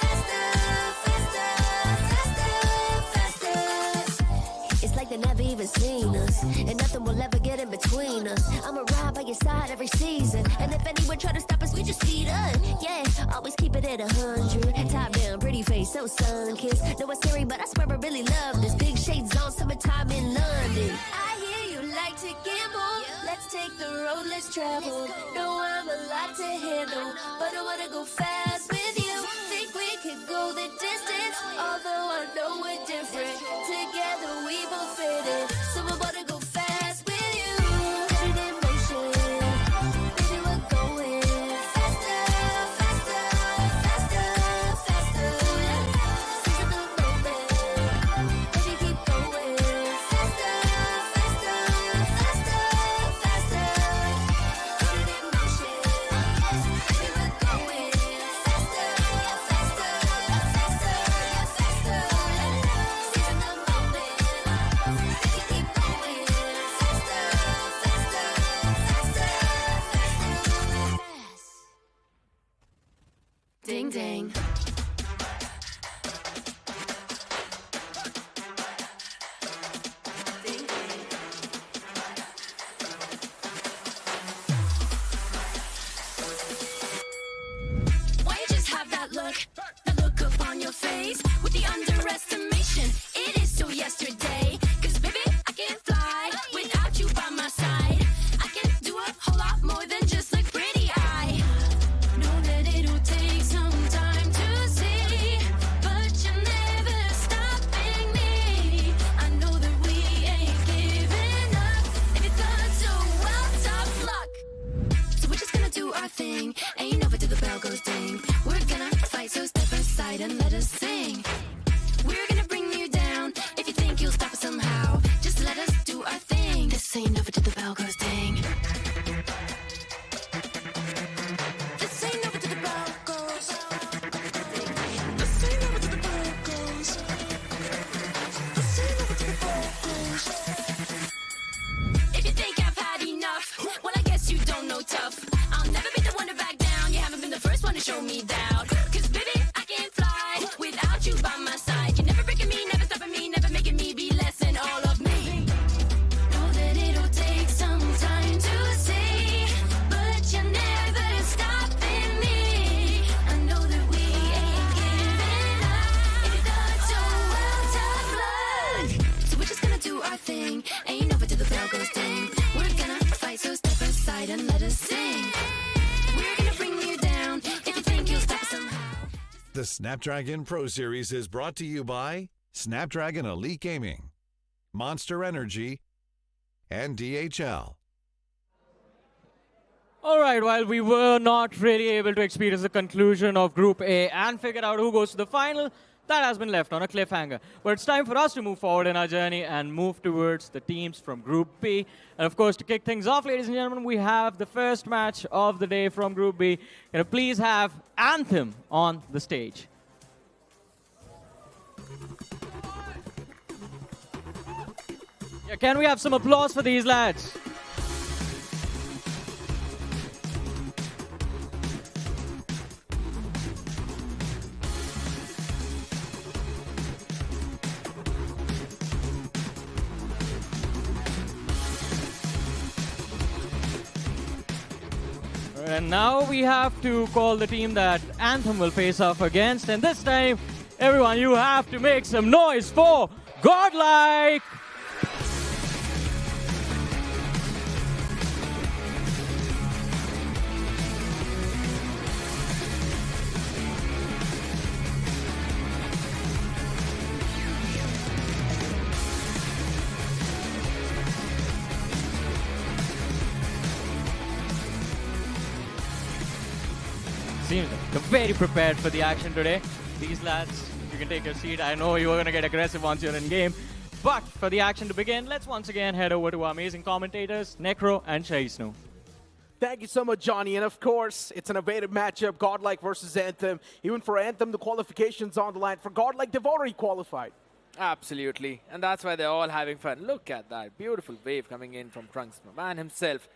faster, faster, faster, faster. It's like they never even seen us, and nothing will ever get in between us. I'ma ride by your side every season, and if anyone try to stop us, we just speed up. Yeah, always keep it at 100. Top down, pretty pretty face, so sun-kissed. No, it's scary, but I swear I really love this. Big shades on, summertime in London. I hear you like to gamble. Let's take the road, let's travel. No, I'm a lot to handle, but I wanna go fast with you. Think we could go the distance, although I know we're different. Together we both fit in, so I wanna go fast with you. Put it in motion, baby, we're going faster, faster, faster, faster. Seize the moment, baby, keep going faster, faster, faster, faster. Put it in motion, baby, we're going faster, faster, faster, faster. Seize the moment, baby, keep going faster, faster, faster, faster. Ding ding. Why you just have that look up on your face with the underestimation? It is so yesterday, 'cause baby, I can fly without you by my side. I can do a whole lot more than just look pretty. I know that it'll take some time to see, but you're never stopping me. I know that we ain't giving up. If you thought so, well, tough luck. So we're just gonna do our thing. Ain't over till the bell goes ding. We're gonna fight, so step aside and let us sing. We're gonna bring you down. If you think you'll stop us somehow, just let us do our thing. This ain't over till the bell goes ding. This ain't over till the bell goes. This ain't over till the bell goes. This ain't over till the bell goes. If you think I've had enough, well, I guess you don't know tough. I'll never be the one to back down. You haven't been the first one to show me doubt. 'Cause baby, I can't fly without you by my side. You're never breaking me, never stopping me, never making me be less than all of me. Know that it'll take some time to see, but you're never stopping me. I know that we ain't giving up. If you thought so, well, tough luck. So we're just gonna do our thing. Ain't over till the bell goes ding. We're gonna fight, so step aside and let us sing. We're gonna bring you down. If you think you'll stop us somehow. The Snapdragon Pro Series is brought to you by Snapdragon Elite Gaming, Monster Energy, and DHL. All right, while we were not really able to experience the conclusion of Group A and figure out who goes to the final, that has been left on a cliffhanger. But it's time for us to move forward in our journey and move towards the teams from Group B. And of course, to kick things off, ladies and gentlemen, we have the first match of the day from Group B. Can you please have Anthem on the stage? Yeah, can we have some applause for these lads? And now we have to call the team that Anthem will face off against. And this time, everyone, you have to make some noise for GodLike! Seems like they're very prepared for the action today. These lads, you can take your seat. I know you're going to get aggressive once you're in game. But for the action to begin, let's once again head over to our amazing commentators, Necro and Shaisnu. Thank you so much, Johnny. And of course, it's an innovative matchup, GodLike versus Anthem. Even for Anthem, the qualification's on the line. For GodLike, they've already qualified. Absolutely. And that's why they're all having fun. Look at that beautiful wave coming in from Trunks, my man himself.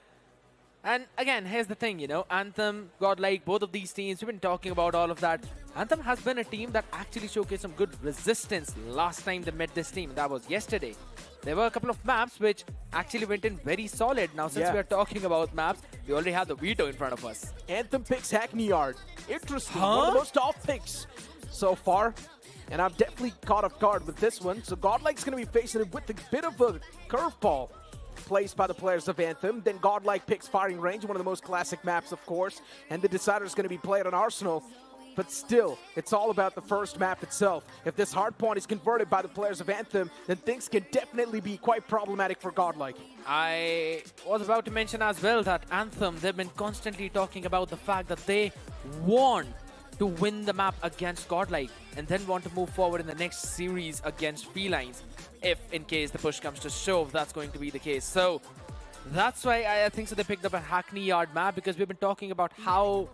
And again, here's the thing, you know, Anthem, GodLike, both of these teams, we've been talking about all of that. Anthem has been a team that actually showcased some good resistance last time they met this team. That was yesterday. There were a couple of maps which actually went in very solid. Now, since we are talking about maps, we already have the veto in front of us. Anthem picks Hackney Yard. Interesting. One of the most off picks. so far, and I'm definitely caught off guard with this one. So GodLike's going to be facing it with a bit of a curveball placed by the players of Anthem. Then GodLike picks Firing Range, one of the most classic maps, of course, and the Decider is going to be played on Arsenal. But still, it's all about the first map itself. If this hard point is converted by the players of Anthem, then things can definitely be quite problematic for GodLike. I was about to mention as well that Anthem, they've been constantly talking about the fact that they want to win the map against GodLike and then want to move forward in the next series against Felines, if in case the push comes to shove, that's going to be the case. So that's why I think so they picked up a Hackney Yard map, because we've been talking about how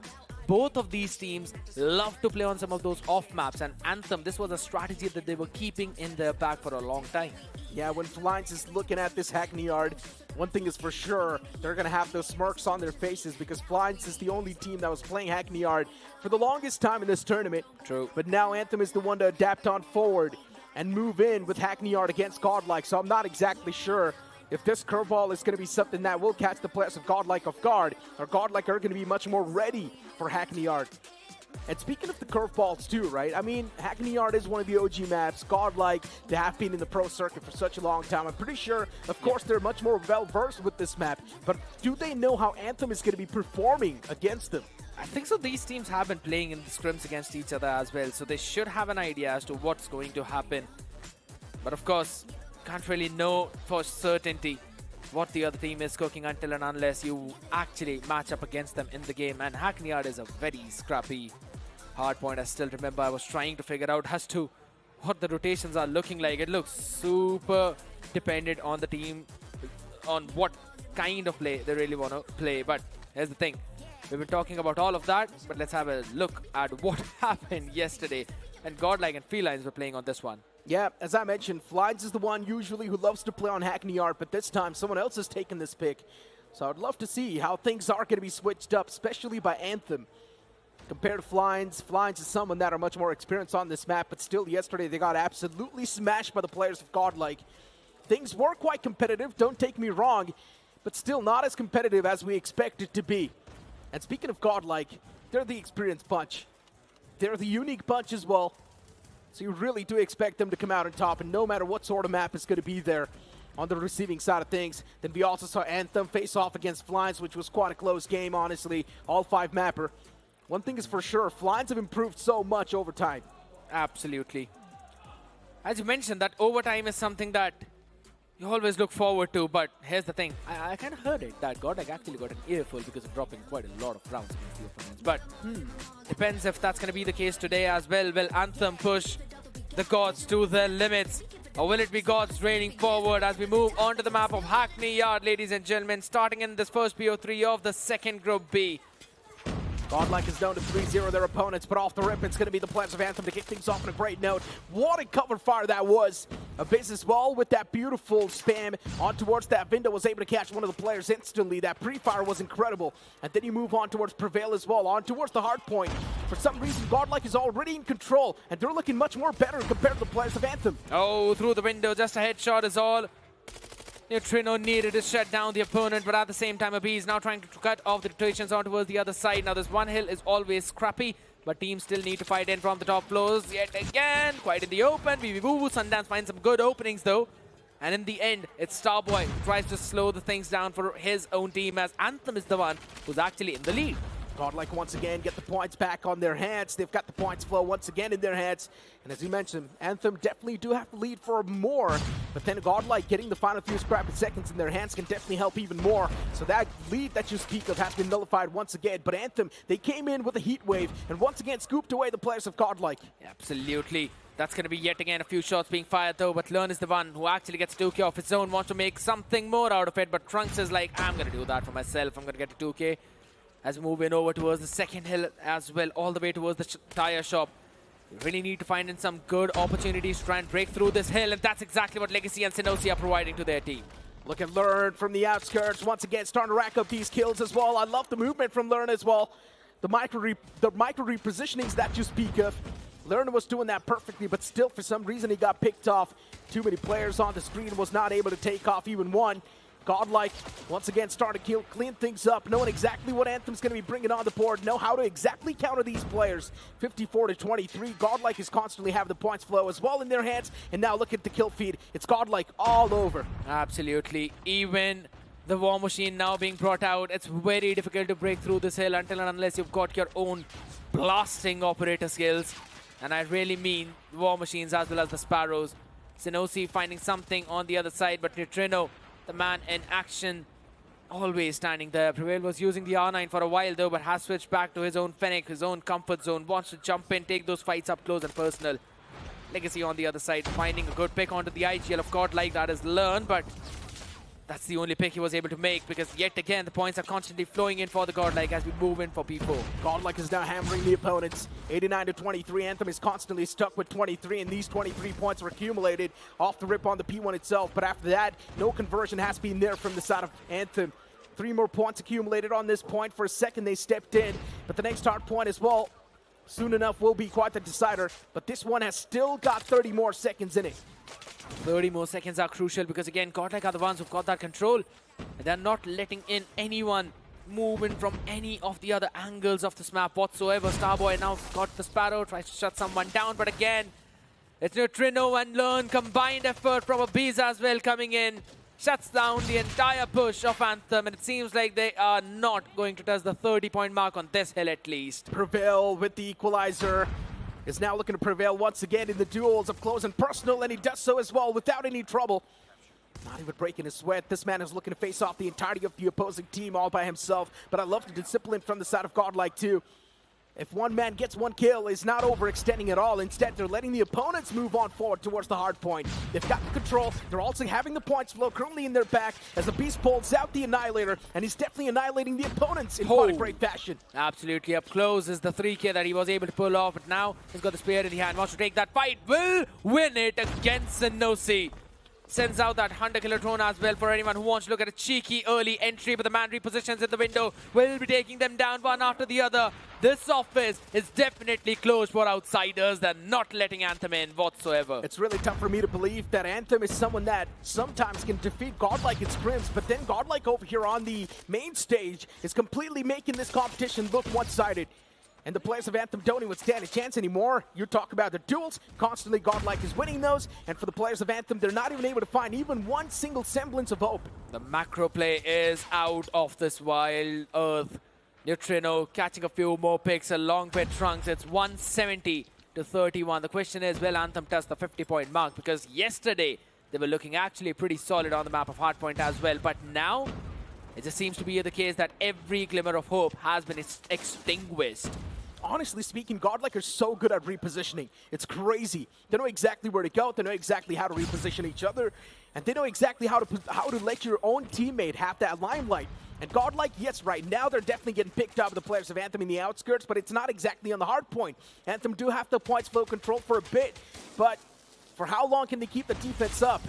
both of these teams love to play on some of those off maps, and Anthem, this was a strategy that they were keeping in their bag for a long time. Yeah, when Felines is looking at this Hackney Yard, one thing is for sure, they're going to have those smirks on their faces, because Felines is the only team that was playing Hackney Yard for the longest time in this tournament. True. But now Anthem is the one to adapt on forward and move in with Hackney Yard against GodLike, so I'm not exactly sure if this curveball is going to be something that will catch the players of GodLike off guard, or GodLike are going to be much more ready for Hackney Yard. And speaking of the curveballs too, right? I mean, Hackney Yard is one of the OG maps. GodLike, they have been in the pro circuit for such a long time. I'm pretty sure, of course, they're much more well-versed with this map. But do they know how Anthem is going to be performing against them? I think so these teams have been playing in the scrims against each other as well, so they should have an idea as to what's going to happen. But of course, can't really know for certainty what the other team is cooking until and unless you actually match up against them in the game. And Hackney Yard is a very scrappy hard point. I still remember I was trying to figure out as to what the rotations are looking like. It looks super dependent on the team, on what kind of play they really want to play. But here's the thing. We've been talking about all of that, but let's have a look at what happened yesterday. And GodLike and Felines were playing on this one. Yeah, as I mentioned, Felines is the one usually who loves to play on Hackney Yard, but this time someone else has taken this pick. So I'd love to see how things are going to be switched up, especially by Anthem. Compared to Felines, Felines is someone that are much more experienced on this map, but still yesterday they got absolutely smashed by the players of GodLike. Things were quite competitive, don't take me wrong, but still not as competitive as we expected to be. And speaking of GodLike, they're the experienced bunch. They're the unique bunch as well. So you really do expect them to come out on top, and no matter what sort of map is going to be there on the receiving side of things. Then we also saw Anthem face off against Felines, which was quite a close game, honestly. All 5 mapper. One thing is for sure, Felines have improved so much over time. Absolutely. As you mentioned, that overtime is something that you always look forward to, but here's the thing. I kind of heard it, that GodLike actually got an earful because of dropping quite a lot of rounds against the opponents. But depends if that's going to be the case today as well. Will Anthem push the Gods to their limits? Or will it be Gods raining forward as we move on to the map of Hackney Yard, ladies and gentlemen, starting in this first PO3 of the second Group B. GodLike is down to 3-0 their opponents, but off the rip, it's going to be the players of Anthem to kick things off on a great note. What a cover fire that was. A business ball with that beautiful spam on towards that window, was able to catch one of the players instantly. That pre-fire was incredible. And then you move on towards Prevail as well, on towards the hard point. For some reason, GodLike is already in control, and they're looking much more better compared to the players of Anthem. Oh, through the window, just a headshot is all Neutrino needed to shut down the opponent, but at the same time, AB is now trying to cut off the rotations on towards the other side. Now, this one hill is always scrappy, but teams still need to fight in from the top floors yet again. Quite in the open. Woo Sundance finds some good openings, though. And in the end, it's Starboy who tries to slow the things down for his own team, as Anthem is the one who's actually in the lead. GodLike once again get the points back on their hands. They've got the points flow once again in their hands. And as you mentioned, Anthem definitely do have to lead for more. But then GodLike getting the final few scrappy seconds in their hands can definitely help even more. So that lead that you speak of has been nullified once again. But Anthem, they came in with a heat wave and once again scooped away the players of GodLike. Absolutely. That's going to be yet again a few shots being fired though, but Learn is the one who actually gets 2K off his own, wants to make something more out of it. But Trunks is like, I'm going to do that for myself. I'm going to get to 2K. As we move in over towards the second hill as well, all the way towards the tire shop. We really need to find in some good opportunities to try and break through this hill, and that's exactly what Legacy and Sinosi are providing to their team. Look at Learn from the outskirts, once again starting to rack up these kills as well. I love the movement from Learn as well. The micro repositionings that you speak of. Learn was doing that perfectly, but still for some reason he got picked off. Too many players on the screen, was not able to take off even one. GodLike once again starting to clean things up, knowing exactly what Anthem's going to be bringing on the board, know how to exactly counter these players. 54-23, GodLike is constantly having the points flow as well in their hands, and now look at the kill feed. It's GodLike all over. Absolutely. Even the War Machine now being brought out, it's very difficult to break through this hill until and unless you've got your own blasting operator skills. And I really mean War Machines as well as the Sparrows. Sinosi finding something on the other side, but Neutrino, the man in action, always standing there. Prevail was using the R9 for a while though, but has switched back to his own Fennec, his own comfort zone, wants to jump in, take those fights up close and personal. Legacy on the other side, finding a good pick onto the IGL of GodLike, that is learned, but that's the only pick he was able to make because yet again the points are constantly flowing in for the GodLike as we move in for P4. GodLike is now hammering the opponents. 89-23, Anthem is constantly stuck with 23, and these 23 points are accumulated off the rip on the P1 itself. But after that, no conversion has been there from the side of Anthem. 3 more points accumulated on this point. For a second, they stepped in, but the next hard point as well, soon enough, will be quite the decider. But this one has still got 30 more seconds in it. 30 more seconds are crucial because again, GodLike are the ones who've got that control. And they're not letting in anyone move in from any of the other angles of this map whatsoever. Starboy now got the Sparrow, tries to shut someone down, but again, it's Neutrino and Learn, combined effort from Abiz as well coming in. Shuts down the entire push of Anthem, and it seems like they are not going to touch the 30-point mark on this hill at least. Prevail with the equalizer. Is now looking to prevail once again in the duels up close and personal, and he does so as well without any trouble. Not even breaking a sweat. This man is looking to face off the entirety of the opposing team all by himself, but I love the discipline from the side of GodLike too. If one man gets one kill, it's not overextending at all. Instead, they're letting the opponents move on forward towards the hard point. They've got the control. They're also having the points flow currently in their back as the Beast pulls out the Annihilator, and he's definitely annihilating the opponents in quite a great fashion. Absolutely up close is the 3K that he was able to pull off, but now he's got the spear in the hand, wants to take that fight, will win it against Sinosi. Sends out that Hunter Killer drone as well for anyone who wants to look at a cheeky early entry, but the man repositions in the window, will be taking them down one after the other. This office is definitely closed for outsiders. They're not letting Anthem in whatsoever. It's really tough for me to believe that Anthem is someone that sometimes can defeat GodLike in sprints, but then GodLike over here on the main stage is completely making this competition look one-sided. And the players of Anthem don't even stand a chance anymore. You talk about the duels, constantly GodLike is winning those, and for the players of Anthem, they're not even able to find even one single semblance of hope. The macro play is out of this wild earth. Neutrino catching a few more picks along with Trunks. It's 170-31. The question is, will Anthem touch the 50-point mark? Because yesterday, they were looking actually pretty solid on the map of Hardpoint as well. But now, it just seems to be the case that every glimmer of hope has been extinguished. Honestly speaking, GodLike are so good at repositioning. It's crazy. They know exactly where to go. They know exactly how to reposition each other. And they know exactly how to let your own teammate have that limelight. And GodLike, yes, right now they're definitely getting picked up, the players of Anthem in the outskirts, but it's not exactly on the hard point. Anthem do have the points flow control for a bit, but for how long can they keep the defense up?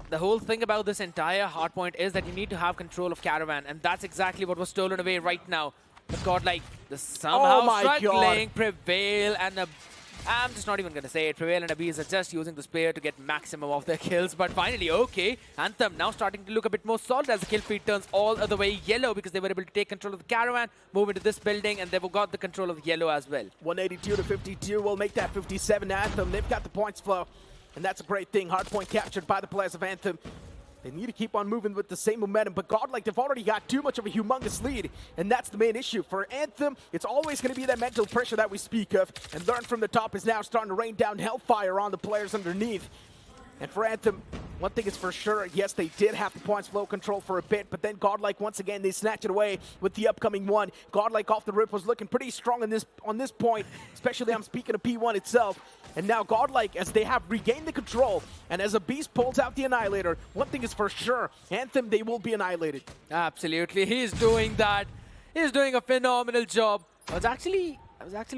The whole thing about this entire hardpoint is that you need to have control of Caravan, and that's exactly what was stolen away right now. But GodLike, somehow struggling, Prevail, and I'm just not even going to say it. Prevail and Abiz are just using the spear to get maximum of their kills. But finally, okay, Anthem now starting to look a bit more solid as the kill feed turns all the way yellow because they were able to take control of the Caravan, move into this building, and they've got the control of yellow as well. 182-52 will make that 57 Anthem. They've got the points flow, and that's a great thing. Hardpoint captured by the players of Anthem. They need to keep on moving with the same momentum, but GodLike, they've already got too much of a humongous lead, and that's the main issue. For Anthem, it's always going to be that mental pressure that we speak of, and Learn from the top is now starting to rain down hellfire on the players underneath. And for Anthem, one thing is for sure, yes, they did have the points flow control for a bit, but then GodLike, once again, they snatch it away with the upcoming one. GodLike off the rip was looking pretty strong on this point, especially I'm speaking of P1 itself. And now GodLike, as they have regained the control, and as Abiz pulls out the Annihilator, one thing is for sure, Anthem, they will be annihilated. Absolutely, he's doing that. He's doing a phenomenal job. I was actually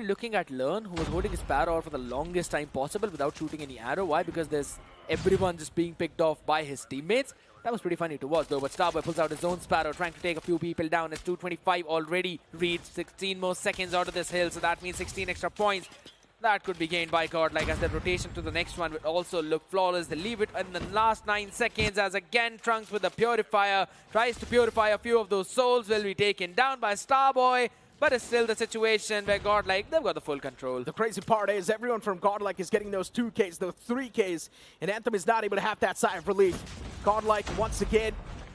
looking at Learn, who was holding his Sparrow for the longest time possible without shooting any arrow. Why? Because there's everyone just being picked off by his teammates. That was pretty funny to watch though, but Starboy pulls out his own Sparrow, trying to take a few people down. It's 2:25 already reached, 16 more seconds out of this hill, so that means 16 extra points. That could be gained by GodLike as the rotation to the next one would also look flawless. They leave it in the last 9 seconds as again Trunks with the Purifier tries to purify a few of those souls. Will be taken down by Starboy, but it's still the situation where GodLike, they've got the full control. The crazy part is everyone from GodLike is getting those 2Ks, those 3Ks, and Anthem is not able to have that sigh of relief. GodLike, once again,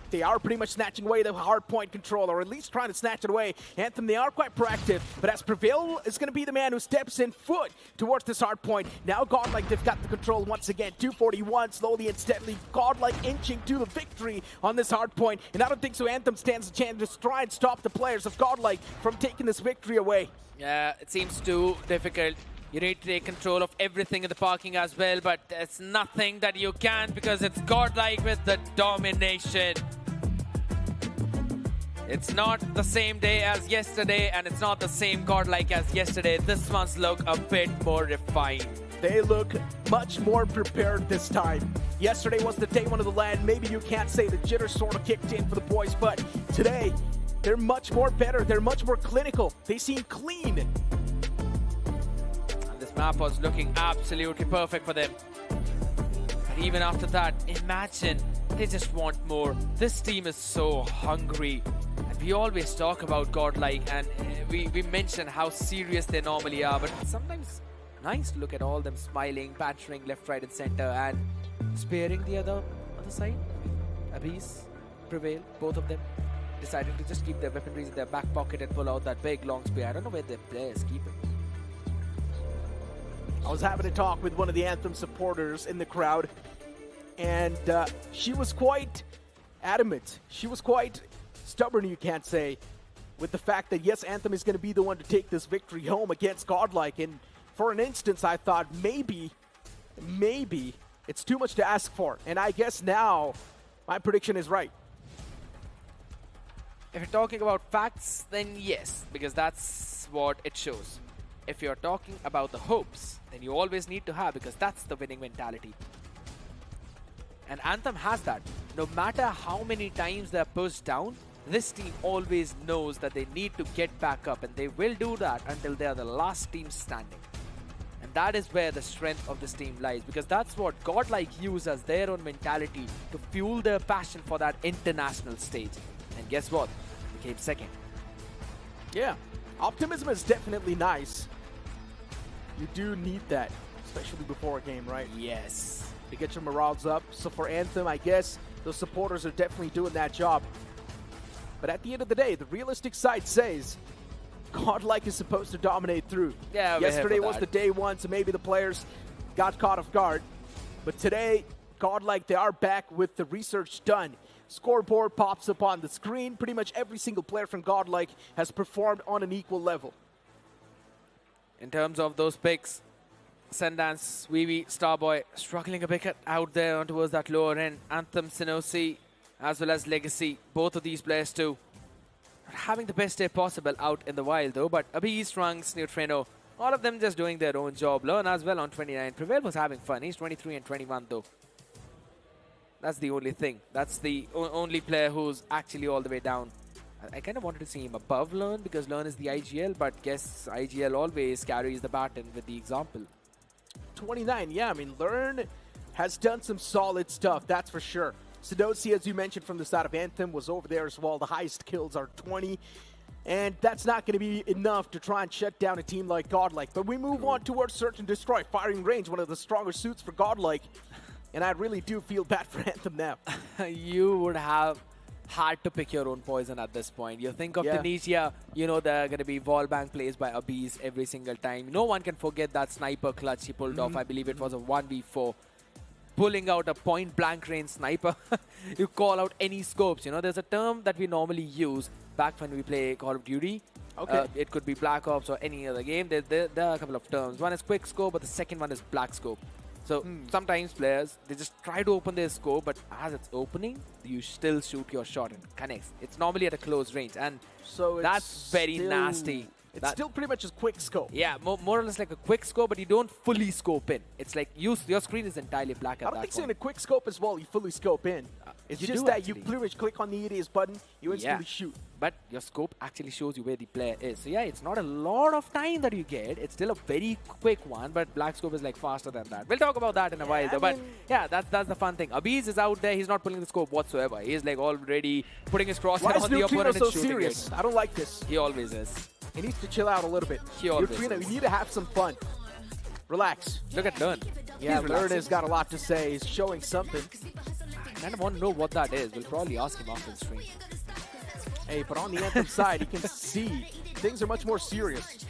they are pretty much snatching away the hard point control, or at least trying to snatch it away. Anthem, they are quite proactive, but as Prevail is going to be the man who steps in foot towards this hard point. Now GodLike, they've got the control once again. 241, slowly and steadily. GodLike inching to the victory on this hard point, and I don't think so Anthem stands a chance to try and stop the players of GodLike from taking this victory away. Yeah, it seems too difficult. You need to take control of everything in the parking as well, but it's nothing that you can because it's GodLike with the domination. It's not the same day as yesterday, and it's not the same GodLike as yesterday. This one's look a bit more refined. They look much more prepared this time. Yesterday was the day one of the LAN. Maybe you can't say the jitters sort of kicked in for the boys, but today, they're much more better. They're much more clinical. They seem clean. And this map was looking absolutely perfect for them. But even after that, imagine they just want more. This team is so hungry. And we always talk about GodLike, and we mention how serious they normally are, but sometimes nice to look at all them smiling, bantering left, right, and center, and sparing the other side. Abyss, Prevail, both of them deciding to just keep their weaponries in their back pocket and pull out that big long spear. I don't know where their players keep it. I was having a talk with one of the Anthem supporters in the crowd, and she was quite adamant. She was quite stubborn, you can't say, with the fact that, yes, Anthem is going to be the one to take this victory home against GodLike. And for an instance, I thought maybe it's too much to ask for. And I guess now my prediction is right. If you're talking about facts, then yes, because that's what it shows. If you're talking about the hopes, then you always need to have, because that's the winning mentality. And Anthem has that. No matter how many times they're pushed down, this team always knows that they need to get back up, and they will do that until they are the last team standing. And that is where the strength of this team lies, because that's what GodLike use as their own mentality to fuel their passion for that international stage. And guess what? They came second. Yeah, optimism is definitely nice. You do need that, especially before a game, right? Yes. To get your morals up. So for Anthem, I guess those supporters are definitely doing that job. But at the end of the day, the realistic side says GodLike is supposed to dominate through. Yeah, yesterday was the day one, so maybe the players got caught off guard. But today, GodLike, they are back with the research done. Scoreboard pops up on the screen. Pretty much every single player from GodLike has performed on an equal level. In terms of those picks, Sundance, Vivi, Starboy struggling a bit out there towards that lower end. Anthem, Sinosi, as well as Legacy, both of these players too. Not having the best day possible out in the wild though, but Abyss, Trunks, Neutrino, all of them just doing their own job. Learn as well on 29. Prevail was having fun. He's 23 and 21 though. That's the only thing. That's the only player who's actually all the way down. I kind of wanted to see him above Learn, because Learn is the IGL, but guess IGL always carries the baton with the example. 29, yeah, I mean, Learn has done some solid stuff, that's for sure. Sudosi, as you mentioned from the side of Anthem, was over there as well. The highest kills are 20. And that's not going to be enough to try and shut down a team like GodLike. But we move on towards Search and Destroy. Firing range, one of the stronger suits for GodLike. And I really do feel bad for Anthem now. You would have had to pick your own poison at this point. You think of Tunisia, you know there are going to be wallbang plays by Abyss every single time. No one can forget that sniper clutch he pulled off. I believe it was a 1v4. Pulling out a point-blank range sniper. You call out any scopes. You know, there's a term that we normally use back when we play Call of Duty. Okay. It could be Black Ops or any other game. There are a couple of terms. One is quick scope, but the second one is black scope. So sometimes players, they just try to open their scope, but as it's opening, you still shoot your shot and connects. It's normally at a close range, and so that's very nasty. It's still pretty much a quick scope. Yeah, more or less like a quick scope, but you don't fully scope in. It's like your screen is entirely black at that point. I don't think so in a quick scope as well, you fully scope in. It's You just do, that you actually. pretty much click on the EDS button, you instantly shoot. But your scope actually shows you where the player is. So yeah, it's not a lot of time that you get. It's still a very quick one, but black scope is like faster than that. We'll talk about that in a while though. But yeah, that's the fun thing. Abiz is out there. He's not pulling the scope whatsoever. He's like already putting his crosshair Why is on the Neutrino opponent so and shooting serious? it. I don't like this. He always is. He needs to chill out a little bit. He always Neutrino, is. you need to have some fun. Relax. Look at Learn. Yeah, He's Learn relaxing. has got a lot to say. He's showing something. I kind of want to know what that is. We'll probably ask him after the stream. Hey, but on the Anthem side, he can see things are much more serious.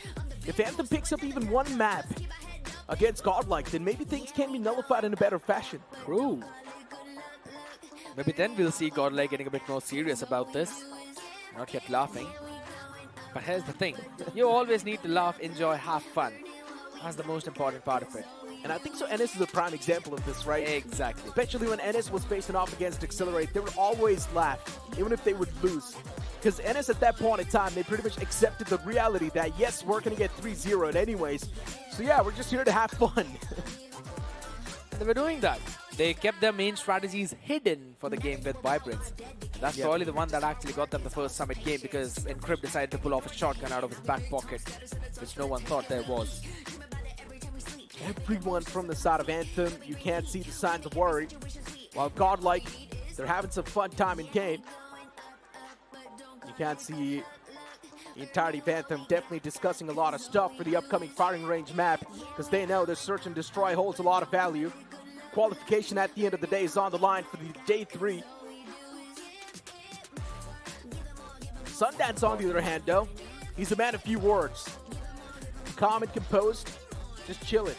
If Anthem picks up even one map against GodLike, then maybe things can be nullified in a better fashion. True. Maybe then we'll see GodLike getting a bit more serious about this. Not yet laughing. But here's the thing. You always need to laugh, enjoy, have fun. That's the most important part of it. And I think so. Ennis is a prime example of this, right? Exactly. Especially when Ennis was facing off against Accelerate, they would always laugh, even if they would lose. Because Ennis at that point in time, they pretty much accepted the reality that, yes, we're going to get 3-0 anyways. So yeah, we're just here to have fun. And they were doing that. They kept their main strategies hidden for the game with Vibrance. And that's probably the one that actually got them the first Summit game because Encrypt decided to pull off a shotgun out of his back pocket, which no one thought there was. Everyone from the side of Anthem, you can't see the signs of worry. While GodLike, they're having some fun time in game. You can't see the entirety of Anthem definitely discussing a lot of stuff for the upcoming firing range map because they know this search and destroy holds a lot of value. Qualification at the end of the day is on the line for the day 3. Sundance, on the other hand, though, he's a man of few words. Calm and composed, just chilling.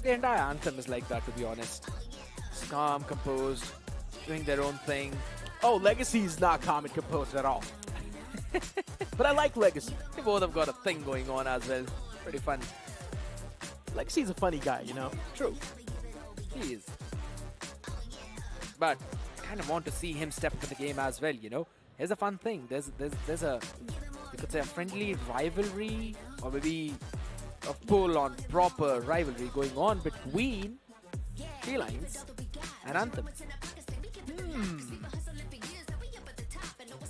The entire Anthem is like that, to be honest. It's calm, composed, doing their own thing. Oh, Legacy is not calm and composed at all. But I like Legacy. They both have got a thing going on as well. Pretty fun. Legacy's a funny guy, you know? True. He is. But I kind of want to see him step into the game as well, you know? Here's a fun thing. There's a, you could say a friendly rivalry or maybe a full-on proper rivalry going on between Felines and Anthem.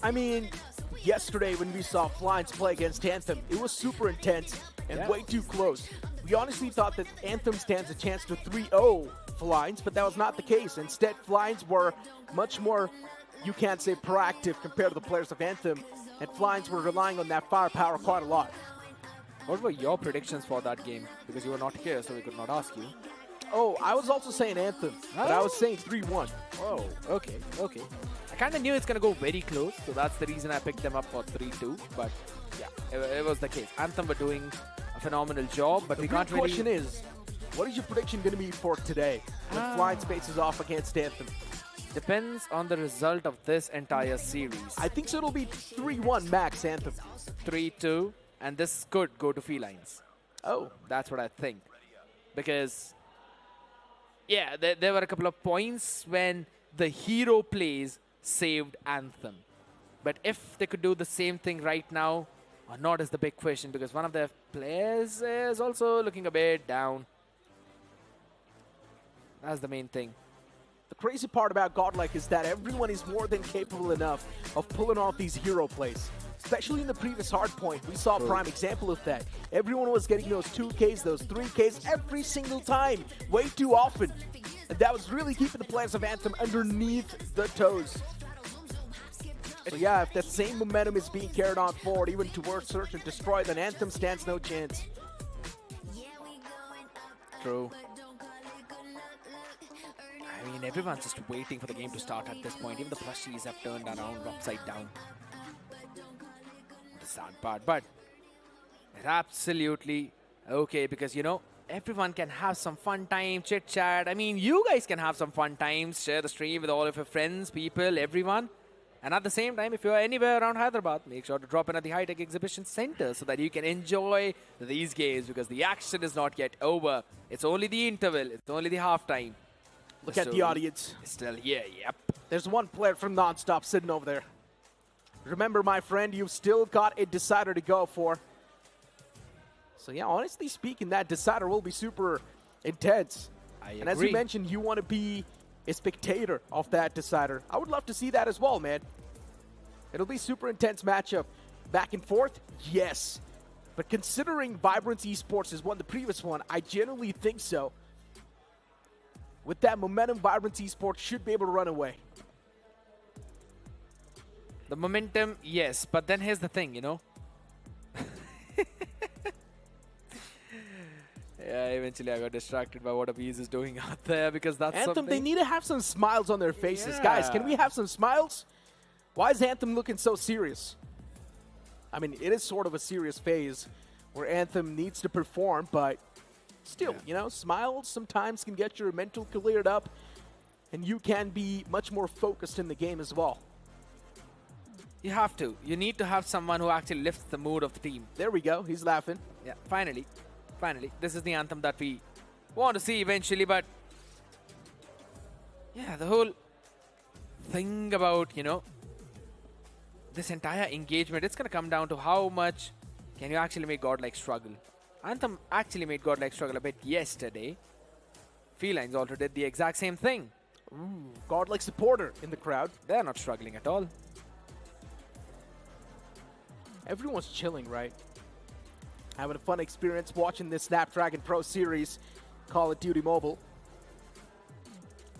I mean, yesterday when we saw Felines play against Anthem, it was super intense and way too close. We honestly thought that Anthem stands a chance to 3-0 Felines, but that was not the case. Instead, Felines were much more, you can't say proactive compared to the players of Anthem, and Felines were relying on that firepower quite a lot. What were your predictions for that game? Because you were not here, so we could not ask you. Oh, I was also saying Anthem, but I was saying 3-1. Oh, okay. I kind of knew it's going to go very close, so that's the reason I picked them up for 3-2. But yeah, it was the case. Anthem were doing a phenomenal job, but The we real can't really... question is, what is your prediction going to be for today when Felines faces off against Anthem? Depends on the result of this entire series. I think so it'll be 3-1 max Anthem. 3-2, and this could go to Felines. Oh, That's what I think. Because, yeah, there were a couple of points when the hero plays saved Anthem. But if they could do the same thing right now or not is the big question, because one of their players is also looking a bit down. That's the main thing. the crazy part about GodLike is that everyone is more than capable enough of pulling off these hero plays. Especially in the previous hardpoint, we saw a prime example of that. Everyone was getting those 2Ks, those 3Ks every single time, way too often. And that was really keeping the players of Anthem underneath the toes. So yeah, if that same momentum is being carried on forward, even towards Search and Destroy, then Anthem stands no chance. True. I mean, everyone's just waiting for the game to start at this point. Even the plushies have turned around upside down. The sad part, but it's absolutely okay because, you know, everyone can have some fun time, chit chat. I mean, you guys can have some fun times, share the stream with all of your friends, people, everyone. And at the same time, if you're anywhere around Hyderabad, make sure to drop in at the High Tech Exhibition Center so that you can enjoy these games because the action is not yet over. It's only the interval. It's only the halftime. Look at the audience. It's still here, yep. There's one player from NonStop sitting over there. Remember, my friend, you've still got a decider to go for. So yeah, honestly speaking, that decider will be super intense. And as you mentioned, you want to be a spectator of that decider. I would love to see that as well, man. It'll be super intense matchup. Back and forth, yes. But considering Vibrance Esports has won the previous one, I genuinely think so. With that momentum, Vibrance Esports should be able to run away. The momentum, yes, but then here's the thing, you know. Yeah, eventually I got distracted by what Abiz is doing out there because that's Anthem, something. they need to have some smiles on their faces. Guys, can we have some smiles? Why is Anthem looking so serious? I mean, it is sort of a serious phase where Anthem needs to perform, but still, you know, smiles sometimes can get your mental cleared up, and you can be much more focused in the game as well. You have to. You need to have someone who actually lifts the mood of the team. There we go. He's laughing. Yeah, finally. Finally. This is the Anthem that we want to see eventually, but yeah, the whole thing about, you know, this entire engagement, it's going to come down to how much can you actually make GodLike struggle. Anthem actually made GodLike struggle a bit yesterday. Felines also did the exact same thing. Ooh, GodLike supporter in the crowd. They're not struggling at all. Everyone's chilling, right? Having a fun experience watching this Snapdragon Pro Series, Call of Duty Mobile.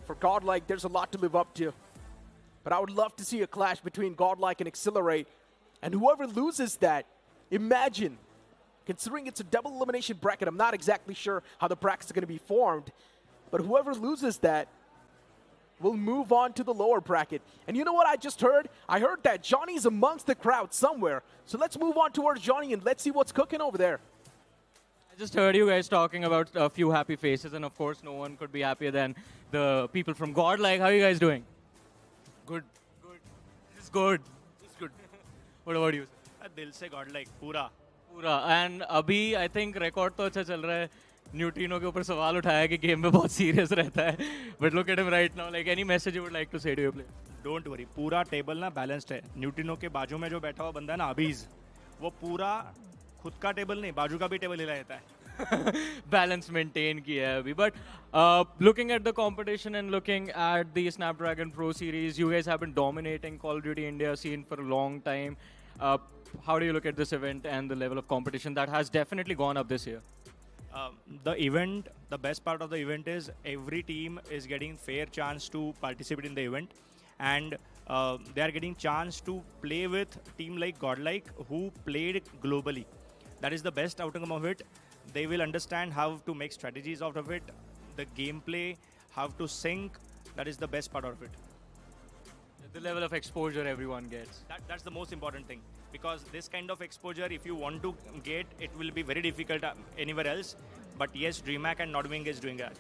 For GodLike, there's a lot to live up to. But I would love to see a clash between GodLike and Accelerate. And whoever loses that, imagine, considering it's a double elimination bracket, I'm not exactly sure how the brackets are going to be formed, but whoever loses that will move on to the lower bracket. And you know what I just heard? I heard that Johnny's amongst the crowd somewhere. So let's move on towards Johnny and let's see what's cooking over there. I just heard you guys talking about a few happy faces, and of course, no one could be happier than the people from GodLike. How are you guys doing? Good. Good. This is good. It's good. What about you? दिल से GodLike पूरा. पूरा. And अभी I think record तो अच्छा चल रहा है. न्यूट्रिनो के ऊपर सवाल उठाया कि गेम में बहुत सीरियस रहता है. But look at him right now. Like any message you would like to say to your player? Don't worry. पूरा टेबल ना बैलेंस्ड है. न्यूट्रिनो के बाजू में जो बैठा हुआ बंदा है ना अबीज, वो पूरा खुद का टेबल नहीं, बाजू का भी टेबल हिला देता है. Balance maintain किया है अभी. But looking at the competition and looking at the Snapdragon Pro Series, you guys have been dominating Call of Duty India scene for a long time. How do you look at this event and the level of competition that has definitely gone up this year? The event, the best part of the event is every team is getting fair chance to participate in the event, and they are getting chance to play with team like GodLike who played globally. That is the best outcome of it. They will understand how to make strategies out of it, the gameplay, how to sync. That is the best part of it. The level of exposure everyone gets. That's the most important thing, because this kind of exposure, if you want to get, it will be very difficult anywhere else. But yes, DreamHack and NotWing is doing that.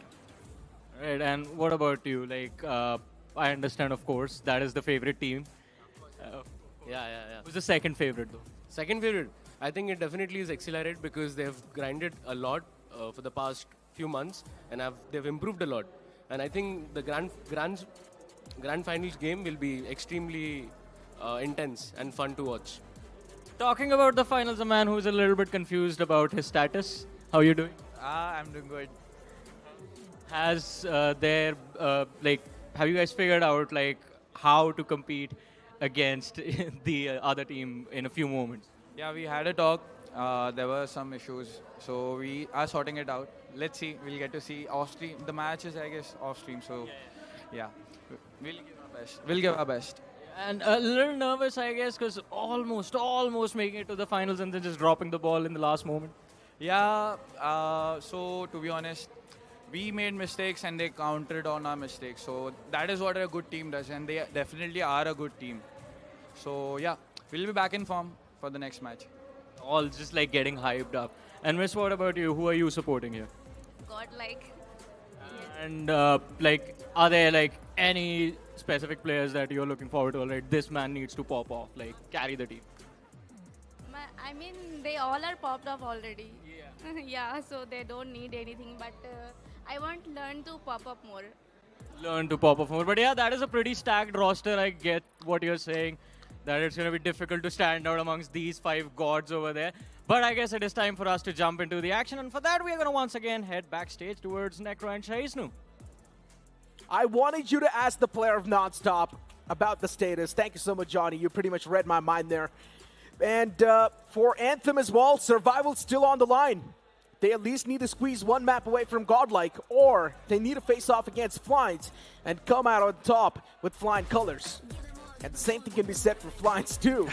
Right, and what about you? Like, I understand, of course, that is the favorite team. Yeah. Who's the second favorite, though? Second favorite, I think it definitely is Accelerate because they've grinded a lot for the past few months and they've improved a lot. And I think the grand finals game will be extremely intense and fun to watch. Talking about the finals, a man who's a little bit confused about his status. How are you doing? I'm doing good. Has have you guys figured out like how to compete against the other team in a few moments? Yeah, we had a talk. There were some issues, so we are sorting it out. Let's see. We'll get to see off stream. The match is, I guess, off stream. So, yeah, we'll give our best. We'll give our best. And a little nervous, I guess, because almost making it to the finals and then just dropping the ball in the last moment. Yeah. So to be honest, we made mistakes and they countered on our mistakes. So that is what a good team does, and they definitely are a good team. So yeah, we'll be back in form for the next match. All just like getting hyped up. And Miss, what about you? Who are you supporting here? GodLike. And like, are there like any specific players that you're looking forward to? Like, this man needs to pop off, like carry the team. I mean, they all are popped off already. Yeah. Yeah, so they don't need anything. But I want Learn to pop up more. Learn to pop off more. But yeah, that is a pretty stacked roster. I get what you're saying. that it's going to be difficult to stand out amongst these 5 gods over there. But I guess it is time for us to jump into the action. And for that, we are going to once again head backstage towards Necro and Shaisnu. I wanted you to ask the player of NonStop about the status. Thank you so much, Johnny. You pretty much read my mind there. And for Anthem as well, survival's still on the line. They at least need to squeeze 1 map away from GodLike, or they need to face off against Felines and come out on top with flying colors. And the same thing can be said for Felines too.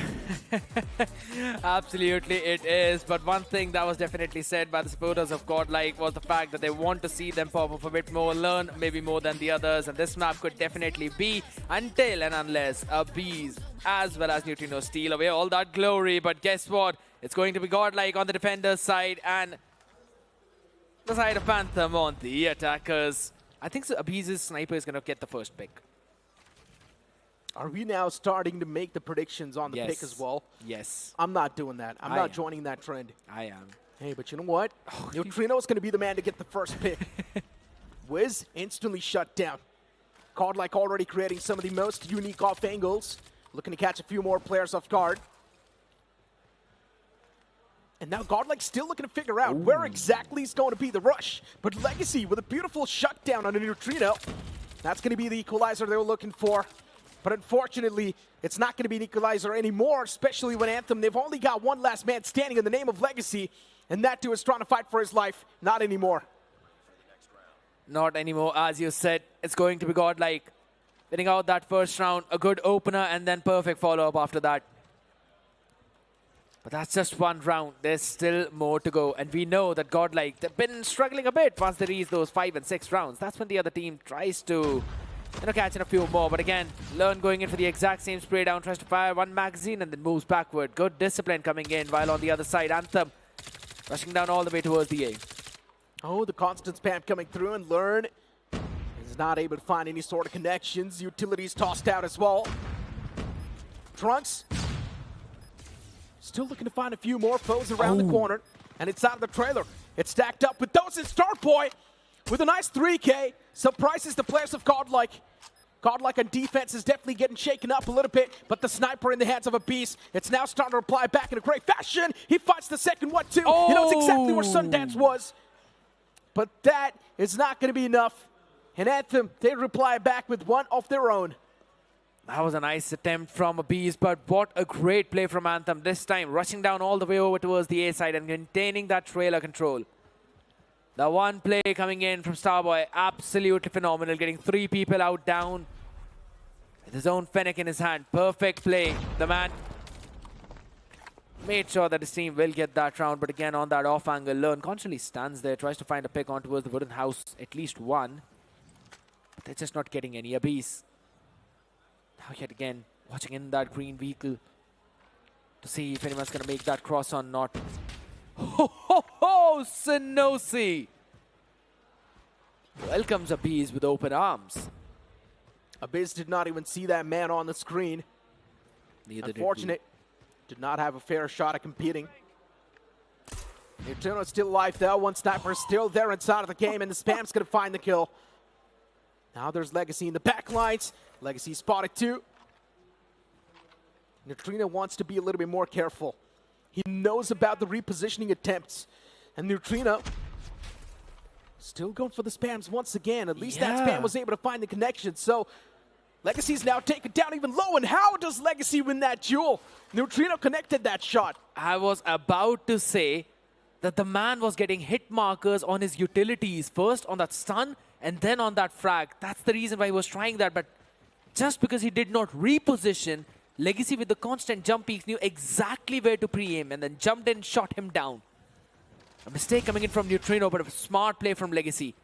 Absolutely it is, but one thing that was definitely said by the supporters of GodLike was the fact that they want to see them pop up a bit more, learn maybe more than the others, and this map could definitely be until and unless Bees as well as Neutrino steal away all that glory. But guess what? It's going to be GodLike on the defender's side and the side of Anthem on the attackers. I think so Bees' sniper is going to get the first pick. Are we now starting to make the predictions on the pick as well? Yes. I'm not doing that. I'm not joining that trend. I am. Hey, but you know what? Neutrino is going to be the man to get the first pick. Wiz instantly shut down. GodLike already creating some of the most unique off angles. Looking to catch a few more players off guard. And now GodLike still looking to figure out where exactly is going to be the rush. But Legacy with a beautiful shutdown on a Neutrino. That's going to be the equalizer they were looking for. But unfortunately, it's not going to be an equalizer anymore, especially when Anthem, they've only got 1 last man standing in the name of Legacy, and that too is trying to fight for his life. Not anymore. Not anymore, as you said. It's going to be GodLike winning out that first round, a good opener, and then perfect follow-up after that. But that's just 1 round. There's still more to go, and we know that GodLike, they've been struggling a bit once they reach those 5 and 6 rounds. That's when the other team tries to catching a few more, but again, Learn going in for the exact same spray down, tries to fire 1 magazine and then moves backward. Good discipline coming in, while on the other side, Anthem rushing down all the way towards the A. Oh, the constant spam coming through, and Learn is not able to find any sort of connections. Utilities tossed out as well. Trunks still looking to find a few more foes around the corner, and it's out of the trailer. It's stacked up with those in Starboy with a nice 3K. Surprises the players of GodLike. GodLike on defense is definitely getting shaken up a little bit, but the sniper in the hands of a beast. It's now starting to reply back in a great fashion. He fights the second one too. He knows exactly where Sundance was. But that is not going to be enough. And Anthem, they reply back with 1 of their own. That was a nice attempt from a Beast, but what a great play from Anthem. This time, rushing down all the way over towards the A side and maintaining that trailer control. The 1 play coming in from Starboy, absolutely phenomenal. Getting 3 people out down with his own Fennec in his hand. Perfect play. The man made sure that his team will get that round, but again on that off angle, Learn constantly stands there, tries to find a pick on towards the wooden house, at least 1. But they're just not getting any. Abyss. Now yet again, watching in that green vehicle to see if anyone's going to make that cross or not. Ho ho ho! Sinosi welcomes Abyss with open arms. Abyss did not even see that man on the screen. Neither Unfortunate. Did not have a fair shot at competing. Neutrino still alive though. 1 sniper is still there inside of the game, and the spam's going to find the kill. Now there's Legacy in the back lines. Legacy spotted too. Neutrino wants to be a little bit more careful. He knows about the repositioning attempts. And Neutrino still going for the spams once again. At least that spam was able to find the connection. So Legacy's now taken down even low. And how does Legacy win that duel? Neutrino connected that shot. I was about to say that the man was getting hit markers on his utilities. First on that stun and then on that frag. That's the reason why he was trying that. But just because he did not reposition, Legacy with the constant jump peaks knew exactly where to pre-aim and then jumped in, shot him down. A mistake coming in from Neutrino, but a smart play from Legacy.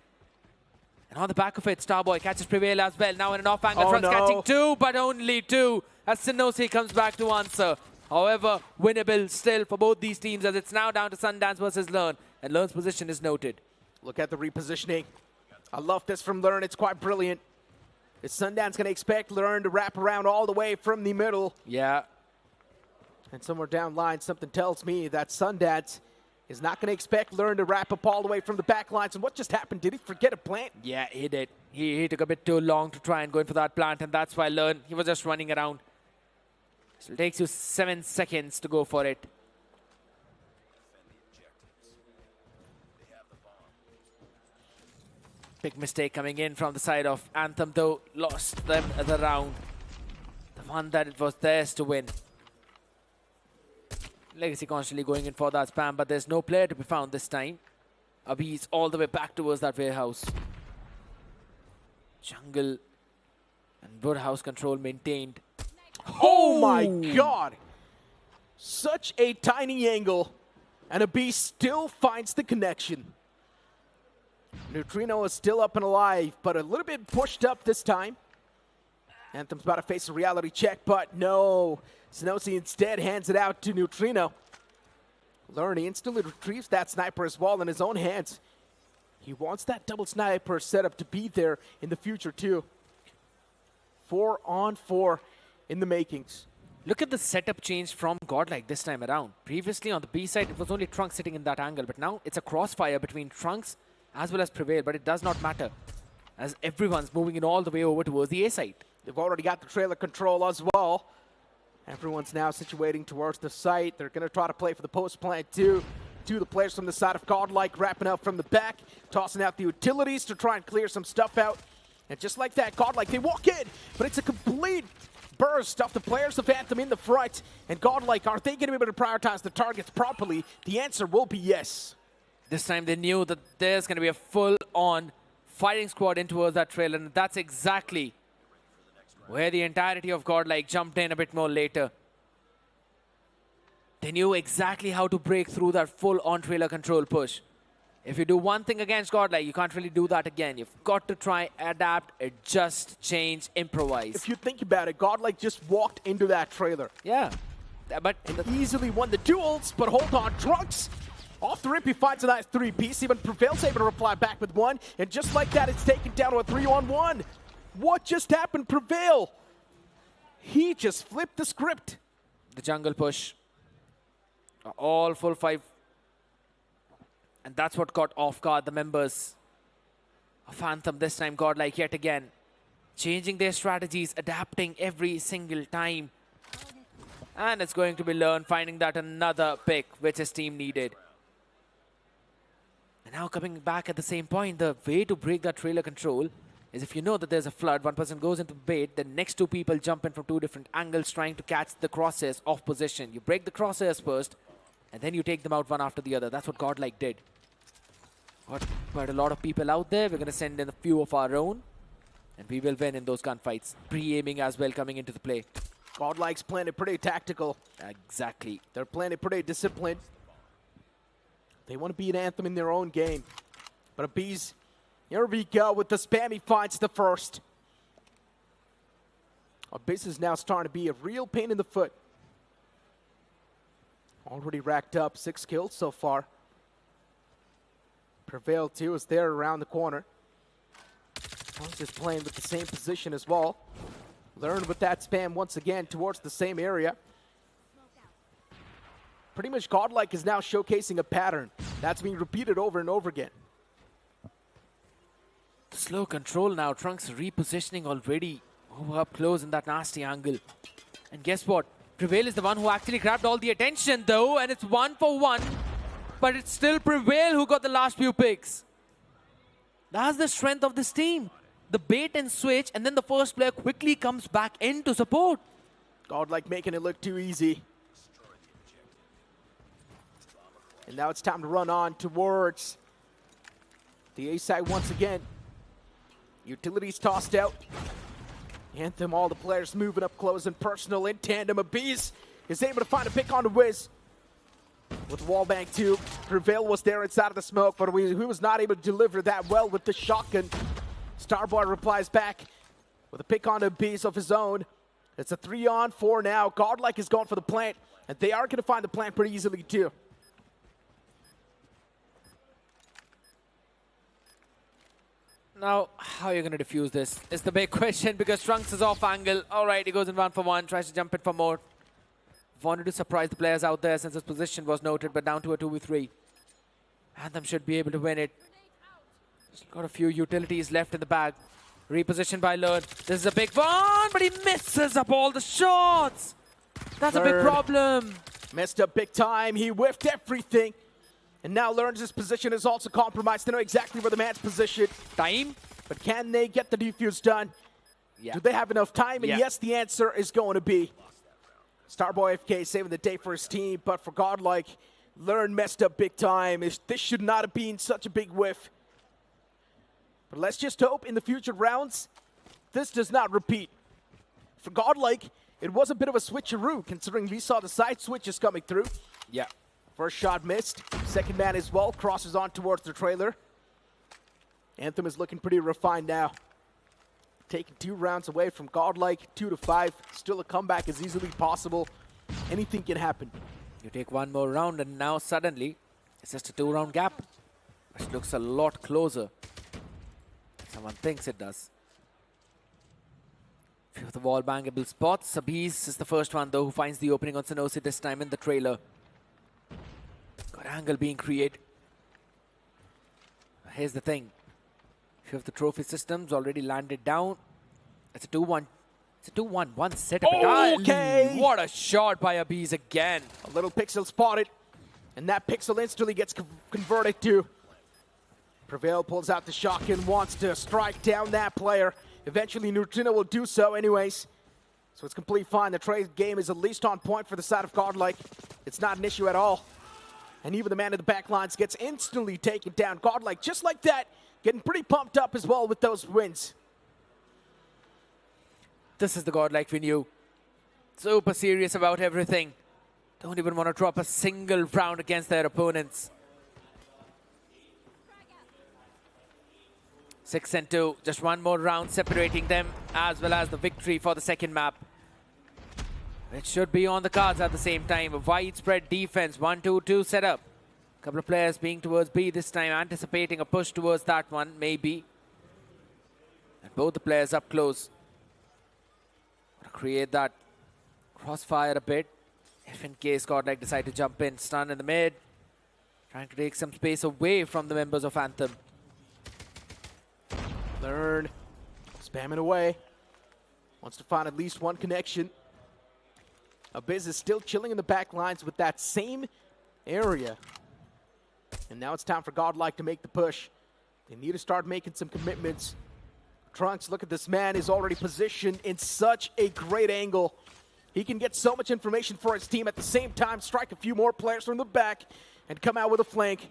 And on the back of it, Starboy catches Prevail as well. Now in an off-angle front, catching 2, but only 2 as Sinosi comes back to answer. However, winnable still for both these teams as it's now down to Sundance versus Learn. And Learn's position is noted. Look at the repositioning. I love this from Learn. It's quite brilliant. Is Sundance going to expect Learn to wrap around all the way from the middle? Yeah. And somewhere down line, something tells me that Sundance is not going to expect Learn to wrap up all the way from the back lines. And what just happened? Did he forget a plant? Yeah, he did. He took a bit too long to try and go in for that plant, and that's why Learn, he was just running around. So it takes you 7 seconds to go for it. Big mistake coming in from the side of Anthem, though. Lost them the round. The one that it was theirs to win. Legacy constantly going in for that spam, but there's no player to be found this time. Abhi's all the way back towards that warehouse. Jungle and Woodhouse control maintained. Oh my god! Such a tiny angle, and Abhi still finds the connection. Neutrino is still up and alive, but a little bit pushed up this time. Anthem's about to face a reality check, but no. Snozy instead hands it out to Neutrino. Lurn instantly retrieves that sniper as well in his own hands. He wants that double sniper setup to be there in the future too. 4 on 4 in the makings. Look at the setup change from GodLike this time around. Previously on the B side, it was only Trunks sitting in that angle, but now it's a crossfire between Trunks as well as Prevail, but it does not matter as everyone's moving in all the way over towards the A side. They've already got the trailer control as well. Everyone's now situating towards the site. They're going to try to play for the post plant too. Two of the players from the side of GodLike wrapping up from the back, tossing out the utilities to try and clear some stuff out. And just like that, GodLike, they walk in, but it's a complete burst of the players of Anthem in the front. And GodLike, are they going to be able to prioritize the targets properly? The answer will be yes. This time they knew that there's going to be a full-on fighting squad in towards that trailer, and that's exactly where the entirety of GodLike jumped in a bit more later. They knew exactly how to break through that full-on trailer control push. If you do one thing against GodLike, you can't really do that again. You've got to try, adapt, adjust, change, improvise. If you think about it, GodLike just walked into that trailer. Yeah, but easily won the duels, but hold on, Trunks. Off the rip, he finds a nice 3-piece. Even Prevail's able to reply back with one. And just like that, it's taken down to a 3-on-1. What just happened, Prevail? He just flipped the script. The jungle push. All full 5. And that's what got off guard the members of Anthem this time. GodLike yet again. Changing their strategies, adapting every single time. And it's going to be learned, finding that another pick which his team needed. And now coming back at the same point, the way to break that trailer control is if you know that there's a flood, one person goes into bait, the next two people jump in from 2 different angles trying to catch the crosshairs off position. You break the crosshairs first, and then you take them out one after the other. That's what GodLike did. Got quite a lot of people out there. We're going to send in a few of our own, and we will win in those gunfights. Pre-aiming as well coming into the play. GodLike's playing it pretty tactical. Exactly. They're playing it pretty disciplined. They want to beat Anthem in their own game. But Abhi's, here we go with the spam. He finds the first. Abyss is now starting to be a real pain in the foot. Already racked up 6 kills so far. Prevail too is there around the corner. Trunks is playing with the same position as well. Learned with that spam once again towards the same area. Pretty much GodLike is now showcasing a pattern that's being repeated over and over again. Slow control now. Trunks repositioning already up close in that nasty angle. And guess what? Prevail is the one who actually grabbed all the attention though, and it's 1-for-1. But it's still Prevail who got the last few picks. That's the strength of this team. The bait and switch, and then the first player quickly comes back in to support. GodLike making it look too easy. And now it's time to run on towards the A side once again. Utilities tossed out. Anthem, all the players moving up close and personal in tandem. Abhi's is able to find a pick on the Wiz. With wallbang too. Prevail was there inside of the smoke, but he was not able to deliver that well with the shotgun. Starboy replies back with a pick on the Abhi's of his own. It's a 3-on-4 now. GodLike is going for the plant, and they are going to find the plant pretty easily too. Now, how are you going to defuse this? Is the big question because Trunks is off angle. All right, he goes in 1-for-1, tries to jump in for more. Wanted to surprise the players out there since his position was noted, but down to a 2v3. Anthem should be able to win it. Just got a few utilities left in the bag. Repositioned by Lurd. This is a big one, but he misses up all the shots. That's a big problem. Messed up big time. He whiffed everything. And now learns his position is also compromised. They know exactly where the man's positioned. Time. But can they get the defuse done? Yeah. Do they have enough time? And Yeah. yes, the answer is going to be Starboy FK saving the day for his team. But for GodLike, Learn messed up big time. This should not have been such a big whiff. But let's just hope in the future rounds, this does not repeat. For GodLike, it was a bit of a switcheroo, considering we saw the side switches coming through. Yeah. First shot missed. Second man as well. Crosses on towards the trailer. Anthem is looking pretty refined now. Taking 2 rounds away from GodLike, 2-5. Still a comeback is easily possible. Anything can happen. You take one more round and now suddenly it's just a 2-round gap, which looks a lot closer. Someone thinks it does. Few of the wall bangable spots. Sabiz is the first one though who finds the opening on Sanosi, this time in the trailer. Good angle being created. Here's the thing. Few of the trophy systems already landed down. It's a 2-1. It's a 2-1. One setup. Okay. What a shot by Abiz again. A little pixel spotted. And that pixel instantly gets converted to. Prevail pulls out the shotgun, wants to strike down that player. Eventually, Neutrino will do so anyways. So it's completely fine. The trade game is at least on point for the side of GodLike. It's not an issue at all. And even the man in the back lines gets instantly taken down. GodLike, just like that, getting pretty pumped up as well with those wins. This is the GodLike we knew. Super serious about everything. Don't even want to drop a single round against their opponents. 6 and 2, just one more round separating them, as well as the victory for the second map. It should be on the cards at the same time. A widespread defense, 1-2-2 setup. A couple of players being towards B this time, anticipating a push towards that one, maybe. And both the players up close. Create that crossfire a bit. If in case GodLike decide to jump in, stun in the mid. Trying to take some space away from the members of Anthem. Learn. Spamming away. Wants to find at least one connection. Abiz is still chilling in the back lines with that same area. And now it's time for GodLike to make the push. They need to start making some commitments. Trunks, look at this man, is already positioned in such a great angle. He can get so much information for his team at the same time, strike a few more players from the back, and come out with a flank.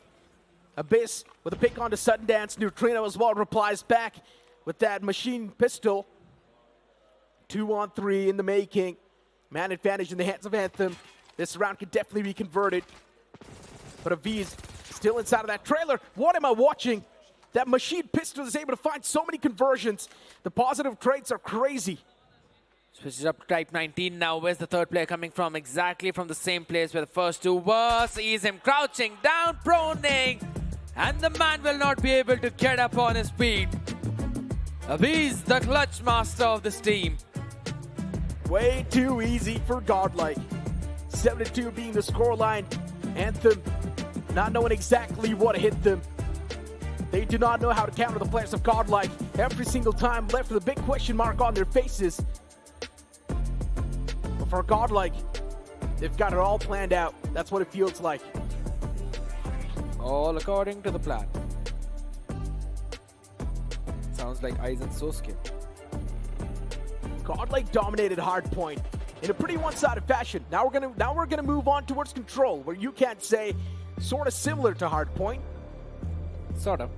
Abyss with a pick onto Sudden Dance. Neutrino as well replies back with that machine pistol. 2-on-3 in the making. Man advantage in the hands of Anthem. This round could definitely be converted. But Aviz still inside of that trailer. What am I watching? That machine pistol is able to find so many conversions. The positive traits are crazy. Switches up to Type 19 now. Where's the third player coming from? Exactly from the same place where the first two were. Sees him crouching down, proning. And the man will not be able to get up on his feet. Abiz, the clutch master of this team. Way too easy for GodLike. 7-2 being the scoreline. Anthem not knowing exactly what hit them. They do not know how to counter the players of GodLike. Every single time left with a big question mark on their faces. But for GodLike, they've got it all planned out. That's what it feels like. All according to the plan. Sounds like Aizen Sosuke. GodLike dominated hardpoint in a pretty one-sided fashion. Now we're gonna move on towards control, where you can't say sort of similar to hardpoint. Sort of.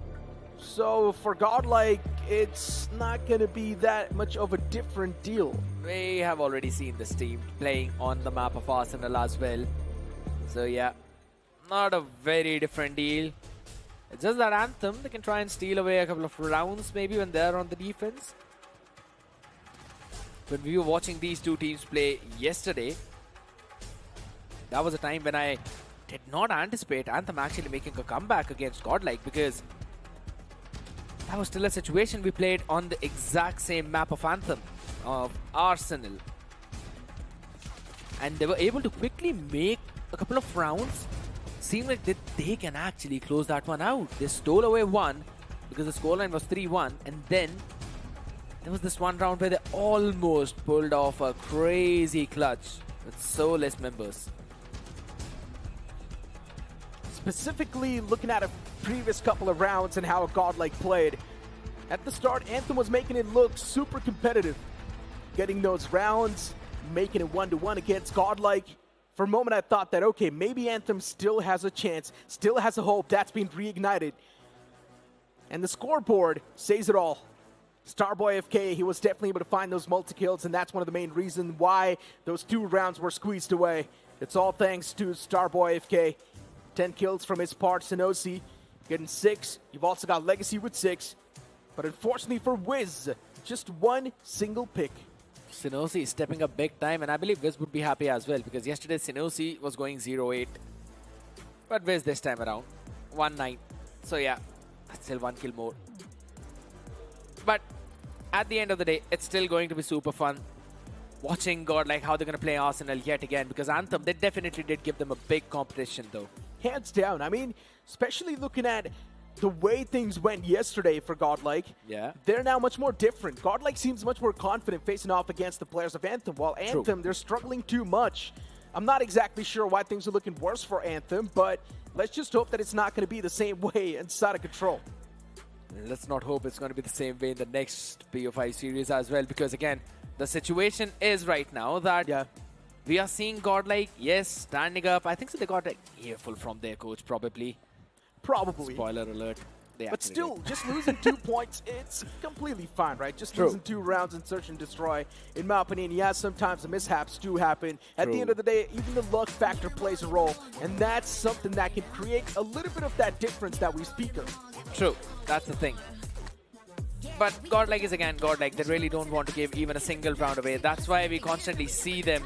So for GodLike, it's not going to be that much of a different deal. We have already seen this team playing on the map of Arsenal as well. So yeah, not a very different deal. It's just that Anthem, they can try and steal away a couple of rounds maybe when they're on the defense. When we were watching these two teams play yesterday, that was a time when I did not anticipate Anthem actually making a comeback against GodLike, because that was still a situation we played on the exact same map of Anthem, of Arsenal. And they were able to quickly make a couple of rounds. Seemed like they can actually close that one out. They stole away one because the scoreline was 3-1. And then there was this one round where they almost pulled off a crazy clutch with so less members. Specifically looking at a previous couple of rounds and how GodLike played. At the start, Anthem was making it look super competitive. Getting those rounds, making it 1-1 against GodLike. For a moment I thought that, okay, maybe Anthem still has a chance, still has a hope. That's been reignited. And the scoreboard says it all. Starboy FK, he was definitely able to find those multi-kills, and that's one of the main reasons why those 2 rounds were squeezed away. It's all thanks to Starboy FK. 10 kills from his part. Sinosi getting 6. You've also got Legacy with 6. But unfortunately for Wiz, just 1 single pick. Sinosi is stepping up big time, and I believe Wiz would be happy as well, because yesterday Sinosi was going 0-8. But Wiz this time around, 1-9. So yeah, that's still 1 kill more. But at the end of the day, it's still going to be super fun watching GodLike how they're going to play Arsenal yet again, because Anthem, they definitely did give them a big competition though. Hands down. I mean, especially looking at the way things went yesterday for GodLike, yeah, they're now much more different. GodLike seems much more confident facing off against the players of Anthem, while Anthem, they're struggling too much. I'm not exactly sure why things are looking worse for Anthem, but let's just hope that it's not going to be the same way inside of Control. Let's not hope it's going to be the same way in the next BO5 series as well, because again, the situation is right now that we are seeing GodLike, yes, standing up. I think so they got an earful from their coach probably. Probably. Spoiler alert. But still, just losing 2 points, it's completely fine, right? Just losing 2 rounds in Search and Destroy. In my opinion, yeah, sometimes the mishaps do happen. At the end of the day, even the luck factor plays a role, and that's something that can create a little bit of that difference that we speak of. True, that's the thing. But GodLike is again GodLike. They really don't want to give even a single round away. That's why we constantly see them,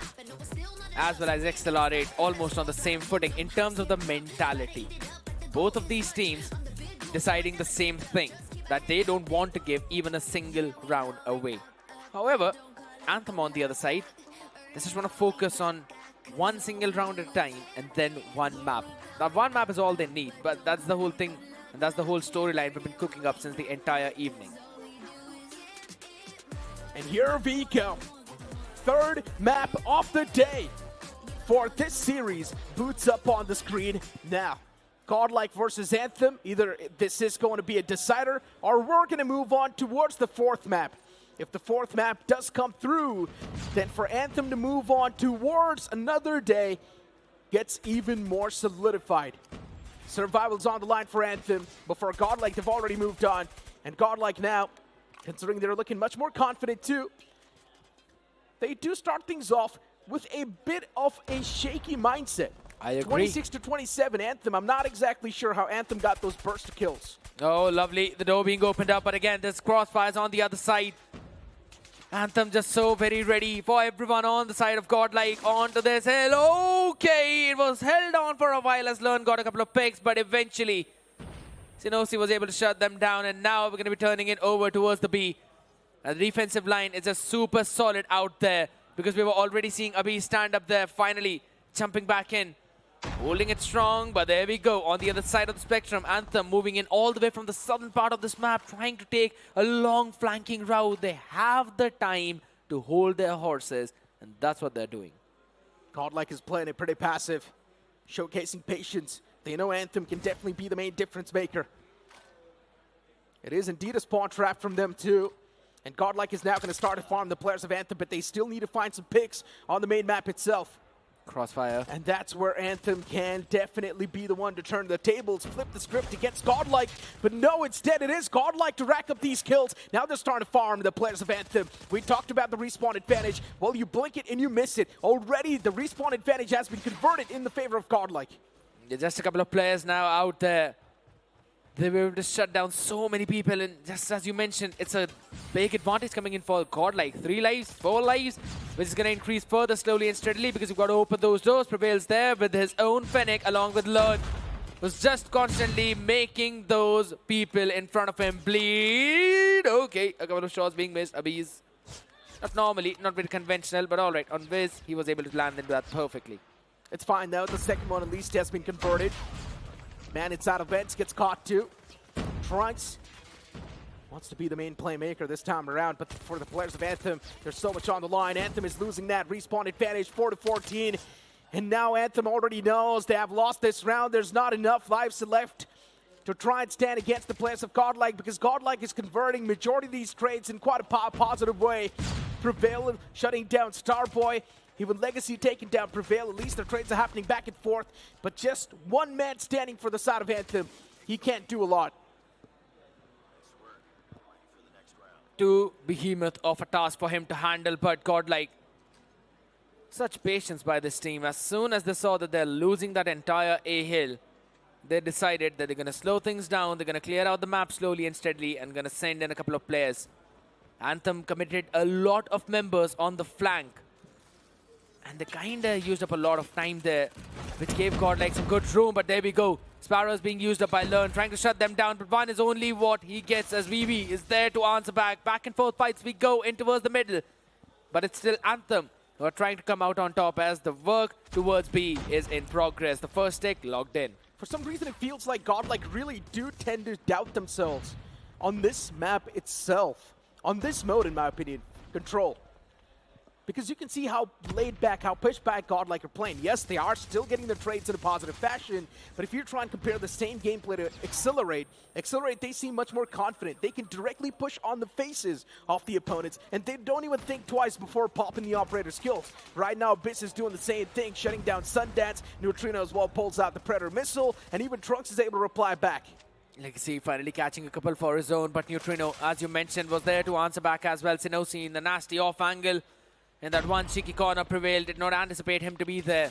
as well as XLR8, almost on the same footing in terms of the mentality. Both of these teams deciding the same thing, that they don't want to give even a single round away. However, Anthem on the other side, they just want to focus on 1 single round at a time and then 1 map. Now 1 map is all they need, but that's the whole thing, and that's the whole storyline we've been cooking up since the entire evening. And here we go. 3rd map of the day for this series boots up on the screen now. GodLike versus Anthem. Either this is going to be a decider, or we're going to move on towards the 4th map. If the 4th map does come through, then for Anthem to move on towards another day gets even more solidified. Survival's on the line for Anthem, but for GodLike, they've already moved on. And GodLike now, considering they're looking much more confident too, they do start things off with a bit of a shaky mindset. I agree. 26-27 Anthem. I'm not exactly sure how Anthem got those burst of kills. Oh, lovely. The door being opened up, but again, there's crossfires on the other side. Anthem just so very ready for everyone on the side of GodLike onto this hill. Okay, it was held on for a while as Learn got a couple of picks, but eventually Sinosi was able to shut them down, and now we're going to be turning it over towards the B. And the defensive line is just super solid out there, because we were already seeing Abhi stand up there, finally jumping back in. Holding it strong, but there we go. On the other side of the spectrum, Anthem moving in all the way from the southern part of this map, trying to take a long flanking route. They have the time to hold their horses, and that's what they're doing. GodLike is playing it pretty passive, showcasing patience. They know Anthem can definitely be the main difference maker. It is indeed a spawn trap from them too. And GodLike is now going to start to farm the players of Anthem, but they still need to find some picks on the main map itself. Crossfire. And that's where Anthem can definitely be the one to turn the tables, flip the script against GodLike. But no, instead it is GodLike to rack up these kills. Now they're starting to farm the players of Anthem. We talked about the respawn advantage. Well, you blink it and you miss it. Already the respawn advantage has been converted in the favor of GodLike. Yeah, just a couple of players now out there. They were able to shut down so many people, and just as you mentioned, it's a big advantage coming in for GodLike. 3 lives, 4 lives, which is going to increase further slowly and steadily, because you've got to open those doors. Prevails there with his own Fennec along with Lord, was just constantly making those people in front of him bleed. Okay, a couple of shots being missed. Abhi's not normally, not very conventional, but all right. On Viz, he was able to land into that perfectly. It's fine though. The second one at least has been converted. Man inside of vents gets caught too. Trunks Wants to be the main playmaker this time around, but for the players of Anthem, there's so much on the line. Anthem is losing that respawn advantage, 4-14. And now Anthem already knows they have lost this round. There's not enough lives left to try and stand against the players of GodLike, because GodLike is converting majority of these trades in quite a positive way. Prevail shutting down Starboy. Even Legacy taking down Prevail. At least their trades are happening back and forth. But just one man standing for the side of Anthem. He can't do a lot. Too behemoth of a task for him to handle, but GodLike, such patience by this team. As soon as they saw that they're losing that entire A hill, they decided that they're going to slow things down, they're going to clear out the map slowly and steadily, and going to send in a couple of players. Anthem committed a lot of members on the flank, and they kind of used up a lot of time there, which gave GodLike some good room, but there we go. Sparrow is being used up by Learn, trying to shut them down, but one is only what he gets as VV is there to answer back. Back and forth fights we go in towards the middle, but it's still Anthem who are trying to come out on top as the work towards B is in progress. The first tick logged in. For some reason, it feels like GodLike really do tend to doubt themselves on this map itself. On this mode, in my opinion, Control. Because you can see how laid back, how pushed back GodLike are playing. Yes, they are still getting their trades in a positive fashion, but if you try and compare the same gameplay to Accelerate, they seem much more confident. They can directly push on the faces of the opponents, and they don't even think twice before popping the operator skills. Right now, Abyss is doing the same thing, shutting down Sundance. Neutrino as well pulls out the Predator missile, and even Trunks is able to reply back. Legacy finally catching a couple for his own, but Neutrino, as you mentioned, was there to answer back as well. Sinosi in the nasty off angle. In that one cheeky corner, Prevail did not anticipate him to be there.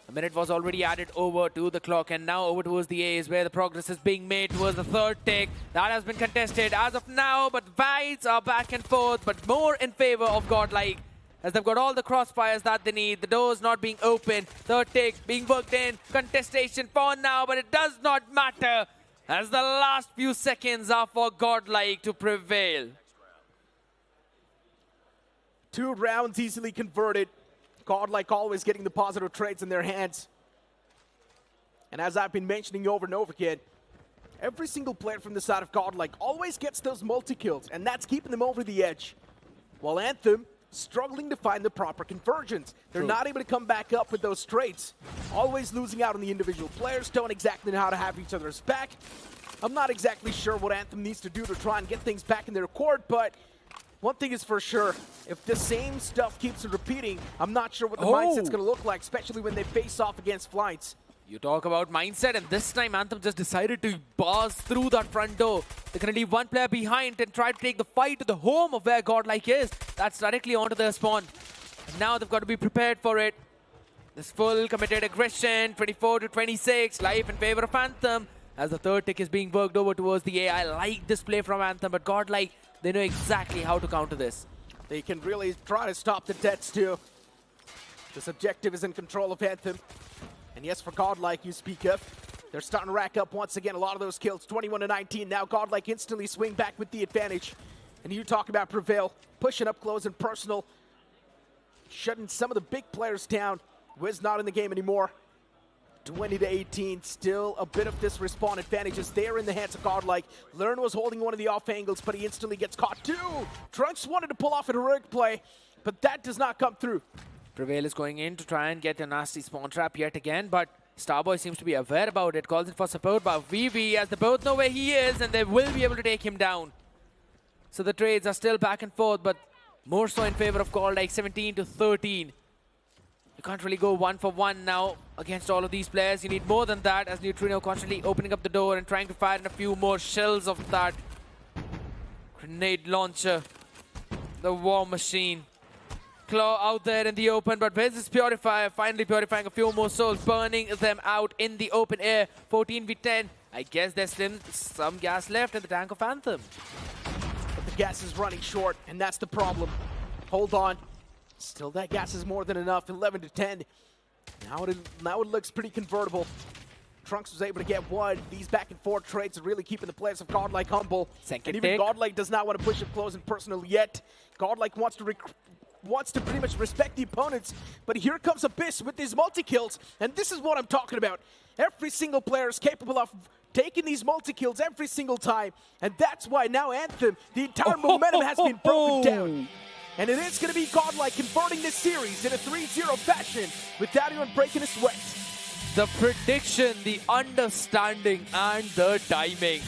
A minute was already added over to the clock, and now over towards the A is where the progress is being made towards the third take. That has been contested as of now, but fights are back and forth, but more in favor of GodLike, as they've got all the crossfires that they need. The doors not being open. Third take being worked in. Contestation for now, but it does not matter, as the last few seconds are for GodLike to prevail. 2 rounds easily converted. GodLike always getting the positive trades in their hands. And as I've been mentioning over and over again, every single player from the side of GodLike always gets those multi-kills, and that's keeping them over the edge. While Anthem struggling to find the proper conversions. They're not able to come back up with those trades. Always losing out on the individual players, don't exactly know how to have each other's back. I'm not exactly sure what Anthem needs to do to try and get things back in their court, but one thing is for sure, if the same stuff keeps repeating, I'm not sure what the mindset's going to look like, especially when they face off against Felines. You talk about mindset, and this time Anthem just decided to buzz through that front door. They're going to leave one player behind and try to take the fight to the home of where GodLike is. That's directly onto their spawn. And now they've got to be prepared for it. This full committed aggression, 24-26, life in favor of Anthem. As the third tick is being worked over towards the A. I like this play from Anthem, but GodLike, they know exactly how to counter this. They can really try to stop the deaths too. This objective is in control of Anthem. And yes, for GodLike, you speak of, they're starting to rack up once again a lot of those kills. 21-19, now GodLike instantly swing back with the advantage. And you talk about Prevail, pushing up close and personal, shutting some of the big players down. Wiz not in the game anymore. 20-18, still a bit of this respawn advantage is there in the hands of GodLike. Learn was holding one of the off angles, but he instantly gets caught too. Trunks wanted to pull off a heroic play, but that does not come through. Prevail is going in to try and get a nasty spawn trap yet again, but Starboy seems to be aware about it, calls it for support by VV, as they both know where he is, and they will be able to take him down. So the trades are still back and forth, but more so in favor of GodLike, 17-13. You can't really go 1-for-1 now against all of these players. You need more than that, as Neutrino constantly opening up the door and trying to fire in a few more shells of that grenade launcher. The war machine. Claw out there in the open, but where's this Purifier? Finally purifying a few more souls, burning them out in the open air. 14v10. I guess there's still some gas left in the tank of Anthem. But the gas is running short, and that's the problem. Hold on. Still, that gas is more than enough. 11-10. Now it looks pretty convertible. Trunks was able to get one. These back and forth trades are really keeping the players of GodLike humble. Second and even take. GodLike does not want to push it close and personal yet. GodLike wants to pretty much respect the opponents, but here comes Abyss with these multi-kills, and this is what I'm talking about. Every single player is capable of taking these multi-kills every single time. And that's why now Anthem, the entire momentum has been broken down. And it is going to be GodLike converting this series in a 3-0 fashion without even breaking a sweat. The prediction, the understanding, and the timing.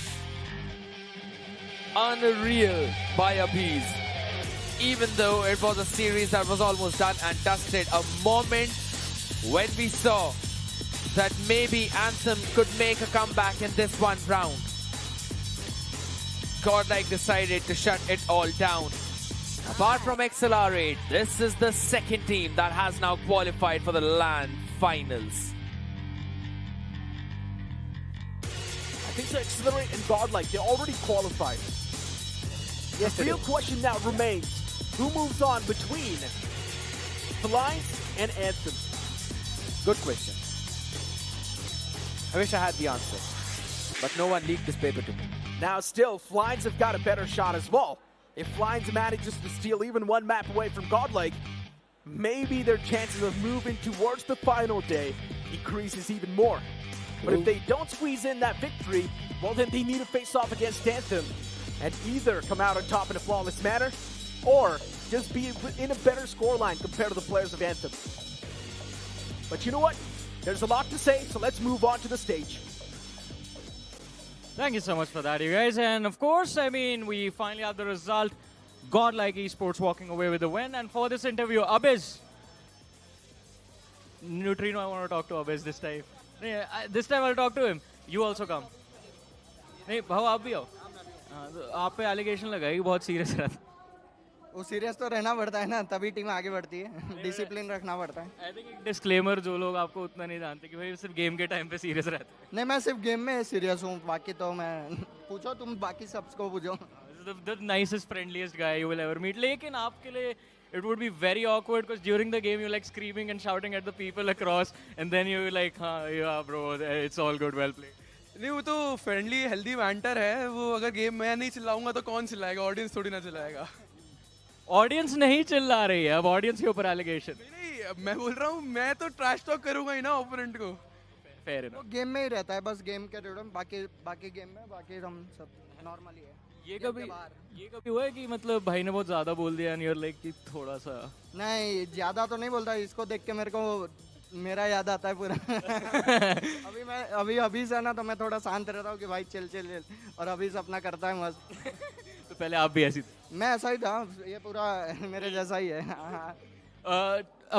Unreal by a piece. Even though it was a series that was almost done and dusted, a moment when we saw that maybe Anthem could make a comeback in this one round. GodLike decided to shut it all down. Apart from Accelerate, this is the second team that has now qualified for the LAN finals. I think so Accelerate and GodLike, they already qualified. Yes, the real question now remains, who moves on between Felines and Anthem? Good question. I wish I had the answer, but no one leaked this paper to me. Now still, Felines have got a better shot as well. If Felines manages to steal even one map away from GodLike, maybe their chances of moving towards the final day increases even more. But if they don't squeeze in that victory, well then they need to face off against Anthem and either come out on top in a flawless manner or just be in a better scoreline compared to the players of Anthem. But you know what? There's a lot to say, so let's move on to the stage. Thank you so much for that, you guys. And of course, I mean, we finally have the result. GodLike Esports walking away with the win. And for this interview, Abiz. Neutrino, I want to talk to Abiz this time. This time I'll talk to him. You also come. नहीं भाव आप भी आओ आप पे allegation लगाएगी बहुत serious रहता वो सीरियस तो रहना पड़ता है ना तभी टीम आगे बढ़ती है डिसिप्लिन रखना पड़ता है आई थिंक एक डिस्क्लेमर जो लोग आपको उतना नहीं जानते कि भाई सिर्फ गेम के टाइम पे सीरियस रहते हैं नहीं मैं सिर्फ गेम में सीरियस हूँ बाकी तो मैं पूछो तुम बाकी सबको पूछो the nicest friendliest guy you will ever meet लेकिन आपके लिए it would be very awkward because during the game you're like screaming and shouting at the people across and then you're like yeah bro it's all good well played नहीं वो तो friendly healthy banter है वो अगर game मैं नहीं चिल्लाऊंगा तो कौन चिल्लाएगा ऑडियंस थोड़ी ना चिल्लाएगा ऑडियंस नहीं चिल्ला रही है अब ऑडियंस के ऊपर एलिगेशन नहीं मैं बोल रहा हूँ मैं तो ट्रैश टॉक करूंगा ही ना ओपोनेंट को फेयर इनफ वो गेम में ही रहता है बस गेम के रिडम बाकी गेम में बाकी हम सब नॉर्मली है ये कभी हुआ है कि मतलब भाई ने बहुत ज्यादा बोल दिया एंड यू आर लाइक कि थोड़ा सा नहीं ज्यादा तो नहीं बोलता इसको देख के मेरे को मेरा याद आता है पूरा अभी से ना तो मैं थोड़ा शांत रहता हूँ कि भाई चल और अभी से अपना करता है मस्त तो पहले आप भी ऐसी मैं ऐसा ही था ये पूरा मेरे जैसा ही है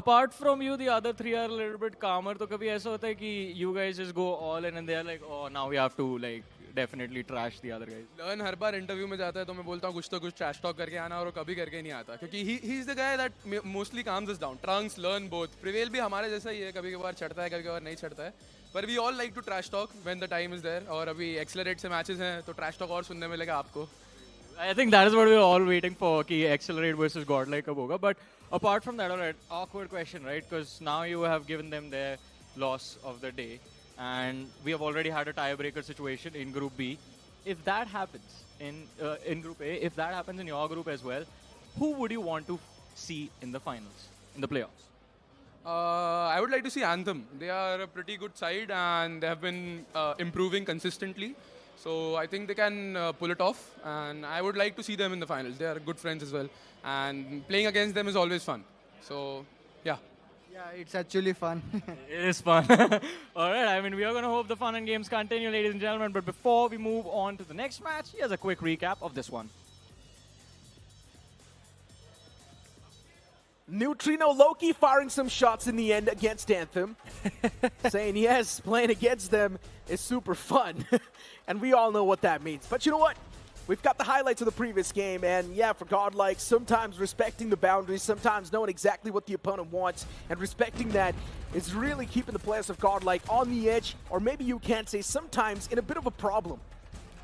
apart from you the other three are a little bit calmer तो कभी ऐसा होता है कि you guys just go all in and they are like oh now we have to like definitely trash the other guys learn her bar interview में जाता है तो मैं बोलता हूँ कुछ तो कुछ ट्रैश टॉक करके आना और वो कभी करके नहीं आता क्योंकि he is the guy that mostly calms us down Trunks learn both prevail भी हमारे जैसा ही है कभी कभार चढ़ता है कभी कभार नहीं चढ़ता है पर we all like to trash talk when the time is there और अभी एक्सेलरेट से मैचेस हैं तो ट्रैश टॉक और सुनने मिलेगा आपको I think that is what we're all waiting for कि Accelerate versus GodLike कब होगा but apart from that alright awkward question right because now you have given them their loss of the day and we have already had a tiebreaker situation in Group B if that happens in Group A if that happens in your group as well who would you want to see in the finals in the playoffs I would like to see Anthem they are a pretty good side and they have been improving consistently so I think they can pull it off and I would like to see them in the finals. They are good friends as well and playing against them is always fun. So, yeah. Yeah, it's actually fun. It is fun. Alright, I mean we are going to hope the fun and games continue ladies and gentlemen but before we move on to the next match, here's a quick recap of this one. Neutrino Loki firing some shots in the end against Anthem. Saying yes, playing against them is super fun. And we all know what that means. But you know what? We've got the highlights of the previous game, and yeah, for GodLike, sometimes respecting the boundaries, sometimes knowing exactly what the opponent wants, and respecting that is really keeping the players of GodLike on the edge, or maybe you can say sometimes in a bit of a problem.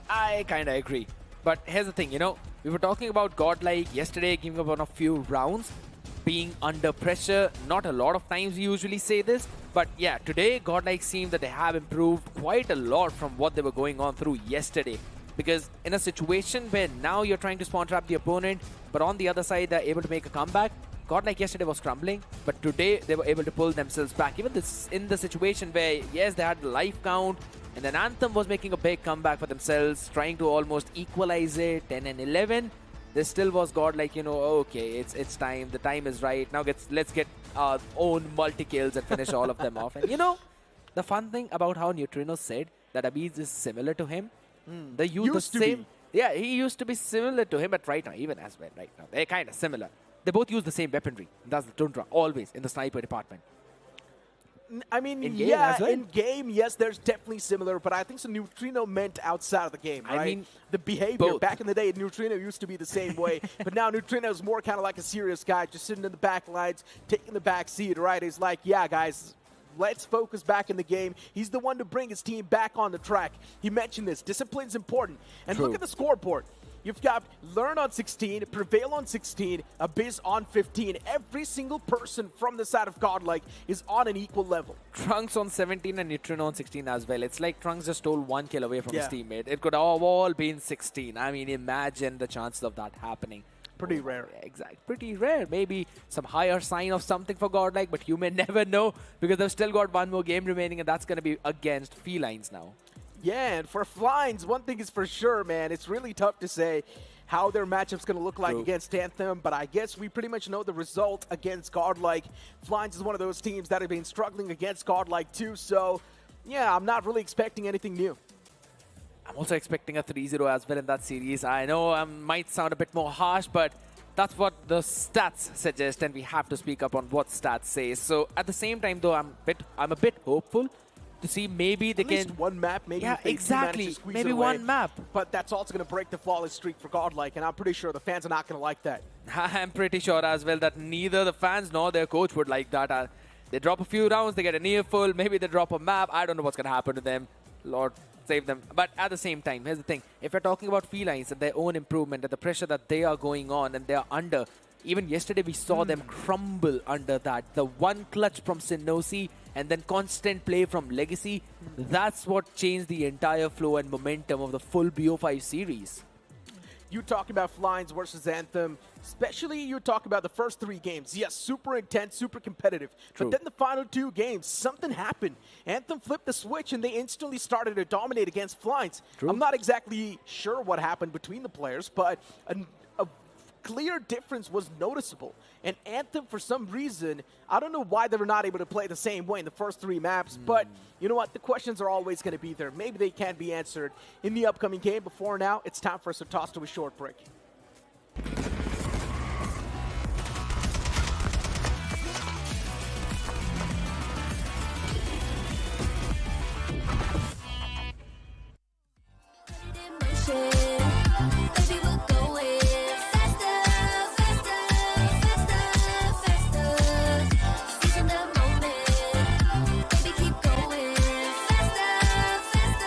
I kind of agree. But here's the thing, you know, we were talking about GodLike yesterday, giving up on a few rounds, being under pressure. Not a lot of times we usually say this, but yeah, today GodLike seemed that they have improved quite a lot from what they were going on through yesterday. Because in a situation where now you're trying to spawn trap the opponent, but on the other side they're able to make a comeback, GodLike yesterday was crumbling, but today they were able to pull themselves back. Even this in the situation where, yes, they had the life count, And then Anthem was making a big comeback for themselves, trying to almost equalize it, 10 and 11. There still was GodLike, okay, it's time. The time is right. Now let's get our own multi-kills and finish all of them off. And the fun thing about how Neutrino said that Abiz is similar to him, they use the same. Yeah, he used to be similar to him, but right now, even as well, right now, they're kind of similar. They both use the same weaponry. That's the Tundra, always in the sniper department. I mean, In-game yeah, as well? in game, yes, there's definitely similar, but I think so Neutrino meant outside of the game, right? I mean, the behavior both. back in the day, Neutrino used to be the same way, but now Neutrino is more kind of like a serious guy, just sitting in the back lines, taking the back seat, right? He's like, yeah, guys, let's focus back in the game. He's the one to bring his team back on the track. He mentioned this. Discipline's important. And True. look at the scoreboard. You've got Learn on 16, Prevail on 16, Abyss on 15. Every single person from the side of GodLike is on an equal level. Trunks on 17 and Neutrino on 16 as well. It's like Trunks just stole 1 kill away from Yeah. his teammate. It could have all been 16. I mean, imagine the chances of that happening. Pretty rare. Exactly. Pretty rare. Maybe some higher sign of something for GodLike, but you may never know because they've still got one more game remaining, and that's going to be against Felines now. Yeah, and for Felines, one thing is for sure, man, it's really tough to say how their matchup's going to look like True. against Anthem, but I guess we pretty much know the result against GodLike. Felines is one of those teams that have been struggling against GodLike too, so yeah, I'm not really expecting anything new. I'm also expecting a 3-0 as well in that series. I know I might sound a bit more harsh, but that's what the stats suggest, and we have to speak up on what stats say. So at the same time, though, I'm a bit hopeful to see maybe they At least can. one map, maybe. Yeah, if they do manage exactly. to squeeze Maybe it away. one map. But that's also going to break the flawless streak for GodLike, and I'm pretty sure the fans are not going to like that. I'm pretty sure as well that neither the fans nor their coach would like that. They drop a few rounds, they get a near full, maybe they drop a map. I don't know what's going to happen to them. Lord save them. But at the same time, here's the thing. If you're talking about Felines and their own improvement and the pressure that they are going on and they are under, even yesterday we saw them crumble under that. The one clutch from Sinosi and then constant play from Legacy, that's what changed the entire flow and momentum of the full BO5 series. You talk about Felines versus Anthem, especially you talk about the first 3 games. Yes, super intense, super competitive. True. But then the final 2 games, something happened. Anthem flipped the switch and they instantly started to dominate against Felines. True. I'm not exactly sure what happened between the players, but a clear difference was noticeable. And Anthem, for some reason, I don't know why they were not able to play the same way in the first 3 maps, but you know what? The questions are always going to be there. Maybe they can be answered in the upcoming game. Before now, it's time for us to toss to a short break. Baby, we're going faster, faster, faster, faster. Seizing the moment. Baby, keep going faster, faster,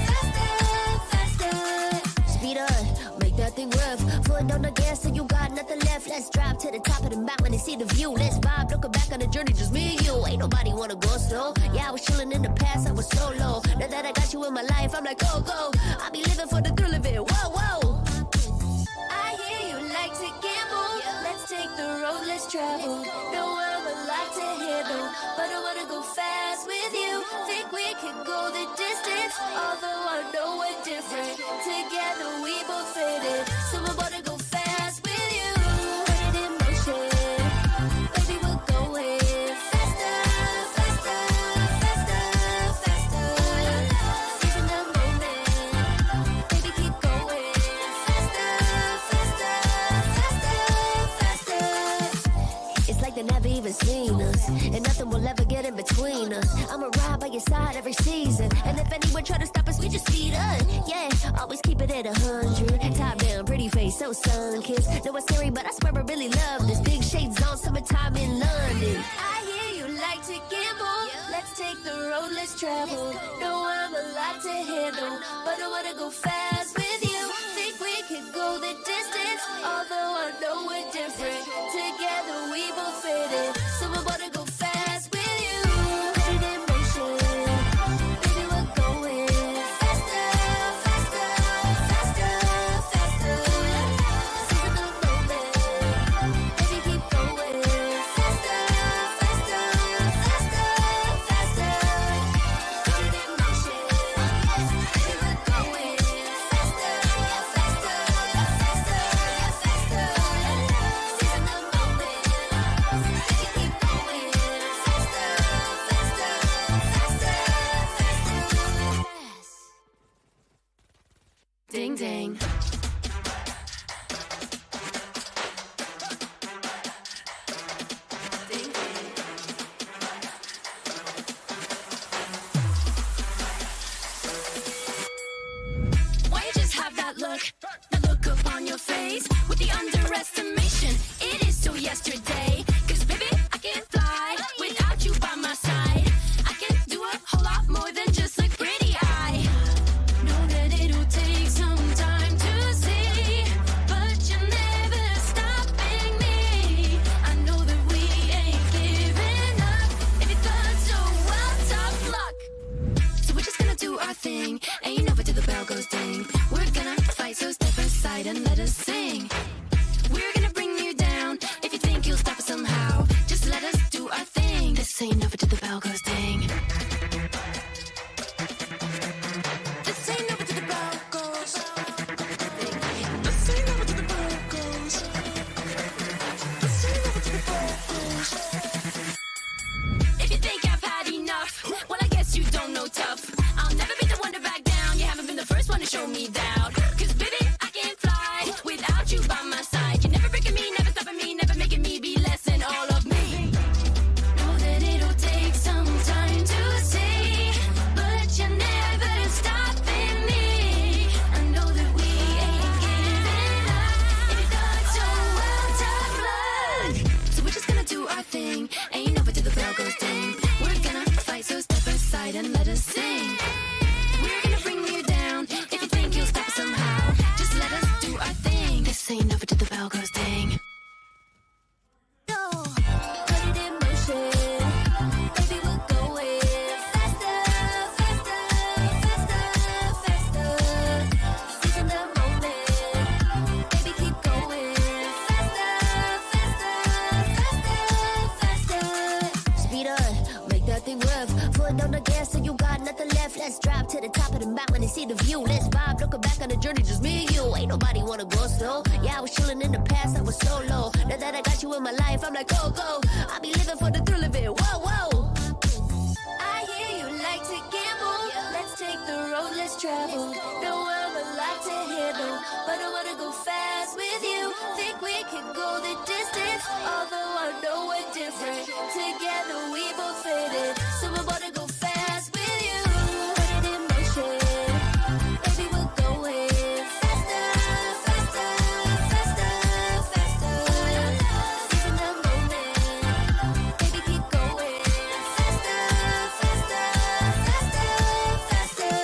faster, faster. Speed up, make that thing rev. Foot on the gas so you got nothing left. Let's drive to the top of the mountain and see the view. Let's vibe, looking back on the journey, just me and you. Ain't nobody wanna go slow. Yeah, I was chilling in the past, I was solo. Now that I got you in my life, I'm like, go, go. I be living for the thrill of it. Whoa, whoa. I hear you like to gamble. Let's take the road, let's travel. No, I'm a lot to handle, but I wanna go fast with you. Think we could go the distance, although I know we're different. Together we both fit in, so I wanna go fast with you. Put it in motion, baby, we're going faster, faster, faster, faster. Seizing the moment, baby, keep going faster, faster, faster, faster. It's like they never even seen us, and nothing will ever get in between us. I'ma ride by your side every season, and if anyone try to stop us, we just speed up. Yeah, always keep it at 100. Top down, pretty face, so sun-kissed. Know it's scary, but I swear I really love this. Big shades on, summertime in London. I hear you like to gamble. Let's take the road, let's travel. No, I'm a lot to handle, but I wanna go fast with you. Think we could go the distance, although I know we're different. Together we both fit in, so I wanna go fast with you. Put it in motion, baby, we're going faster, faster, faster, faster. Seizing the moment, baby, keep going faster, faster, faster, faster. Put it in motion. ain't over till the bell goes ding. This ain't over till the bell goes. This ain't over till the bell goes. This ain't over till the bell goes. If you think I've had enough, well I guess you don't know tough. I'll never be the one to back down. You haven't been the first one to show me doubt. 'Cause baby, I can't fly without you by my side. You're never breaking me, never stopping me, never making me be less than all of me. Know that it'll take some time to see, but you're never stopping me. I know that we ain't giving up. If you thought so, well, tough luck. So we're just gonna do our thing. Ain't over till the bell goes ding. We're gonna fight, so step aside and let us sing. We're gonna bring you down. If you think you'll stop us somehow, just let us do our thing. This ain't over till the bell goes ding. No, put it in motion. Baby, we're going faster, faster, faster, faster. Seizing the moment. Baby, keep going faster, faster, faster, faster. Speed up, make that thing rev. Foot on the gas, so you got nothing left. Let's drive to the top of the mountain and see the view. Let's vibe, looking back on the journey, just me and you. Ain't nobody wanna go slow. Yeah, I was chilling in the past, I was so low. Now that I got you in my life, I'm like, go, go. I'll be living for the thrill of it, whoa, whoa. I hear you like to gamble. Let's take the road, let's travel. Know I'm a lot to handle, but I wanna go fast with you. Think we could go the distance, although I know we're different. Together we both fit it, so I wanna go fast with you. Put it in motion, baby, we're going faster, faster, faster, faster. Seizing the moment, baby, keep going faster, faster, faster, faster.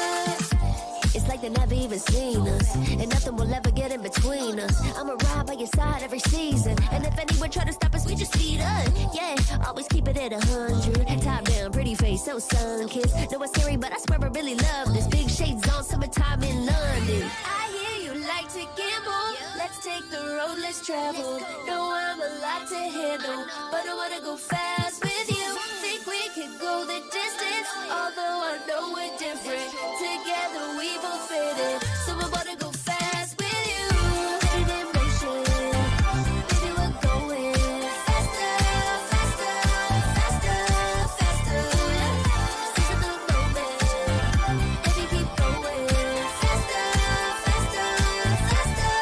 It's like they never even seen us, and nothing will ever get in between us. I'ma ride by your side every season, and if anyone try to stop us, we just speed up. Yeah, always keep it at 100. Top down, pretty face, so sun-kissed. Know it's scary, but I swear I really love this. Big shades on, summertime in London. I hear you like to gamble. Let's take the road, let's travel. Know I'm a lot to handle, but I wanna go fast with you. Think we could go the distance, although I know we're different. Together we both fit it, so I wanna go fast with you. Put it in motion, baby, we're going faster, faster, faster, faster. Seizing the moment, baby, keep going faster, faster, faster,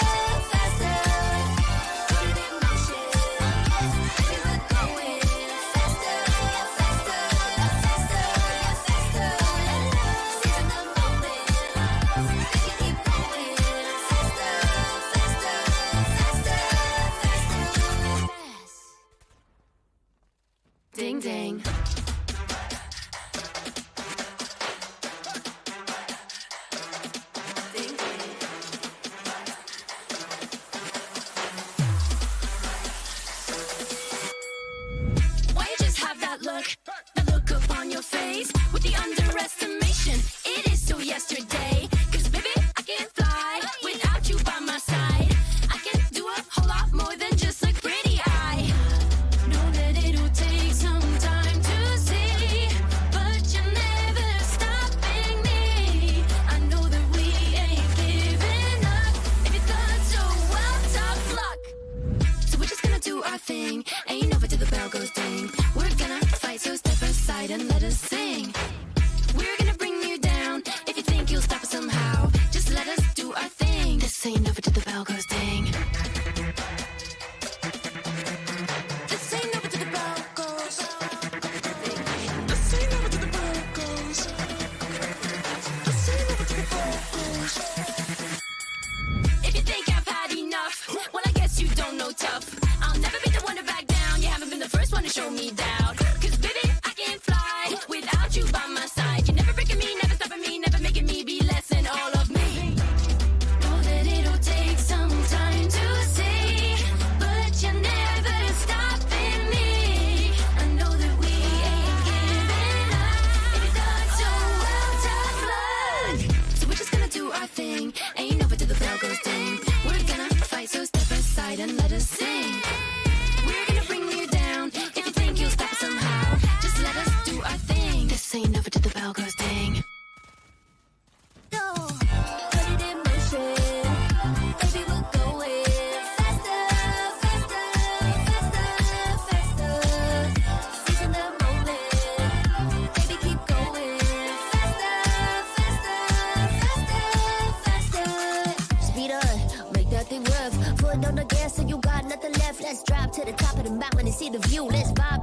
faster. Put it in motion, baby, we're going faster, faster, faster, faster. Seizing the moment, baby, keep going faster, faster, faster, faster. Ding ding. Why you just have that look upon your face with the underestimation? It is so yesterday. 'Cause baby, I can't fly without you by my side. I can do a whole lot more than just look pretty. I know that it'll take some time to see, but you're never stopping me. I know that we ain't giving up. If you thought so, well, tough luck. So we're just gonna do our thing. Ain't over till the bell goes ding. We're gonna fight, so step aside and let us sing. We're gonna bring you down. If you think you'll stop us somehow, just let us do our thing. This ain't over till the bell goes ding. This ain't over till the bell goes. This ain't over till the bell goes. This ain't over till the bell goes. If you think I've had enough, well I guess you don't know tough. I'll never be the one to back down. You haven't been the first one to show me doubt. 'Cause baby, I can't fly without you by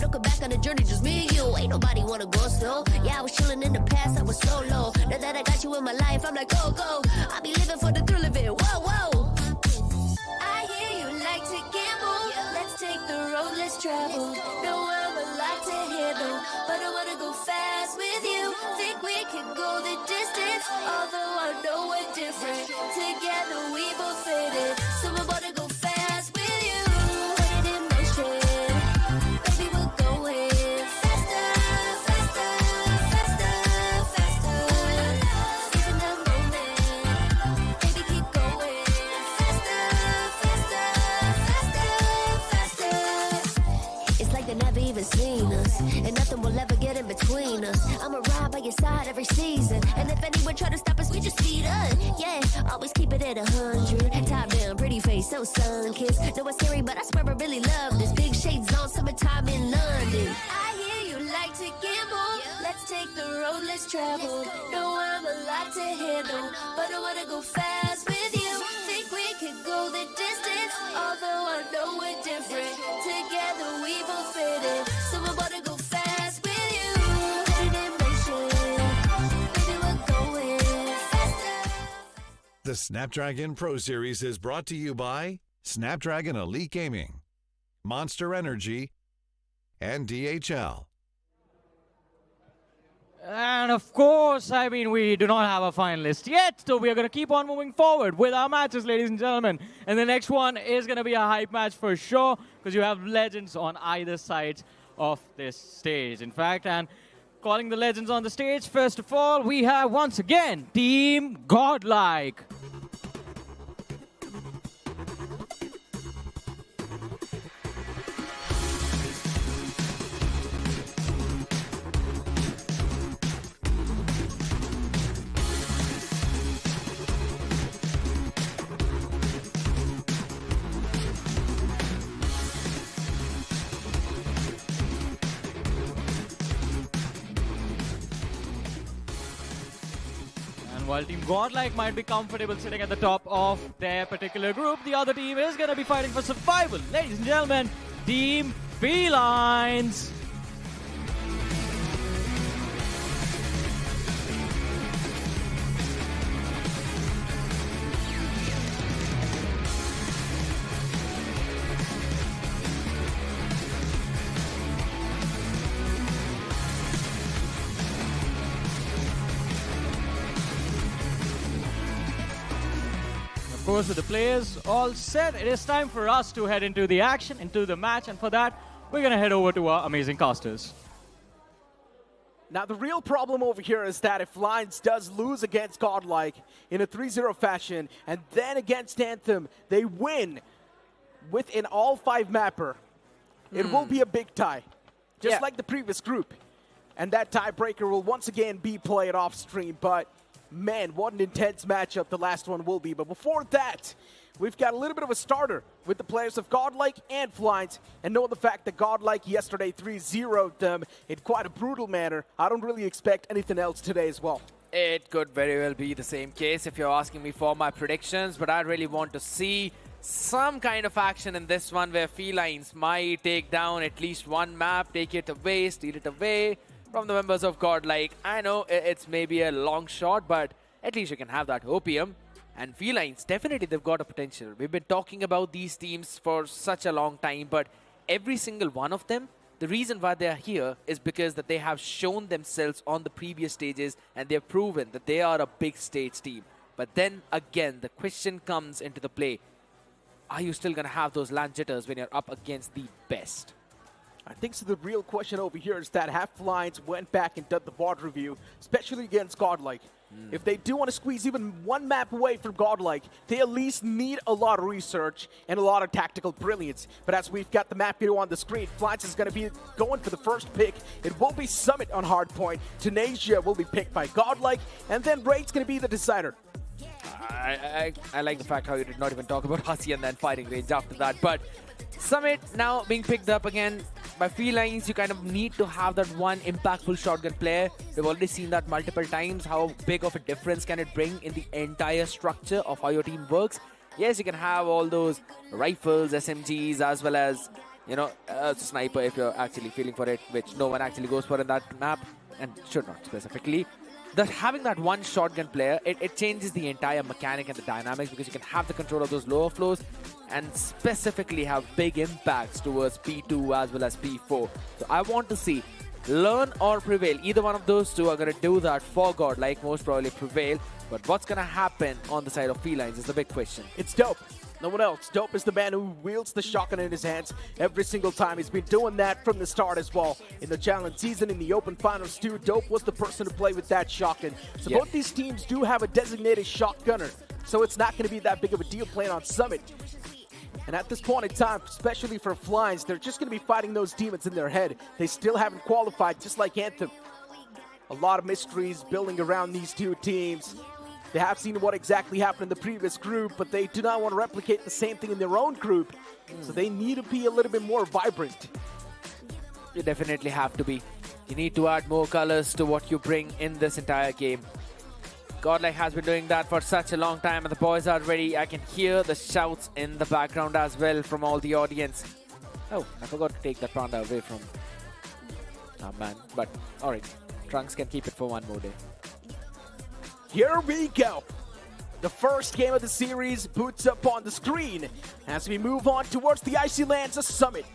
Looking back on the journey, just me and you. Ain't nobody wanna go slow. Yeah, I was chilling in the past, I was solo. Now that I got you in my life, I'm like, go, go. I be living for the thrill of it. Whoa, whoa. I hear you like to gamble. Let's take the road, let's travel. No, I'm a lot to handle, but I wanna go fast with you. Think we can go the distance, although I know we're different. Together we both fit it, so I wanna go fast with you. Put it in motion, baby, we're going faster, faster, faster, faster. Seizing the moment, baby, keep going faster, faster, faster, faster. It's like they never even seen us, and nothing will ever get in between us. I'ma ride by your side every season, and if anyone try to stop us, we just speed up. Yeah, always keep it at 100. Top down, pretty face, so sun-kissed. Know it's scary, but I swear I really love this. Big shades on, summertime in London. I hear you like to gamble. Let's take the road, let's travel. No, I'm a lot to handle, but I wanna go fast with you. Think we could go the distance, although I know we're different. Together we both fit it, so I wanna go fast with you. Put it in motion, baby, we're going faster. The Snapdragon Pro Series is brought to you by Snapdragon Elite Gaming, Monster Energy, and DHL. And of course, I mean, we do not have a finalist yet, so we are going to keep on moving forward with our matches, ladies and gentlemen. And the next one is going to be a hype match for sure, because you have legends on either side of this stage. In fact, and calling the legends on the stage, first of all, we have once again Team GodLike. While Team GodLike might be comfortable sitting at the top of their particular group, the other team is going to be fighting for survival. Ladies and gentlemen, Team Felines. Of course, with the players all set, it is time for us to head into the action, into the match, and for that, we're going to head over to our amazing casters. Now, the real problem over here is that if Felines does lose against GodLike in a 3-0 fashion, and then against Anthem, they win with an all-5 mapper, it will be a big tie, just like the previous group. And that tiebreaker will once again be played off-stream, but man, what an intense matchup the last one will be. But before that, we've got a little bit of a starter with the players of GodLike and Felines. And knowing the fact that GodLike yesterday 3-0'd them in quite a brutal manner, I don't really expect anything else today as well. It could very well be the same case if you're asking me for my predictions, but I really want to see some kind of action in this one where Felines might take down at least one map, take it away, steal it away from the members of GodLike. I know it's maybe a long shot, but at least you can have that opium. And Felines, definitely they've got a potential. We've been talking about these teams for such a long time, but every single one of them, the reason why they're here is because that they have shown themselves on the previous stages and they've proven that they are a big stage team. But then again, the question comes into the play. Are you still going to have those land jitters when you're up against the best? I think so. The real question over here is that have Felines went back and done the VOD review, especially against GodLike. If they do want to squeeze even one map away from GodLike, they at least need a lot of research and a lot of tactical brilliance. But as we've got the map here on the screen, Felines is going to be going for the first pick. It will be Summit on hardpoint. Tunasia will be picked by GodLike, and then Raid's going to be the decider. I like the fact how you did not even talk about Hasi and then fighting range after that. But Summit now being picked up again by Felines. You kind of need to have that one impactful shotgun player. We've already seen that multiple times. How big of a difference can it bring in the entire structure of how your team works? Yes, you can have all those rifles, SMGs, as well as you know, a sniper if you're actually feeling for it, which no one actually goes for in that map, and should not specifically. Having that one shotgun player, it changes the entire mechanic and the dynamics, because you can have the control of those lower floors and specifically have big impacts towards P2 as well as P4. So I want to see Learn or Prevail. Either one of those two are going to do that for GodLike, most probably Prevail. But what's going to happen on the side of Felines is the big question. It's Dope. No one else. Dope is the man who wields the shotgun in his hands every single time. He's been doing that from the start as well. In the challenge season, in the open finals too, Dope was the person to play with that shotgun. So both these teams do have a designated shotgunner. So it's not going to be that big of a deal playing on Summit. And at this point in time, especially for Felines, they're just going to be fighting those demons in their head. They still haven't qualified, just like Anthem. A lot of mysteries building around these two teams. They have seen what exactly happened in the previous group, but they do not want to replicate the same thing in their own group. So they need to be a little bit more vibrant. You definitely have to be. You need to add more colors to what you bring in this entire game. GodLike has been doing that for such a long time, and the boys are ready. I can hear the shouts in the background as well from all the audience. Oh, I forgot to take that panda away from... Oh man, but alright. Trunks can keep it for one more day. Here we go. The first game of the series boots up on the screen as we move on towards the Icy Lands of Summit.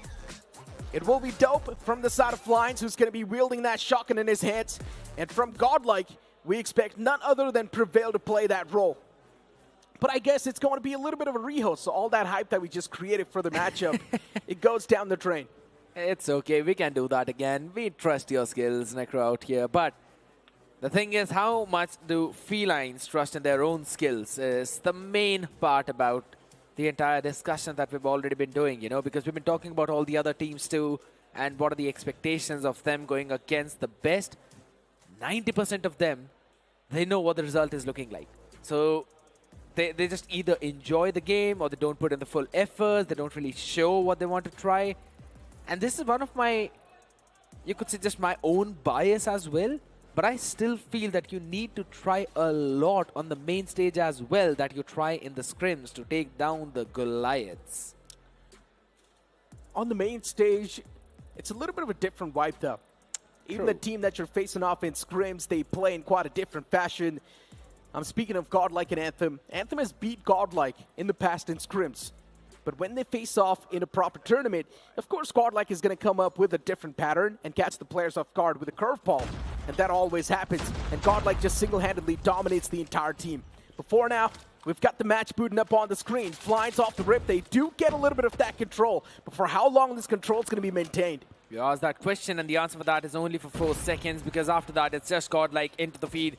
It will be Dope from the side of Felines, who's going to be wielding that shotgun in his hands. And from GodLike, we expect none other than Prevail to play that role. But I guess it's going to be a little bit of a rehost, so all that hype that we just created for the matchup, it goes down the drain. It's okay, we can do that again. We trust your skills, Necro, out here. But the thing is, how much do Felines trust in their own skills is the main part about the entire discussion that we've already been doing, you know, because we've been talking about all the other teams too, and what are the expectations of them going against the best. 90% of them, they know what the result is looking like. So they just either enjoy the game or they don't put in the full effort. They don't really show what they want to try. And this is one of my, you could say, just my own bias as well. But I still feel that you need to try a lot on the main stage as well that you try in the scrims to take down the Goliaths. On the main stage, it's a little bit of a different vibe though. Even the team that you're facing off in scrims, they play in quite a different fashion. I'm speaking of GodLike and Anthem. Anthem has beat GodLike in the past in scrims. But when they face off in a proper tournament, of course GodLike is going to come up with a different pattern and catch the players off guard with a curveball. And that always happens. And GodLike just single-handedly dominates the entire team. Before now, we've got the match booting up on the screen. Flies off the rip. They do get a little bit of that control. But for how long this control is going to be maintained? You asked that question, and the answer for that is only for 4 seconds, because after that, it's just GodLike into the feed,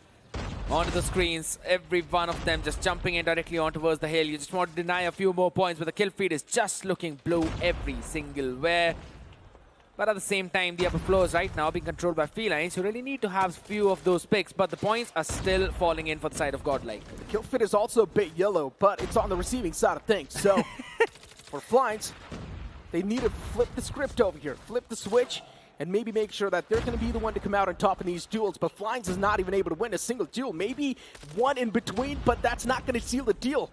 onto the screens. Every one of them just jumping in directly on towards the hill. You just want to deny a few more points, but the kill feed is just looking blue every single where. But at the same time, the upper floors right now being controlled by Felines. You really need to have few of those picks, but the points are still falling in for the side of GodLike. The kill feed is also a bit yellow, but it's on the receiving side of things. So for Felines, they need to flip the script over here, flip the switch, and maybe make sure that they're going to be the one to come out on top in these duels. But Felines is not even able to win a single duel. Maybe one in between, but that's not going to seal the deal.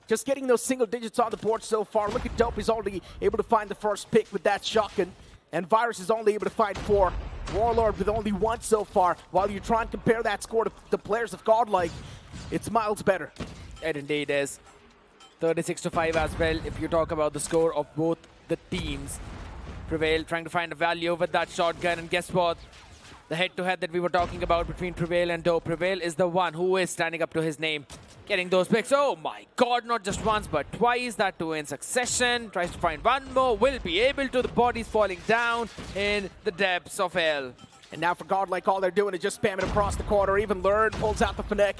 Just getting those single digits on the board so far. Look at Dope, he's already able to find the first pick with that shotgun. And Virus is only able to find 4. Warlord with only 1 so far. While you try and compare that score to the players of GodLike, it's miles better. It indeed is. 36-5 as well, if you talk about the score of both the teams. Prevail trying to find a value with that shotgun, and guess what? The head-to-head that we were talking about between Prevail and Dope. Prevail is the one who is standing up to his name, getting those picks. Oh my god, not just once but twice, that 2 in succession. Tries to find one more, will be able to. The body's falling down in the depths of hell. And now for GodLike, all they're doing is just spamming across the corner. Even Learn pulls out the Fennec,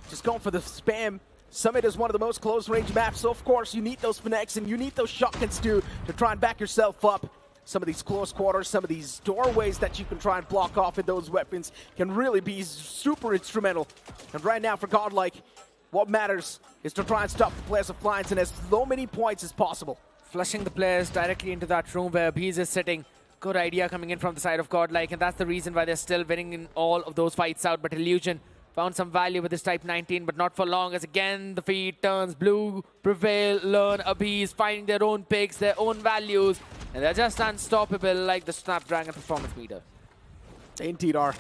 just going for the spam. Summit is one of the most close-range maps, so of course you need those Fennecs and you need those shotguns too to try and back yourself up. Some of these close quarters, some of these doorways that you can try and block off with those weapons can really be super instrumental. And right now for GodLike, what matters is to try and stop the players of Felines in as low many points as possible. Flushing the players directly into that room where Bees is sitting. Good idea coming in from the side of GodLike, and that's the reason why they're still winning in all of those fights out. But Illusion found some value with this Type 19, but not for long, as again the feed turns blue. Prevail, Learn, Abees finding their own picks, their own values. And they're just unstoppable like the Snapdragon performance meter. Indeed are.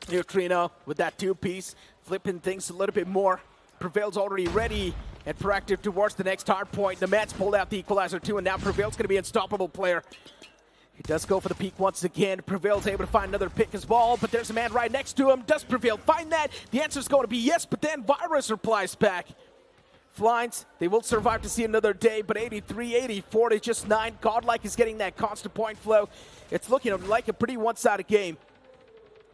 Neutrino with that two-piece, flipping things a little bit more. Prevail's already ready and proactive towards the next hard point. The Mets pulled out the equalizer too, and now Prevail's going to be an unstoppable player. He does go for the peak once again. Prevail's able to find another pick as well, but there's a man right next to him. Does Prevail find that? The answer is going to be yes, but then Virus replies back. Felines, they will survive to see another day, but 83, 84 to just 9. GodLike is getting that constant point flow. It's looking like a pretty one-sided game.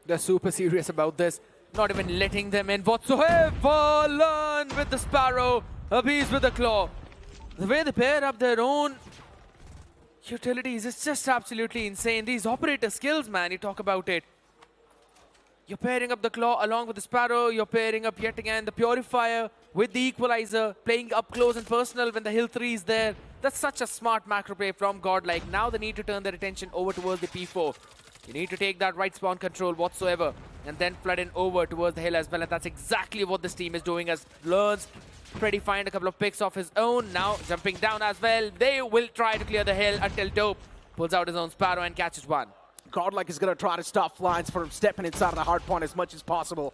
They're super serious about this. Not even letting them in whatsoever. Learn with the Sparrow. Abyss with the Claw. The way they pair up their own utilities is just absolutely insane. These operator skills, man, you talk about it. You're pairing up the Claw along with the Sparrow. You're pairing up yet again the Purifier with the Equalizer. Playing up close and personal when the Hill 3 is there. That's such a smart macro play from GodLike. Now they need to turn their attention over towards the P4. You need to take that right spawn control whatsoever and then flood in over towards the hill as well. And that's exactly what this team is doing as Learns. Freddy find a couple of picks of his own. Now jumping down as well. They will try to clear the hill until Dope pulls out his own Sparrow and catches one. GodLike is going to try to stop Felines from stepping inside of the hard point as much as possible.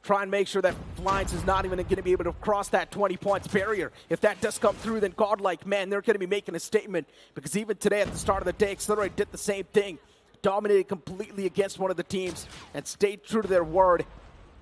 Try and make sure that Felines is not even going to be able to cross that 20 points barrier. If that does come through, then GodLike, man, they're going to be making a statement. Because even today at the start of the day, Accelerate did the same thing. Dominated completely against one of the teams and stayed true to their word.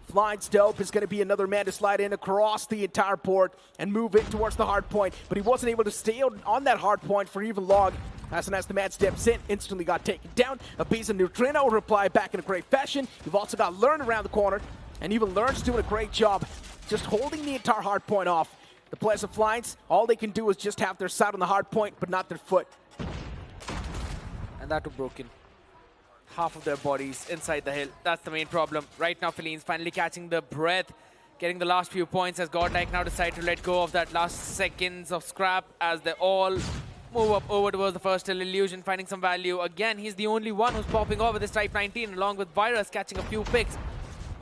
Felines Dope is going to be another man to slide in across the entire board and move in towards the hard point, but he wasn't able to stay on that hard point for even long. As soon as the man steps in, instantly got taken down. Abyss and Neutrino reply back in a great fashion. You've also got Learn around the corner, and even Learn's doing a great job just holding the entire hard point off. The players of Felines, all they can do is just have their side on the hard point, but not their foot. And that was broken. Half of their bodies inside the hill. That's the main problem. Right now, Felines finally catching the breath, getting the last few points as GodLike now decide to let go of that last seconds of scrap as they all move up over towards the first hill. Illusion finding some value. Again, he's the only one who's popping off with this Type 19 along with Virus catching a few picks.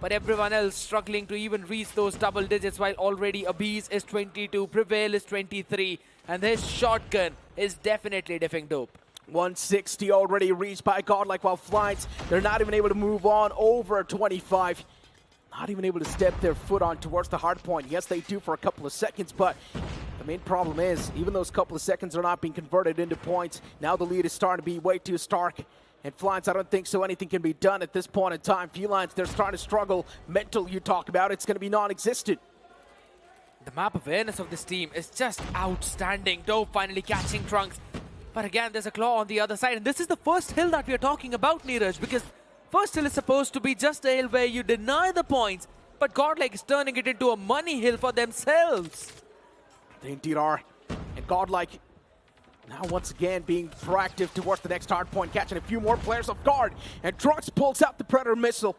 But everyone else struggling to even reach those double digits while already Abyss is 22, Prevail is 23, and this shotgun is definitely diffing Dope. 160 already reached by GodLike, while Felines, they're not even able to move on over 25. Not even able to step their foot on towards the hard point. Yes, they do for a couple of seconds, but the main problem is, even those couple of seconds are not being converted into points. Now the lead is starting to be way too stark. And Felines, I don't think so anything can be done at this point in time. Felines, they're starting to struggle. Mental, you talk about, it's going to be non-existent. The map awareness of this team is just outstanding. Dope finally catching Trunks. But again, there's a Claw on the other side. And this is the first hill that we are talking about, Neeraj, because first hill is supposed to be just a hill where you deny the points, but GodLike is turning it into a money hill for themselves. They indeed are. And GodLike now once again being proactive towards the next hard point, catching a few more players off guard. And Trunks pulls out the Predator missile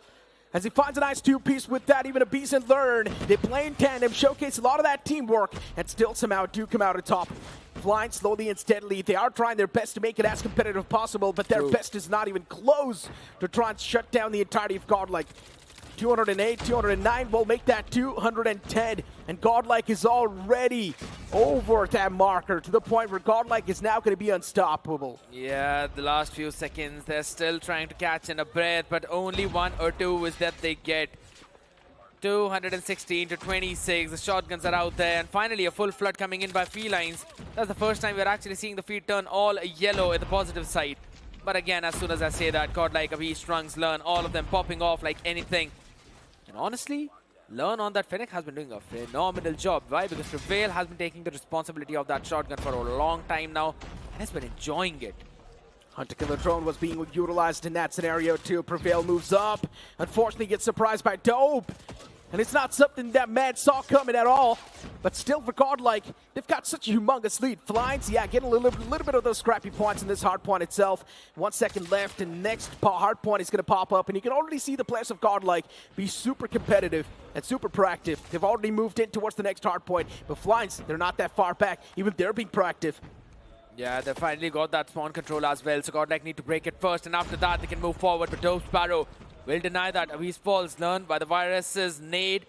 as he finds a nice two-piece with that. Even Abyss and Learn, they play in tandem, showcase a lot of that teamwork, and still somehow do come out on top. Flying slowly and steadily. They are trying their best to make it as competitive as possible, but their best is not even close to try and shut down the entirety of GodLike. 208, 209 will make that 210, and GodLike is already over that marker to the point where GodLike is now going to be unstoppable. Yeah, the last few seconds, they're still trying to catch in a breath, but only one or two is that they get. 216 to 26, the shotguns are out there, and finally a full flood coming in by Felines. That's the first time we're actually seeing the feed turn all yellow at the positive side. But again, as soon as I say that, GodLike, Abyss, Trunks, Learn, all of them popping off like anything. And honestly, Learn on that Fennec has been doing a phenomenal job. Why? Because Prevail has been taking the responsibility of that shotgun for a long time now and has been enjoying it. Hunter Killer Drone was being utilized in that scenario too. Prevail moves up. Unfortunately gets surprised by Dope. And it's not something that Mad saw coming at all. But still for GodLike, they've got such a humongous lead. Felines, yeah, getting a little bit of those scrappy points in this hard point itself. 1 second left, and next hard point is going to pop up. And you can already see the players of GodLike be super competitive and super proactive. They've already moved in towards the next hard point. But Felines, they're not that far back. Even they're being proactive. Yeah, they finally got that spawn control as well. So GodLike need to break it first. And after that, they can move forward. But Dope Sparrow will deny that. Abyss falls, Learn by the Virus's nade.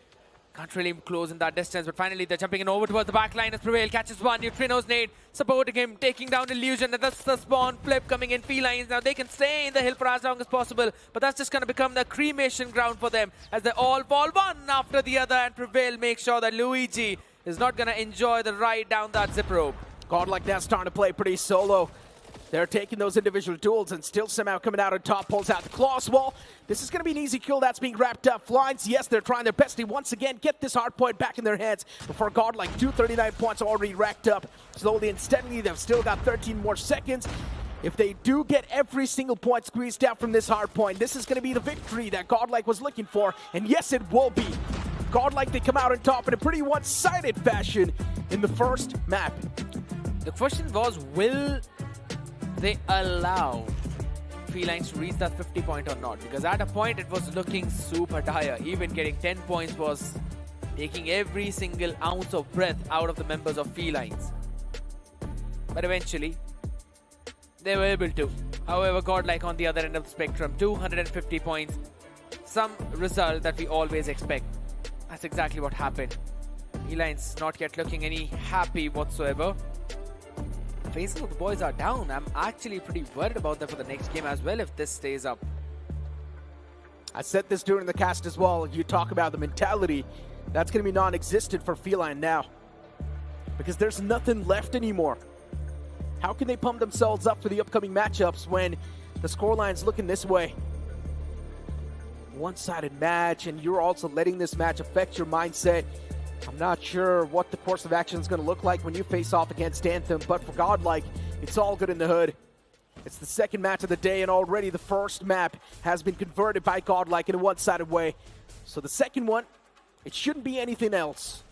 Can't really close in that distance, but finally they're jumping in over towards the back line as Prevail catches one. Neutrino's nade, supporting him, taking down Illusion, and that's the spawn flip coming in. Felines, now they can stay in the hill for as long as possible, but that's just going to become the cremation ground for them as they all fall one after the other, and Prevail makes sure that Luigi is not going to enjoy the ride down that zip rope. GodLike now starting to play pretty solo. They're taking those individual duels and still somehow coming out on top, pulls out the claws wall. This is going to be an easy kill that's being wrapped up. Felines, yes, they're trying their best to once again get this hard point back in their hands. Before GodLike, 239 points already racked up. Slowly and steadily, they've still got 13 more seconds. If they do get every single point squeezed out from this hard point, this is going to be the victory that GodLike was looking for. And yes, it will be. GodLike, they come out on top in a pretty one-sided fashion in the first map. The question was, will they allow Felines to reach that 50 point or not? Because at a point it was looking super dire. Even getting 10 points was taking every single ounce of breath out of the members of Felines. But eventually, they were able to. However, GodLike on the other end of the spectrum, 250 points. Some result that we always expect. That's exactly what happened. Felines not yet looking any happy whatsoever. Faces of the boys are down. I'm actually pretty worried about them for the next game as well if this stays up. I said this during the cast as well. You talk about the mentality. That's going to be non-existent for Feline now. Because there's nothing left anymore. How can they pump themselves up for the upcoming matchups when the scoreline's looking this way? One-sided match, and you're also letting this match affect your mindset. I'm not sure what the course of action is going to look like when you face off against Anthem, but for GodLike, it's all good in the hood. It's the second match of the day, and already the first map has been converted by GodLike in a one-sided way. So the second one, it shouldn't be anything else.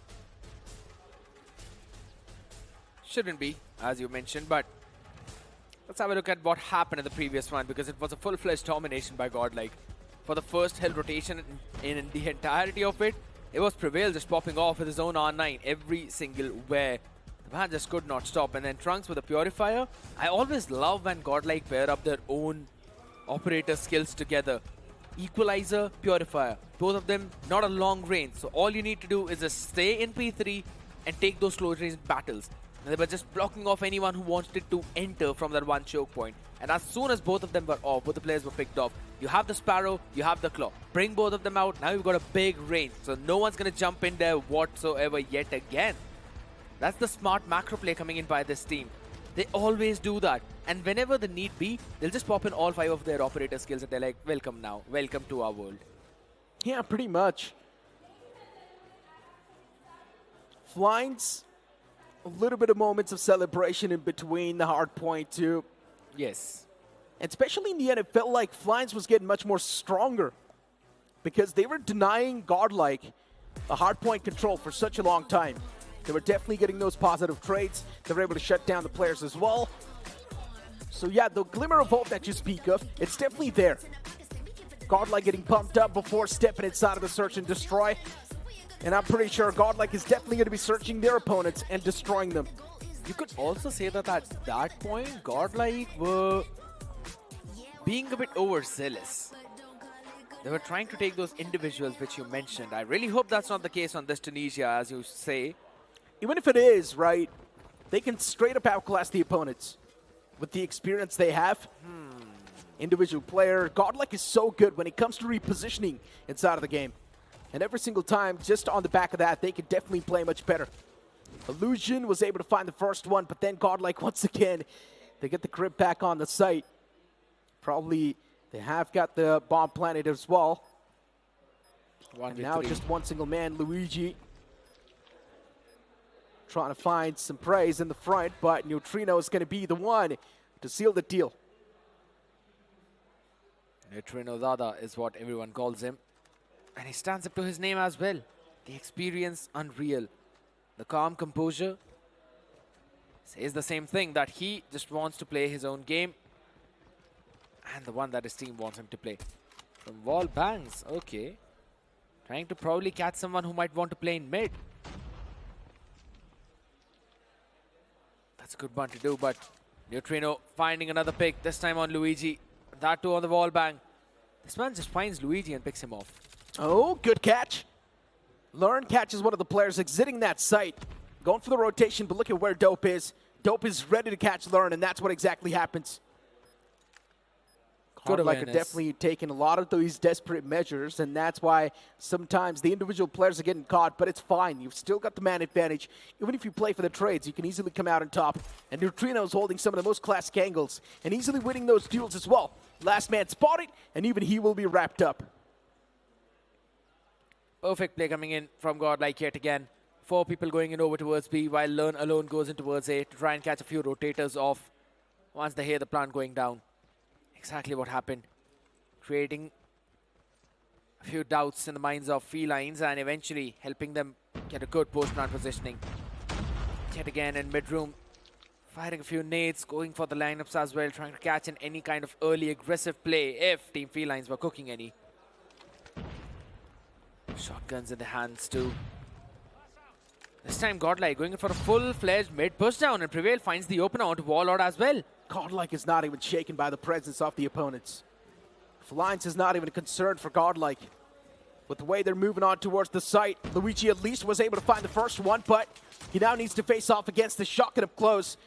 Shouldn't be, as you mentioned, but let's have a look at what happened in the previous one, because it was a full-fledged domination by GodLike. For the first hill rotation in the entirety of it, it was Prevail just popping off with his own R9 every single where. The man just could not stop. And then Trunks with a Purifier. I always love when GodLike pair up their own operator skills together. Equalizer, Purifier. Both of them not a long range. So all you need to do is just stay in P3 and take those close range battles. And they were just blocking off anyone who wanted to enter from that one choke point. And as soon as both of them were off, both the players were picked off. You have the Sparrow, you have the Claw. Bring both of them out, now you've got a big range. So no one's going to jump in there whatsoever yet again. That's the smart macro play coming in by this team. They always do that. And whenever the need be, they'll just pop in all 5 of their operator skills and they're like, welcome now, welcome to our world. Yeah, pretty much. Felines, a little bit of moments of celebration in between the hard point too. Yes. And especially in the end, it felt like Felines was getting much more stronger because they were denying GodLike a hard point control for such a long time. They were definitely getting those positive trades. They were able to shut down the players as well. So yeah, the glimmer of hope that you speak of, it's definitely there. GodLike getting pumped up before stepping inside of the search and destroy. And I'm pretty sure GodLike is definitely going to be searching their opponents and destroying them. You could also say that at that point, GodLike were being a bit overzealous. They were trying to take those individuals which you mentioned. I really hope that's not the case on this Tunisia, as you say. Even if it is, right, they can straight up outclass the opponents with the experience they have. Individual player, GodLike is so good when it comes to repositioning inside of the game. And every single time, just on the back of that, they can definitely play much better. Illusion was able to find the first one, but then GodLike, once again, they get the grip back on the site. Probably they have got the bomb planted as well. And now just one single man, Luigi, trying to find some praise in the front, but Neutrino is going to be the one to seal the deal. Neutrino Dada is what everyone calls him. And he stands up to his name as well. The experience, unreal. The calm composure says the same thing, that he just wants to play his own game. And the one that his team wants him to play. From wall bangs, okay. Trying to probably catch someone who might want to play in mid. That's a good one to do, but Neutrino finding another pick, this time on Luigi. That too on the wall bang. This man just finds Luigi and picks him off. Oh, good catch. Learn catches one of the players exiting that site. Going for the rotation, but look at where Dope is. Dope is ready to catch Learn, and that's what exactly happens. Good GodLike are awareness. definitely taking a lot of these desperate measures, and that's why sometimes the individual players are getting caught, but it's fine. You've still got the man advantage. Even if you play for the trades, you can easily come out on top. And Neutrino's holding some of the most classic angles and easily winning those duels as well. Last man spotted, and even he will be wrapped up. Perfect play coming in from GodLike yet again. 4 people going in over towards B, while Learn alone goes in towards A to try and catch a few rotators off once they hear the plant going down. Exactly what happened, creating a few doubts in the minds of Felines and eventually helping them get a good post-plant positioning. Yet again in mid-room, firing a few nades, going for the lineups as well, trying to catch in any kind of early aggressive play if Team Felines were cooking any. Shotguns in the hands too. This time GodLike going in for a full-fledged mid-push down, and Prevail finds the opener onto Warlord as well. GodLike is not even shaken by the presence of the opponents. Felines is not even concerned for GodLike. With the way they're moving on towards the site, Luigi at least was able to find the first one, but he now needs to face off against the Shotgun up close.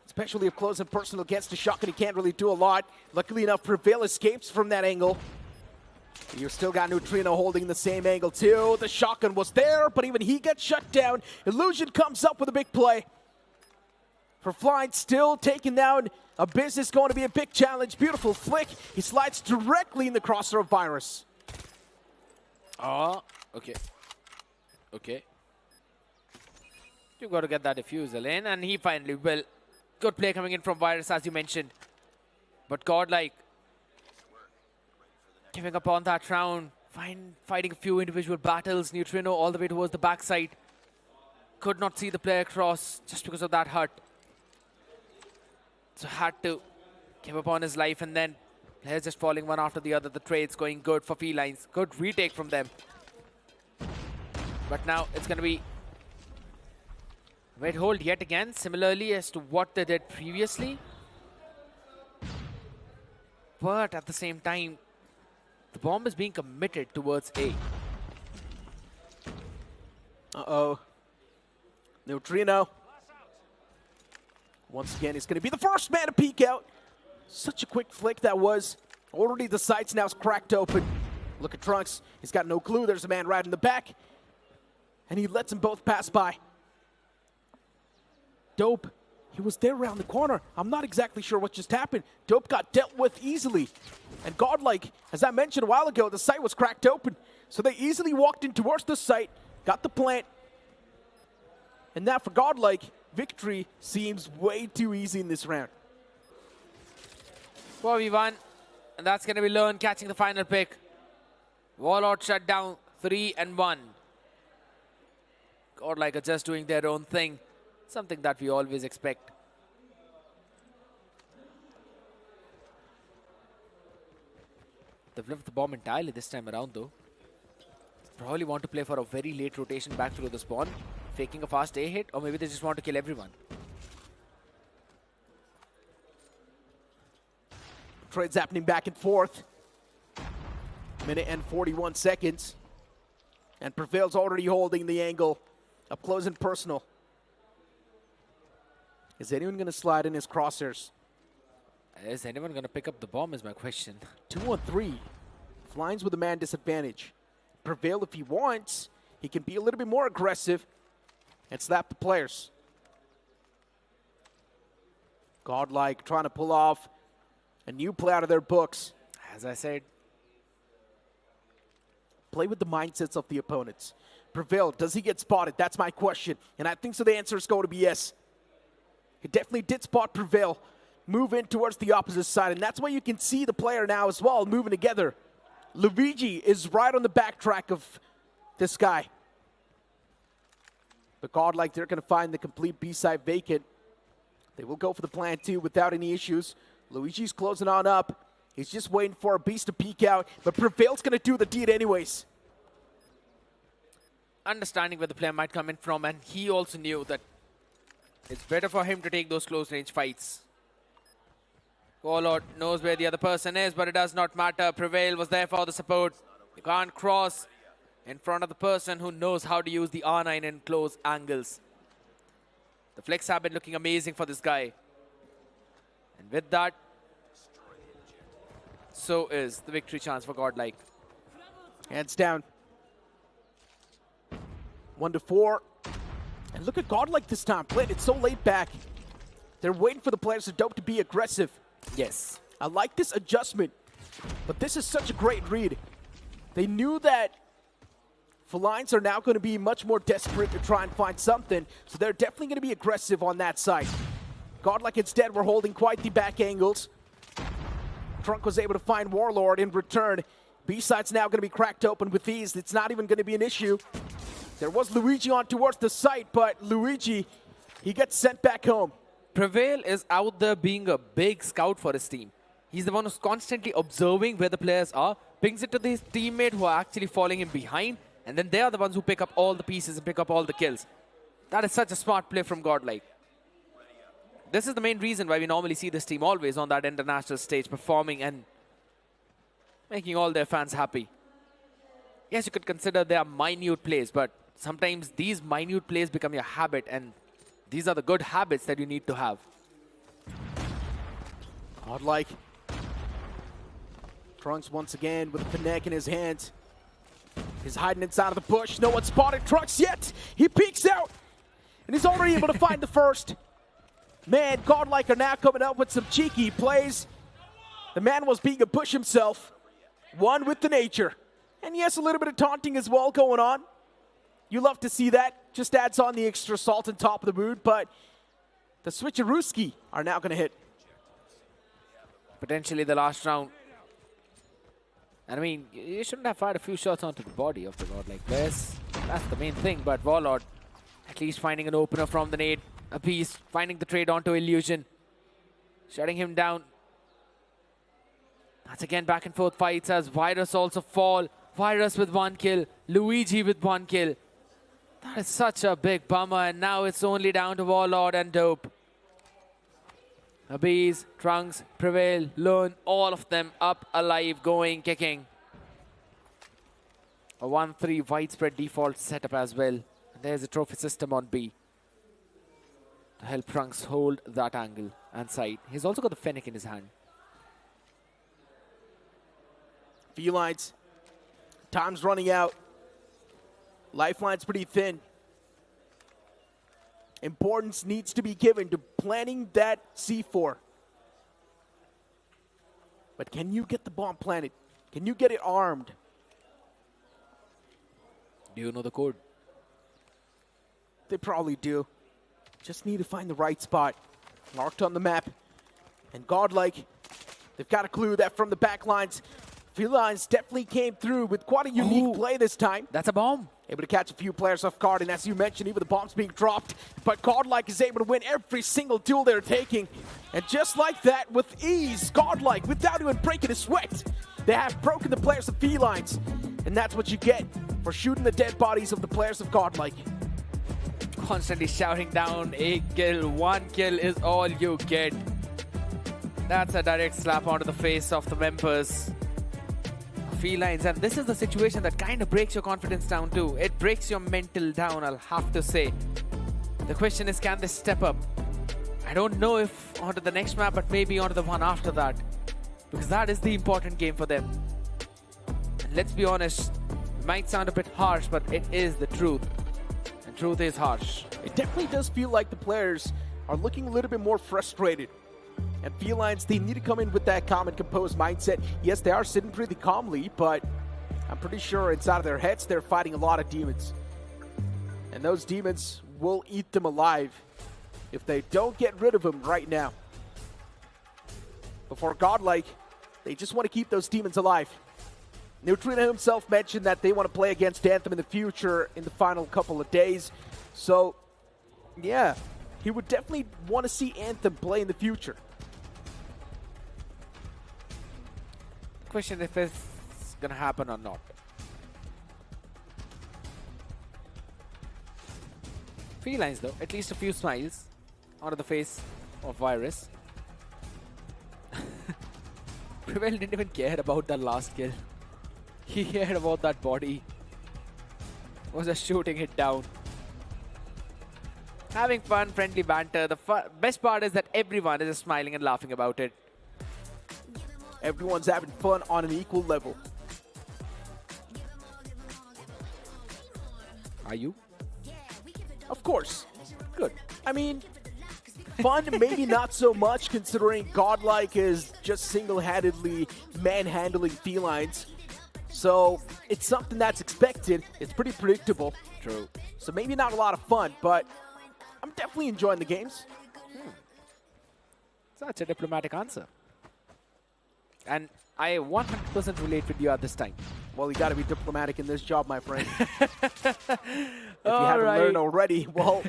Especially up close and personal against the Shotgun, he can't really do a lot. Luckily enough, Prevail escapes from that angle. You've still got Neutrino holding the same angle too. The Shotgun was there, but even he gets shut down. Illusion comes up with a big play. For Flying, still taking down a business, going to be a big challenge. Beautiful flick. He slides directly in the crosser of Virus. Oh, okay. Okay. You've got to get that defusal in, and he finally will. Good play coming in from Virus, as you mentioned. But GodLike giving up on that round, fighting a few individual battles. Neutrino all the way towards the backside. Could not see the player cross just because of that hurt. So had to give up on his life, and then players just falling one after the other. The trades going good for Felines. Good retake from them. But now it's going to be red hold yet again, similarly as to what they did previously. But at the same time, the bomb is being committed towards A. Uh-oh. Neutrino. Once again, he's going to be the first man to peek out. Such a quick flick that was. Already the sights now is cracked open. Look at Trunks. He's got no clue. There's a man right in the back. And he lets them both pass by. Dope. He was there around the corner. I'm not exactly sure what just happened. Dope got dealt with easily. And GodLike, as I mentioned a while ago, the site was cracked open. So they easily walked in towards the site, got the plant. And now for GodLike, victory seems way too easy in this round. 4v1, and that's going to be Learn catching the final pick. Warlord shut down 3-1. GodLike are just doing their own thing. Something that we always expect. They've left the bomb entirely this time around though. Probably want to play for a very late rotation back through the spawn, faking a fast A hit, or maybe they just want to kill everyone. Trades happening back and forth. Minute and 41 seconds. And Prevail's already holding the angle up close and personal. Is anyone going to slide in his crosshairs? Is anyone going to pick up the bomb is my question. 2-on-3. Felines with a man disadvantage. Prevail, if he wants, he can be a little bit more aggressive and slap the players. GodLike trying to pull off a new play out of their books. As I said, play with the mindsets of the opponents. Prevail, does he get spotted? That's my question. And I think so the answer is going to be yes. He definitely did spot Prevail, move in towards the opposite side, and that's why you can see the player now as well moving together. Luigi is right on the backtrack of this guy. But GodLike, they're going to find the complete B-side vacant. They will go for the plan too without any issues. Luigi's closing on up. He's just waiting for a beast to peek out, but Prevail's going to do the deed anyways. Understanding where the player might come in from, and he also knew that it's better for him to take those close-range fights. Warlord knows where the other person is, but it does not matter. Prevail was there for the support. You can't cross in front of the person who knows how to use the R9 in close angles. The flicks have been looking amazing for this guy. And with that, so is the victory chance for GodLike. Hands down. 1-4. And look at GodLike this time. Played it so laid back. They're waiting for the players of Dope to be aggressive. Yes. I like this adjustment, but this is such a great read. They knew that Felines are now going to be much more desperate to try and find something, so they're definitely going to be aggressive on that side. GodLike instead were holding quite the back angles. Trunk was able to find Warlord in return. B-side's now going to be cracked open with ease. It's not even going to be an issue. There was Luigi on towards the site, but Luigi, he gets sent back home. Prevail is out there being a big scout for his team. He's the one who's constantly observing where the players are, brings it to his teammate who are actually falling in behind, and then they are the ones who pick up all the pieces and pick up all the kills. That is such a smart play from GodLike. This is the main reason why we normally see this team always on that international stage performing and making all their fans happy. Yes, you could consider they are minute plays, but sometimes these minute plays become your habit, and these are the good habits that you need to have. GodLike. Trunks once again with the neck in his hands. He's hiding inside of the bush. No one spotted Trunks yet. He peeks out, and he's already able to find the first. Man, GodLike are now coming up with some cheeky plays. The man was being a bush himself. One with the nature. And yes, a little bit of taunting as well going on. You love to see that. Just adds on the extra salt on top of the mood, but the switcherooski are now going to hit. Potentially the last round. And I mean, you shouldn't have fired a few shots onto the body of the GodLike players. That's the main thing, but Warlord at least finding an opener from the nade. A piece, finding the trade onto Illusion. Shutting him down. That's again back and forth fights as Virus also fall. Virus with 1 kill. Luigi with 1 kill. That is such a big bummer, and now it's only down to Warlord and Dope. Abiz, Trunks, Prevail, Lone, all of them up, alive, going, kicking. A 1-3 widespread default setup as well. And there's a trophy system on B to help Trunks hold that angle and side. He's also got the Fennec in his hand. Felines. Time's running out. Lifeline's pretty thin. Importance needs to be given to planting that C4. But can you get the bomb planted? Can you get it armed? Do you know the code? They probably do. Just need to find the right spot. Marked on the map. And GodLike, they've got a clue that from the back lines, Felines definitely came through with quite a unique play this time. That's a bomb. Able to catch a few players off guard, and as you mentioned, even the bombs being dropped. But GodLike is able to win every single duel they're taking. And just like that, with ease, GodLike, without even breaking a sweat, they have broken the players of Felines. And that's what you get for shooting the dead bodies of the players of GodLike. Constantly shouting down, a kill, 1 kill is all you get. That's a direct slap onto the face of the members. Felines, and this is the situation that kind of breaks your confidence down too. It breaks your mental down, I'll have to say. The question is, can they step up? I don't know if onto the next map, but maybe onto the one after that. Because that is the important game for them. And let's be honest, it might sound a bit harsh, but it is the truth. And truth is harsh. It definitely does feel like the players are looking a little bit more frustrated. And Felines, they need to come in with that calm and composed mindset. Yes, they are sitting pretty calmly, but I'm pretty sure inside of their heads, they're fighting a lot of demons. And those demons will eat them alive if they don't get rid of them right now. Before GodLike, they just want to keep those demons alive. Neutrino himself mentioned that they want to play against Anthem in the future in the final couple of days. So, yeah, he would definitely want to see Anthem play in the future. Question if it's gonna happen or not. Felines though, at least a few smiles onto the face of Virus. Prevail didn't even care about that last kill. He cared about that body. was just shooting it down. Having fun, friendly banter. The best part is that everyone is just smiling and laughing about it. Everyone's having fun on an equal level. Are you? Of course. Good. I mean, fun, maybe not so much, considering GodLike is just single-handedly manhandling Felines. So it's something that's expected. It's pretty predictable. True. So maybe not a lot of fun, but I'm definitely enjoying the games. Such a diplomatic answer. And I 100% relate with you at this time. Well, you got to be diplomatic in this job, my friend. If you haven't learned already, well,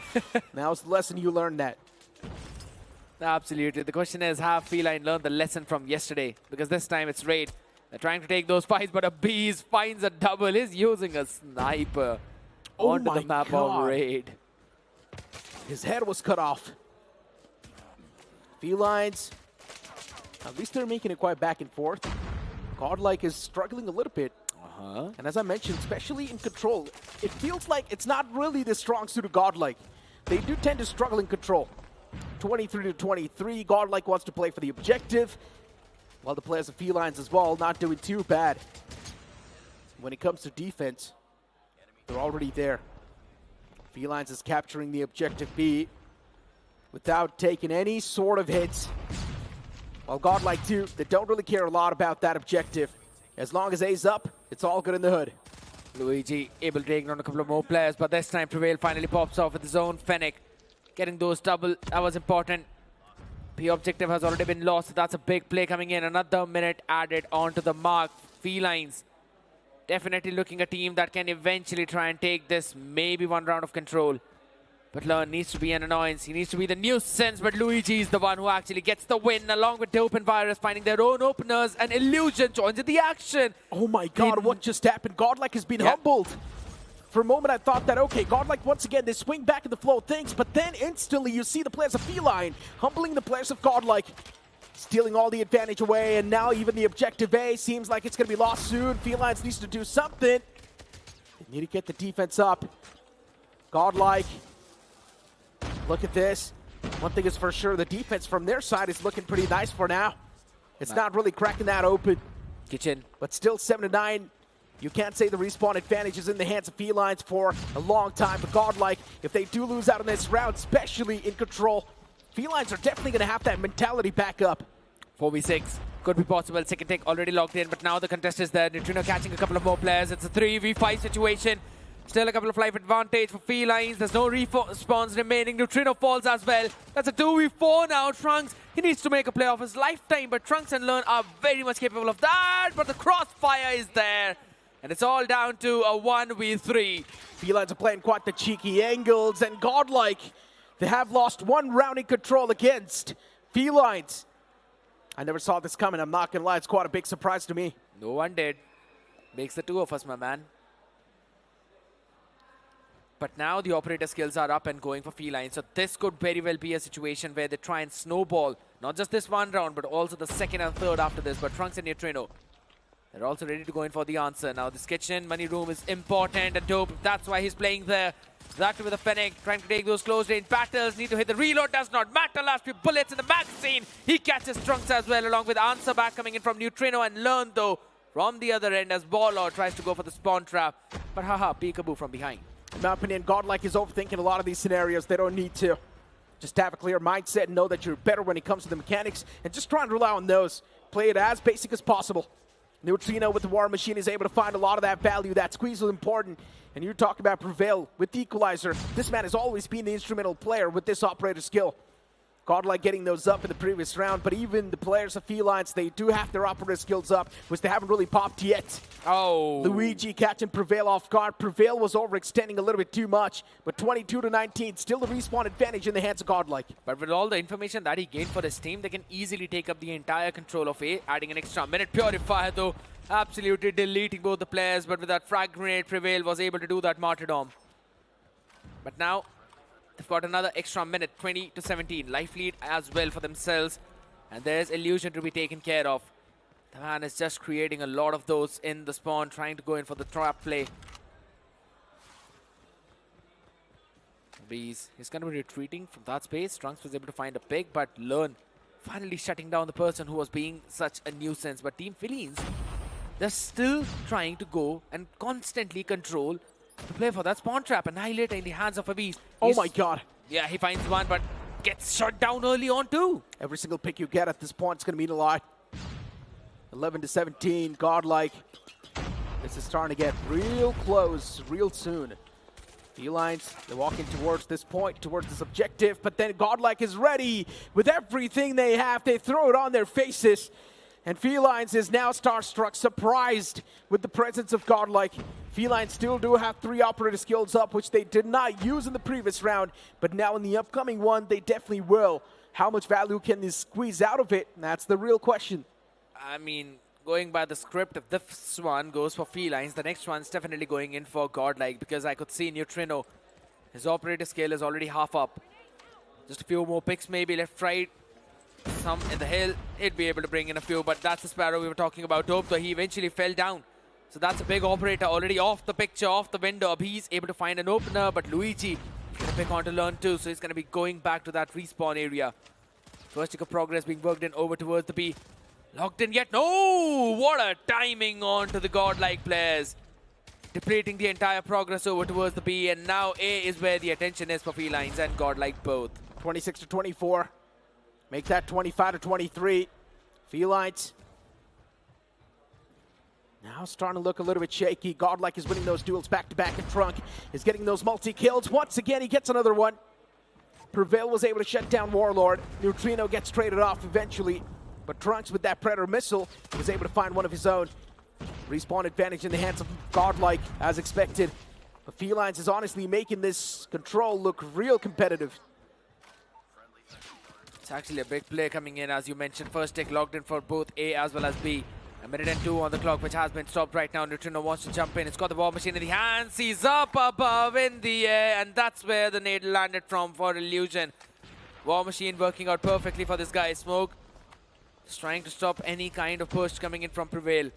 now's the lesson you learned that. Absolutely. The question is, have Feline learned the lesson from yesterday? Because this time it's Raid. They're trying to take those fights, but a Bees finds a double. He's using a sniper onto the map of Raid. His head was cut off. Felines, at least they're making it quite back and forth. GodLike is struggling a little bit. And as I mentioned, especially in control, it feels like it's not really the strong suit of GodLike. They do tend to struggle in control. 23 to 23, GodLike wants to play for the objective, while the players of Felines as well not doing too bad. When it comes to defense, they're already there. Felines is capturing the objective B without taking any sort of hits. While GodLike too, they don't really care a lot about that objective. As long as A's up, it's all good in the hood. Luigi able to take down a couple of more players, but this time Prevail finally pops off with his own Fennec. Getting those double, that was important. The objective has already been lost, so that's a big play coming in. Another minute added onto the mark. Felines definitely looking a team that can eventually try and take this, maybe one round of control. But Lern needs to be an annoyance. He needs to be the nuisance, but Luigi is the one who actually gets the win, along with Dope and Virus finding their own openers, and Illusion joins in the action. Oh my god, what just happened? GodLike has been humbled. For a moment, I thought that, okay, GodLike, once again, they swing back in the flow of things, but then instantly you see the players of Feline humbling the players of GodLike, stealing all the advantage away, and now even the objective A seems like it's going to be lost soon. Felines needs to do something. They need to get the defense up. GodLike, look at this. One thing is for sure, the defense from their side is looking pretty nice for now. It's not really cracking that open. Kitchen. But still 7-9. You can't say the respawn advantage is in the hands of Felines for a long time. But GodLike, if they do lose out in this round, especially in control, Felines are definitely going to have that mentality back up. 4v6 could be possible. Second take already locked in, but now the contest is there. Neutrino catching a couple of more players. It's a 3v5 situation. Still a couple of life advantage for Felines. There's no respawns remaining. Neutrino falls as well. That's a 2v4 now. Trunks, he needs to make a play of his lifetime, but Trunks and Lern are very much capable of that. But the crossfire is there. And it's all down to a 1v3. Felines are playing quite the cheeky angles, and GodLike, they have lost one round in control against Felines. I never saw this coming, I'm not gonna lie, it's quite a big surprise to me. No one did. Makes the two of us, my man. But now the operator skills are up and going for Felines, so this could very well be a situation where they try and snowball, not just this one round, but also the second and third after this. But Trunks and Neutrino, they're also ready to go in for the answer. Now this kitchen money room is important and dope. That's why he's playing there. That with a Fennec, trying to take those close range battles. Need to hit the reload, does not matter. Last few bullets in the magazine. He catches Trunks as well, along with answer back coming in from Neutrino and Lern though from the other end as Ballor tries to go for the spawn trap. But haha, peekaboo from behind. In my opinion, GodLike is overthinking a lot of these scenarios. They don't need to. Just have a clear mindset and know that you're better when it comes to the mechanics, and just try and rely on those. Play it as basic as possible. Neutrino with the War Machine is able to find a lot of that value. That squeeze was important. And you talked about Prevail with the Equalizer. This man has always been the instrumental player with this operator skill. GodLike getting those up in the previous round, but even the players of Felines, they do have their operator skills up, which they haven't really popped yet. Oh. Luigi catching Prevail off guard. Prevail was overextending a little bit too much, but 22 to 19, still the respawn advantage in the hands of GodLike. But with all the information that he gained for his team, they can easily take up the entire control of A, adding an extra minute. Purifier though, absolutely deleting both the players, but with that frag grenade, Prevail was able to do that martyrdom. But now, they've got another extra minute, 20 to 17. Life lead as well for themselves. And there's Illusion to be taken care of. The man is just creating a lot of those in the spawn, trying to go in for the trap play. He's going to be retreating from that space. Trunks was able to find a pick, but Learn finally shutting down the person who was being such a nuisance. But Team Felines, they're still trying to go and constantly control the play for that spawn trap. Annihilate in the hands of Abyss. Oh my god. Yeah, he finds one, but gets shut down early on too. Every single pick you get at this point is going to mean a lot. 11 to 17, godlike. This is starting to get real close, real soon. Felines, they're walking towards this point, towards this objective, but then godlike is ready with everything they have. They throw it on their faces. And Felines is now starstruck, surprised with the presence of godlike. Felines still do have 3 operator skills up, which they did not use in the previous round, but now in the upcoming one, they definitely will. How much value can they squeeze out of it? That's the real question. I mean, going by the script, if this one goes for Felines, the next one's definitely going in for godlike, because I could see Neutrino, his operator skill is already half up. Just a few more picks, maybe left, right. Some in the hill, he'd be able to bring in a few, but that's the Sparrow we were talking about. Dope, though, he eventually fell down. So that's a big operator already off the picture, off the window. He's able to find an opener, but Luigi going to pick on to Learn too, so he's going to be going back to that respawn area. First tick of progress being worked in over towards the B. Locked in yet? No! What a timing on to the godlike players. Depleting the entire progress over towards the B, and now A is where the attention is for Felines and godlike both. 26 to 24. Make that 25 to 23. Felines now starting to look a little bit shaky. Godlike is winning those duels back-to-back, and Trunk is getting those multi-kills. Once again, he gets another one. Prevail was able to shut down Warlord. Neutrino gets traded off eventually, but Trunks with that Predator missile was able to find one of his own. Respawn advantage in the hands of godlike, as expected. But Felines is honestly making this control look real competitive. It's actually a big play coming in, as you mentioned. First take locked in for both A as well as B. A minute and 2 on the clock, which has been stopped right now. Neutrino wants to jump in. It's got the War Machine in the hands. He's up above in the air, and that's where the nade landed from for Illusion. War Machine working out perfectly for this guy. Smoke just trying to stop any kind of push coming in from Prevail.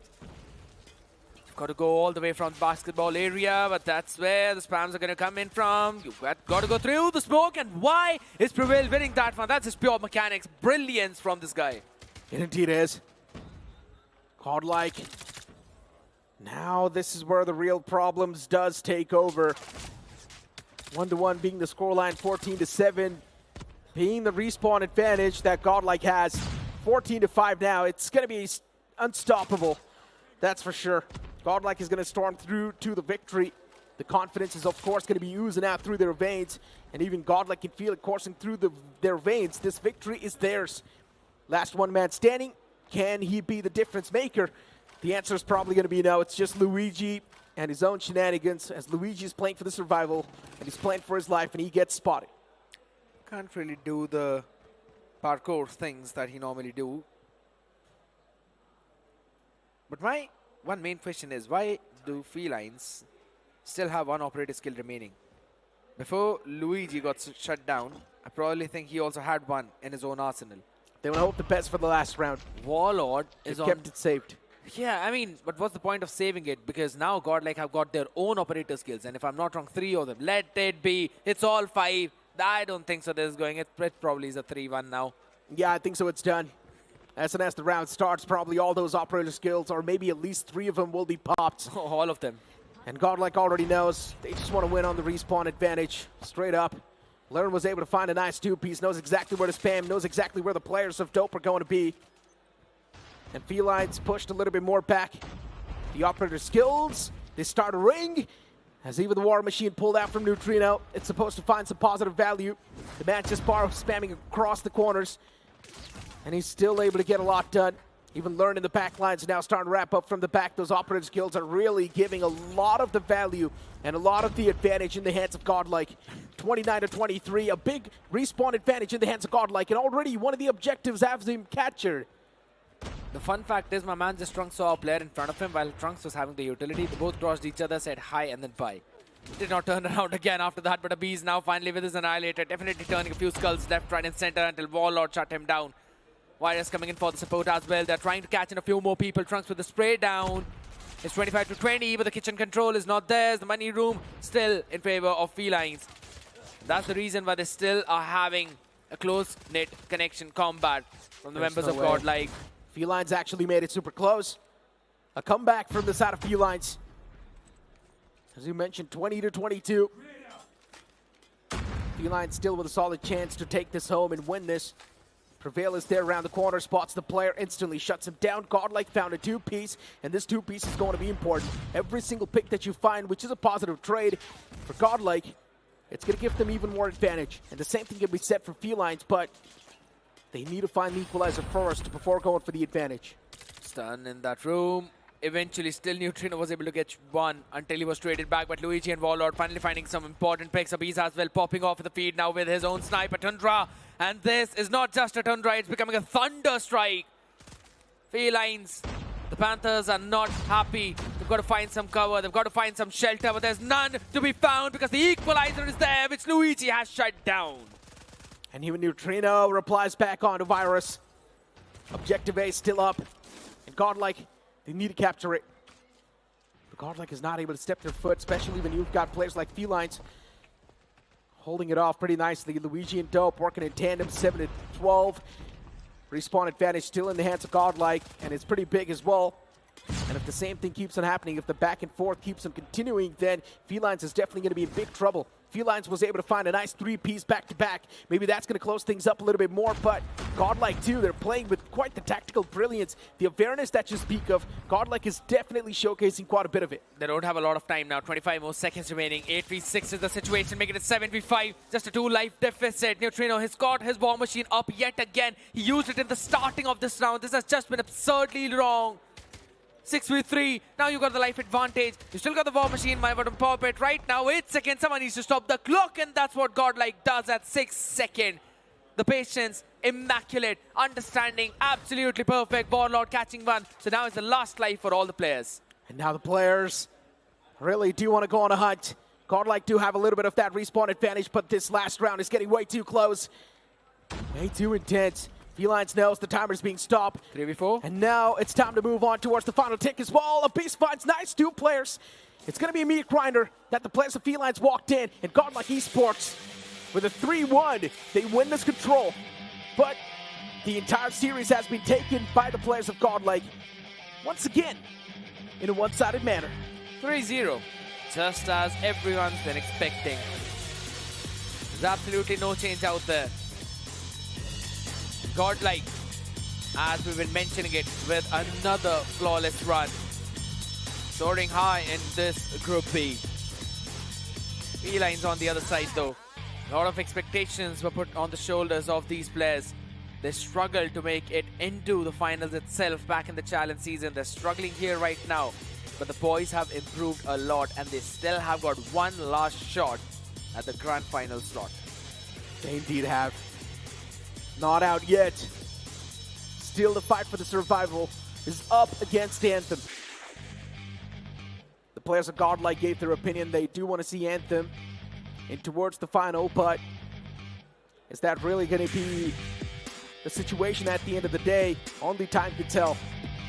Got to go all the way from the basketball area, but that's where the spams are going to come in from. You've got to go through the smoke, and why is Prevail winning that one? That's just pure mechanics. Brilliance from this guy. It indeed is. Godlike. Now this is where the real problems does take over. 1-1 being the scoreline, 14 to 7 being the respawn advantage that Godlike has. 14 to 5 now. It's going to be unstoppable. That's for sure. Godlike is going to storm through to the victory. The confidence is, of course, going to be oozing out through their veins. And even Godlike can feel it coursing through their veins. This victory is theirs. Last one man standing. Can he be the difference maker? The answer is probably going to be no. It's just Luigi and his own shenanigans, as Luigi is playing for the survival, and he's playing for his life, and he gets spotted. Can't really do the parkour things that he normally do. But my one main question is, why do Felines still have one operator skill remaining? Before Luigi got shut down, I probably think he also had one in his own arsenal. They want to hope the best for the last round. Warlord is on... kept it saved. Yeah, I mean, but what's the point of saving it? Because now Godlike have got their own operator skills, and if I'm not wrong, 3 of them. Let it be. It's all 5. I don't think so. This is going. It probably is a 3-1 now. Yeah, I think so. It's done. As soon as the round starts, probably all those operator skills, or maybe at least 3 of them, will be popped. All of them. And Godlike already knows. They just want to win on the respawn advantage. Straight up. Learn was able to find a nice 2-piece, knows exactly where to spam, knows exactly where the players of Dope are going to be. And Felines pushed a little bit more back. The operator skills, they start a ring. As even the War Machine pulled out from Neutrino, it's supposed to find some positive value. The Mantis Bar spamming across the corners. And he's still able to get a lot done. Even Learn in the back lines now starting to wrap up from the back. Those operative skills are really giving a lot of the value and a lot of the advantage in the hands of Godlike. 29 to 23, a big respawn advantage in the hands of Godlike, and already one of the objectives has him captured. The fun fact is, my man just Trunks saw a player in front of him while Trunks was having the utility. They both crossed each other, said hi, and then bye. Did not turn around again after that, but Abyss now finally with his Annihilator, definitely turning a few skulls left, right, and center until Warlord shut him down. Warriors coming in for the support as well. They're trying to catch in a few more people. Trunks with the spray down. It's 25 to 20, but the kitchen control is not theirs. The money room still in favor of Felines. That's the reason why they still are having a close-knit connection combat from the members of GodLike. Felines actually made it super close. A comeback from the side of Felines. As you mentioned, 20-22. Felines still with a solid chance to take this home and win this. Prevail is there around the corner, spots the player, instantly shuts him down. GodLike found a two-piece, and this two-piece is going to be important. Every single pick that you find, which is a positive trade for GodLike, it's going to give them even more advantage. And the same thing can be said for Felines, but they need to find the equalizer first before going for the advantage. Stun in that room. Eventually, still Neutrino was able to get one until he was traded back. But Luigi and Warlord finally finding some important picks. Abiz as well popping off the feed now with his own sniper, Tundra. And this is not just a Tundra, it's becoming a Thunder Strike. Felines, the Panthers are not happy. They've got to find some cover, they've got to find some shelter, but there's none to be found because the equalizer is there, which Luigi has shut down. And even Neutrino replies back onto Virus. Objective A still up. And GodLike, they need to capture it. But GodLike is not able to step their foot, especially when you've got players like Felines holding it off pretty nicely. Luigi and Dope working in tandem, 7-12. Respawn advantage still in the hands of GodLike, and it's pretty big as well. And if the same thing keeps on happening, if the back and forth keeps on continuing, then Felines is definitely going to be in big trouble. Felines was able to find a nice three-piece back-to-back. Maybe that's going to close things up a little bit more, but GodLike too, they're playing with quite the tactical brilliance. The awareness that you speak of, GodLike is definitely showcasing quite a bit of it. They don't have a lot of time now, 25 more seconds remaining. 8v6 is the situation, making it 7v5, just a 2-life deficit. Neutrino has got his war machine up yet again. He used it in the starting of this round. This has just been absurdly wrong. 6v3, now you got the life advantage. You still got the war machine, my bottom pop it right now. 8 seconds, someone needs to stop the clock, and that's what GodLike does at 6 seconds. The patience, immaculate, understanding, absolutely perfect. Warlord catching one. So now it's the last life for all the players. And now the players really do want to go on a hunt. GodLike do have a little bit of that respawn advantage, but this last round is getting way too close. Way too intense. Felines knows the timer's being stopped. 3v4. And now it's time to move on towards the final tick as well. Abyss finds nice 2 players. It's going to be a meat grinder that the players of Felines walked in. And GodLike Esports, with a 3-1, they win this control. But the entire series has been taken by the players of GodLike. Once again, in a one-sided manner. 3-0, just as everyone's been expecting. There's absolutely no change out there. GodLike, as we've been mentioning it, with another flawless run. Soaring high in this Group B. Felines on the other side though. A lot of expectations were put on the shoulders of these players. They struggled to make it into the finals itself back in the challenge season. They're struggling here right now. But the boys have improved a lot, and they still have got one last shot at the grand final slot. They indeed have. Not out yet. Still the fight for the survival is up against Anthem. The players of GodLike gave their opinion. They do want to see Anthem in towards the final, but is that really going to be the situation at the end of the day? Only time can tell.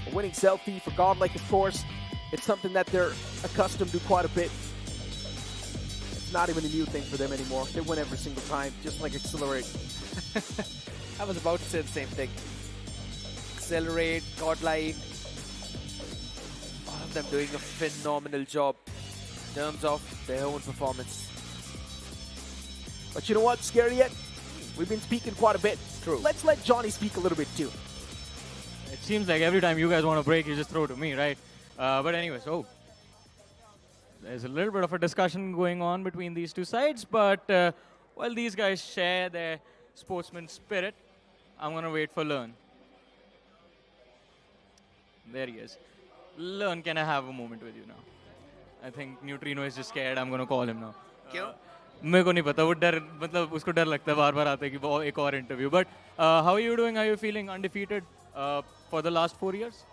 A winning selfie for GodLike, of course. It's something that they're accustomed to quite a bit. It's not even a new thing for them anymore. They win every single time, just like Accelerate. I was about to say the same thing. Accelerate, GodLike, all of them doing a phenomenal job in terms of their own performance. But you know what, Scary Yet? We've been speaking quite a bit. True. Let's let Johnny speak a little bit too. It seems like every time you guys want to break, you just throw to me, right? But anyways, there's a little bit of a discussion going on between these two sides, but while these guys share their sportsman spirit, I'm going to wait for Learn. There he is. Learn, can I have a moment with you now? I think Neutrino is just scared. I'm going to call him now. क्यों? मेरे को नहीं पता, वो डर, मतलब उसको डर लगता है बार-बार आते हैं कि वो एक और interview. But how are you doing? Are you feeling undefeated for the last 4 years?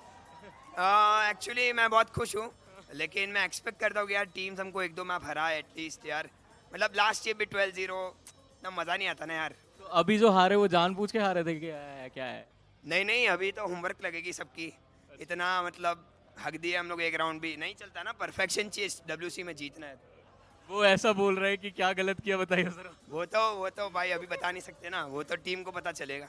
Actually मैं बहुत खुश हूँ, लेकिन मैं एक्सपेक्ट करता हूँ कि यार टीम्स हमको 1-2 मैप हराए एटलीस्ट यार. मतलब लास्ट ईयर भी 12-0, ना मज़ा नहीं आता ना यार. तो अभी जो हारे वो जानबूझ के हारे थे क्या है? नहीं, अभी तो होमवर्क लगेगी सबकी. इतना मतलब हक दिया हम लोग, एक राउंड भी नहीं चलता ना. परफेक्शन चाहिए WC में जीतना है. वो ऐसा बोल रहा है कि क्या गलत किया बताइए जरा. वो तो भाई अभी बता नहीं सकते ना, वो तो टीम को पता चलेगा.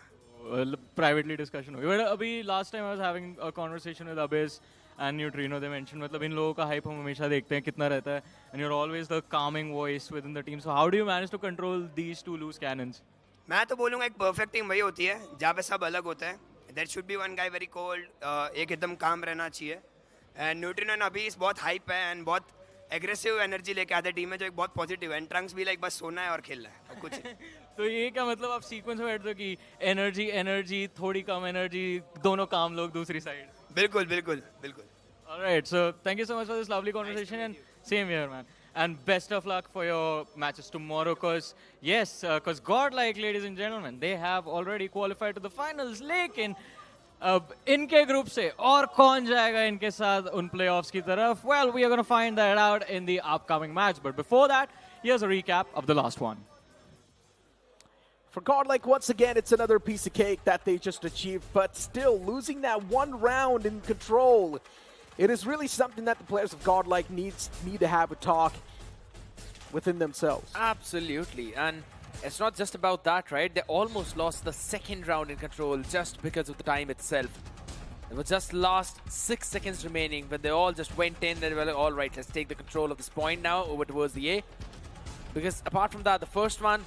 Privately discussion होगी. But अभी last time I was having a conversation with Abyss and Neutrino. They mentioned मतलब इन लोगों का hype हम हमेशा देखते हैं कितना रहता है. And you're always the calming voice within the team. So how do you manage to control these two loose cannons? मैं तो बोलूँगा एक परफेक्ट टीम वही होती है जहाँ पे सब अलग होते हैं. There should be one guy very cold. एक एकदम काम रहना चाहिए. And Neutrino and Abyss बहुत hype है and बहुत एग्रेसिव एनर्जी लेके आते टीम में जो एक बहुत पॉजिटिव है. ट्रंक्स भी लाइक बस सोना है और खेलना है और कुछ. तो ये क्या मतलब आप सीक्वेंस में बैठते हो कि एनर्जी थोड़ी कम एनर्जी दोनों काम लोग दूसरी साइड. बिल्कुल बिल्कुल बिल्कुल. Alright, so thank you so much for this lovely conversation and same here, man. And best of luck for your matches tomorrow, cause cause GodLike, ladies and gentlemen, they have already qualified to the finals. लेकिन अब इनके group से और कौन जाएगा इनके साथ उन प्लेऑफ्स की तरफ? Well, we are going to find that out in the upcoming match. But before that, here's a recap of the last one. For GodLike, once again, it's another piece of cake that they just achieved, but still losing that one round in control. It is really something that the players of GodLike need to have a talk within themselves. Absolutely, and it's not just about that, right? They almost lost the second round in control just because of the time itself. It was just last 6 seconds remaining when they all just went in. They were like, all right, let's take the control of this point now over towards the A. Because apart from that, the first one,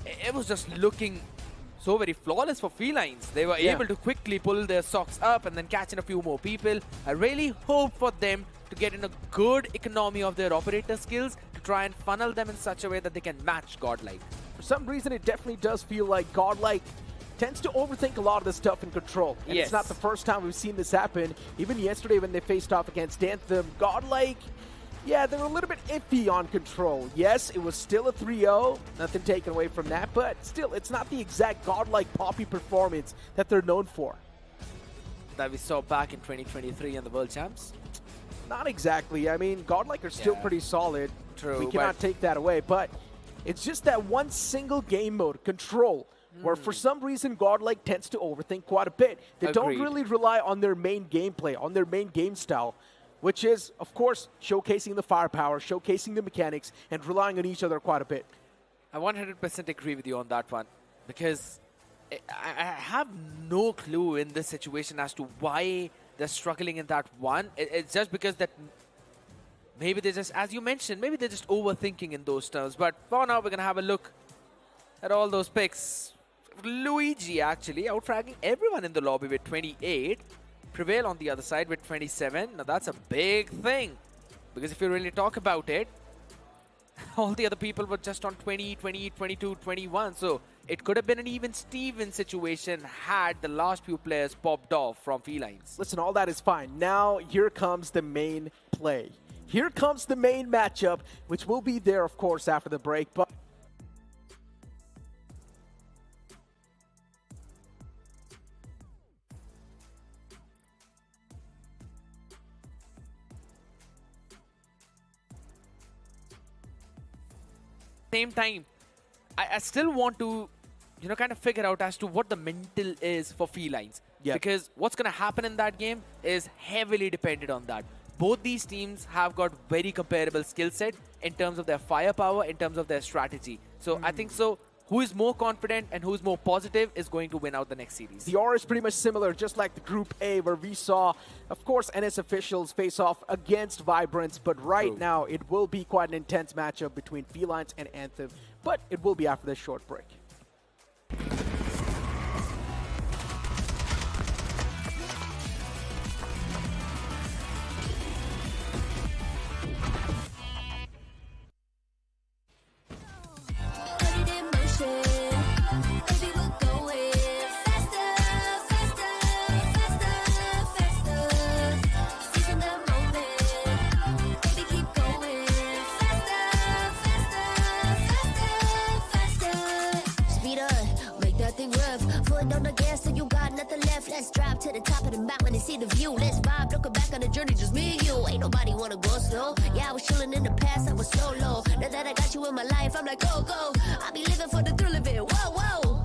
it was just looking so very flawless for Felines. They were able to quickly pull their socks up and then catch in a few more people. I really hope for them to get in a good economy of their operator skills to try and funnel them in such a way that they can match GodLike. For some reason, it definitely does feel like GodLike tends to overthink a lot of the stuff in control. And it's not the first time we've seen this happen. Even yesterday when they faced off against Anthem, GodLike, yeah, they were a little bit iffy on control. Yes, it was still a 3-0, nothing taken away from that, but still, it's not the exact GodLike poppy performance that they're known for. That we saw back in 2023 in the World Champs? Not exactly. I mean, GodLike are still pretty solid. True. We cannot take that away, but it's just that one single game mode, control, where for some reason GodLike tends to overthink quite a bit. They don't really rely on their main gameplay, on their main game style, which is, of course, showcasing the firepower, showcasing the mechanics, and relying on each other quite a bit. I 100% agree with you on that one, because I have no clue in this situation as to why they're struggling in that one. It's just because that maybe they're just, as you mentioned, maybe they're just overthinking in those terms. But for now, we're going to have a look at all those picks. Luigi actually outfragging everyone in the lobby with 28. Prevail on the other side with 27. Now that's a big thing, because if you really talk about it, all the other people were just on 20, 20, 22, 21. So it could have been an even Steven situation had the last few players popped off from Felines. Listen, all that is fine. Now here comes the main play. Here comes the main matchup, which will be there, of course, after the break. But same time, I still want to, kind of figure out as to what the mental is for Felines. Because what's going to happen in that game is heavily dependent on that. Both these teams have got very comparable skill set in terms of their firepower, in terms of their strategy. So I think who is more confident and who is more positive is going to win out the next series. The aura is pretty much similar, just like the Group A, where we saw, of course, NS officials face off against Vibrance. But right now, it will be quite an intense matchup between Felines and Anthem. But it will be after this short break. On the gas till you got nothing left. Let's drive to the top of the mountain and see the view. Let's vibe, looking back on the journey, just me and you. Ain't nobody wanna go slow. Yeah, I was chilling in the past, I was solo. Now that I got you in my life, I'm like, go, go. I be living for the thrill of it, whoa, whoa.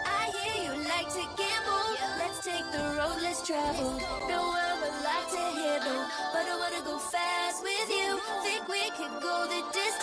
I hear you like to gamble. Let's take the road, let's travel. No, I'm a lot to handle, but I wanna go fast with you. Think we can go the distance.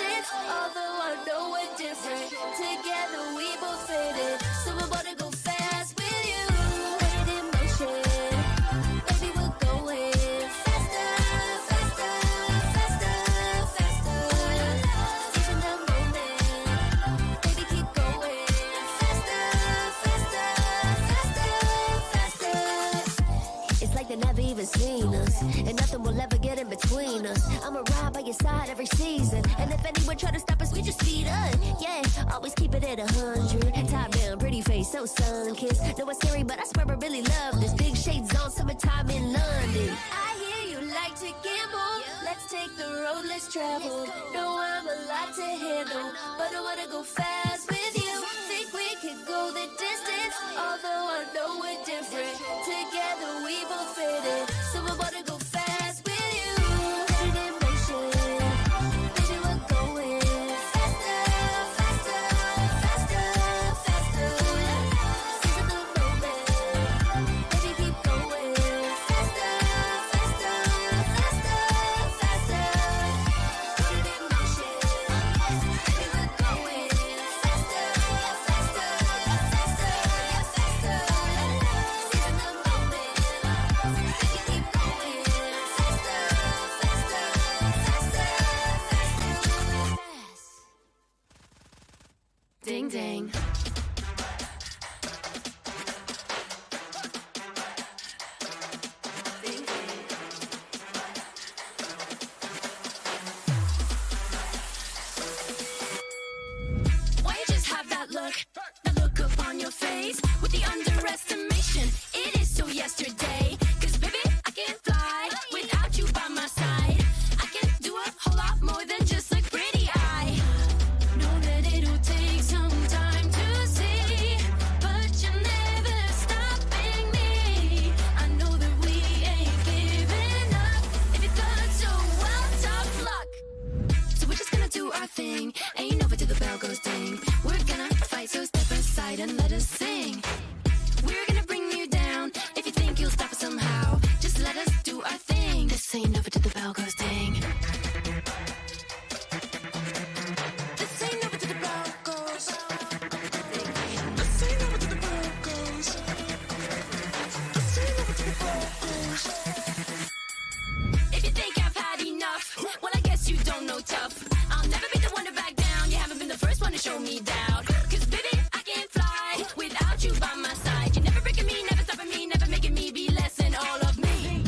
ride by your side every season. And if anyone try to stop us, we just speed up. Yeah, always keep it at 100. Top down, pretty face, so sun-kissed. Know it's scary, but I swear I really love this. Big shades on, summertime in London. I hear you like to gamble. Let's take the road less traveled. Know I'm a lot to handle, but I wanna go fast with you. Think we could go the distance, although I know we're different. Together we both fit it, so I wanna go fast with you. Put it in motion, baby, we're going faster, faster, faster, faster. Seize the moment, baby, keep going faster, faster, faster, faster. Put it in motion, baby, we're going faster, faster, faster, faster. Seize the moment, baby, keep going faster, faster, faster, faster. Ding ding. Why you just have that look up on your face with the underestimation? It is so yesterday. 'Cause baby, I can't fly without you by my side. I can do a whole lot more than just look pretty. I know that it'll take some time to see, but you're never stopping me. I know that we ain't giving up. If you thought so, well, tough luck. So we're just gonna do our thing. Ain't over till the bell goes ding. We're gonna fight, so step aside and let us sing. We're gonna bring you down. If you think you'll stop us somehow, just let us do our thing. This ain't over till the bell goes ding. This ain't over till the bell goes. This ain't over till the bell goes. This ain't over till the bell goes. If you think I've had enough, well, I guess you don't know tough. I'll never be the one to back down. You haven't been the first one to show me doubt. 'Cause baby, I can't fly without you by my side. You're never breaking me, never stopping me, never making me be less than all of me.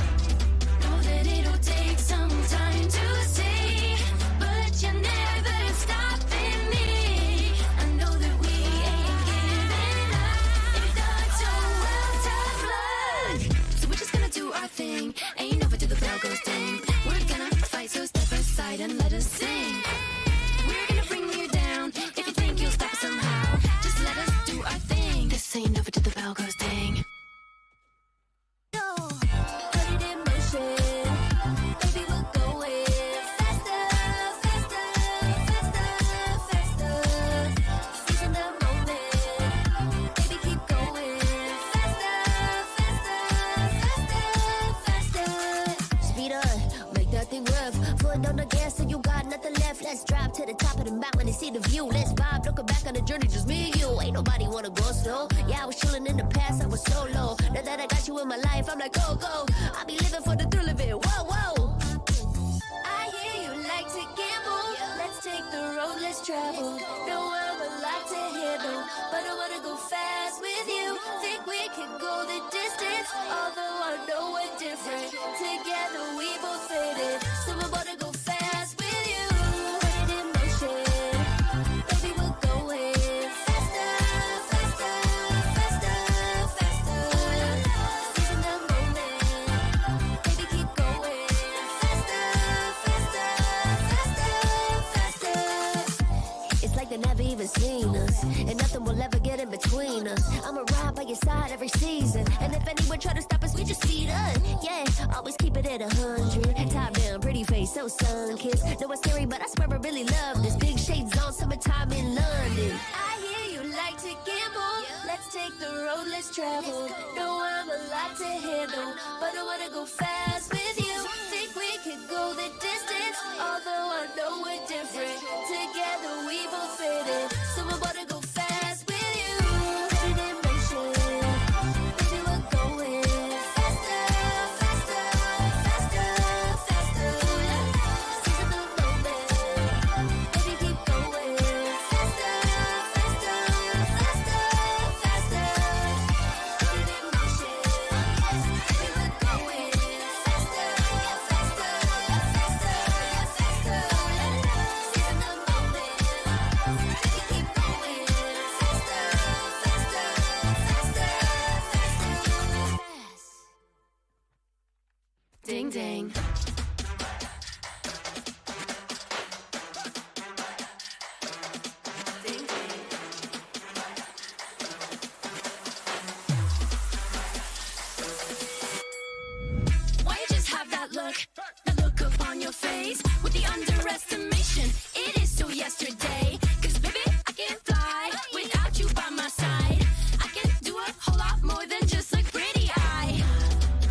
Know that it'll take some time to see, but you're never stopping me. I know that we ain't giving up. If you thought so, well, tough luck. So we're just gonna do our thing. Ain't over till the bell goes ding. We're gonna fight, so step aside and let us sing. We're gonna bring you down. If you think you'll stop us somehow, just let us do our thing. This ain't over till the bell goes ding. Put it in motion, baby, we're going faster, faster, faster, faster. Seizing the moment, baby, keep going faster, faster, faster, faster. Speed up, make that thing rough. Foot on the gas, so you got nothing left. Let's drive to the top of the mountain and see the view. Let's vibe, looking back on the journey, just me and you. Ain't nobody wanna go slow. Yeah, I was chilling in the past, I was solo. Now that I got you in my life, I'm like, go, go. I be living for the thrill of it, whoa, whoa. I hear you like to gamble. Let's take the road less traveled. Know I'm a lot to handle, but I wanna go fast with you. Think we could go the distance, although I know we're different. Together we both fit it, so I wanna go fast with you. Put it in motion, baby, we're going faster, faster, faster, faster. Seizing the moment, baby, keep going faster, faster, faster, faster. It's like they never even seen us, and nothing will ever get in between us. I'ma ride by your side every season, and if anyone try to stop us, we just speed up. Yeah, always keep it at 100. Top down, pretty face, so sun-kissed. Know it's scary, but I swear I really love this. Big shades on, summertime in London. I hear you like to gamble. Let's take the road less traveled. Know I'm a lot to handle, but I wanna go fast with you. Think we could go the distance, although I know we're different. Together we both fit it, so I wanna go fast with you. Put it in motion, baby, we're going faster, faster, faster, faster. Seizing the moment, baby, keep going faster, faster, faster, faster. Put it in motion, baby, we're going faster, faster, faster. face with the underestimation. It is still yesterday. Cause baby, I can fly without you by my side. I can do a whole lot more than just look pretty. I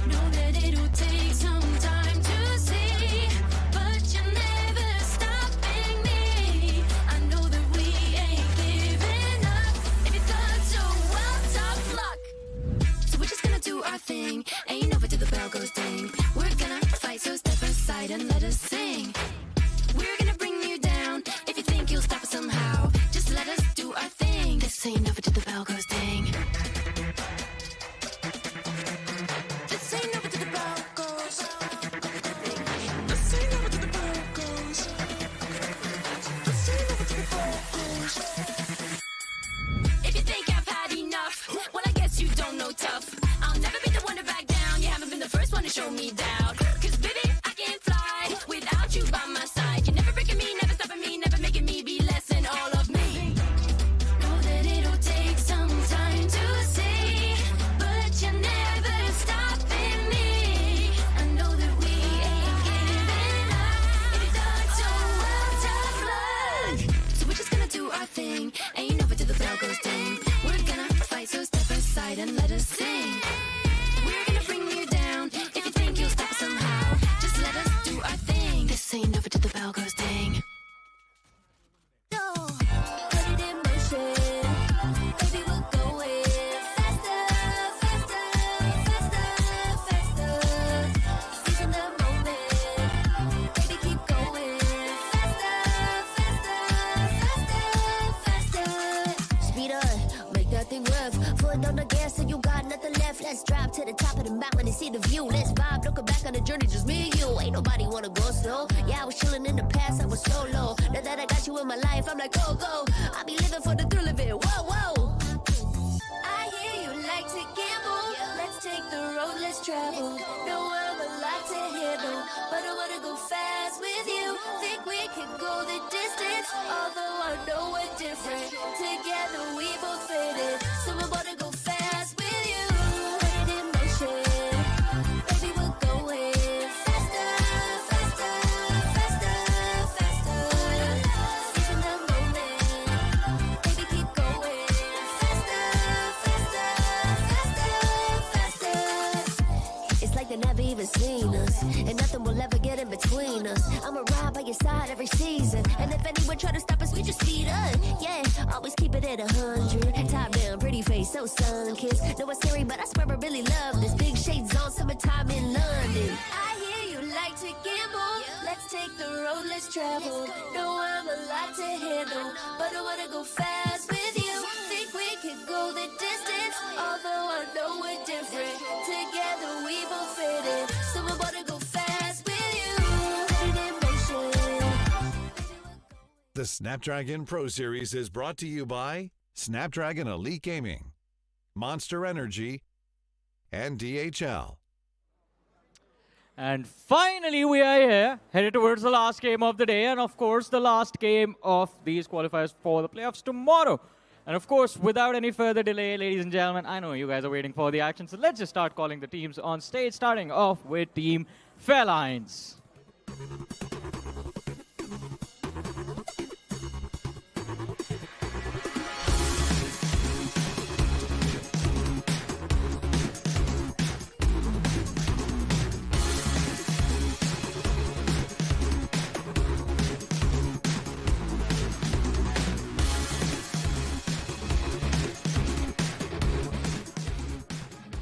know that it'll take some time to see, but you're never stopping me. I know that we ain't giving up. If you thought so, well, tough luck. So we're just gonna do our thing. Ain't over till the bell goes ding. We're gonna fight, so step aside and let us sing. We're gonna bring you down. If you think you'll stop us somehow, just let us do our thing. This ain't over till the bell goes ding. This ain't over till the bell goes. This ain't over till the bell goes. This ain't over till the bell goes. If you think I've had enough, well, I guess you don't know tough. I'll never be the one to back down. You haven't been the first one to show me doubt. Cause baby, I can fly without you by my side. You're never breaking me, never stopping me, never making me be less than all of me. Know that it'll take some time to see, but you're never stopping me. I know that we ain't giving up. If you thought so, well, tough luck. So we're just gonna do our thing. Ain't over till the bell goes ding. We're gonna fight, so step aside and let us sing. We're gonna bring you down. If you think you'll stop us somehow, just let us do our thing. This ain't over till the bell goes ding. No, put it in motion. Baby, we're going faster, faster, faster, faster. Seizing the moment. Baby, keep going faster, faster, faster, faster. Speed up, make that thing rev. Foot on the gas, so you got nothing left. Let's drive to the top of the mountain and see the view. Let's vibe, looking back on the journey, just me and you. Ain't nobody wanna go slow. Yeah, I was chilling in the past, I was solo. Now that I got you in my life, I'm like, go, go. I be living for the thrill of it, whoa, whoa. I hear you like to gamble. Let's take the road, let's travel. No, I'm a lot to handle, but I wanna go fast with you. Think we can go the distance, although I know we're different. Together we both fit it, so I wanna go fast with you. Put it in motion. Baby, we're going faster, faster, faster, faster. Seizing the moment. Baby, keep going faster, faster, faster, faster. It's like they never even seen us, and nothing will ever get in between us. I'ma ride by your side every season, and if anyone try to stop us, we just speed up. Yeah, always keep it at 100. Top down, pretty face, so sun-kissed. Know it's scary, but I swear I really love this. Big shades on, summertime in London. I hear you like to gamble. Let's take the road, let's travel. No, I'm a lot to handle, but I wanna go fast with you. Think we could go the distance, although I know we're different. Together we both fit in, so I wanna go fast with you. Put it in motion. The Snapdragon Pro Series is brought to you by Snapdragon Elite Gaming, Monster Energy, and DHL. And finally, we are here, headed towards the last game of the day, and of course, the last game of these qualifiers for the playoffs tomorrow. And of course, without any further delay, ladies and gentlemen, I know you guys are waiting for the action, so let's just start calling the teams on stage, starting off with Team Felines.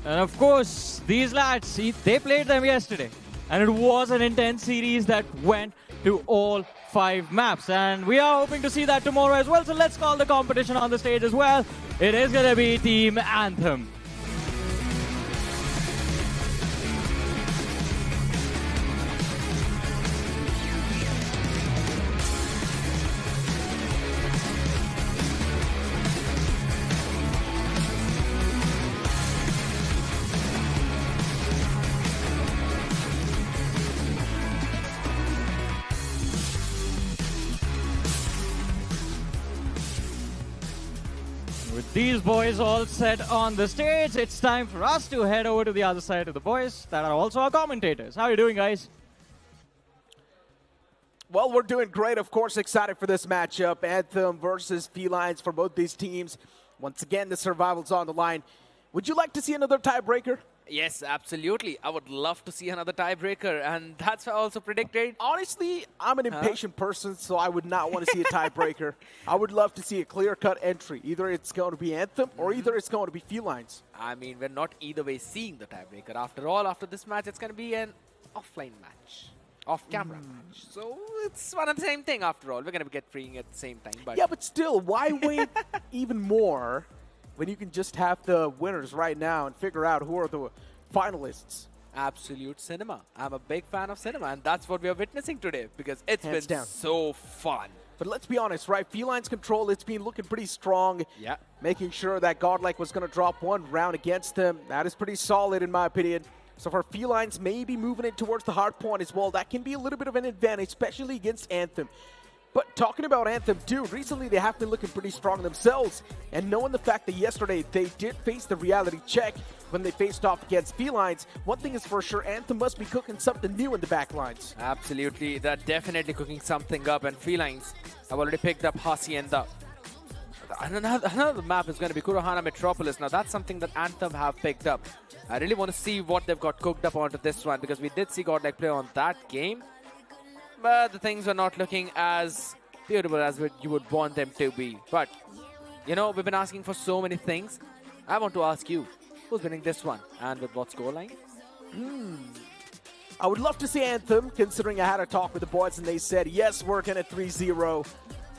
And of course, these lads, they played them yesterday. And it was an intense series that went to all 5 maps. And we are hoping to see that tomorrow as well. So let's call the competition on the stage as well. It is going to be Team Anthem. With these boys all set on the stage, it's time for us to head over to the other side of the boys that are also our commentators. How are you doing, guys? Well, we're doing great. Of course, excited for this matchup. Anthem versus Felines for both these teams. Once again, the survival's on the line. Would you like to see another tiebreaker? Yes, absolutely. I would love to see another tiebreaker, and that's what I also predicted. Honestly, I'm an impatient person, so I would not want to see a tiebreaker. I would love to see a clear-cut entry. Either it's going to be Anthem, or either it's going to be Felines. I mean, we're not either way seeing the tiebreaker. After all, after this match, it's going to be an offline match. Off-camera match. So it's one and the same thing after all. We're going to get freeing at the same time. But yeah, but still, why wait even more when you can just have the winners right now and figure out who are the finalists? Absolute cinema. I'm a big fan of cinema, and that's what we are witnessing today because it's Hands been down. so fun. But let's be honest, right? Felines control, it's been looking pretty strong. Yeah. Making sure that GodLike was going to drop one round against him. That is pretty solid in my opinion. So for Felines, maybe moving it towards the hard point as well, that can be a little bit of an advantage, especially against Anthem. But talking about Anthem too, recently they have been looking pretty strong themselves. And knowing the fact that yesterday they did face the reality check when they faced off against Felines, one thing is for sure, Anthem must be cooking something new in the back lines. Absolutely. They're definitely cooking something up, and Felines have already picked up Hacienda. Another map is going to be Kurohana Metropolis. Now that's something that Anthem have picked up. I really want to see what they've got cooked up onto this one because we did see GodLike play on that game. But the things are not looking as beautiful as you would want them to be. But, you know, we've been asking for so many things. I want to ask you, who's winning this one? And with what scoreline? I would love to see Anthem, considering I had a talk with the boys and they said, yes, we're going at 3-0.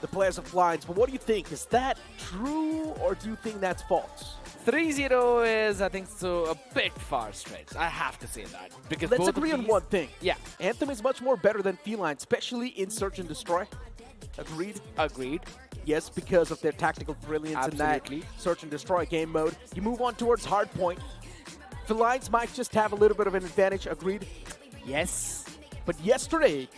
The players of Felines. But what do you think? Is that true or do you think that's false? 3-0 is, I think, so a bit far stretched. I have to say that. Because let's both agree of on these, one thing. Yeah. Anthem is much more better than Felines, especially in Search and Destroy. Agreed? Agreed. Yes, because of their tactical brilliance in that Search and Destroy game mode. You move on towards Hardpoint. Felines might just have a little bit of an advantage. Agreed? Yes. But yesterday,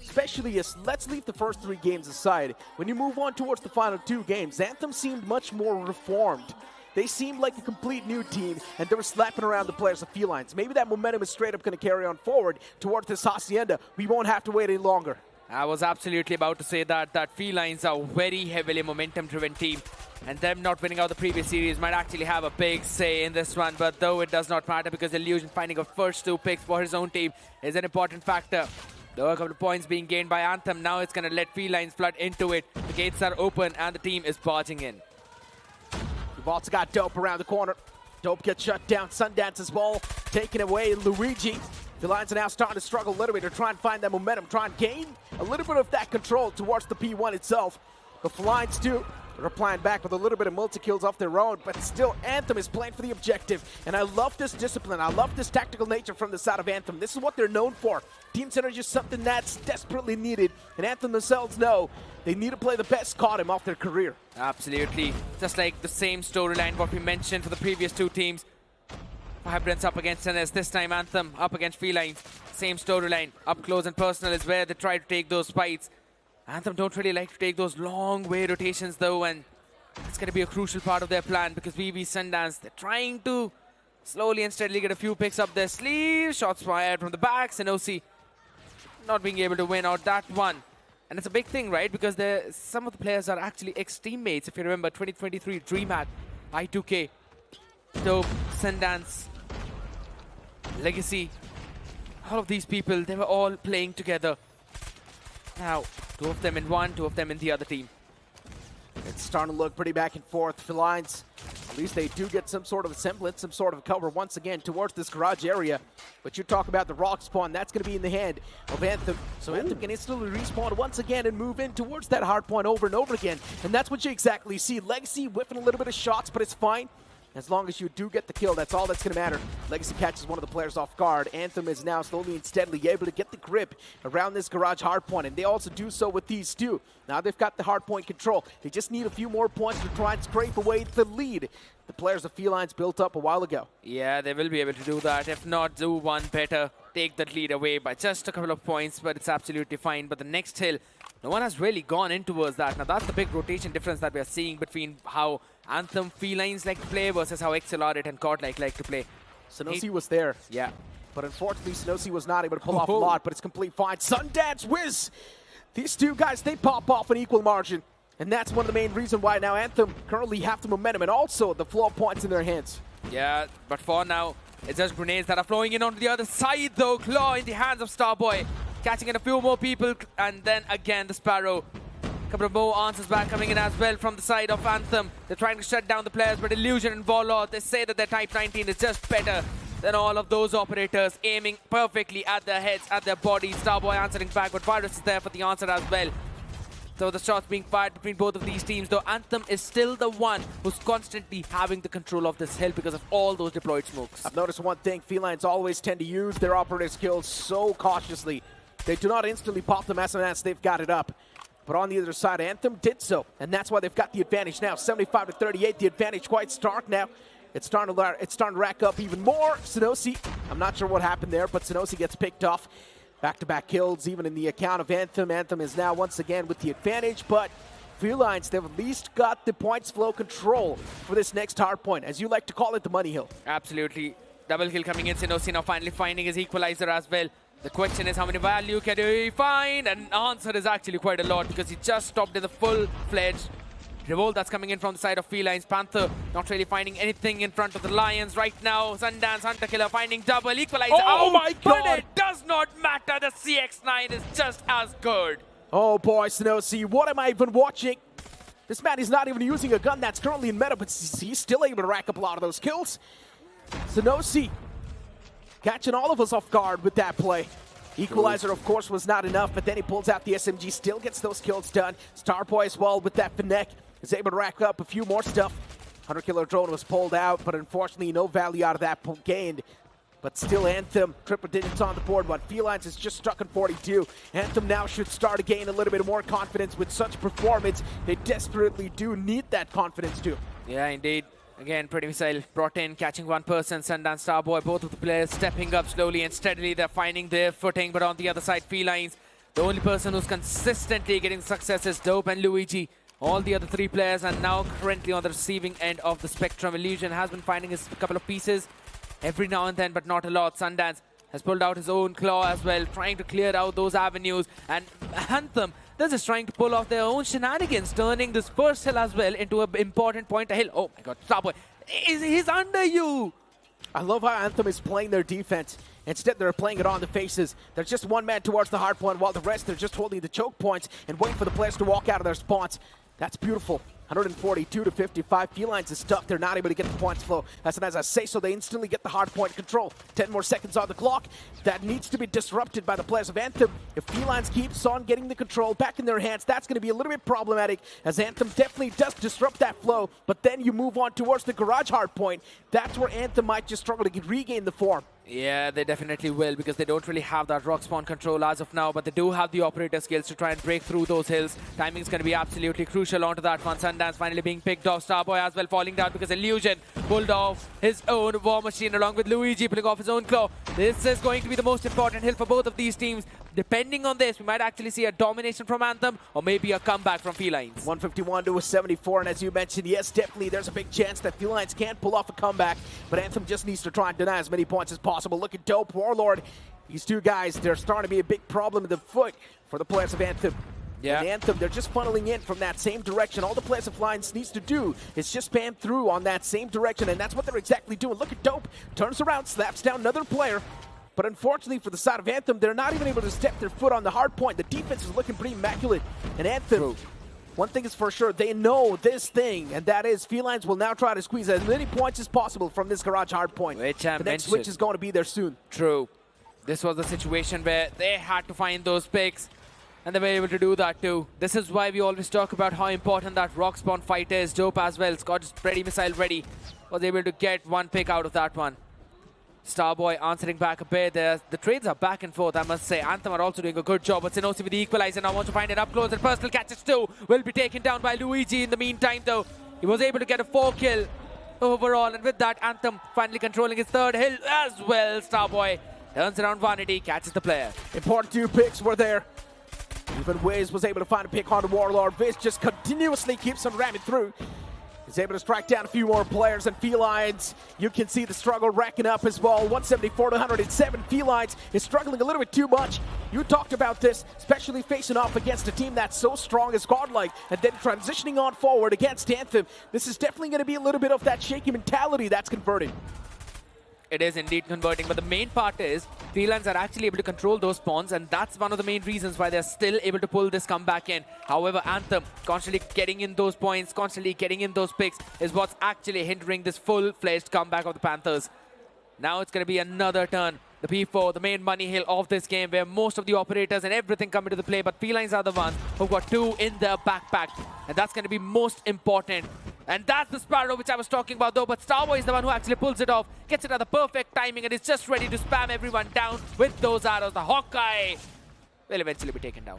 especially, let's leave the first 3 games aside. When you move on towards the final 2 games, Anthem seemed much more reformed. They seemed like a complete new team, and they were slapping around the players of Felines. Maybe that momentum is straight up going to carry on forward towards this Hacienda. We won't have to wait any longer. I was absolutely about to say that Felines are a very heavily momentum-driven team, and them not winning out the previous series might actually have a big say in this one, but though it does not matter because Illusion finding a first 2 picks for his own team is an important factor. There were a couple of points being gained by Anthem. Now it's going to let Felines flood into it. The gates are open, and the team is barging in. We've also got Dope around the corner. Dope gets shut down. Sundance's ball taken away. Luigi. The Lions are now starting to struggle a little bit to try and find that momentum, try and gain a little bit of that control towards the P1 itself. The Felines too are replying back with a little bit of multi-kills off their own, but still Anthem is playing for the objective. And I love this discipline. I love this tactical nature from the side of Anthem. This is what they're known for. Team synergy is something that's desperately needed. And Anthem themselves know they need to play the best CODM of their career. Absolutely. Just like the same storyline what we mentioned for the previous 2 teams. Vibrance up against NS, this time Anthem up against Felines. Same storyline. Up close and personal is where they try to take those fights. Anthem don't really like to take those long way rotations though, and it's going to be a crucial part of their plan because VV Sundance, they're trying to slowly and steadily get a few picks up their sleeve. Shots fired from the back. Senosi not being able to win out that one. And it's a big thing, right? Because some of the players are actually ex-teammates. If you remember, 2023 DreamHack, I2K, Dope, Sundance, Legacy, all of these people, they were all playing together. Now, 2 of them in one, 2 of them in the other team. It's starting to look pretty back and forth. Felines, at least they do get some sort of a semblance, some sort of cover once again towards this garage area. But you talk about the rock spawn, that's going to be in the hand of Anthem. So Anthem can instantly respawn once again and move in towards that hard point over and over again. And that's what you exactly see. Legacy whiffing a little bit of shots, but it's fine. As long as you do get the kill, that's all that's going to matter. Legacy catches one of the players off guard. Anthem is now slowly and steadily able to get the grip around this garage hardpoint, and they also do so with these 2. Now they've got the hardpoint control. They just need a few more points to try and scrape away the lead the players of Felines built up a while ago. Yeah, they will be able to do that. If not, do one better. Take that lead away by just a couple of points, but it's absolutely fine. But the next hill, no one has really gone in towards that. Now that's the big rotation difference that we are seeing between how Anthem Felines like to play versus how XLR and CODLike like to play. Senosi was there. Yeah. But unfortunately, Senosi was not able to pull off a lot, but it's complete fine. Sundance Wiz These two guys, they pop off an equal margin. And that's one of the main reasons why now Anthem currently have the momentum and also the flow of points in their hands. Yeah, but for now, it's just grenades that are flowing in onto the other side though. Claw in the hands of Starboy. Catching in a few more people, and then again the Sparrow. A couple of more answers back coming in as well from the side of Anthem. They're trying to shut down the players, but Illusion and Warlord, they say that their Type 19 is just better than all of those operators, aiming perfectly at their heads, at their bodies. Starboy answering back, but Virus is there for the answer as well. So the shots being fired between both of these teams, though Anthem is still the one who's constantly having the control of this hill because of all those deployed smokes. I've noticed one thing, Felines always tend to use their operator skills so cautiously. They do not instantly pop them as soon as they've got it up. But on the other side, Anthem did so, and that's why they've got the advantage now. 75-38, the advantage quite stark now. It's starting to rack up even more. Sinosi, I'm not sure what happened there, but Sinosi gets picked off. Back-to-back kills, even in the account of Anthem. Anthem is now once again with the advantage, but Felines, they've at least got the points flow control for this next hard point, as you like to call it, the money hill. Absolutely. Double kill coming in. Sinosi now finally finding his equalizer as well. The question is how many value can he find? And the answer is actually quite a lot because he just stopped in the full-fledged revolt that's coming in from the side of Felines. Panther not really finding anything in front of the Lions right now. Sundance Hunter Killer finding double equalizer. Oh my God! But it does not matter. The CX-9 is just as good. Oh boy, Sinosi, what am I even watching? This man is not even using a gun that's currently in meta, but he's still able to rack up a lot of those kills. Sinosi catching all of us off guard with that play. Equalizer, of course, was not enough, but then he pulls out the SMG, still gets those kills done. Starboy as well with that Fennec is able to rack up a few more stuff. 100 killer drone was pulled out, but unfortunately no value out of that gained. But still Anthem, triple digits on the board, but Felines is just stuck in 42. Anthem now should start to gain a little bit more confidence with such performance. They desperately do need that confidence too. Yeah, indeed. Again, Pretty Missile brought in, catching one person, Sundance Starboy, both of the players stepping up slowly and steadily. They're finding their footing, but on the other side, Felines, the only person who's consistently getting success is Dope and Luigi. All the other three players are now currently on the receiving end of the spectrum. Illusion has been finding his couple of pieces every now and then, but not a lot. Sundance has pulled out his own claw as well, trying to clear out those avenues. And Anthem, they're just trying to pull off their own shenanigans, turning this first hill as well into an important point. A hill. Oh my God, Starboy, he's under you. I love how Anthem is playing their defense. Instead, they're playing it on the faces. There's just one man towards the hard point, while the rest, they're just holding the choke points and waiting for the players to walk out of their spawns. That's beautiful. 142-55. Felines is stuck. They're not able to get the points flow. As I say so, they instantly get the hard point control. 10 more seconds on the clock. That needs to be disrupted by the players of Anthem. If Felines keeps on getting the control back in their hands, that's going to be a little bit problematic, as Anthem definitely does disrupt that flow. But then you move on towards the garage hard point. That's where Anthem might just struggle to regain the form. Yeah, they definitely will, because they don't really have that rock spawn control as of now, but they do have the operator skills to try and break through those hills. Timing is going to be absolutely crucial onto that one. Sundance finally being picked off. Starboy as well falling down because Illusion pulled off his own war machine along with Luigi pulling off his own claw. This is going to be the most important hill for both of these teams. Depending on this, we might actually see a domination from Anthem or maybe a comeback from Felines. 151-74, and as you mentioned, yes, definitely there's a big chance that Felines can't pull off a comeback, but Anthem just needs to try and deny as many points as possible. Look at Dope, Warlord. These two guys, they're starting to be a big problem in the foot for the players of Anthem. Yeah. And Anthem, they're just funneling in from that same direction. All the players of Felines needs to do is just spam through on that same direction, and that's what they're exactly doing. Look at Dope, turns around, slaps down another player. But unfortunately for the side of Anthem, they're not even able to step their foot on the hard point. The defense is looking pretty immaculate. And Anthem, one thing is for sure, they know this thing, and that is Felines will now try to squeeze as many points as possible from this garage hard point. The next switch is going to be there soon. True. This was the situation where they had to find those picks, and they were able to do that too. This is why we always talk about how important that rock spawn fight is. Dope as well, got his Pretty Missile ready. Was able to get one pick out of that one. Starboy answering back a bit. The trades are back and forth, I must say. Anthem are also doing a good job, but Sinosi with the equalizer now wants to find it up close, and personal catches too will be taken down by Luigi in the meantime though. He was able to get a 4-kill overall, and with that, Anthem finally controlling his third hill as well. Starboy turns around 180, catches the player. Important 2 picks were there. Even Wiz was able to find a pick on the Warlord. Wiz just continuously keeps on ramming through. is able to strike down a few more players, and Felines, you can see the struggle racking up as well. 174 to 107. Felines is struggling a little bit too much. You talked about this, especially facing off against a team that's so strong as GodLike, and then transitioning on forward against Anthem. This is definitely going to be a little bit of that shaky mentality that's converting. It is indeed converting, but the main part is Felines are actually able to control those spawns, and that's one of the main reasons why they're still able to pull this comeback in. However, Anthem constantly getting in those points, constantly getting in those picks is what's actually hindering this full-fledged comeback of the Panthers. Now it's going to be another turn. The P4, the main money hill of this game, where most of the operators and everything come into the play, but Felines are the ones who've got 2 in their backpack, and that's going to be most important. And that's the Sparrow which I was talking about though, but Starboy is the one who actually pulls it off, gets it at the perfect timing, and is just ready to spam everyone down with those arrows. The Hawkeye will eventually be taken down.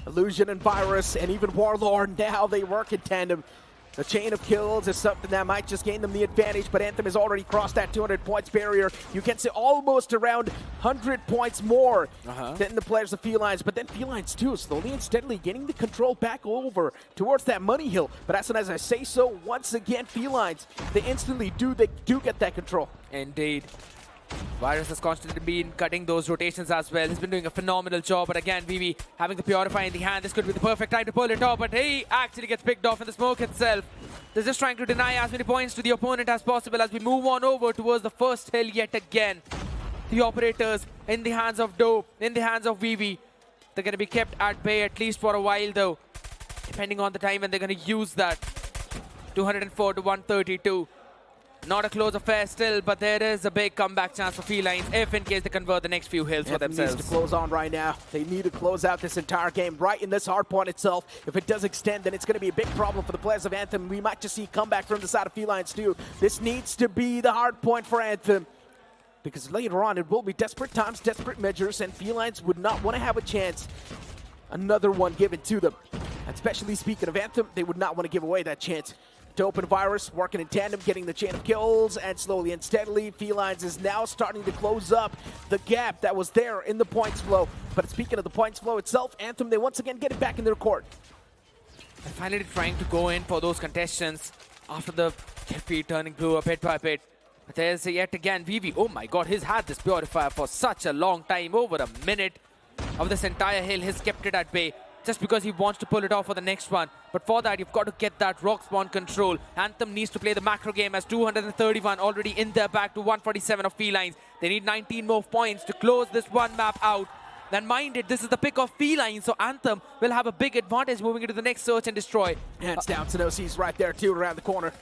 Illusion and Virus and even Warlord, now they work in tandem. The chain of kills is something that might just gain them the advantage, but Anthem has already crossed that 200 points barrier. You can see almost around 100 points more than the players of Felines, but then Felines too, slowly and steadily getting the control back over towards that money hill. But as soon as I say so, once again, Felines, they instantly do get that control. Indeed. Virus has constantly been cutting those rotations as well. He's been doing a phenomenal job, but again, VV having the Purify in the hand. This could be the perfect time to pull it off, but he actually gets picked off in the smoke itself. They're just trying to deny as many points to the opponent as possible as we move on over towards the first hill yet again. The operators in the hands of Dope, in the hands of VV. They're going to be kept at bay at least for a while though, depending on the time when they're going to use that. 204 to 132. Not a close affair still, but there is a big comeback chance for Felines if in case they convert the next few hills for themselves. Needs to close on right now. They need to close out this entire game right in this hard point itself. If it does extend, then it's going to be a big problem for the players of Anthem. We might just see comeback from the side of Felines too. This needs to be the hard point for Anthem, because later on it will be desperate times, desperate measures, and Felines would not want to have a chance. Another one given to them. Especially speaking of Anthem, they would not want to give away that chance. Dope and Virus working in tandem, getting the chain of kills, and slowly and steadily, Felines is now starting to close up the gap that was there in the points flow. But speaking of the points flow itself, Anthem, they once again get it back in their court. They're finally trying to go in for those contestants after the feed turning blue up bit by bit. But there's yet again VV. Oh my god, he's had this Purifier for such a long time, over a minute of this entire hill. He's kept it at bay, just because he wants to pull it off for the next one. But for that, you've got to get that rock spawn control. Anthem needs to play the macro game as 231 already in their back to 147 of Felines. They need 19 more points to close this one map out. Then mind it, this is the pick of Felines, so Anthem will have a big advantage moving into the next search and destroy. Hands down, Tenosi's right there too, around the corner.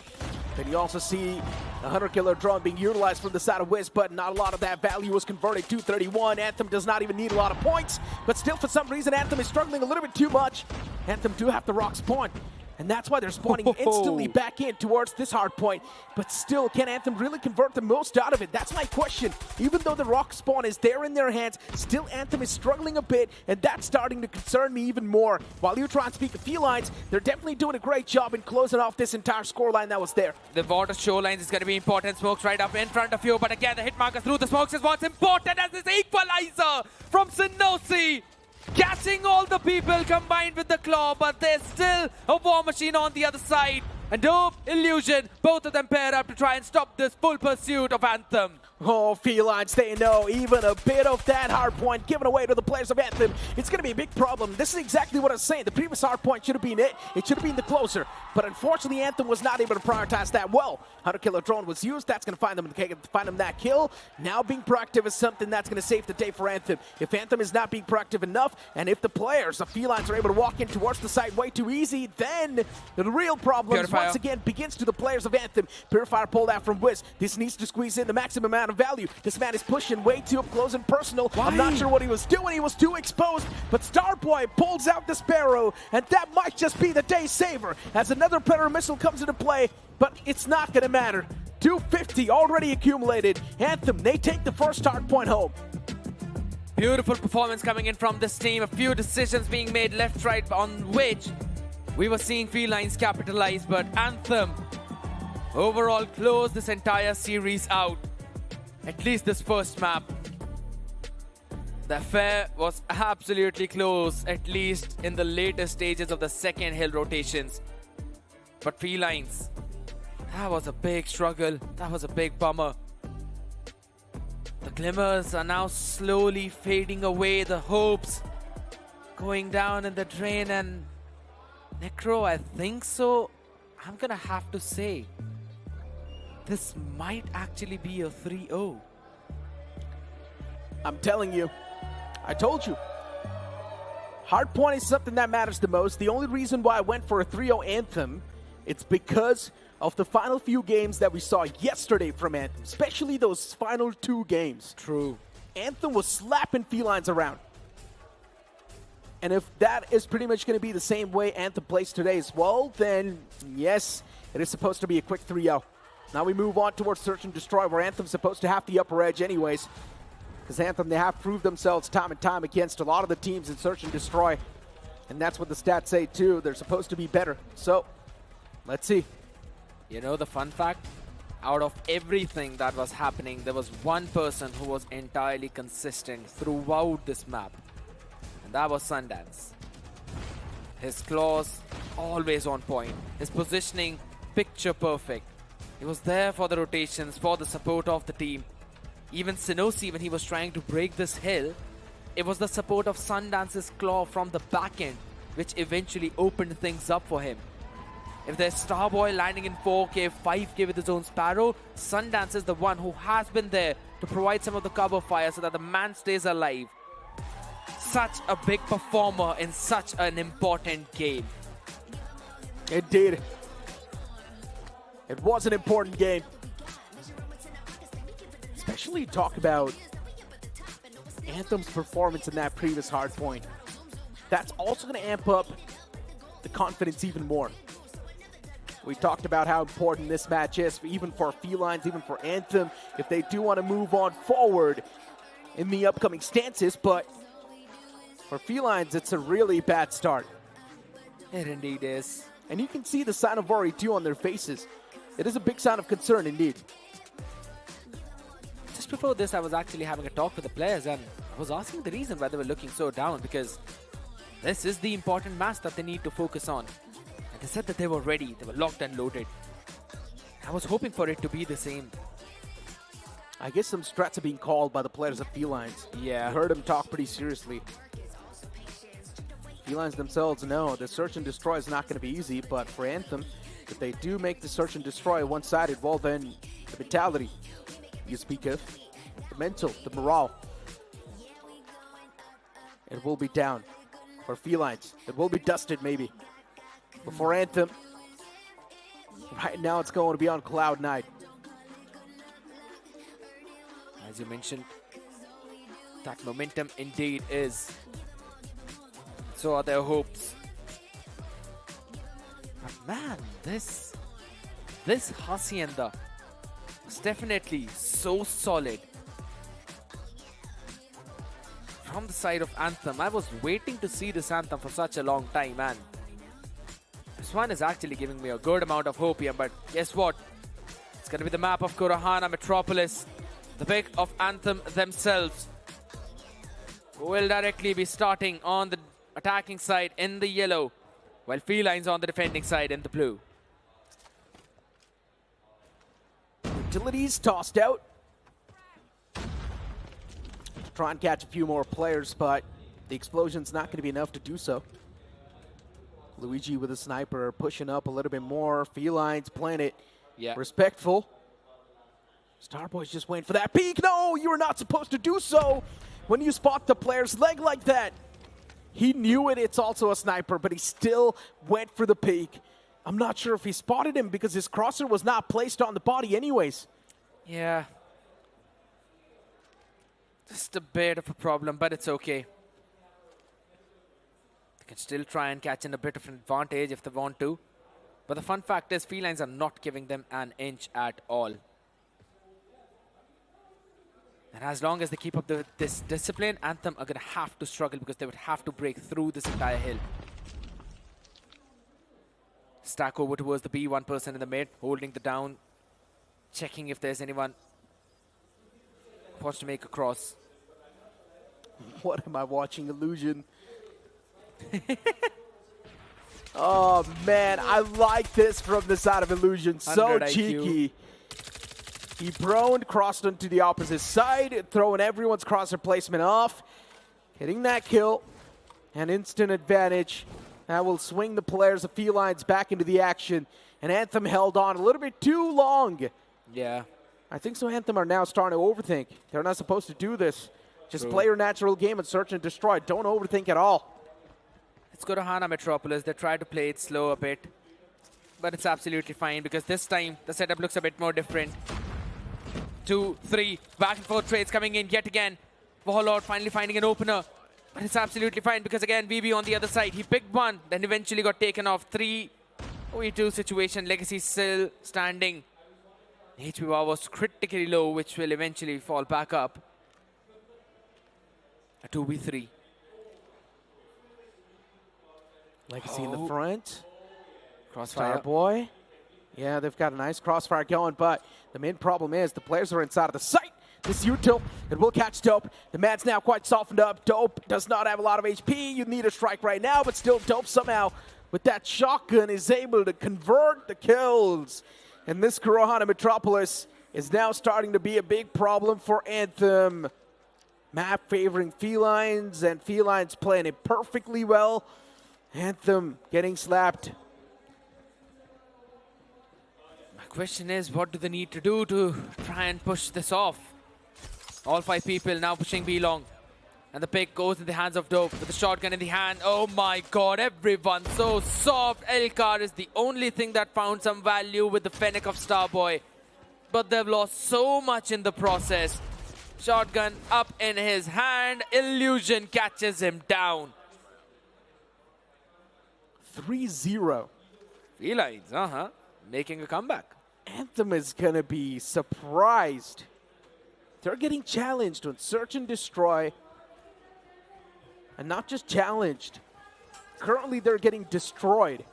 Then you also see a 100-killer drone being utilized from the side of Wiz, but not a lot of that value was converted. 231. Anthem does not even need a lot of points, but still for some reason Anthem is struggling a little bit too much. Anthem do have the rock spawn, and that's why they're spawning instantly back in towards this hard point. But still, can Anthem really convert the most out of it? That's my question. Even though the rock spawn is there in their hands, still Anthem is struggling a bit, and that's starting to concern me even more. While you try and speak of Felines, they're definitely doing a great job in closing off this entire scoreline that was there. The water shorelines is going to be important. Smokes right up in front of you, but again, the hit marker through the smokes is what's important as this equalizer from Sinosi. Catching all the people combined with the claw, but there's still a war machine on the other side. And Dope, Illusion, both of them pair up to try and stop this full pursuit of Anthem. Oh, Felines, they know even a bit of that hard point given away to the players of Anthem. It's going to be a big problem. This is exactly what I was saying. The previous hard point should have been it. It should have been the closer. But unfortunately, Anthem was not able to prioritize that well. 100-killer drone was used. That's going to find them that kill. Now being proactive is something that's going to save the day for Anthem. If Anthem is not being proactive enough, and if the players of Felines are able to walk in towards the site way too easy, then the real problem once again begins to the players of Anthem. Purifier pulled out from Wiz. This needs to squeeze in the maximum amount of value. This man is pushing way too up close and personal. Why? I'm not sure what he was doing. He was too exposed, but Starboy pulls out the Sparrow, and that might just be the day saver as another Predator missile comes into play, but it's not going to matter. 250 already accumulated. Anthem, they take the first hard point home. Beautiful performance coming in from this team. A few decisions being made left, right, on which we were seeing Felines capitalize, but Anthem overall closed this entire series out. At least this first map. The affair was absolutely close, at least in the later stages of the second hill rotations. But Felines That was a big struggle. That was a big bummer. The glimmers are now slowly fading away. The hopes going down in the drain. And Necro, I think so. I'm gonna have to say, this might actually be a 3-0. I'm telling you. I told you. Hardpoint is something that matters the most. The only reason why I went for a 3-0 Anthem, it's because of the final few games that we saw yesterday from Anthem, especially those final 2 games. True. Anthem was slapping Felines around. And if that is pretty much going to be the same way Anthem plays today as well, then yes, it is supposed to be a quick 3-0. Now we move on towards Search and Destroy, where Anthem's supposed to have the upper edge anyways. Because Anthem, they have proved themselves time and time against a lot of the teams in Search and Destroy. And that's what the stats say too. They're supposed to be better. So, let's see. You know the fun fact? Out of everything that was happening, there was one person who was entirely consistent throughout this map. And that was Sundance. His claws, always on point. His positioning, picture perfect. He was there for the rotations, for the support of the team. Even Sinosi, when he was trying to break this hill, it was the support of Sundance's claw from the back end, which eventually opened things up for him. If there's Starboy landing in 4K, 5K with his own Sparrow, Sundance is the one who has been there to provide some of the cover fire so that the man stays alive. Such a big performer in such an important game. Indeed. It was an important game. Especially talk about Anthem's performance in that previous hardpoint. That's also going to amp up the confidence even more. We talked about how important this match is, even for Felines, even for Anthem, if they do want to move on forward in the upcoming stances. But for Felines, it's a really bad start. It indeed is. And you can see the sign of worry too on their faces. It is a big sign of concern indeed. Just before this, I was actually having a talk with the players, and I was asking the reason why they were looking so down, because this is the important match that they need to focus on. And they said that they were ready, they were locked and loaded. I was hoping for it to be the same. I guess some strats are being called by the players of Felines. Yeah. I heard them talk pretty seriously. Felines themselves know the Search and Destroy is not going to be easy, but for Anthem, if they do make the Search and Destroy one-sided, well then, the mentality you speak of, the mental, the morale, it will be down. For Felines, it will be dusted maybe. But for Anthem, right now it's going to be on cloud 9. As you mentioned, that momentum indeed is. So are their hopes. But man, this Hacienda was definitely so solid. From the side of Anthem, I was waiting to see this Anthem for such a long time, and this one is actually giving me a good amount of hope here. But guess what? It's going to be the map of Kurahana Metropolis, the pick of Anthem themselves, who will directly be starting on the attacking side in the yellow, while Felines on the defending side in the blue. Utilities tossed out. Try and catch a few more players, but the explosion's not going to be enough to do so. Luigi with a sniper pushing up a little bit more. Felines playing it respectful. Starboy's just waiting for that peek. No, you're not supposed to do so when you spot the player's leg like that. He knew it. It's also a sniper, but he still went for the peek. I'm not sure if he spotted him because his crosser was not placed on the body anyways. Yeah. Just a bit of a problem, but it's okay. They can still try and catch in a bit of an advantage if they want to. But the fun fact is, Felines are not giving them an inch at all. And as long as they keep up this discipline, Anthem are going to have to struggle because they would have to break through this entire hill. Stack over towards the B, one person in the mid, holding the down, checking if there's anyone who wants to make a cross. What am I watching? Illusion. Oh, man, I like this from the side of Illusion. So 100 IQ. cheeky. He proned, crossed onto the opposite side, throwing everyone's crosser placement off. Hitting that kill. An instant advantage. That will swing the players of Felines back into the action. And Anthem held on a little bit too long. Yeah. I think so Anthem are now starting to overthink. They're not supposed to do this. Just True. play your natural game and search and destroy. Don't overthink at all. Let's go to Hana Metropolis. They try to play it slow a bit. But it's absolutely fine because this time the setup looks a bit more different. 2, 3, back and forth trades coming in yet again. Warlord finally finding an opener. But it's absolutely fine because again, VB on the other side. He picked one, then eventually got taken off. 3-2 situation. Legacy still standing. HP bar was critically low, which will eventually fall back up. A 2v3. Legacy in the front. Crossfire. Starboy. Yeah, they've got a nice crossfire going, but the main problem is the players are inside of the site. This util, it will catch Dope. The man's now quite softened up. Dope does not have a lot of HP. You need a strike right now, but still Dope somehow with that shotgun is able to convert the kills. And this Kurohana Metropolis is now starting to be a big problem for Anthem. Map favoring Felines, and Felines playing it perfectly well. Anthem getting slapped. My question is, what do they need to do to try and push this off? All 5 people now pushing B long. And the pick goes in the hands of Dope with the shotgun in the hand. Oh my god, everyone so soft. Elkar is the only thing that found some value with the Fennec of Starboy. But they've lost so much in the process. Shotgun up in his hand. Illusion catches him down. 3-0. Felines, making a comeback. Anthem is going to be surprised. They're getting challenged on search and destroy. And not just challenged. Currently, they're getting destroyed.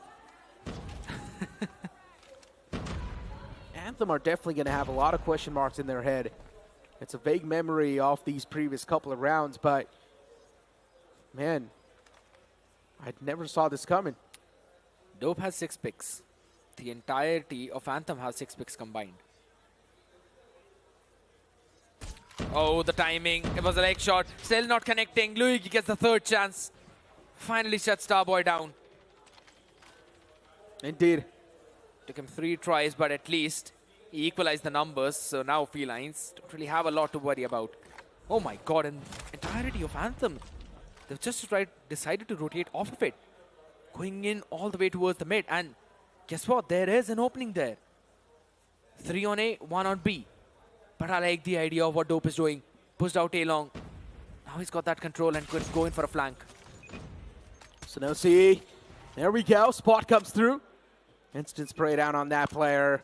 Anthem are definitely going to have a lot of question marks in their head. It's a vague memory off these previous couple of rounds, but man, I never saw this coming. Dope has 6 picks. The entirety of Anthem has 6 picks combined. Oh, the timing. It was a leg shot. Still not connecting. Luigi gets the 3rd chance. Finally shuts Starboy down. Indeed. Took him 3 tries, but at least he equalized the numbers. So now Felines don't really have a lot to worry about. Oh my god, and entirety of Anthem. They've just decided to rotate off of it. Going in all the way towards the mid. And guess what? There is an opening there. 3 on A, 1 on B. But I like the idea of what Dope is doing. Pushed out A long. Now he's got that control and could go in for a flank. So now see, there we go. Spot comes through. Instant spray down on that player.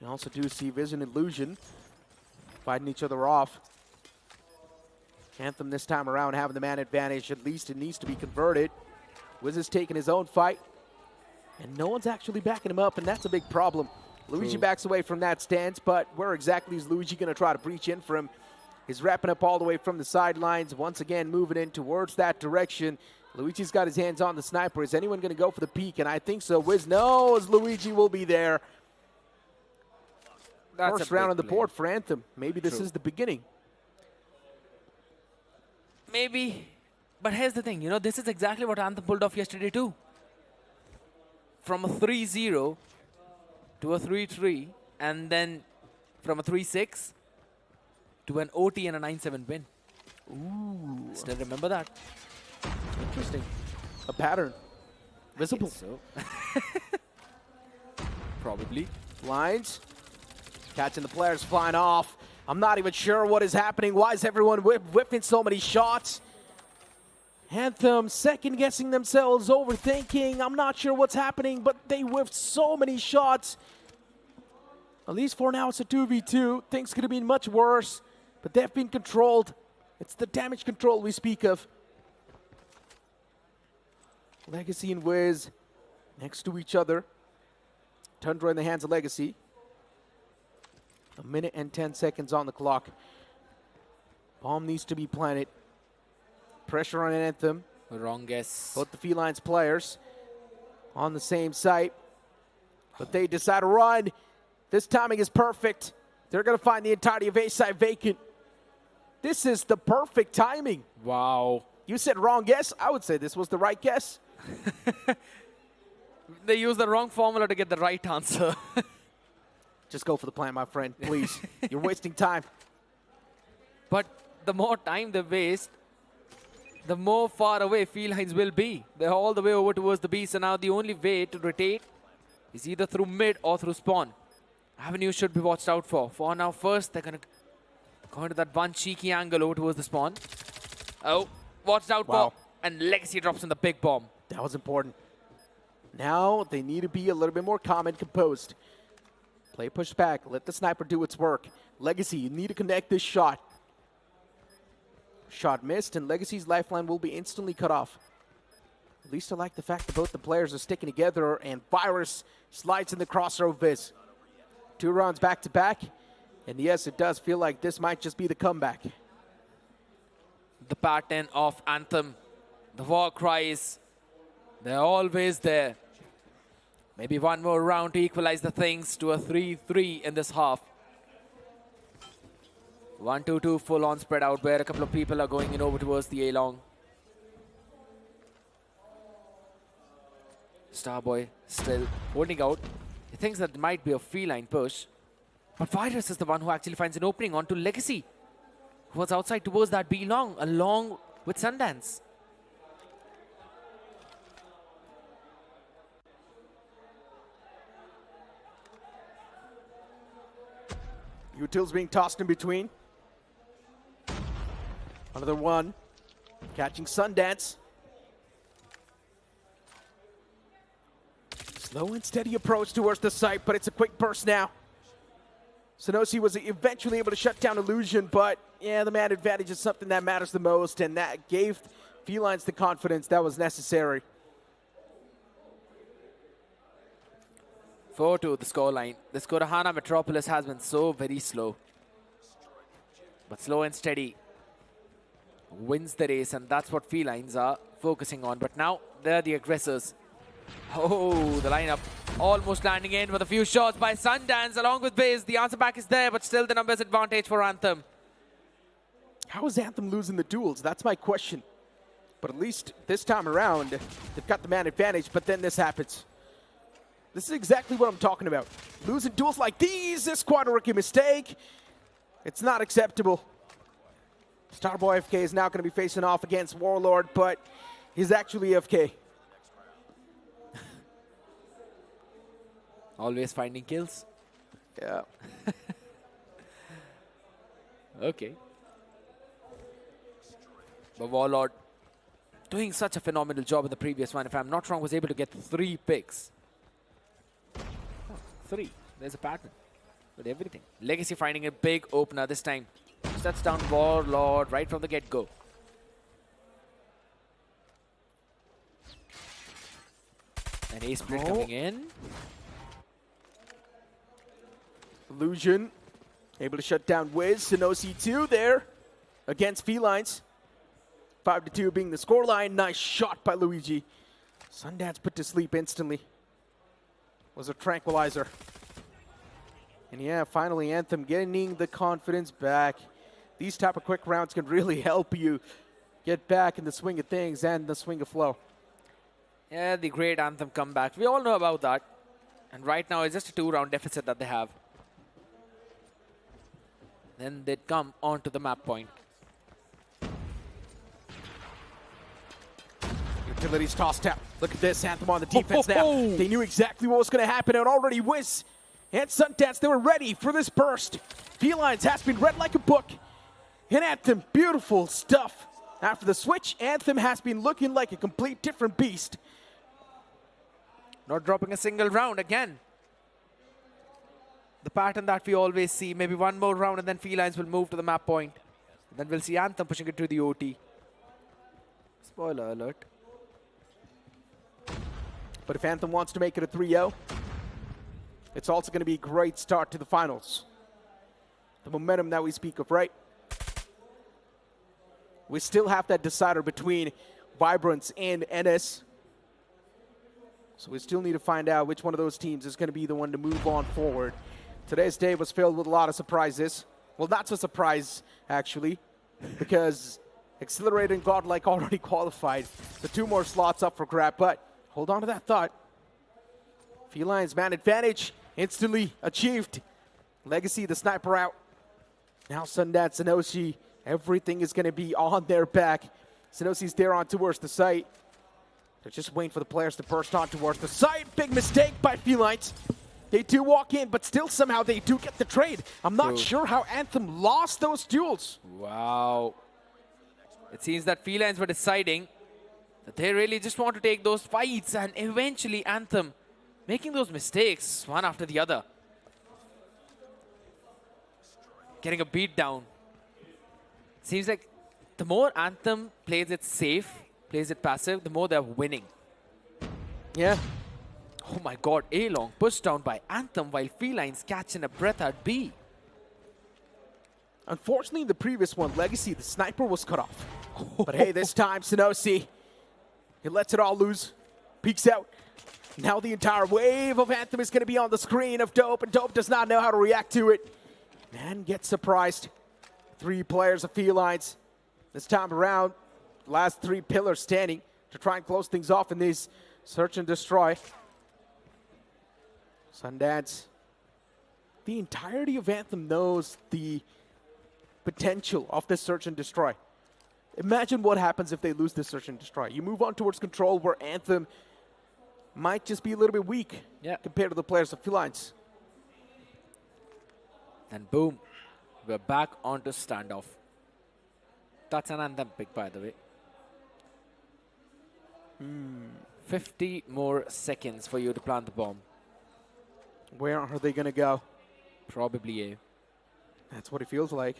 You also do see Vision Illusion fighting each other off. Anthem this time around having the man advantage. At least it needs to be converted. Wiz is taking his own fight. And no one's actually backing him up, and that's a big problem. Luigi backs away from that stance, but where exactly is Luigi going to try to breach in from? He's wrapping up all the way from the sidelines. Once again, moving in towards that direction. Luigi's got his hands on the sniper. Is anyone going to go for the peek? And I think so. Wiz knows Luigi will be there. That's First round on the board for Anthem. Maybe this is the beginning. Maybe. But here's the thing. You know, this is exactly what Anthem pulled off yesterday too. From a 3-0 to a 3-3, and then from a 3-6 to an OT and a 9-7 win. Ooh. Still remember that. Interesting. A pattern. Visible. So. Probably. Lines. Catching the players flying off. I'm not even sure what is happening. Why is everyone whipping so many shots? Anthem second-guessing themselves, overthinking. I'm not sure what's happening, but they whiffed so many shots. At least for now, it's a 2v2. Things could have been much worse, but they've been controlled. It's the damage control we speak of. Legacy and Wiz next to each other. Tundra in the hands of Legacy. 1 minute and 10 seconds on the clock. Bomb needs to be planted. Pressure on Anthem. Wrong guess. Both the Felines players. on the same site. But they decide to run. This timing is perfect. They're going to find the entirety of A side vacant. This is the perfect timing. Wow. You said wrong guess. I would say this was the right guess. They used the wrong formula to get the right answer. Just go for the plan, my friend, please. You're wasting time. But the more time they waste, the more far away Felines will be. They're all the way over towards the B, so now the only way to rotate is either through mid or through spawn. Avenue should be watched out for. For now, first, they're going to go into that one cheeky angle over towards the spawn. Oh, watched out for. And Legacy drops in the big bomb. That was important. Now they need to be a little bit more calm and composed. Play push back. Let the sniper do its work. Legacy, you need to connect this shot. Shot missed, and Legacy's lifeline will be instantly cut off. At least I like the fact that both the players are sticking together, and Virus slides in the crossroad Viz. 2 rounds back to back, and yes, it does feel like this might just be the comeback. The pattern of Anthem, the war cries, they're always there. Maybe one more round to equalize the things to a 3-3 in this half. 1-2-2 full on spread out where a couple of people are going in over towards the A-long. Starboy still holding out. He thinks that it might be a feline push. But Virus is the one who actually finds an opening onto Legacy, who was outside towards that B-long along with Sundance. Utils being tossed in between. Another one. Catching Sundance. Slow and steady approach towards the site, but it's a quick burst now. Sonosi was eventually able to shut down Illusion, but yeah, the man advantage is something that matters the most, and that gave Felines the confidence that was necessary. 4-2 the scoreline. The Skorahana Metropolis has been so very slow. But slow and steady wins the race, and that's what Felines are focusing on. But now they're the aggressors. Oh, the lineup almost landing in with a few shots by Sundance along with Viz. The answer back is there, but still the numbers advantage for Anthem. How is Anthem losing the duels? That's my question. But at least this time around, they've got the man advantage, but then this happens. This is exactly what I'm talking about. Losing duels like these is quite a rookie mistake. It's not acceptable. Starboy FK is now going to be facing off against Warlord, but he's actually FK. Always finding kills. Yeah. Okay. But Warlord doing such a phenomenal job in the previous one. If I'm not wrong, was able to get 3 picks. 3. There's a pattern with everything. Legacy finding a big opener this time. Shuts down Warlord right from the get-go. An ace split coming in. Illusion able to shut down Wiz. Sonosi 2 there against Felines. 5-2 being the scoreline. Nice shot by Luigi. Sundance put to sleep instantly. Was a tranquilizer. And yeah, finally Anthem getting the confidence back. These type of quick rounds can really help you get back in the swing of things and the swing of flow. Yeah, the great Anthem comeback. We all know about that. And right now it's just a 2-round deficit that they have. Then they'd come onto the map point. Utilities tossed out. Look at this, Anthem on the defense now. They knew exactly what was going to happen, and already Wiz and Sundance, they were ready for this burst. Felines has been read like a book. And Anthem, beautiful stuff. After the switch, Anthem has been looking like a complete different beast. Not dropping a single round again. The pattern that we always see, maybe one more round and then Felines will move to the map point. And then we'll see Anthem pushing it to the OT. Spoiler alert. But if Anthem wants to make it a 3-0, it's also going to be a great start to the finals. The momentum that we speak of, right? We still have that decider between Vibrance and NS. So we still need to find out which one of those teams is going to be the one to move on forward. Today's day was filled with a lot of surprises. Well, not so surprise, actually, because Accelerated and GodLike already qualified. So 2 more slots up for grab, but hold on to that thought. Felines man advantage instantly achieved. Legacy, the sniper out. Now Sundance and Oshi, everything is going to be on their back. Senosi's there on towards the site. They're just waiting for the players to burst on towards the site. Big mistake by Felines. They do walk in, but still somehow they do get the trade. I'm not sure how Anthem lost those duels. Wow. It seems that Felines were deciding that they really just want to take those fights, and eventually Anthem making those mistakes one after the other. Getting a beat down. Seems like the more Anthem plays it safe, plays it passive, the more they're winning. Yeah. Oh my god, A-Long pushed down by Anthem while Felines catching a breath at B. Unfortunately, in the previous one, Legacy, the sniper was cut off. But hey, this time, Senosi, he lets it all loose, peeks out. Now the entire wave of Anthem is going to be on the screen of Dope, and Dope does not know how to react to it. And gets surprised. 3 players of Felines. This time around, last 3 pillars standing to try and close things off in this search and destroy. Sundance. The entirety of Anthem knows the potential of this search and destroy. Imagine what happens if they lose this search and destroy. You move on towards control where Anthem might just be a little bit weak compared to the players of Felines. And boom, we're back onto standoff. That's an Anthem pick, by the way. 50 more seconds for you to plant the bomb. Where are they going to go? Probably A. That's what it feels like.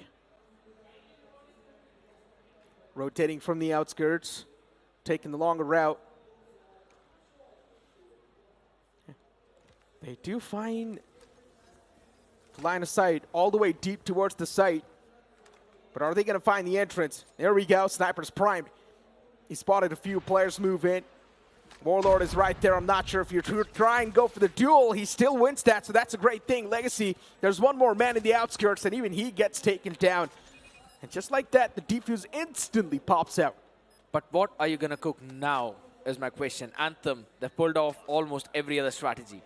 Rotating from the outskirts, taking the longer route. They do find the line of sight all the way deep towards the site. But are they going to find the entrance? There we go. Sniper's primed. He spotted a few players move in. Warlord is right there. I'm not sure if you're trying to go for the duel. He still wins that, so that's a great thing. Legacy, there's one more man in the outskirts, and even he gets taken down. And just like that, the defuse instantly pops out. But what are you going to cook now is my question. Anthem, they pulled off almost every other strategy.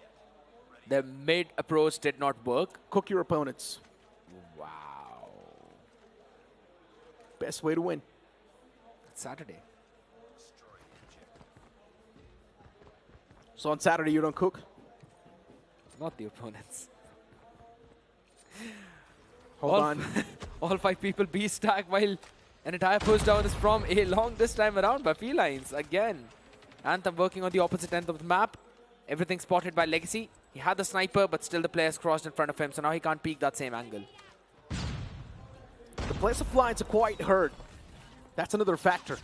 Their mid approach did not work. Cook your opponents. Wow. Best way to win. It's Saturday. So on Saturday you don't cook? Not the opponents. Hold on. All 5 people B stack while an entire push down is from A-Long this time around by Felines again. Anthem working on the opposite end of the map. Everything spotted by Legacy. He had the sniper, but still the players crossed in front of him, so now he can't peek that same angle. The players of Felines are quite hurt. That's another factor.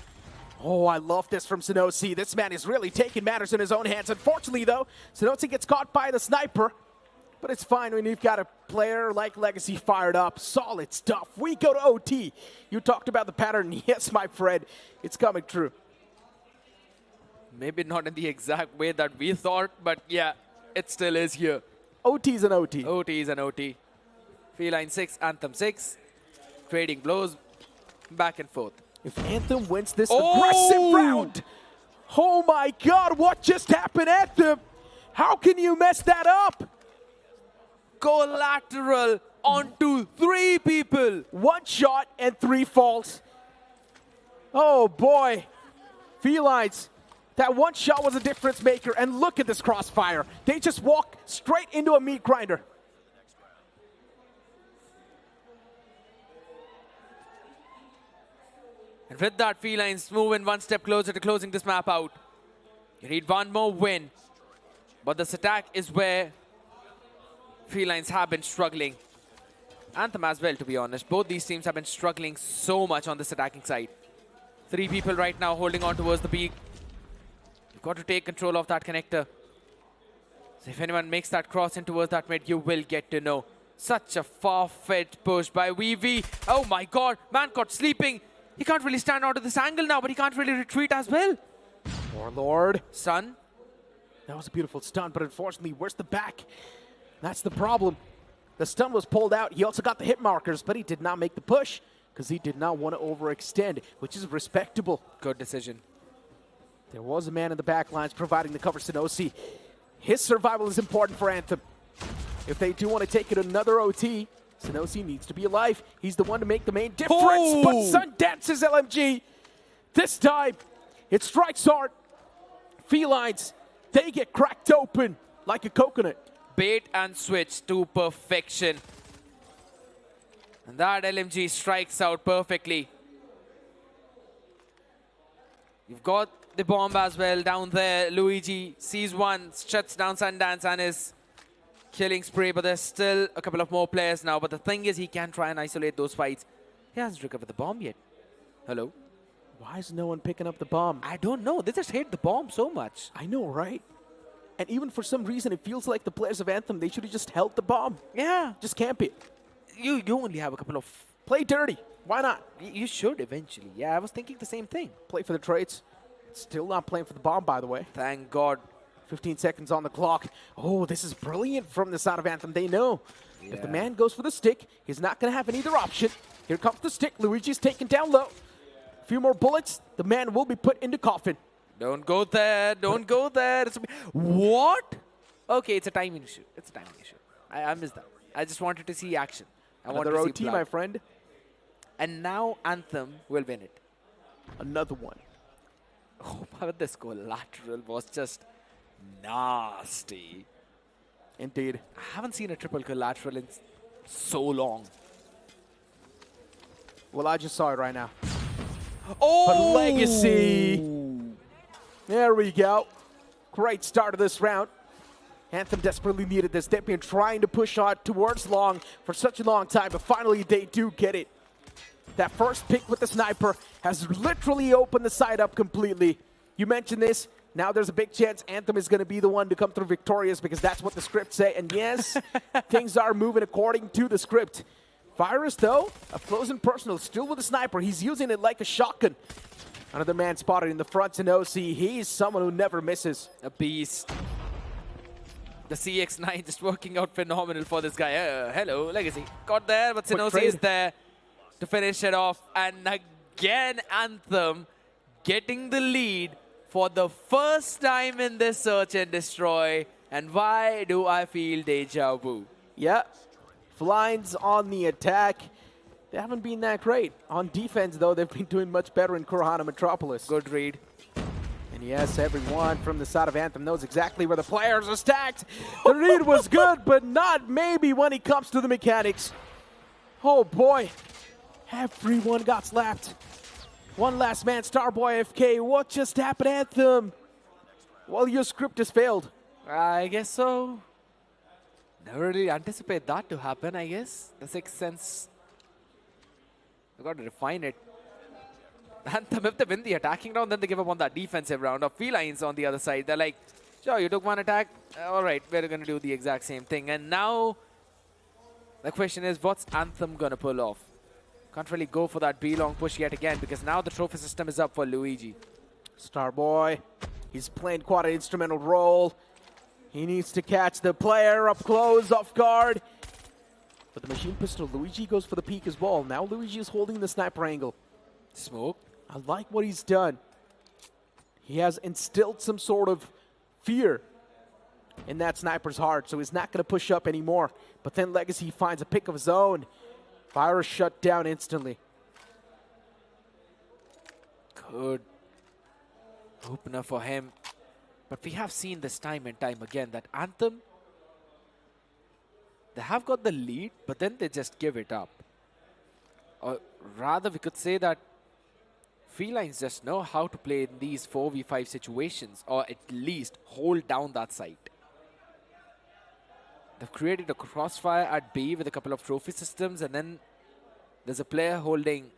Oh, I love this from Senosi. This man is really taking matters in his own hands. Unfortunately, though, Senosi gets caught by the sniper. But it's fine when you've got a player like Legacy fired up. Solid stuff. We go to OT. You talked about the pattern. Yes, my friend. It's coming true. Maybe not in the exact way that we thought, but yeah, it still is here. OT's an OT. OT's an OT. Feline 6, Anthem 6. Trading blows back and forth. If Anthem wins this aggressive round, oh my god, what just happened, Anthem? How can you mess that up? Collateral onto 3 people. 1 shot and 3 falls. Oh boy. Felines, that 1 shot was a difference maker, and look at this crossfire. They just walk straight into a meat grinder. And with that, Felines moving 1 step closer to closing this map out. You need 1 more win. But this attack is where Felines have been struggling. Anthem as well, to be honest. Both these teams have been struggling so much on this attacking side. 3 people right now holding on towards the B. You've got to take control of that connector. So if anyone makes that cross in towards that mid, you will get to know. Such a far-fetched push by VV. Oh my god, man caught sleeping. He can't really stand out of this angle now, but he can't really retreat as well. Warlord. Sun. That was a beautiful stun, but unfortunately, where's the back? That's the problem. The stun was pulled out. He also got the hit markers, but he did not make the push because he did not want to overextend, which is respectable. Good decision. There was a man in the back lines providing the cover. Sanosi, his survival is important for Anthem. If they do want to take it another OT, Sanosi needs to be alive. He's the one to make the main difference, but Sundance's LMG. This time, it strikes hard. Felines, they get cracked open like a coconut. Bait and switch to perfection. And that LMG strikes out perfectly. You've got the bomb as well down there. Luigi sees one, shuts down Sundance and his killing spree, but there's still a couple of more players now. But the thing is, he can try and isolate those fights. He hasn't recovered the bomb yet. Hello? Why is no one picking up the bomb? I don't know. They just hate the bomb so much. I know, right? And even for some reason, it feels like the players of Anthem, they should have just held the bomb. Yeah. Just camp it. You only have a couple of... Play dirty. Why not? You should eventually. Yeah, I was thinking the same thing. Play for the trades. Still not playing for the bomb, by the way. Thank God. 15 seconds on the clock. Oh, this is brilliant from the side of Anthem. They know if the man goes for the stick, he's not going to have any other option. Here comes the stick. Luigi's taken down low. A few more bullets. The man will be put into coffin. Don't go there. Don't go there. What? Okay, it's a timing issue. It's a timing issue. I missed that. I just wanted to see action. Another OT, my friend. And now Anthem will win it. Another one. Oh, but this collateral was just nasty. Indeed. I haven't seen a triple collateral in so long. Well, I just saw it right now. Oh! But Legacy. There we go. Great start of this round. Anthem desperately needed this. They've been trying to push on towards long for such a long time, but finally they do get it. That first pick with the sniper has literally opened the side up completely. You mentioned this. Now there's a big chance Anthem is going to be the one to come through victorious because that's what the script say. And yes, things are moving according to the script. Virus, though, up close and personal, still with the sniper. He's using it like a shotgun. Another man spotted in the front to OC. He's someone who never misses. A beast. The CX-9 just working out phenomenal for this guy. Hello, Legacy. Got there, but Sinosi is there to finish it off. And again, Anthem getting the lead for the first time in this search and destroy. And why do I feel deja vu? Yeah. Felines on the attack. They haven't been that great. On defense, though, they've been doing much better in Kurahana Metropolis. Good read. And yes, everyone from the side of Anthem knows exactly where the players are stacked. The read was good, but not maybe when it comes to the mechanics. Oh, boy. Everyone got slapped. One last man, Starboy FK. What just happened, Anthem? Well, your script has failed. I guess so. Never really anticipate that to happen, I guess. The Sixth Sense. I've got to refine it. Anthem, if they win the attacking round, then they give up on that defensive round. Of Felines on the other side. They're like, sure, you took one attack. All right, we're going to do the exact same thing. And now, the question is, what's Anthem going to pull off? Can't really go for that B-long push yet again because now the trophy system is up for Luigi. Starboy, he's playing quite an instrumental role. He needs to catch the player up close, off guard. But the machine pistol, Luigi goes for the peek as well. Now Luigi is holding the sniper angle. Smoke. I like what he's done. He has instilled some sort of fear in that sniper's heart, so he's not going to push up anymore. But then Legacy finds a pick of his own. Virus shut down instantly. Good opener for him. But we have seen this time and time again that Anthem, they have got the lead, but then they just give it up. Or rather, we could say that Felines just know how to play in these 4v5 situations, or at least hold down that site. They've created a crossfire at B with a couple of trophy systems, and then there's a player holding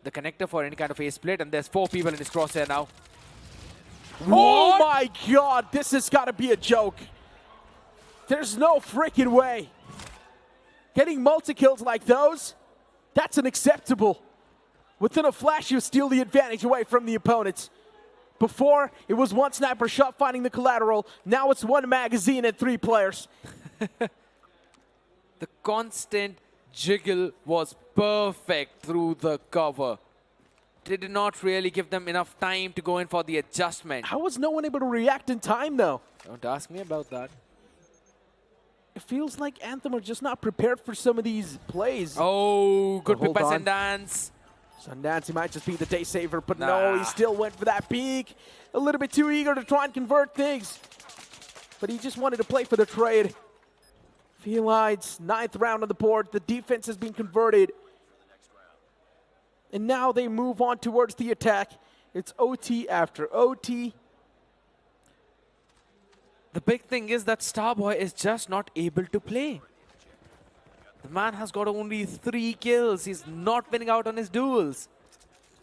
the connector for any kind of A split, and there's 4 people in his crosshair now. Oh my god, this has got to be a joke. There's no freaking way. Getting multi-kills like those, that's unacceptable. Within a flash, you steal the advantage away from the opponents. Before, it was one sniper shot finding the collateral. Now it's one magazine and 3 players. The constant jiggle was perfect through the cover. They did not really give them enough time to go in for the adjustment. How was no one able to react in time, though? Don't ask me about that. It feels like Anthem are just not prepared for some of these plays. Oh, good pick by hold on. Sundance. Sundance, he might just be the day saver, but no, he still went for that peek. A little bit too eager to try and convert things. But he just wanted to play for the trade. Felines, 9th round on the board. The defense has been converted. And now they move on towards the attack. It's OT after OT. The big thing is that Starboy is just not able to play. The man has got only 3 kills. He's not winning out on his duels.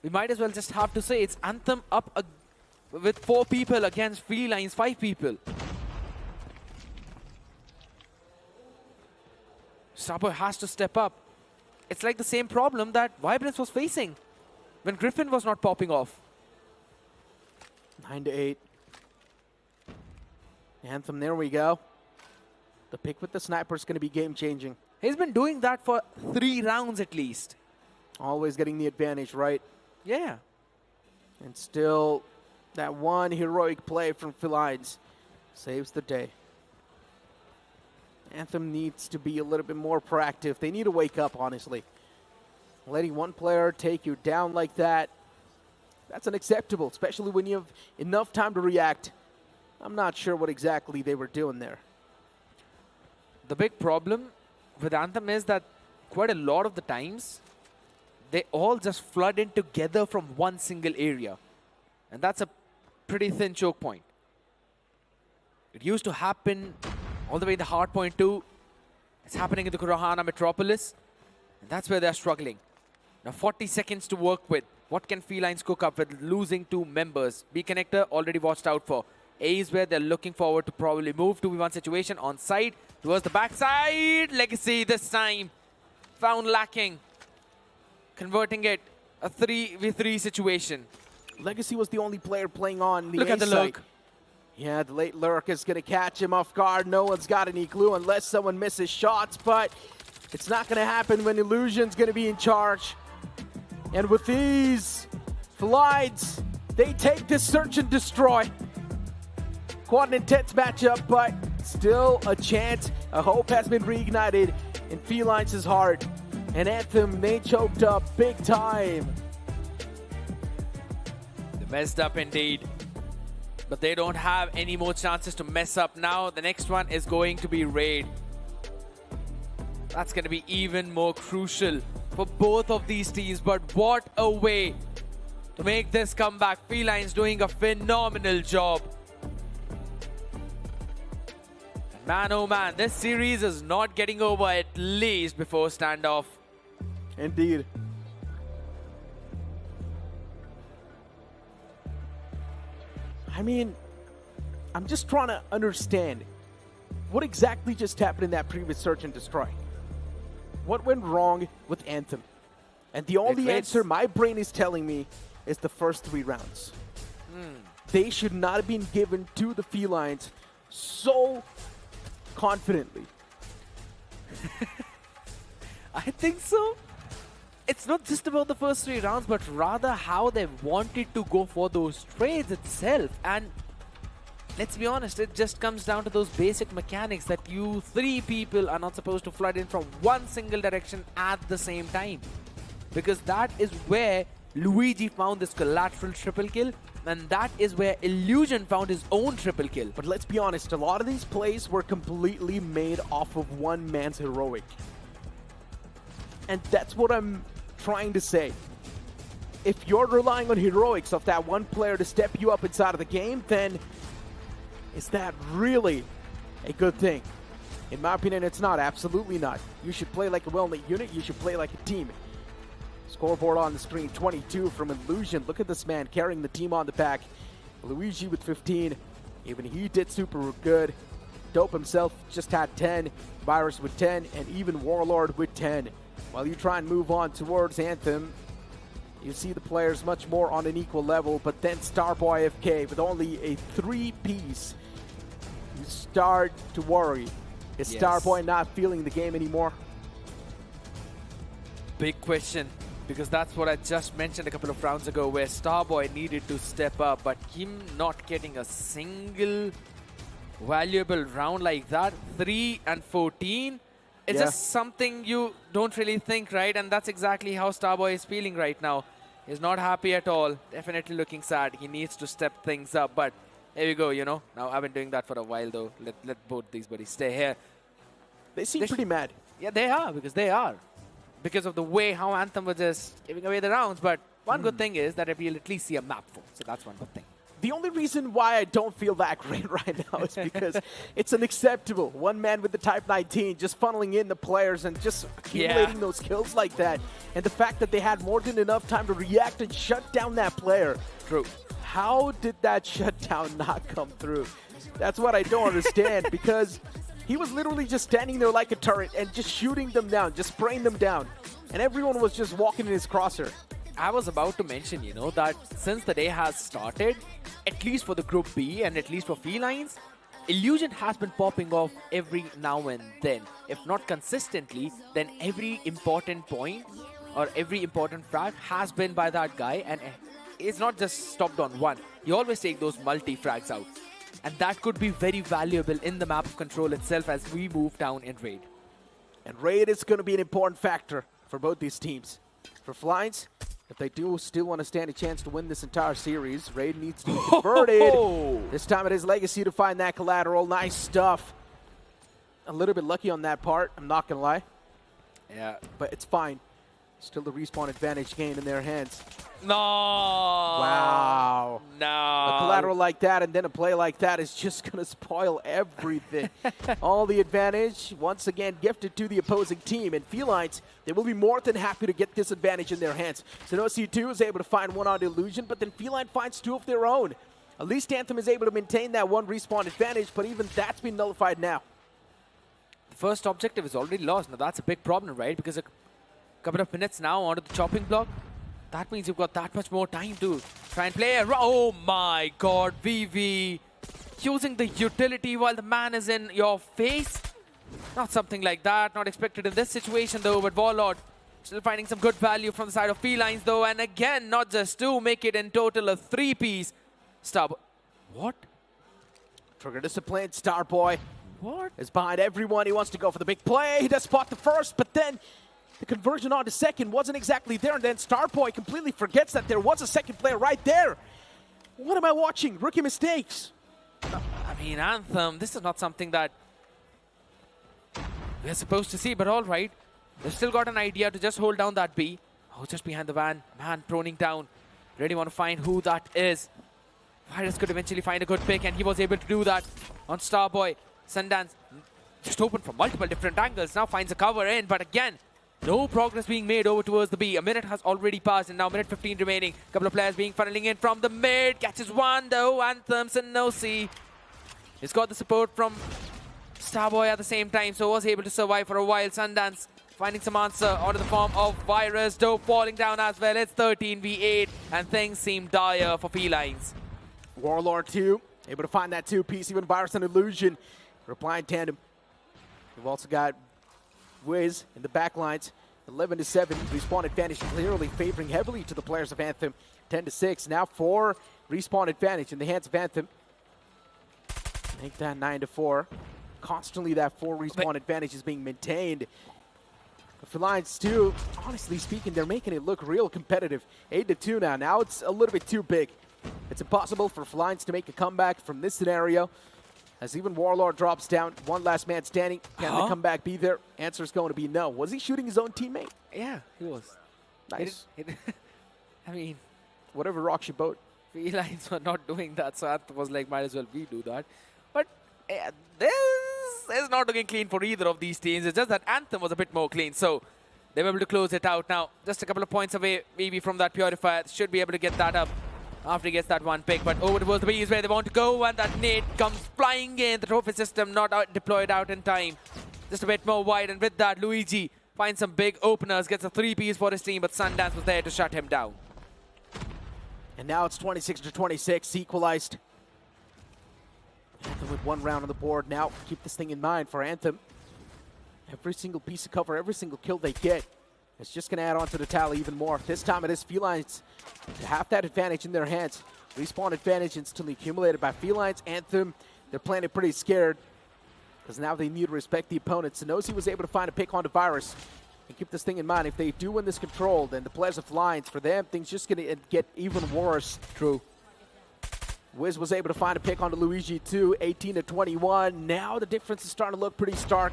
We might as well just have to say it's Anthem up with 4 people against Felines 5 people. Starboy has to step up. It's like the same problem that Vibrance was facing when Griffin was not popping off. 9-8. Anthem, there we go. The pick with the sniper is going to be game-changing. He's been doing that for 3 rounds at least. Always getting the advantage, right? Yeah. And still, that one heroic play from Felines saves the day. Anthem needs to be a little bit more proactive. They need to wake up, honestly. Letting one player take you down like that, that's unacceptable, especially when you have enough time to react. I'm not sure what exactly they were doing there. The big problem with Anthem is that quite a lot of the times, they all just flood in together from one single area. And that's a pretty thin choke point. It used to happen all the way in the hard point too. It's happening in the Kurahana Metropolis. And that's where they're struggling. Now 40 seconds to work with. What can Felines cook up with losing 2 members? B connector already watched out for. A is where they're looking forward to probably move 2v1 situation on side towards the backside. Legacy this time found lacking. Converting it a 3v3 situation. Legacy was the only player playing on the Look at the side. lurk. Yeah, the late lurk is going to catch him off guard. No one's got any clue unless someone misses shots, but it's not going to happen when Illusion's going to be in charge. And with these Felines, they take this search and destroy. Quite an intense matchup, but still a chance. A hope has been reignited in Felines' heart. And Anthem, they choked up big time. They messed up indeed. But they don't have any more chances to mess up now. The next one is going to be Raid. That's going to be even more crucial for both of these teams. But what a way to make this comeback. Felines doing a phenomenal job. Man, oh man, this series is not getting over at least before standoff. Indeed. I mean, I'm just trying to understand what exactly just happened in that previous search and destroy. What went wrong with Anthem? And the only answer my brain is telling me is the first 3 rounds. They should not have been given to the Felines so confidently. I think so. It's not just about the first 3 rounds, but rather how they wanted to go for those trades itself. And let's be honest, it just comes down to those basic mechanics that you 3 people are not supposed to flood in from one single direction at the same time. Because that is where Luigi found this collateral triple kill, and that is where Illusion found his own triple kill. But let's be honest, a lot of these plays were completely made off of one man's heroic. And that's what I'm trying to say. If you're relying on heroics of that one player to step you up inside of the game, then is that really a good thing? In my opinion, it's not. Absolutely not. You should play like a well-knit unit. You should play like a team. Scoreboard on the screen, 22 from Illusion. Look at this man carrying the team on the back. Luigi with 15. Even he did super good. Dope himself just had 10. Virus with 10. And even Warlord with 10. While you try and move on towards Anthem, You see the players much more on an equal level, but then Starboy FK with only a 3-piece. You start to worry. Is Yes. Starboy not feeling the game anymore? Big question, because that's what I just mentioned a couple of rounds ago, where Starboy needed to step up, but him not getting a single valuable round like that, 3 and 14, it's Yeah. just something you don't really think, right? And that's exactly how Starboy is feeling right now. He's not happy at all, definitely looking sad. He needs to step things up, but there you go, you know. Now, I've been doing that for a while, though. Let both these buddies stay here. They seem pretty mad. Yeah, they are, because they are. Because of the way how Anthem was just giving away the rounds. But one good thing is that we'll at least see a map for. So that's one good thing. The only reason why I don't feel that great right now is because it's unacceptable. One man with the Type 19 just funneling in the players and just accumulating those kills like that. And the fact that they had more than enough time to react and shut down that player. True. How did that shutdown not come through? That's what I don't understand, because he was literally just standing there like a turret and just shooting them down, just spraying them down. And everyone was just walking in his crosshair. I was about to mention, you know, that since the day has started, at least for the Group B and at least for Felines, Illusion has been popping off every now and then. If not consistently, then every important point or every important frag has been by that guy, and it's not just stopped on one. You always take those multi-frags out. And that could be very valuable in the map of control itself as we move down in Raid. And Raid is going to be an important factor for both these teams. For Felines, if they do still want to stand a chance to win this entire series, Raid needs to be converted. This time it is Legacy to find that collateral. Nice stuff. A little bit lucky on that part, I'm not going to lie. Yeah. But it's fine. Still the respawn advantage gained in their hands. No! Wow. No. A collateral like that and then a play like that is just going to spoil everything. All the advantage, once again, gifted to the opposing team. And Felines, they will be more than happy to get this advantage in their hands. Sanosi 2 is able to find one on Illusion, but then Feline finds 2 of their own. At least Anthem is able to maintain that one respawn advantage, but even that's been nullified now. The first objective is already lost. Now that's a big problem, right? Because a couple of minutes now onto the chopping block. That means you've got that much more time to try and play. Oh my god, VV. Using the utility while the man is in your face. Not something like that. Not expected in this situation though, but Warlord still finding some good value from the side of Felines though. And again, not just 2, make it in total a 3-piece. Starboy. What? Trigger discipline, Starboy. What? Is behind everyone. He wants to go for the big play. He does spot the first, but then the conversion on the second wasn't exactly there, and then Starboy completely forgets that there was a second player right there. What am I watching? Rookie mistakes. I mean, Anthem, this is not something that we're supposed to see, but all right. They've still got an idea to just hold down that B. Oh, just behind the van. Man proning down. Really want to find who that is. Virus could eventually find a good pick, and he was able to do that on Starboy. Sundance just open from multiple different angles. Now finds a cover in, but again, no progress being made over towards the B. A minute has already passed, and now minute 15 remaining. Couple of players being funneling in from the mid. Catches one though. Anthem, Sanosi. He's got the support from Starboy at the same time, so was able to survive for a while. Sundance finding some answer out of the form of Virus. Dope falling down as well. It's 13v8, and things seem dire for Felines. Warlord 2, able to find that 2-piece. Even Virus and Illusion replying tandem. We've also got Wiz in the backlines. 11-7, respawn advantage clearly favoring heavily to the players of Anthem. 10-6, now 4 respawn advantage in the hands of Anthem. Make that 9-4. Constantly that 4 respawn advantage is being maintained. For Felines too, honestly speaking, they're making it look real competitive. 8-2 now. Now it's a little bit too big. It's impossible for Felines to make a comeback from this scenario. As even Warlord drops down, one last man standing. Can the comeback be there? Answer is going to be no. Was he shooting his own teammate? Yeah, he was. Nice. I mean, whatever rocks your boat. Felines were not doing that, so Anthem was like, might as well we do that. But this is not looking clean for either of these teams. It's just that Anthem was a bit more clean, so they were able to close it out. Now, just a couple of points away, maybe from that Purifier. Should be able to get that up after he gets that one pick, but over towards the B is where they want to go, and that nade comes flying in. The trophy system not deployed out in time. Just a bit more wide, and with that, Luigi finds some big openers, gets a 3-piece for his team, but Sundance was there to shut him down. And now it's 26-26, equalized. Anthem with 1 round on the board. Now, keep this thing in mind for Anthem. Every single piece of cover, every single kill they get, it's just going to add on to the tally even more. This time it is Felines to have that advantage in their hands. Respawn advantage instantly accumulated by Felines. Anthem, they're playing it pretty scared because now they need to respect the opponent. Sanosi was able to find a pick onto Virus. And keep this thing in mind, if they do win this control, then the players of Felines, for them, things just going to get even worse. True. Wiz was able to find a pick onto Luigi too, 18-21. Now the difference is starting to look pretty stark.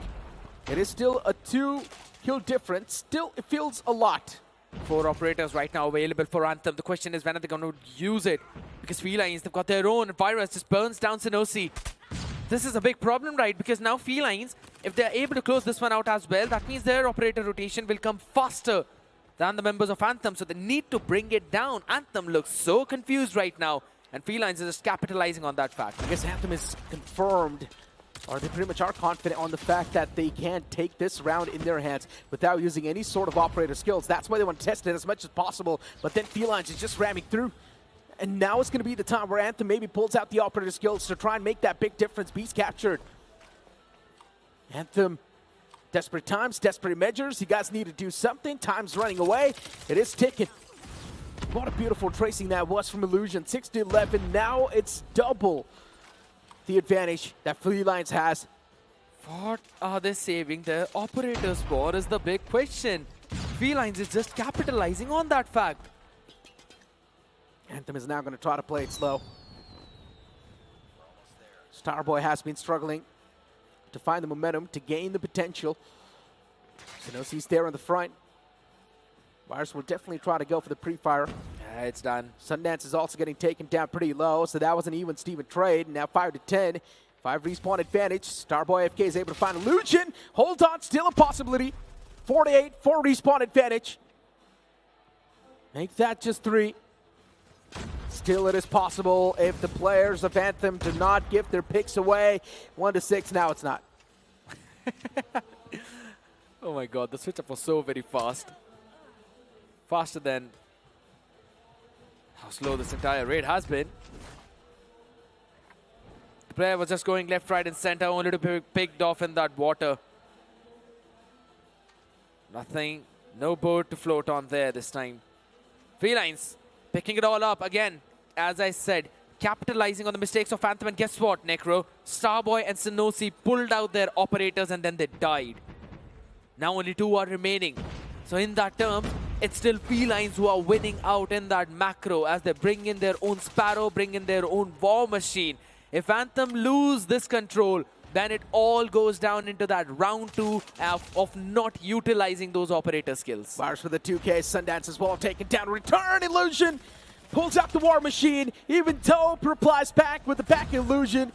It is still a 2-kill difference. Still, it feels a lot. 4 operators right now available for Anthem. The question is, when are they going to use it? Because Felines, they've got their own. Virus just burns down Sanosi. This is a big problem, right? Because now Felines, if they're able to close this one out as well, that means their operator rotation will come faster than the members of Anthem. So they need to bring it down. Anthem looks so confused right now. And Felines is just capitalizing on that fact. I guess Anthem is confirmed, or they pretty much are confident on the fact that they can take this round in their hands without using any sort of operator skills. That's why they want to test it as much as possible. But then Felines is just ramming through. And now it's going to be the time where Anthem maybe pulls out the operator skills to try and make that big difference. Beast captured. Anthem, desperate times, desperate measures. You guys need to do something. Time's running away. It is ticking. What a beautiful tracing that was from Illusion. 6-11. Now it's double the advantage that Felines has. What are they saving their operators for is the big question. Felines is just capitalizing on that fact. Anthem is now going to try to play it slow. Starboy has been struggling to find the momentum, to gain the potential. Sanosi's there in the front. Virus will definitely try to go for the pre-fire. Yeah, it's done. Sundance is also getting taken down pretty low, so that was an even Steven trade. Now 5-10. 5 respawn advantage. Starboy FK is able to find Illusion. Hold on, still a possibility. 4-8, 4 respawn advantage. Make that just 3. Still it is possible if the players of Anthem do not give their picks away. 1-6, now it's not. Oh my god, the switch up was so very fast. Faster than how slow this entire raid has been. The player was just going left, right and center, only to be picked off in that water. Nothing, no boat to float on there this time. Felines picking it all up again, as I said, capitalizing on the mistakes of Anthem. And guess what, Necro? Starboy and Sanosi pulled out their operators and then they died. Now only 2 are remaining. So in that term, it's still Felines who are winning out in that macro as they bring in their own Sparrow, bring in their own War Machine. If Anthem lose this control, then it all goes down into that round 2 of not utilizing those operator skills. Virus for the 2K, Sundance as well taken down. Return Illusion pulls out the War Machine. Even Dope replies back with the back Illusion.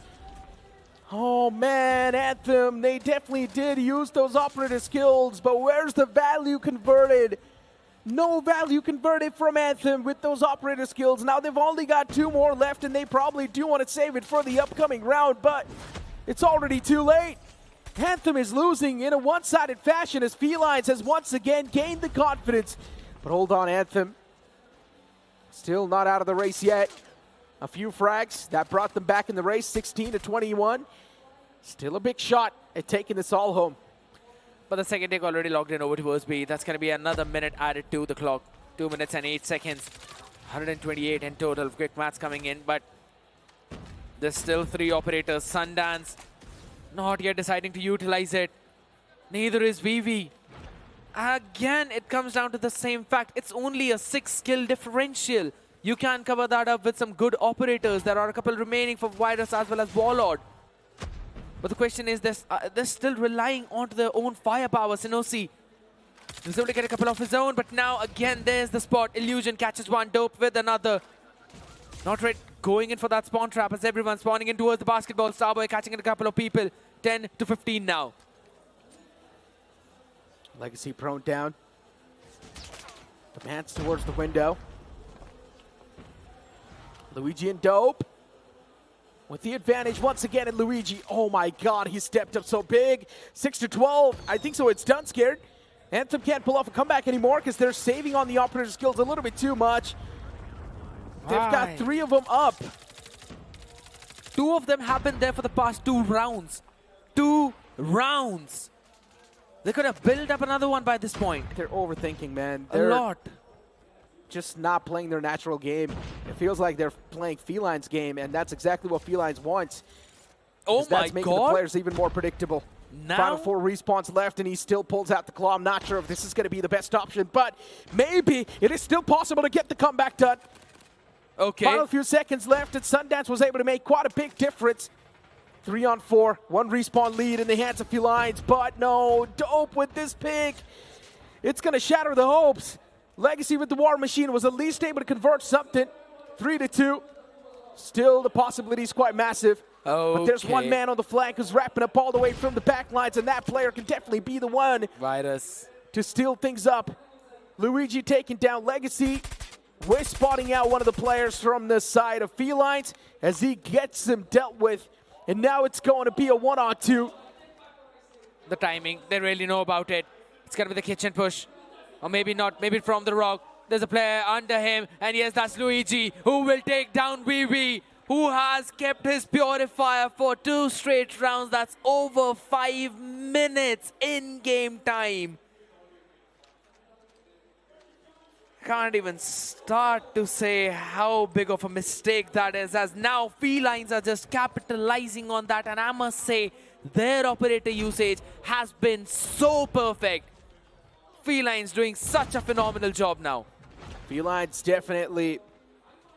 Oh man, Anthem, they definitely did use those operator skills, but where's the value converted? No value converted from Anthem with those operator skills. Now they've only got 2 more left, and they probably do want to save it for the upcoming round, but it's already too late. Anthem is losing in a one-sided fashion as Felines has once again gained the confidence. But hold on, Anthem. Still not out of the race yet. A few frags that brought them back in the race, 16-21. Still a big shot at taking this all home. But the second take already logged in over towards B. That's going to be another minute added to the clock. 2 minutes and 8 seconds. 128 in total. Quick maths coming in, but there's still 3 operators. Sundance not yet deciding to utilize it. Neither is VV. Again, it comes down to the same fact. It's only a 6-skill differential. You can cover that up with some good operators. There are a couple remaining for Virus as well as Warlord. But the question is, they're still relying on their own firepower. Sanosi was able to get a couple of his own, but now again, there's the spot. Illusion catches one, Dope with another. Not right, going in for that spawn trap as everyone spawning in towards the basketball. Starboy catching in a couple of people. 10-15 now. Legacy prone down. Demands towards the window. Luigi and Dope with the advantage once again in Luigi. Oh my god, he stepped up so big. 6-12. I think so it's done, Scared. Anthem can't pull off a comeback anymore because they're saving on the operator skills a little bit too much. They've got Right. 3 of them up. 2 of them have been there for the past 2 rounds. 2 rounds. They could have built up another one by this point. They're overthinking, man. A They're lot. just not playing their natural game. It feels like they're playing Felines' game, and that's exactly what Felines wants. Oh my That's making the God. players even more predictable. Now- Final 4 respawns left, and he still pulls out the claw. I'm not sure if this is going to be the best option, but maybe it is still possible to get the comeback done. Okay. Final few seconds left, and Sundance was able to make quite a big difference. 3 on 4, 1 respawn lead in the hands of Felines, but no, Dope with this pick. It's going to shatter the hopes. Legacy with the War Machine was at least able to convert something. 3-2. Still, the possibility is quite massive. But there's one Okay. man on the flank who's wrapping up all the way from the back lines, and that player can definitely be the one Virus. to steal things up. Luigi taking down Legacy. We're spotting out one of the players from the side of Felines as he gets him dealt with. And now it's going to be a 1-on-2. The timing, they really know about it. It's going to be the kitchen push. Or maybe not, maybe from the rock. There's a player under him, and yes, that's Luigi, who will take down Vivi, who has kept his purifier for 2 straight rounds. That's over 5 minutes in game time. Can't even start to say how big of a mistake that is, as now Felines are just capitalizing on that, and I must say their operator usage has been so perfect. Felines doing such a phenomenal job now. Felines definitely,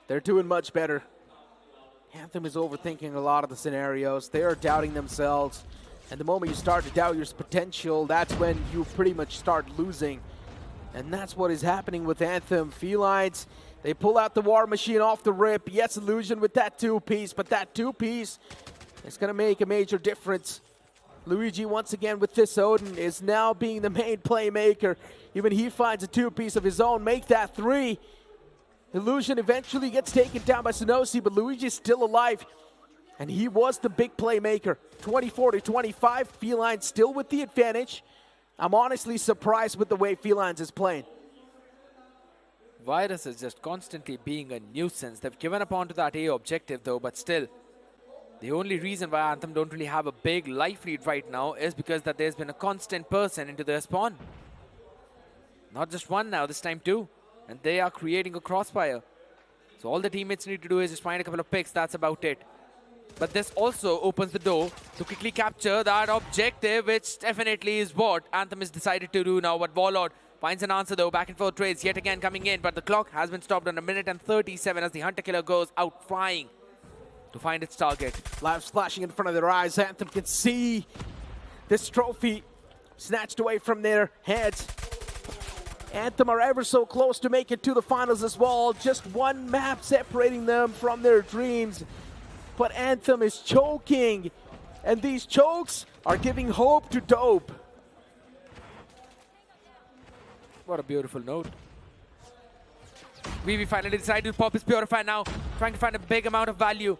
they're doing much better. Anthem is overthinking a lot of the scenarios. They are doubting themselves. And the moment you start to doubt your potential, that's when you pretty much start losing. And that's what is happening with Anthem. Felines, they pull out the War Machine off the rip. Yes, Illusion with that 2-piece, but that 2-piece is going to make a major difference. Luigi, once again with this Odin, is now being the main playmaker. Even he finds a 2-piece of his own, make that 3. Illusion eventually gets taken down by Sonosi, but Luigi is still alive. And he was the big playmaker. 24-25, Felines still with the advantage. I'm honestly surprised with the way Felines is playing. Virus is just constantly being a nuisance. They've given up onto that A objective though, but still. The only reason why Anthem don't really have a big life lead right now is because that there's been a constant person into their spawn. Not just one now, this time 2. And they are creating a crossfire. So all the teammates need to do is just find a couple of picks, that's about it. But this also opens the door to quickly capture that objective, which definitely is what Anthem has decided to do now. But Warlord finds an answer though, back and forth trades yet again coming in, but the clock has been stopped on 1:37 as the Hunter Killer goes out flying to find its target. Lives flashing in front of their eyes. Anthem can see this trophy snatched away from their heads. Anthem are ever so close to make it to the finals as well. Just one map separating them from their dreams. But Anthem is choking, and these chokes are giving hope to Dope. What a beautiful note. Vivi finally decided to pop his Purifier now, trying to find a big amount of value.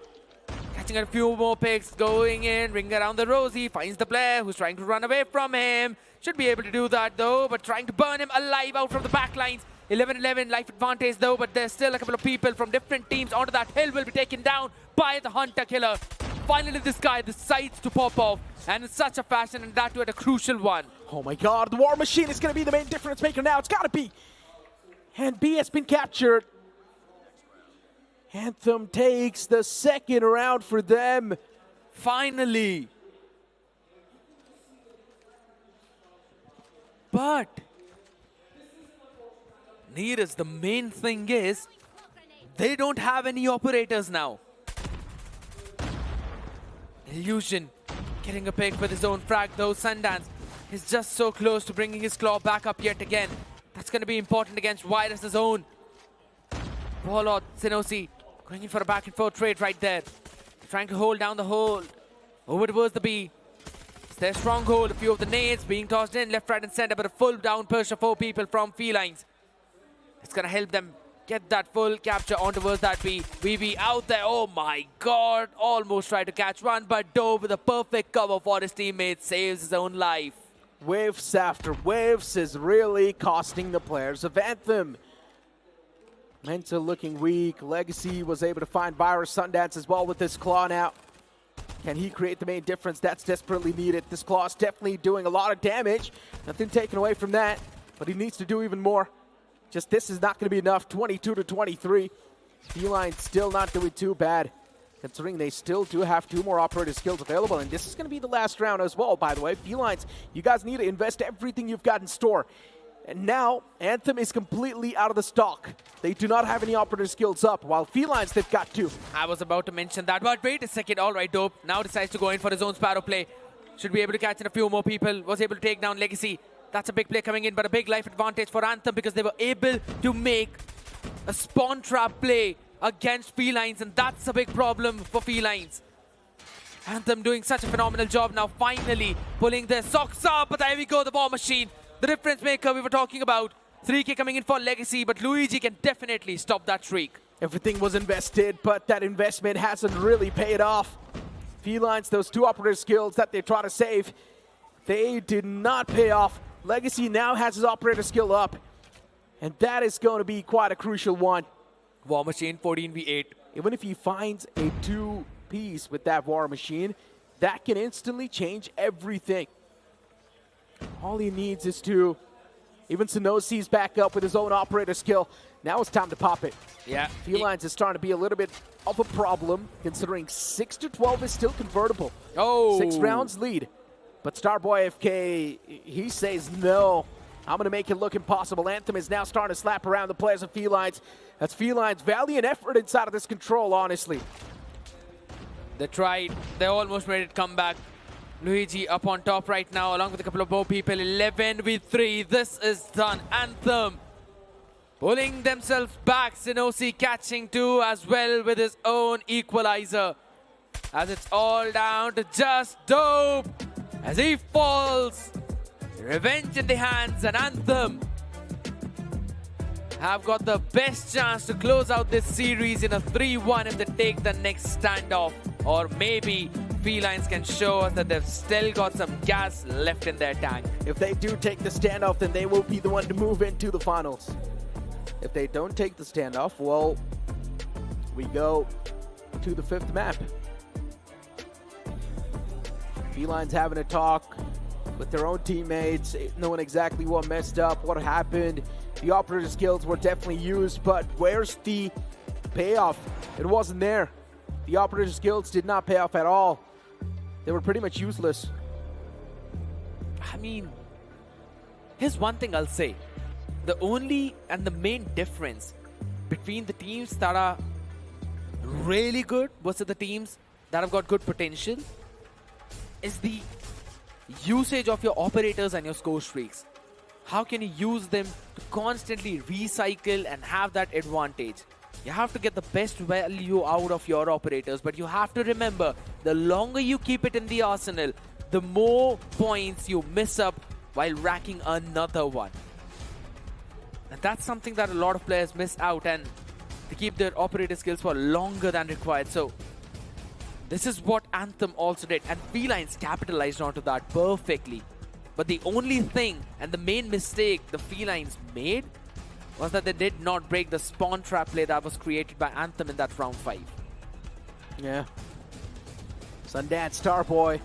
Catching a few more picks, going in, ring around the rosy, finds the player who's trying to run away from him. Should be able to do that though, but trying to burn him alive out from the back lines. 11-11 life advantage though, but there's still a couple of people from different teams onto that hill will be taken down by the Hunter Killer. Finally this guy decides to pop off, and in such a fashion, and that too at a crucial one. Oh my god, the War Machine is going to be the main difference maker now. It's got to be. And B has been captured. Anthem takes the second round for them. Finally. But Neeraj, the main thing is they don't have any operators now. Illusion getting a pick with his own frag though. Sundance is just so close to bringing his claw back up yet again. That's going to be important against Virus's own. Warlord, Sinosi going in for a back and forth trade right there. Trying to hold down the hold. Over towards the B. It's their stronghold. A few of the nades being tossed in left, right and center, but a full down push of 4 people from Felines. It's going to help them get that full capture on towards that B. VV out there. Oh my god. Almost tried to catch one, but Dove with a perfect cover for his teammate saves his own life. Waves after waves is really costing the players of Anthem. Menta looking weak. Legacy was able to find Virus Sundance as well with this claw now. Can he create the main difference? That's desperately needed. This claw is definitely doing a lot of damage. Nothing taken away from that, but he needs to do even more. Just this is not going to be enough. 22 to 23. Felines still not doing too bad, considering they still do have 2 more operator skills available. And this is going to be the last round as well, by the way. Felines, you guys need to invest everything you've got in store. And now, Anthem is completely out of the stock. They do not have any operator skills up, while Felines, they've got 2. I was about to mention that, but wait a second. All right, Dope now decides to go in for his own Sparrow play. Should be able to catch in a few more people. Was able to take down Legacy. That's a big play coming in, but a big life advantage for Anthem because they were able to make a spawn trap play against Felines, and that's a big problem for Felines. Anthem doing such a phenomenal job now, finally pulling their socks up, but there we go, the War Machine. The difference maker we were talking about. 3K coming in for Legacy, but Luigi can definitely stop that streak. Everything was invested, but that investment hasn't really paid off. Felines, those 2 operator skills that they try to save, they did not pay off. Legacy now has his operator skill up, and that is going to be quite a crucial one. War Machine 14v8. Even if he finds a 2-piece with that War Machine, that can instantly change everything. All he needs is to, even Sinosi's back up with his own operator skill. Now it's time to pop it. Yeah. Felines is starting to be a little bit of a problem, considering 6 to 12 is still convertible. Oh. 6 rounds lead. But Starboy FK, he says no. I'm going to make it look impossible. Anthem is now starting to slap around the players of Felines. That's Felines' valiant effort inside of this control, honestly. They tried. They almost made it come back. Luigi up on top right now, along with a couple of more people. 11v3. This is done. Anthem pulling themselves back. Sinosi catching 2 as well with his own equalizer. As it's all down to just Dope as he falls. Revenge in the hands, and Anthem have got the best chance to close out this series in a 3-1 if they take the next standoff. Or maybe Felines can show us that they've still got some gas left in their tank. If they do take the standoff, then they will be the one to move into the finals. If they don't take the standoff, well, we go to the 5th map. Felines having a talk with their own teammates, knowing exactly what messed up, what happened. The operator skills were definitely used, but where's the payoff? It wasn't there. The operator skills did not pay off at all. They were pretty much useless. I mean, here's one thing I'll say. The only and the main difference between the teams that are really good versus the teams that have got good potential is the usage of your operators and your score streaks. How can you use them to constantly recycle and have that advantage? You have to get the best value out of your operators, but you have to remember, the longer you keep it in the arsenal, the more points you miss up while racking another one. And that's something that a lot of players miss out, and they keep their operator skills for longer than required. So this is what Anthem also did, and Felines capitalized onto that perfectly. But the only thing and the main mistake the Felines made was that they did not break the spawn trap play that was created by Anthem in that round 5. Yeah. Sundance, Starboy.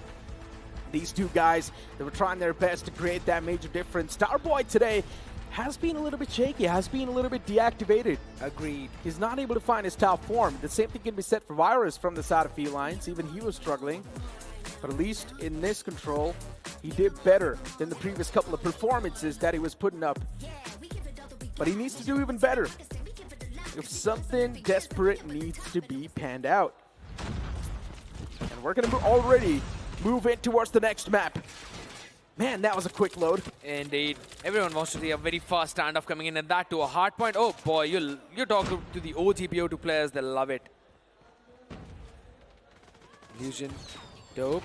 These 2 guys, they were trying their best to create that major difference. Starboy today has been a little bit shaky, has been a little bit deactivated. Agreed. He's not able to find his top form. The same thing can be said for Virus from the side of Felines. Even he was struggling. But at least in this control, he did better than the previous couple of performances that he was putting up. But he needs to do even better. If something desperate needs to be panned out. And we're going to already move in towards the next map. Man, that was a quick load. Indeed. Everyone wants to see a very fast standoff coming in, and that to a hard point. Oh boy, you talk to the OGPO2 players, they'll love it. Illusion, Dope,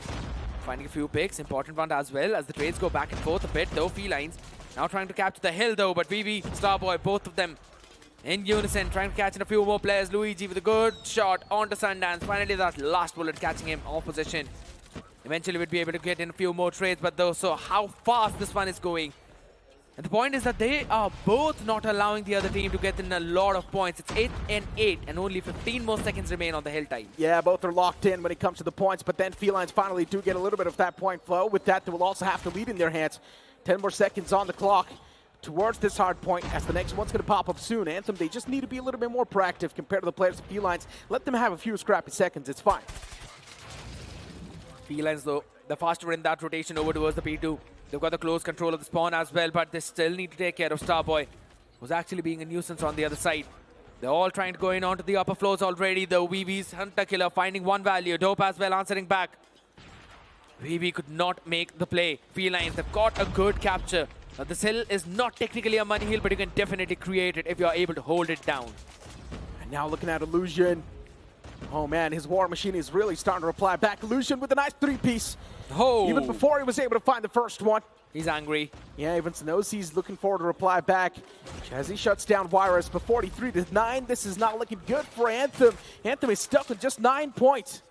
finding a few picks, important one as well as the trades go back and forth a bit, though. Felines now trying to capture the hill though, but VV, Starboy, both of them in unison, trying to catch in a few more players. Luigi with a good shot onto Sundance. Finally that last bullet catching him off position. Eventually we'd be able to get in a few more trades, but though, so how fast this one is going. And the point is that they are both not allowing the other team to get in a lot of points. It's 8 and 8, and only 15 more seconds remain on the hill time. Yeah, both are locked in when it comes to the points, but then Felines finally do get a little bit of that point flow. With that, they will also have the lead in their hands. 10 more seconds on the clock towards this hard point, as the next one's going to pop up soon. Anthem, they just need to be a little bit more proactive compared to the players of Felines. Let them have a few scrappy seconds, it's fine. Felines, though, the faster in that rotation over towards the P2. They've got the close control of the spawn as well, but they still need to take care of Starboy, who's actually being a nuisance on the other side. They're all trying to go in onto the upper floors already. The VV's Hunter Killer finding one value. Dope as well answering back. VV could not make the play. Felines, they've got a good capture. Now, this hill is not technically a money hill, but you can definitely create it if you're able to hold it down. And now looking at Illusion. Oh man, his War Machine is really starting to reply back. Illusion with a nice three-piece. Oh. Even before he was able to find the first one. He's angry. Yeah, even knows he's looking forward to reply back. As he shuts down Virus for 43-9. This is not looking good for Anthem. Anthem is stuck with just 9 points.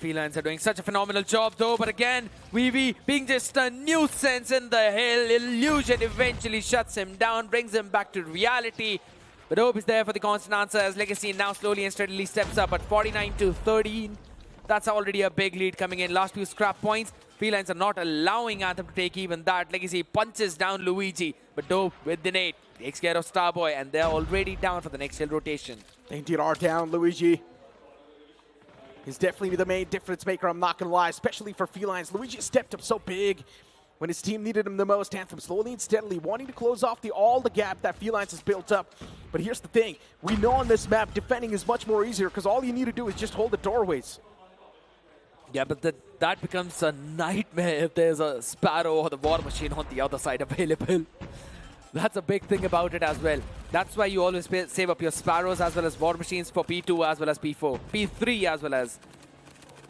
Felines are doing such a phenomenal job though, but again, VV being just a nuisance in the hill. Illusion eventually shuts him down, brings him back to reality. But Hope is there for the constant answer as Legacy now slowly and steadily steps up at 49-13. That's already a big lead coming in. Last few scrap points. Felines are not allowing Anthem to take even that. Legacy punches down Luigi, but Dope with the nade takes care of Starboy, and they're already down for the next hill rotation. They indeed are down. Luigi is definitely the main difference maker, I'm not going to lie, especially for Felines. Luigi stepped up so big when his team needed him the most. Anthem slowly and steadily wanting to close off all the gap that Felines has built up. But here's the thing. We know on this map, defending is much more easier because all you need to do is just hold the doorways. Yeah, but that becomes a nightmare if there's a Sparrow or the War Machine on the other side available. That's a big thing about it as well. That's why you always save up your Sparrows as well as War Machines for P2 as well as P4. P3 as well as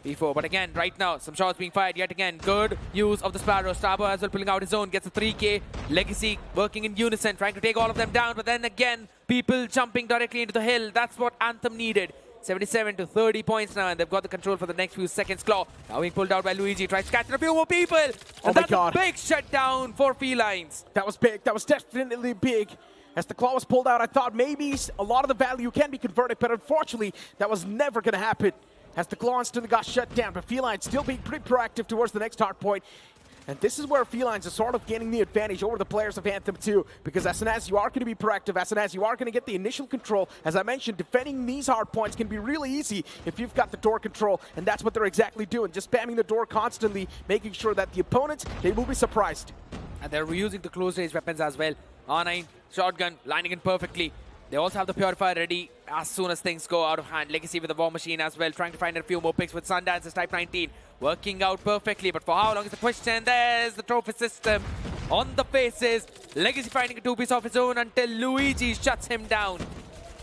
P4. But again, right now, some shots being fired yet again. Good use of the Sparrow. Starboy as well pulling out his own. Gets a 3K. Legacy working in unison, trying to take all of them down. But then again, people jumping directly into the hill. That's what Anthem needed. 77-30 points now, and they've got the control for the next few seconds. Claw now being pulled out by Luigi. Tries to catch a few more people. And that's a big shutdown for Felines. That was big. That was definitely big. As the Claw was pulled out, I thought maybe a lot of the value can be converted, but unfortunately, that was never going to happen. As the Claw instantly got shut down, but Felines still being pretty proactive towards the next hard point. And this is where Felines are sort of gaining the advantage over the players of Anthem 2, because as soon as you are going to be proactive, as soon as you are going to get the initial control, as I mentioned, defending these hard points can be really easy if you've got the door control, and that's what they're exactly doing, just spamming the door constantly, making sure that the opponents, they will be surprised. And they're reusing the close range weapons as well. R9, shotgun, lining in perfectly. They also have the Purifier ready as soon as things go out of hand. Legacy with the War Machine as well, trying to find a few more picks with Sundance's Type 19. Working out perfectly, but for how long is the question? There's the trophy system on the faces. Legacy finding a two-piece of his own until Luigi shuts him down.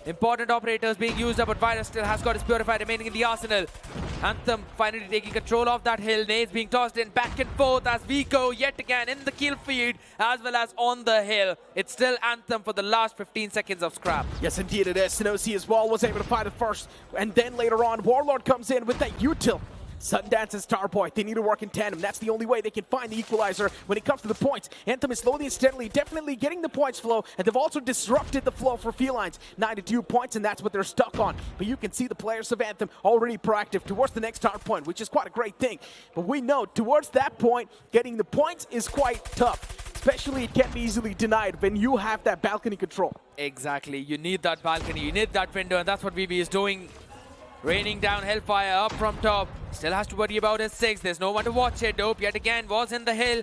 Important operators being used up, but Virus still has got his Purifier remaining in the arsenal. Anthem finally taking control of that hill. Nades being tossed in back and forth as we go yet again in the kill feed as well as on the hill. It's still Anthem for the last 15 seconds of scrap. Yes, indeed it is. Sinosi as well was able to find it first. And then later on, Warlord comes in with that util. Sundance and Starboy, they need to work in tandem. That's the only way they can find the equalizer when it comes to the points. Anthem is slowly and steadily definitely getting the points flow, and they've also disrupted the flow for Felines. 92 points, and that's what they're stuck on. But you can see the players of Anthem already proactive towards the next hard point, which is quite a great thing. But we know towards that point, getting the points is quite tough. Especially it can't be easily denied when you have that balcony control. Exactly, you need that balcony, you need that window, and that's what VB is doing. Raining down Hellfire up from top. Still has to worry about his 6. There's no one to watch it. Dope yet again was in the hill.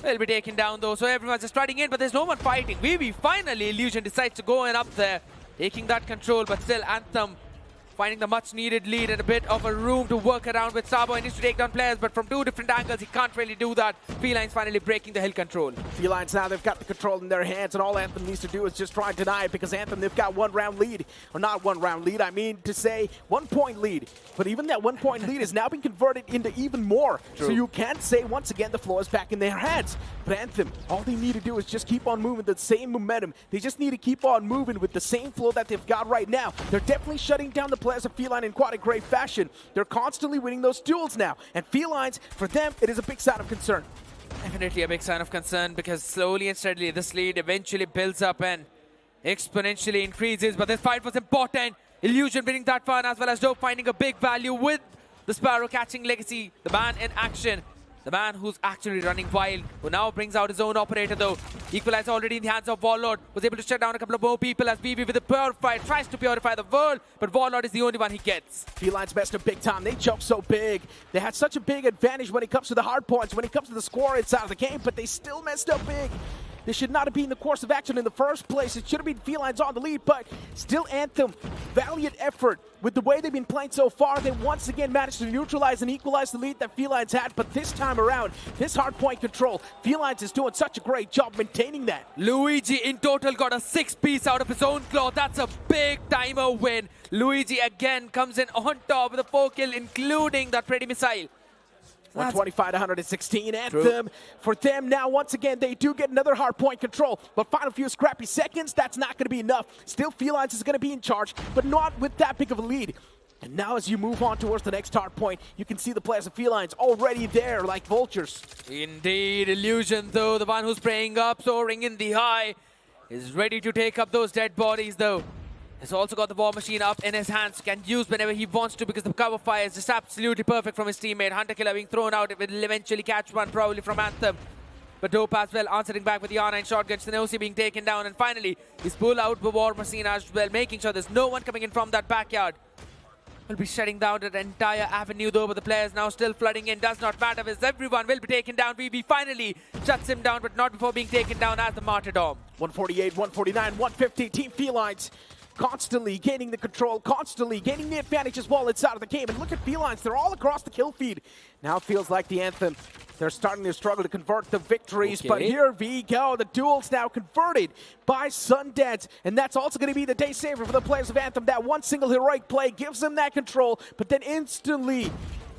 Will be taken down though, so everyone's just striding in, but there's no one fighting. VB finally, Illusion decides to go in up there, taking that control, but still Anthem finding the much needed lead and a bit of a room to work around with. Starboy needs to take down players, but from two different angles, he can't really do that. Felines finally breaking the hill control. Felines now, they've got the control in their hands, and all Anthem needs to do is just try and deny it, because Anthem, they've got 1 round lead. Or not 1 round lead, I mean to say 1 point lead. But even that 1 point lead is now being converted into even more. True. So you can't say, once again, the floor is back in their hands. But Anthem, all they need to do is just keep on moving the same momentum. They just need to keep on moving with the same flow that they've got right now. They're definitely shutting down the players of Feline in quite a great fashion. They're constantly winning those duels now. And Felines, for them, it is a big sign of concern. Definitely a big sign of concern because slowly and steadily this lead eventually builds up and exponentially increases. But this fight was important. Illusion winning that one as well as Dope finding a big value with the Sparrow catching Legacy, the man in action. The man who's actually running wild, who now brings out his own operator though. Equalizer already in the hands of Warlord, was able to shut down a couple of more people as BB with the Purify tries to purify the world, but Warlord is the only one he gets. Felines messed up big time. They choke so big. They had such a big advantage when it comes to the hard points, when it comes to the score inside of the game, but they still messed up big. This should not have been the course of action in the first place. It should have been Felines on the lead, but still Anthem, valiant effort. With the way they've been playing so far, they once again managed to neutralize and equalize the lead that Felines had, but this time around, this hard point control, Felines is doing such a great job maintaining that. Luigi in total got a 6-piece out of his own claw. That's a big timer win. Luigi again comes in on top with a 4-kill, including that Pretty Missile. 125 to 116. Anthem, for them now, once again, they do get another hard point control. But final few scrappy seconds, that's not going to be enough. Still, Felines is going to be in charge, but not with that big of a lead. And now as you move on towards the next hard point, you can see the players of Felines already there like vultures. Indeed, Illusion though, the one who's praying up, soaring in the high, is ready to take up those dead bodies though. Has also got the War Machine up in his hands, can use whenever he wants to because the cover fire is just absolutely perfect from his teammate. Hunter Killer being thrown out, it will eventually catch one probably from Anthem. But Dope as well answering back with the R9 shotgun, Sinosi being taken down, and finally he's pulled out the War Machine as well, making sure there's no one coming in from that backyard. Will be shutting down that entire avenue though, but the players now still flooding in, does not matter as everyone will be taken down. VB finally shuts him down, but not before being taken down as the Martyrdom. 148, 149, 150, Team Felines constantly gaining the control, constantly gaining the advantage as well inside of the game. And look at Felines, they're all across the kill feed. Now it feels like the Anthem, they're starting to struggle to convert the victories, but here we go. The duel's now converted by Sundance, and that's also going to be the day saver for the players of Anthem. That one single heroic play gives them that control, but then instantly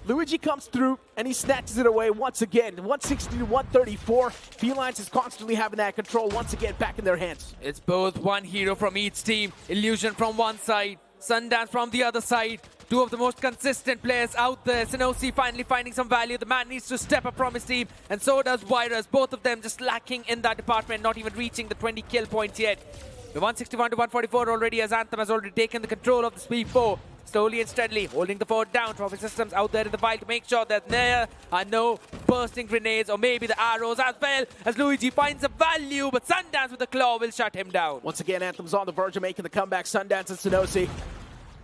Luigi comes through and he snatches it away once again. 160 to 134. Felines is constantly having that control once again back in their hands. It's both one hero from each team. Illusion from one side, Sundance from the other side. Two of the most consistent players out there. Sinosi finally finding some value. The man needs to step up from his team, and so does Virus. Both of them just lacking in that department, not even reaching the 20 kill points yet. The 161 to 144 already, as Anthem has already taken the control of the Speed 4. Slowly and steadily holding the fort down. Trophy systems out there in the wild to make sure that there are no bursting grenades or maybe the arrows as well, as Luigi finds a value, but Sundance with the claw will shut him down. Once again, Anthem's on the verge of making the comeback. Sundance and Sinosi,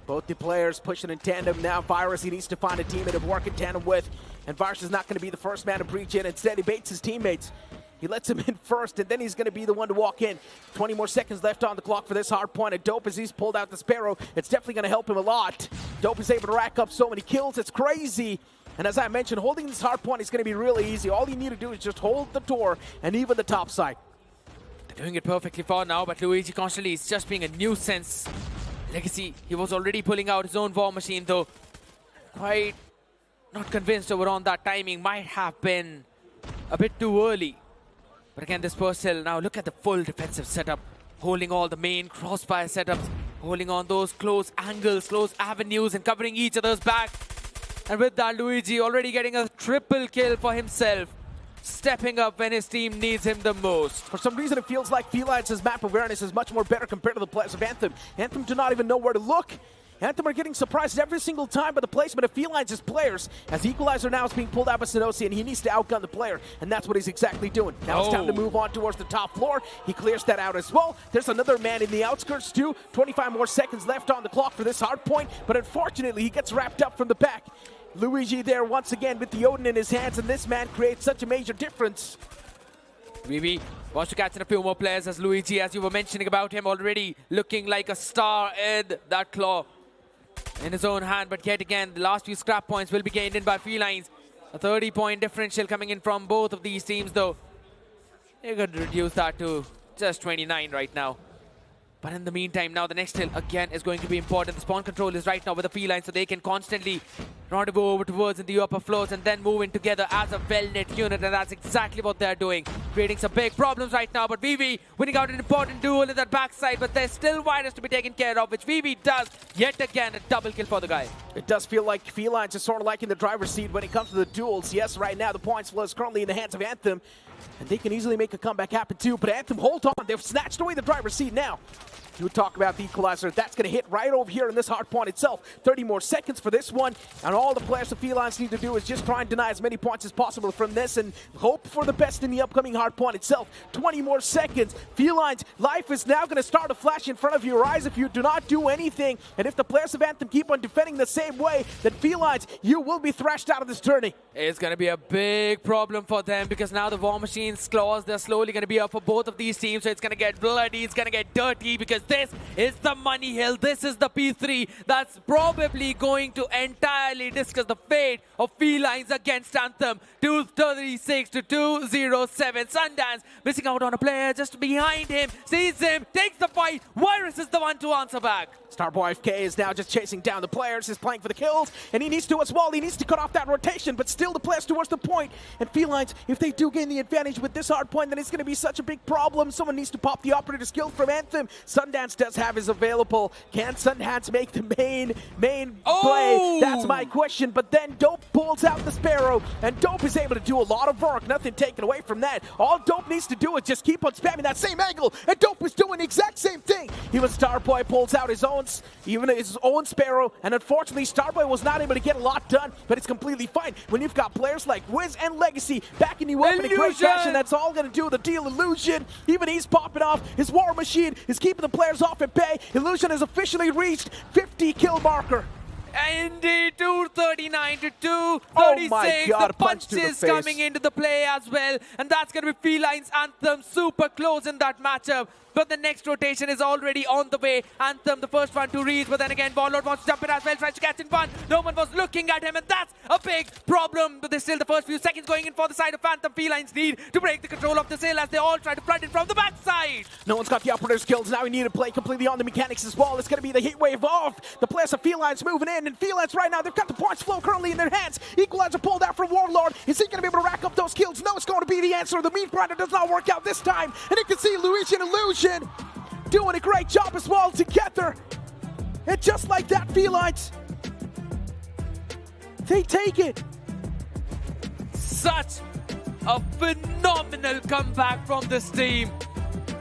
both the players pushing in tandem. Now Virus, he needs to find a teammate to work in tandem with, and Virus is not going to be the first man to breach in. Instead, he baits his teammates. He lets him in first, and then he's going to be the one to walk in. 20 more seconds left on the clock for this hard point. And Dope, as he's pulled out the Sparrow, it's definitely going to help him a lot. Dope is able to rack up so many kills. It's crazy. And as I mentioned, holding this hard point is going to be really easy. All you need to do is just hold the door and even the top side. They're doing it perfectly for now, but Luigi constantly is just being a nuisance. Legacy, he was already pulling out his own War Machine, though. Quite not convinced over on that timing. Might have been a bit too early. But again, this Purcell, now look at the full defensive setup. Holding all the main crossfire setups. Holding on those close angles, close avenues, and covering each other's back. And with that, Luigi already getting a triple kill for himself. Stepping up when his team needs him the most. For some reason, it feels like Felines' map awareness is much more better compared to the players of Anthem. Anthem do not even know where to look. Anthem are getting surprised every single time by the placement of Felines' players, as Equalizer now is being pulled out by Sinosi, and he needs to outgun the player, and that's what he's exactly doing. Now it's time to move on towards the top floor. He clears that out as well. There's another man in the outskirts too. 25 more seconds left on the clock for this hard point, but unfortunately he gets wrapped up from the back. Luigi there once again with the Odin in his hands, and this man creates such a major difference. Vivi wants to catch in a few more players, as Luigi, as you were mentioning about him, already looking like a star in that claw in his own hand. But yet again, the last few scrap points will be gained in by Felines. A 30-point differential coming in from both of these teams, though. They're going to reduce that to just 29 right now. But in the meantime, now the next hill again is going to be important. The spawn control is right now with the Felines, so they can constantly rendezvous over towards in the upper floors and then move in together as a well-knit unit, and that's exactly what they're doing. creating some big problems right now. But VV winning out an important duel in that backside, but there's still Virus to be taken care of, which VV does. Yet again, a double kill for the guy. It does feel like Felines is sort of like in the driver's seat when it comes to the duels. Yes, right now the points flow is currently in the hands of Anthem, and they can easily make a comeback happen too. But Anthem, hold on, they've snatched away the driver's seat now. You talk about the equalizer. That's going to hit right over here in this hard point itself. 30 more seconds for this one. And all the players of Felines need to do is just try and deny as many points as possible from this and hope for the best in the upcoming hard point itself. 20 more seconds. Felines, life is now going to start to flash in front of your eyes if you do not do anything. And if the players of Anthem keep on defending the same way, then Felines, you will be thrashed out of this tourney. It's going to be a big problem for them because now the War Machine's claws, they're slowly going to be up for both of these teams. So it's going to get bloody, it's going to get dirty because this is the money hill. This is the P3 that's probably going to entirely discuss the fate of Felines against Anthem. 236 to 207. Sundance missing out on a player just behind him. Sees him, takes the fight. Virus is the one to answer back. Starboy FK is now just chasing down the players, is playing for the kills, and he needs to as well. He needs to cut off that rotation, but still the players towards the point. And Felines, if they do gain the advantage with this hard point, then it's going to be such a big problem. Someone needs to pop the operator skill from Anthem. Sundance does have his available. Can Sundance make the main play? That's my question. But then Dope pulls out the Sparrow, and Dope is able to do a lot of work. Nothing taken away from that. All Dope needs to do is just keep on spamming that same angle, and Dope was doing the exact same thing. Even Starboy pulls out his own Sparrow, and unfortunately Starboy was not able to get a lot done, but it's completely fine when you've got players like Wiz and Legacy backing you up in a great fashion. That's all going to do the deal. Illusion, even he's popping off. His War Machine is keeping the players off at bay. Illusion has officially reached 50 kill marker. Indeed, 239 to 236. Oh my God, the punch to the punches face. coming into the play as well, and that's going to be Felines Anthem super close in that matchup. But the next rotation is already on the way. Anthem, the first one to reach, but then again, Warlord wants to jump in as well, tries to catch in one. No one was looking at him, and that's a big problem. But there's still the first few seconds going in for the side of Anthem. Felines need to break the control of the hill as they all try to flood in from the backside. No one's got the operator skills. Now we need to play completely on the mechanics as well. It's going to be the heat wave off. The players of Felines moving in, and Felines right now, they've got the points flow currently in their hands. Equalizer pulled out from Warlord. Is he going to be able to rack up those kills? No, it's going to be the answer. The meat grinder does not work out this time. And you can see Luigi and Illusion doing a great job as well together. And just like that, Felines, they take it. Such a phenomenal comeback from this team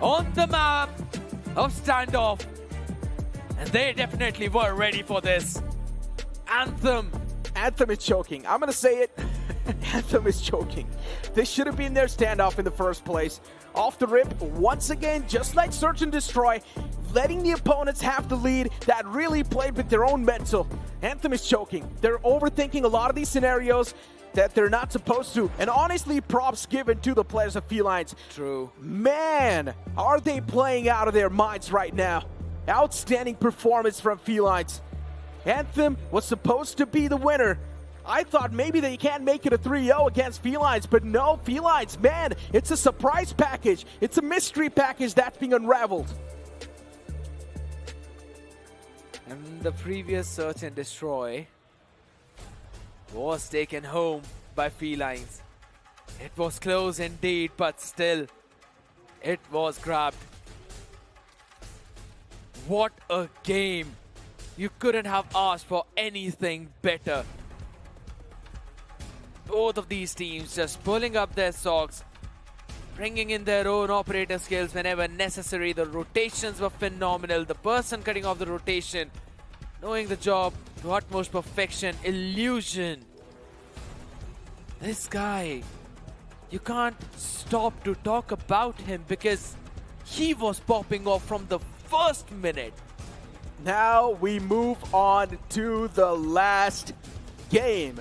on the map of standoff. And they definitely were ready for this. Anthem is choking. I'm going to say it. Anthem is choking. This should have been their standoff in the first place. Off the rip, once again, just like Search and Destroy, letting the opponents have the lead. That really played with their own mental. Anthem is choking. They're overthinking a lot of these scenarios that they're not supposed to. And honestly, props given to the players of Felines. True. Man, are they playing out of their minds right now. Outstanding performance from Felines. Anthem was supposed to be the winner. I thought maybe they can't make it a 3-0 against Felines, but no, Felines, man, it's a surprise package. It's a mystery package that's being unraveled. And the previous Search and Destroy was taken home by Felines. It was close indeed, but still, it was grabbed. What a game. You couldn't have asked for anything better. Both of these teams just pulling up their socks, bringing in their own operator skills whenever necessary. The rotations were phenomenal. The person cutting off the rotation, knowing the job to utmost perfection. Illusion. This guy, you can't stop to talk about him because he was popping off from the first minute. Now we move on to the last game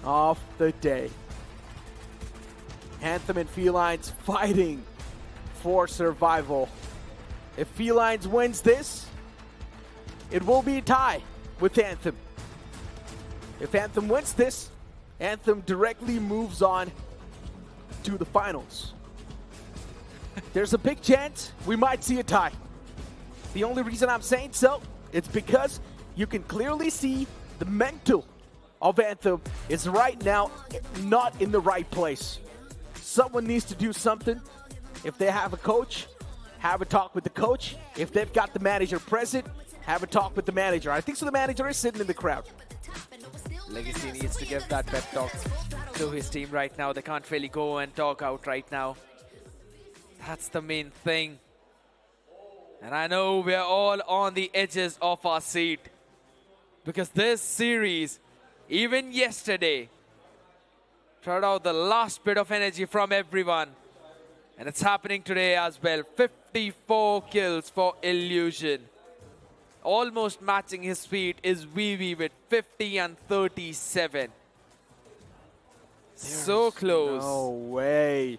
of the day. Anthem and Felines fighting for survival. If Felines wins this, it will be a tie with Anthem. If Anthem wins this, Anthem directly moves on to the finals. There's a big chance we might see a tie. The only reason I'm saying so, it's because you can clearly see the mental of Anthem is right now not in the right place. someone needs to do something. If they have a coach, have a talk with the coach. If they've got the manager present, have a talk with the manager. I think so the manager is sitting in the crowd. Legacy needs to give that pep talk to his team right now. They can't really go and talk out right now. That's the main thing. And I know we're all on the edges of our seat. Because this series, even yesterday, brought out the last bit of energy from everyone. And it's happening today as well. 54 kills for Illusion. Almost matching his speed is Vivi with 50 and 37. So close. No way.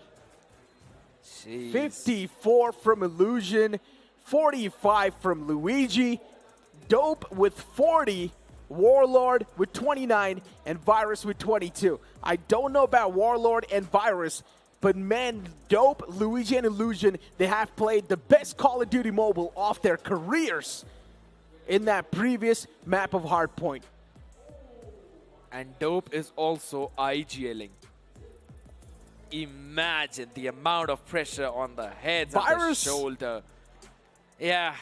Jeez. 54 from Illusion, 45 from Luigi, Dope with 40, Warlord with 29, and Virus with 22. I don't know about Warlord and Virus, but man, Dope, Luigi, and Illusion, they have played the best Call of Duty Mobile of their careers in that previous map of Hardpoint. And Dope is also IGLing. Imagine the amount of pressure on the heads and the shoulder. Yeah,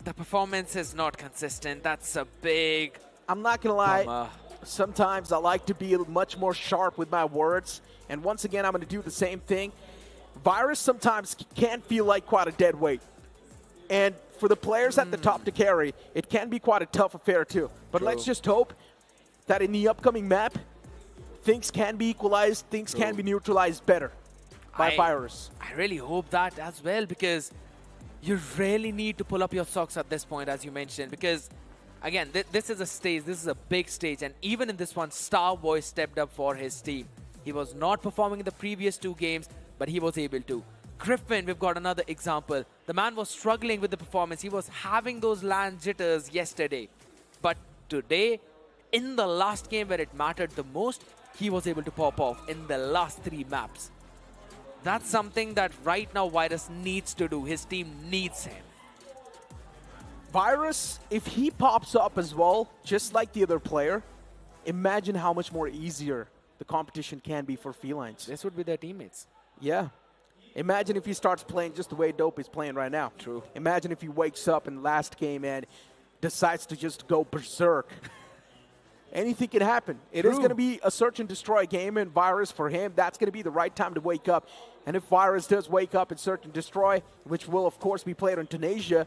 the performance is not consistent. That's a big... I'm not going to lie. Sometimes I like to be much more sharp with my words. And once again, I'm going to do the same thing. Virus sometimes can feel like quite a dead weight. And for the players at the top to carry, it can be quite a tough affair too. But let's just hope that in the upcoming map, things can be equalized, things can be neutralized better by Virus. I really hope that as well, because you really need to pull up your socks at this point, as you mentioned, because again, this is a stage, this is a big stage, and even in this one, Starboy stepped up for his team. He was not performing in the previous 2 games, but he was able to. Griffin, we've got another example. The man was struggling with the performance. He was having those land jitters yesterday. But today, in the last game where it mattered the most, he was able to pop off in the last 3 maps. That's something that right now Virus needs to do. His team needs him. Virus, if he pops up as well, just like the other player, imagine how much more easier the competition can be for Felines. This would be their teammates. Yeah. Imagine if he starts playing just the way Dope is playing right now. True. Imagine if he wakes up in the last game and decides to just go berserk. Anything can happen. It is going to be a search and destroy game, and Virus, for him, that's going to be the right time to wake up. And if Virus does wake up and search and destroy, which will, of course, be played on Tunisia,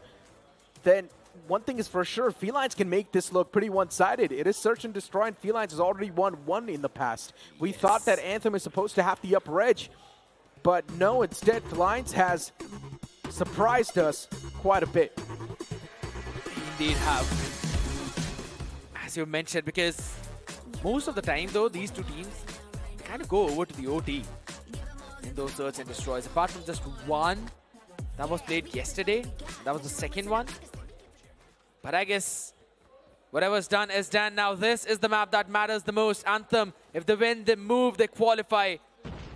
then one thing is for sure, Felines can make this look pretty one-sided. It is search and destroy, and Felines has already won 1 in the past. We thought that Anthem is supposed to have the upper edge, but no, instead, Felines has surprised us quite a bit. Indeed have. As you mentioned, because most of the time, though, these 2 teams kind of go over to the OT in those search and destroys. Apart from just one that was played yesterday, that was the second one. But I guess whatever's done is done. Now this is the map that matters the most. Anthem, if they win, they move, they qualify.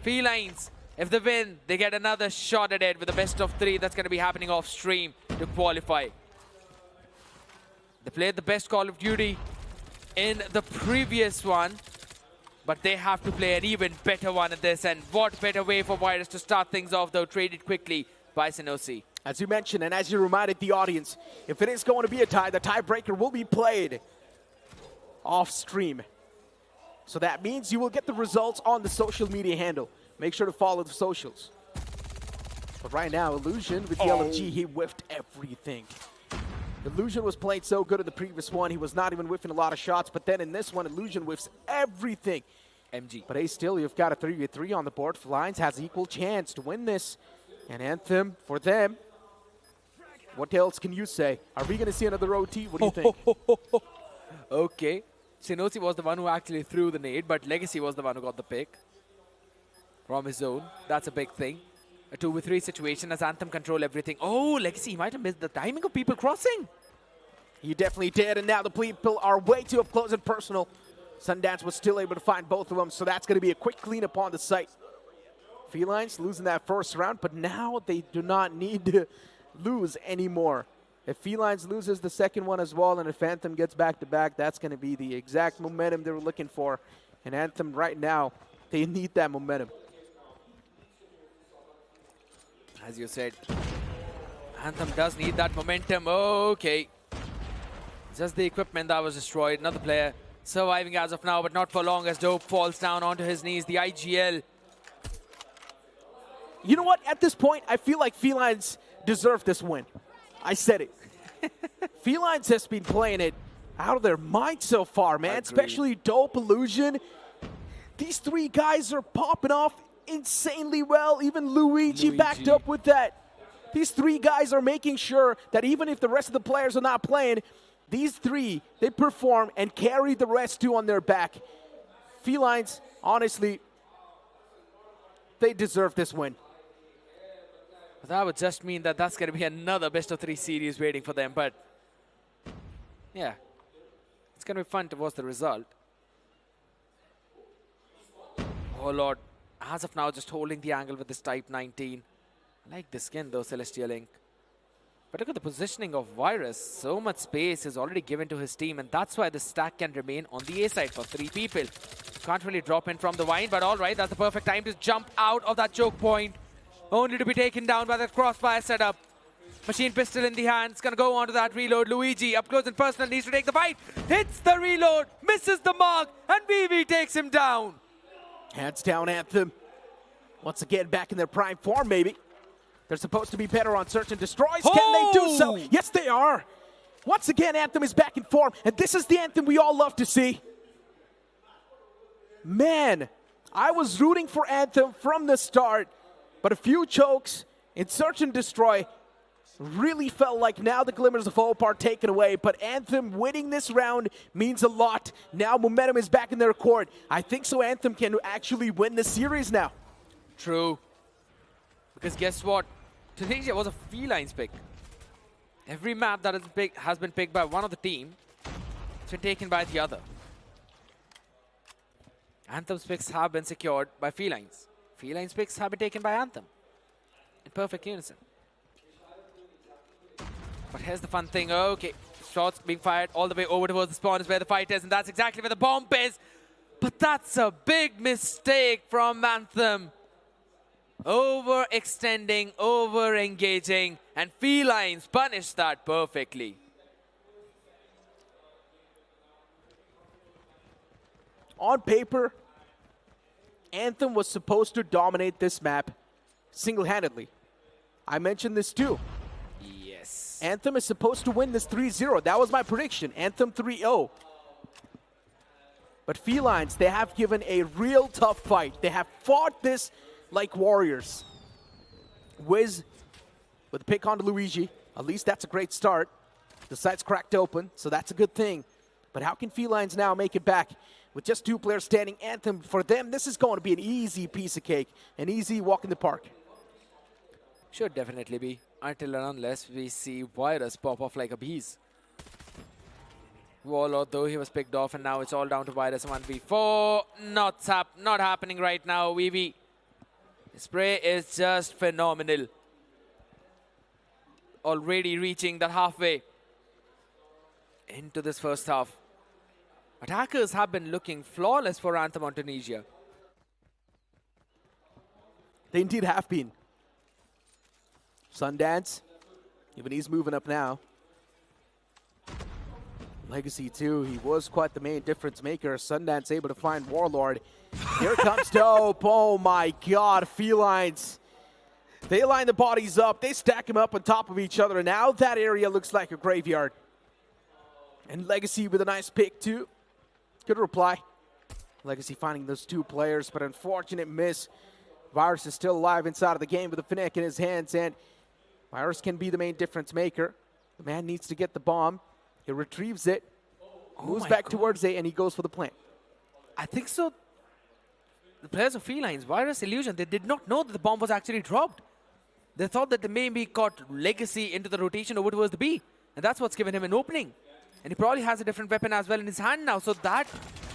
Felines, if they win, they get another shot at it with the best of 3 that's going to be happening off stream to qualify. They played the best Call of Duty in the previous one, but they have to play an even better one at this. And what better way for Virus to start things off, though, traded quickly by Sinosi. As you mentioned, and as you reminded the audience, if it is going to be a tie, the tiebreaker will be played off stream. So that means you will get the results on the social media handle. Make sure to follow the socials. But right now, Illusion with the LFG, he whiffed everything. Illusion was playing so good in the previous one, he was not even whiffing a lot of shots, but then in this one, Illusion whiffs everything. MG. But hey, still, you've got a 3v3 on the board. Felines has equal chance to win this. And Anthem, for them, what else can you say? Are we going to see another OT? What do you think? Okay. Sinosi was the one who actually threw the nade, but Legacy was the one who got the pick from his zone. That's a big thing. A 2v3 situation as Anthem control everything. Oh, Legacy might have missed the timing of people crossing. He definitely did, and now the people are way too up close and personal. Sundance was still able to find both of them, so that's going to be a quick cleanup on the site. Felines losing that first round, but now they do not need to lose anymore. If Felines loses the second one as well, and if Anthem gets back-to-back, that's going to be the exact momentum they were looking for. And Anthem right now, they need that momentum. As you said, Anthem does need that momentum. Okay. Just the equipment that was destroyed. Another player surviving as of now, but not for long as Dope falls down onto his knees. The IGL. You know what? At this point, I feel like Felines deserve this win. I said it. Felines has been playing it out of their mind so far, man. Agreed. Especially Dope, Illusion. These three guys are popping off insanely well. Even Luigi backed up with that. These three guys are making sure that even if the rest of the players are not playing, these three, they perform and carry the rest too on their back. Felines, honestly, they deserve this win. That would just mean that that's going to be another best-of-3 series waiting for them. But, yeah, it's going to be fun to watch the result. Oh, Lord. As of now, just holding the angle with this Type 19. I like the skin, though, Celestial Ink. But look at the positioning of Virus. So much space is already given to his team, and that's why the stack can remain on the A side for 3 people. Can't really drop in from the vine, but all right, that's the perfect time to jump out of that choke point. Only to be taken down by that crossfire setup. Machine pistol in the hands, gonna go on to that reload. Luigi, up close and personal, needs to take the fight. Hits the reload, misses the mark, and VV takes him down. Hands down, Anthem. Once again, back in their prime form, maybe. They're supposed to be better on search and destroys. Can they do so? Yes, they are. Once again, Anthem is back in form, and this is the Anthem we all love to see. Man, I was rooting for Anthem from the start, but a few chokes in search and destroy really felt like now the glimmers of hope are taken away, but Anthem winning this round means a lot. Now momentum is back in their court. I think so Anthem can actually win the series now. True. Because guess what? Tunisia was a Felines pick. Every map that has been picked by one of the team, it's been taken by the other. Anthem's picks have been secured by Felines. Felines picks have been taken by Anthem. In perfect unison. But here's the fun thing. Okay, shots being fired all the way over towards the spawn is where the fight is, and that's exactly where the bomb is. But that's a big mistake from Anthem. Overextending, over-engaging, and Felines punished that perfectly. On paper, Anthem was supposed to dominate this map single-handedly. I mentioned this too. Yes. Anthem is supposed to win this 3-0. That was my prediction. Anthem 3-0. But Felines, they have given a real tough fight. They have fought this like warriors. Wiz with a pick onto Luigi. At least that's a great start. The site's cracked open, so that's a good thing. But how can Felines now make it back? With just 2 players standing, Anthem, for them, this is going to be an easy piece of cake. An easy walk in the park. Should definitely be. Until and unless we see Virus pop off like a bees. Warlord, though, he was picked off, and now it's all down to Virus 1v4. Not happening right now. VV. Spray is just phenomenal. Already reaching that halfway into this first half. Attackers have been looking flawless for Anthem on Tunisia. They indeed have been. Sundance, even he's moving up now. Legacy too, he was quite the main difference maker. Sundance able to find Warlord. Here comes Dope. Oh my god, Felines. They line the bodies up, they stack them up on top of each other, and now that area looks like a graveyard. And Legacy with a nice pick too. Good reply. Legacy finding those 2 players, but unfortunate miss. Virus is still alive inside of the game with a Fnac in his hands, and Virus can be the main difference maker. The man needs to get the bomb. He retrieves it, moves back towards it, and he goes for the plant. I think so. The players of Felines, Virus, Illusion, they did not know that the bomb was actually dropped. They thought that they maybe caught Legacy into the rotation over towards the B, and that's what's given him an opening. And he probably has a different weapon as well in his hand now, so that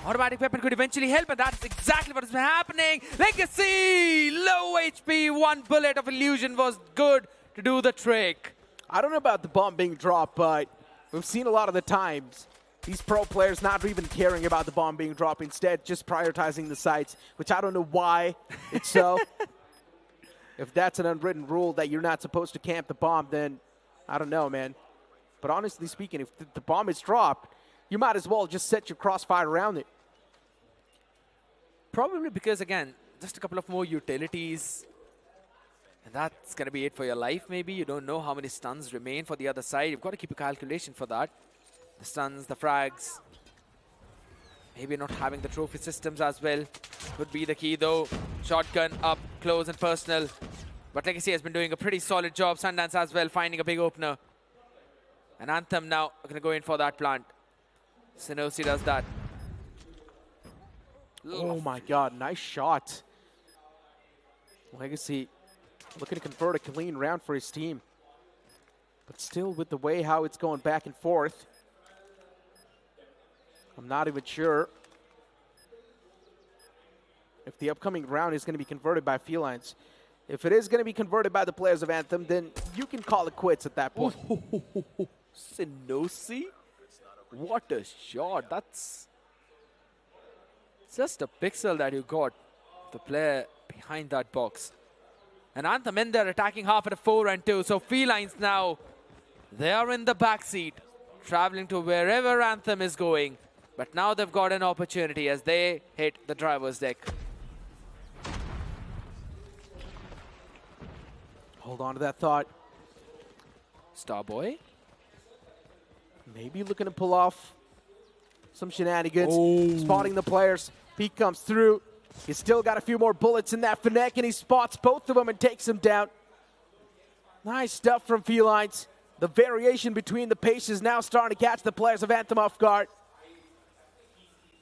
automatic weapon could eventually help, and that's exactly what has been happening. Legacy! Low HP, 1 bullet of Illusion was good to do the trick. I don't know about the bomb being dropped, but we've seen a lot of the times these pro players not even caring about the bomb being dropped, instead just prioritizing the sites, which I don't know why it's so. If that's an unwritten rule that you're not supposed to camp the bomb, then I don't know, man. But honestly speaking, if the bomb is dropped, you might as well just set your crossfire around it. Probably because, again, just a couple of more utilities. And that's going to be it for your life, maybe. You don't know how many stuns remain for the other side. You've got to keep a calculation for that. The stuns, the frags. Maybe not having the trophy systems as well would be the key, though. Shotgun up, close and personal. But Legacy has been doing a pretty solid job. Sundance as well, finding a big opener. And Anthem now going to go in for that plant. Sinosi does that. Oh my God, nice shot. Legacy looking to convert a clean round for his team. But still, with the way how it's going back and forth, I'm not even sure if the upcoming round is going to be converted by Felines. If it is going to be converted by the players of Anthem, then you can call it quits at that point. Sinosi? What a shot. That's just a pixel that you got. The player behind that box. And Anthem in there attacking half at a 4 and 2. So Felines now, they are in the backseat, traveling to wherever Anthem is going. But now they've got an opportunity as they hit the driver's deck. Hold on to that thought. Starboy. Maybe looking to pull off some shenanigans. Spotting the players. Peek comes through. He's still got a few more bullets in that Fnac, and he spots both of them and takes them down. Nice stuff from Felines. The variation between the pace is now starting to catch the players of Anthem off guard.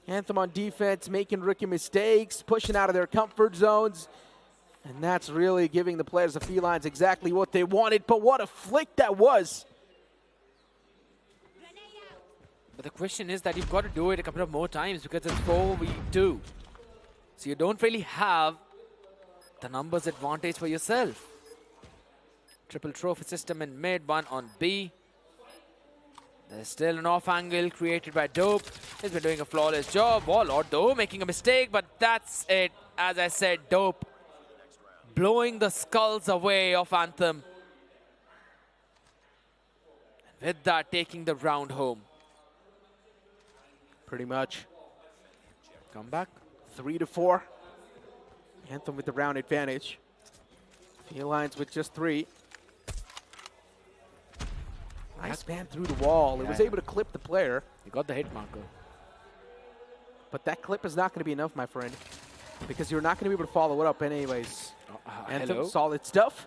Anthem on defense, making rookie mistakes, pushing out of their comfort zones. And that's really giving the players of Felines exactly what they wanted. But what a flick that was. But the question is that you've got to do it a couple of more times because it's 4v2. So you don't really have the numbers advantage for yourself. Triple trophy system in mid, one on B. There's still an off angle created by Dope. He's been doing a flawless job. Warlord though making a mistake, but that's it. As I said, Dope blowing the skulls away of Anthem. And with that, taking the round home. Pretty much. Come back. 3-4. Anthem with the round advantage. Felines with just 3. Nice spam through the wall. It was able to clip the player. You got the hit marker. But that clip is not going to be enough, my friend. Because you're not going to be able to follow it up anyways. Anthem, hello? solid stuff.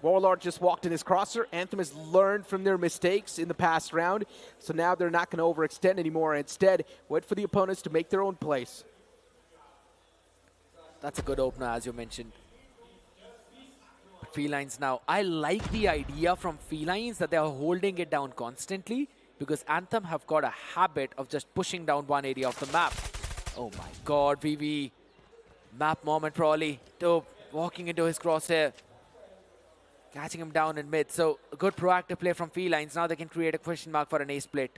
Warlord just walked in his crosser. Anthem has learned from their mistakes in the past round. So now they're not going to overextend anymore. Instead, wait for the opponents to make their own plays. That's a good opener, as you mentioned. Felines now. I like the idea from Felines that they are holding it down constantly because Anthem have got a habit of just pushing down one area of the map. Oh my God, VV. Map moment probably. Dope walking into his crosshair. Catching him down in mid. So a good proactive play from Felines. Now they can create a question mark for an A split.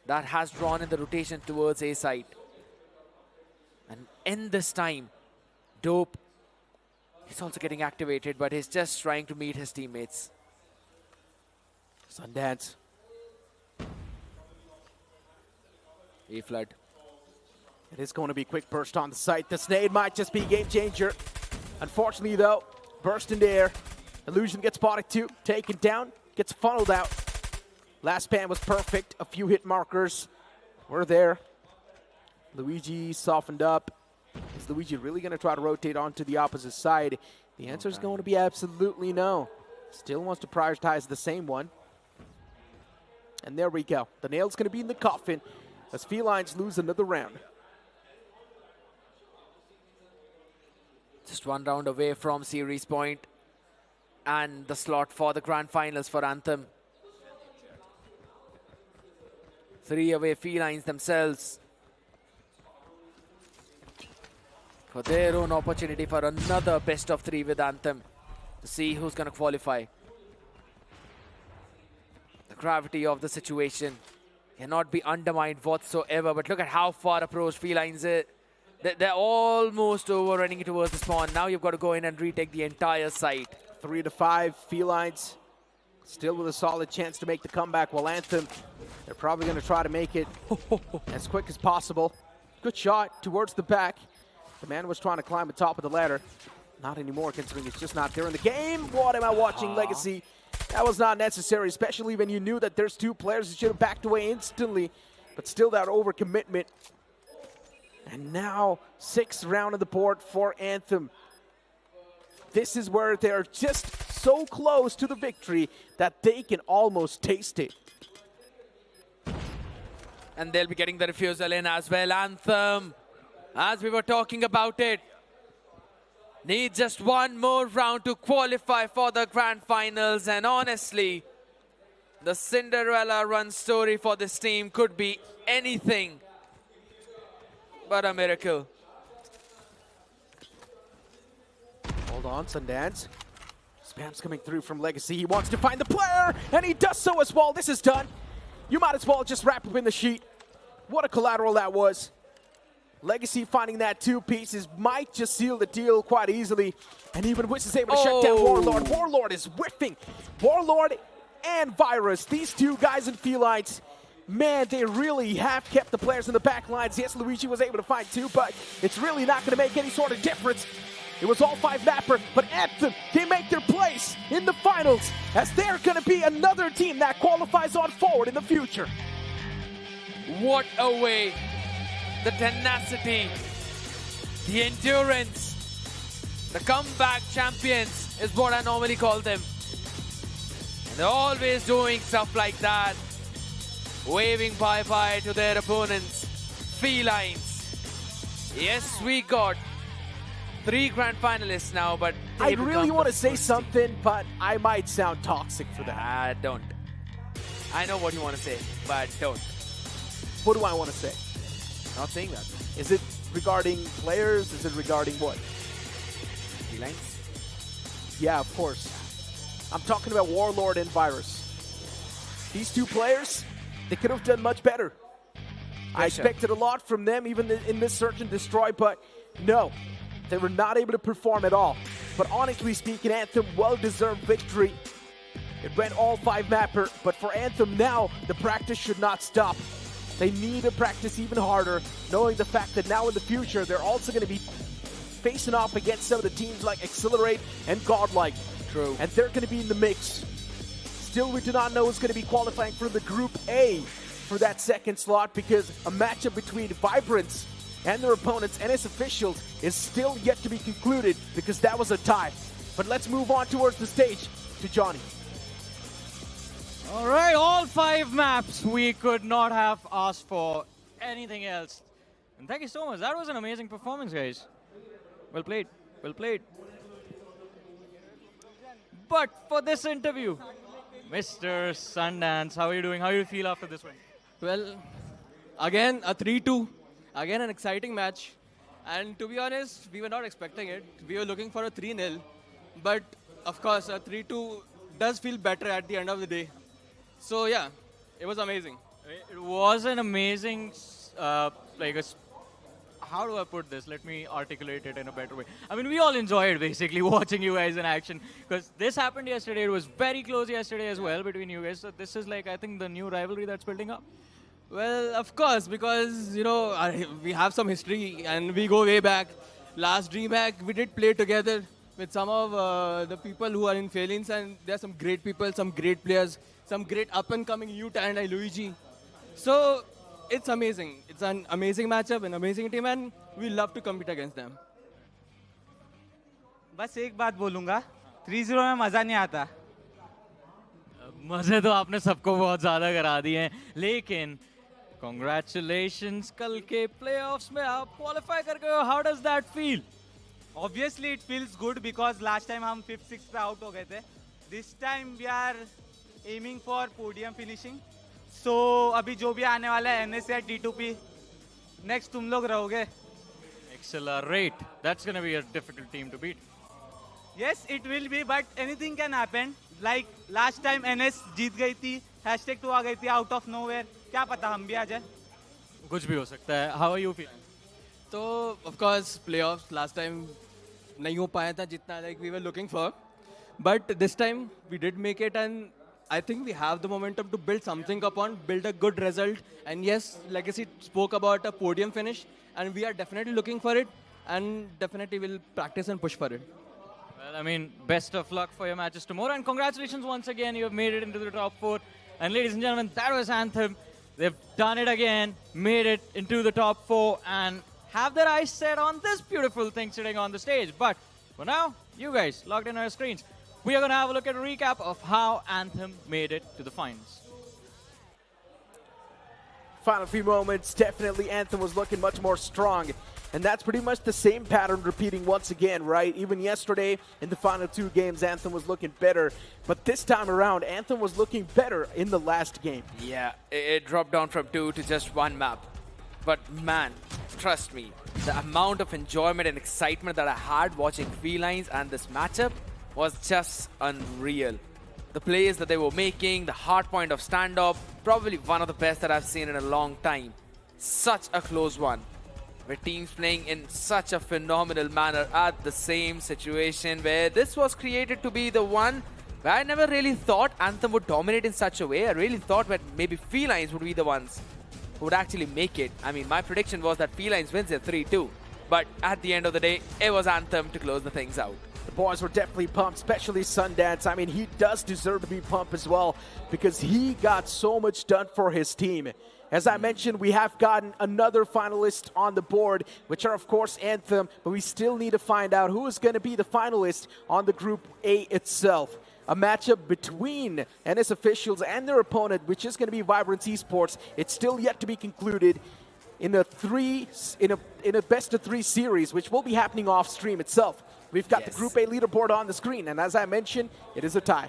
That has drawn in the rotation towards A side. And in this time, Dope, he's also getting activated, but he's just trying to meet his teammates. Sundance. A-Flood. It is going to be quick burst on the site. The Snade might just be a game changer. Unfortunately, though, burst into air. Illusion gets spotted too. Taken down. Gets funneled out. Last span was perfect. A few hit markers were there. Luigi softened up. Is Luigi really going to try to rotate onto the opposite side? The answer is going to be absolutely no. Still wants to prioritize the same one. And there we go. The nail's going to be in the coffin as Felines lose another round. Just one round away from series point and the slot for the grand finals for Anthem. 3 away Felines themselves for their own opportunity for another best of 3 with Anthem to see who's going to qualify. The gravity of the situation cannot be undermined whatsoever, but look at how far approached Felines They're almost overrunning towards the spawn. Now you've got to go in and retake the entire site. 3 to 5, Felines still with a solid chance to make the comeback, while Anthem, they're probably going to try to make it as quick as possible. Good shot towards the back. The man was trying to climb the top of the ladder. Not anymore, considering it's just not there in the game. What am I watching, Legacy? That was not necessary, especially when you knew that there's two players who should have backed away instantly. But still that overcommitment. And now, 6th round of the board for Anthem. This is where they're just so close to the victory that they can almost taste it. And they'll be getting the refusal in as well. Anthem, as we were talking about it, need just one more round to qualify for the grand finals. And honestly, the Cinderella run story for this team could be anything but a miracle. Hold on, Sundance. Spam's coming through from Legacy. He wants to find the player, and he does so as well. This is done. You might as well just wrap up in the sheet. What a collateral that was. Legacy finding that 2 pieces might just seal the deal quite easily. And even Wish is able to shut down Warlord. Warlord is whiffing. Warlord and Virus, these 2 guys in Felines, man, they really have kept the players in the back lines. Yes, Luigi was able to find 2, but it's really not going to make any sort of difference. It was all 5 mapper, but Anthem, they make their place in the finals as they're going to be another team that qualifies on forward in the future. What a way. The tenacity, the endurance, the comeback champions is what I normally call them. And they're always doing stuff like that, waving bye-bye to their opponents. Felines. Yes, we got 3 grand finalists now, but I really want to say something, but I might sound toxic for that. Don't. I know what you want to say, but don't. What do I want to say? Not saying that. Is it regarding players? Is it regarding what? Felines? Yeah, of course. I'm talking about Warlord and Virus. These 2 players, they could have done much better. I expected a lot from them, even in this Search and Destroy, but no. They were not able to perform at all. But honestly speaking, Anthem, well-deserved victory. It went all 5 mapper, but for Anthem now, the practice should not stop. They need to practice even harder, knowing the fact that now in the future, they're also going to be facing off against some of the teams like Accelerate and GodLike. True. And they're going to be in the mix. Still, we do not know who's going to be qualifying for the Group A for that 2nd slot, because a matchup between Vibrance and their opponents, NS Officials, is still yet to be concluded because that was a tie. But let's move on towards the stage to Johnny. All right, all 5 maps. We could not have asked for anything else. And thank you so much. That was an amazing performance, guys. Well played. Well played. But for this interview, Mr. Sundance, how are you doing? How do you feel after this win? Well, again, a 3-2. Again, an exciting match. And to be honest, we were not expecting it. We were looking for a 3-0. But, of course, a 3-2 does feel better at the end of the day. So, yeah, it was amazing. It was an amazing, how do I put this? Let me articulate it in a better way. I mean, we all enjoyed, basically, watching you guys in action. Because this happened yesterday. It was very close yesterday as well between you guys. So this is, like, I think, the new rivalry that's building up. Well, of course, because, you know, we have some history and we go way back. Last DreamHack, we did play together with some of the people who are in Felines, and there are some great people, some great players, some great up-and-coming youth and Luigi. So, it's amazing. It's an amazing matchup, an amazing team, and we love to compete against them. बस एक बात बोलूँगा, 3-0 में मज़ा नहीं आता. मज़े तो आपने सबको बहुत ज़्यादा करा दिए हैं, लेकिन congratulations, कल के playoffs में आप qualify कर गए हो. How does that feel? Obviously, it feels good because last time हम 5th, 6th पे out हो गए थे. This time we are aiming for podium finishing. So अभी जो भी आने वाला है NS या D2P, next तुम लोग रहोगे. Accelerate. That's going to be a difficult team to beat. Yes, it will be, but anything can happen. Like last time NS जीत गई थी, #2 आ गई थी out of nowhere. क्या पता हम भी आ जाए. कुछ भी हो सकता है. How are you feeling? So of course playoffs last time नहीं हो पाया था जितना like we were looking for, but this time we did make it, and I think we have the momentum to build something upon, build a good result, and yes, Legacy spoke about a podium finish, and we are definitely looking for it, and definitely will practice and push for it. Well, I mean, best of luck for your matches tomorrow, and congratulations once again. You have made it into the top 4. And ladies and gentlemen, that was Anthem. They've done it again, made it into the top 4, and have their eyes set on this beautiful thing sitting on the stage. But for now, you guys logged in on your screens. We are going to have a look at a recap of how Anthem made it to the finals. Final few moments, definitely Anthem was looking much more strong. And that's pretty much the same pattern repeating once again, right? Even yesterday, in the final 2 games, Anthem was looking better. But this time around, Anthem was looking better in the last game. Yeah, it dropped down from 2 to just 1 map. But man, trust me, the amount of enjoyment and excitement that I had watching Felines and this matchup was just unreal. The plays that they were making, the hard point of stand-up, probably one of the best that I've seen in a long time. Such a close one, with teams playing in such a phenomenal manner at the same situation, where this was created to be the one where I never really thought Anthem would dominate in such a way. I really thought that maybe Felines would be the ones who would actually make it. I mean, my prediction was that Felines wins it 3-2. But at the end of the day, it was Anthem to close the things out. The boys were definitely pumped, especially Sundance. I mean, he does deserve to be pumped as well because he got so much done for his team. As I mentioned, we have gotten another finalist on the board, which are, of course, Anthem, but we still need to find out who is going to be the finalist on the Group A itself. A matchup between NS officials and their opponent, which is going to be Vibrance Esports. It's still yet to be concluded in a best of 3 series, which will be happening off stream itself. We've got the Group A leaderboard on the screen, and as I mentioned, it is a tie.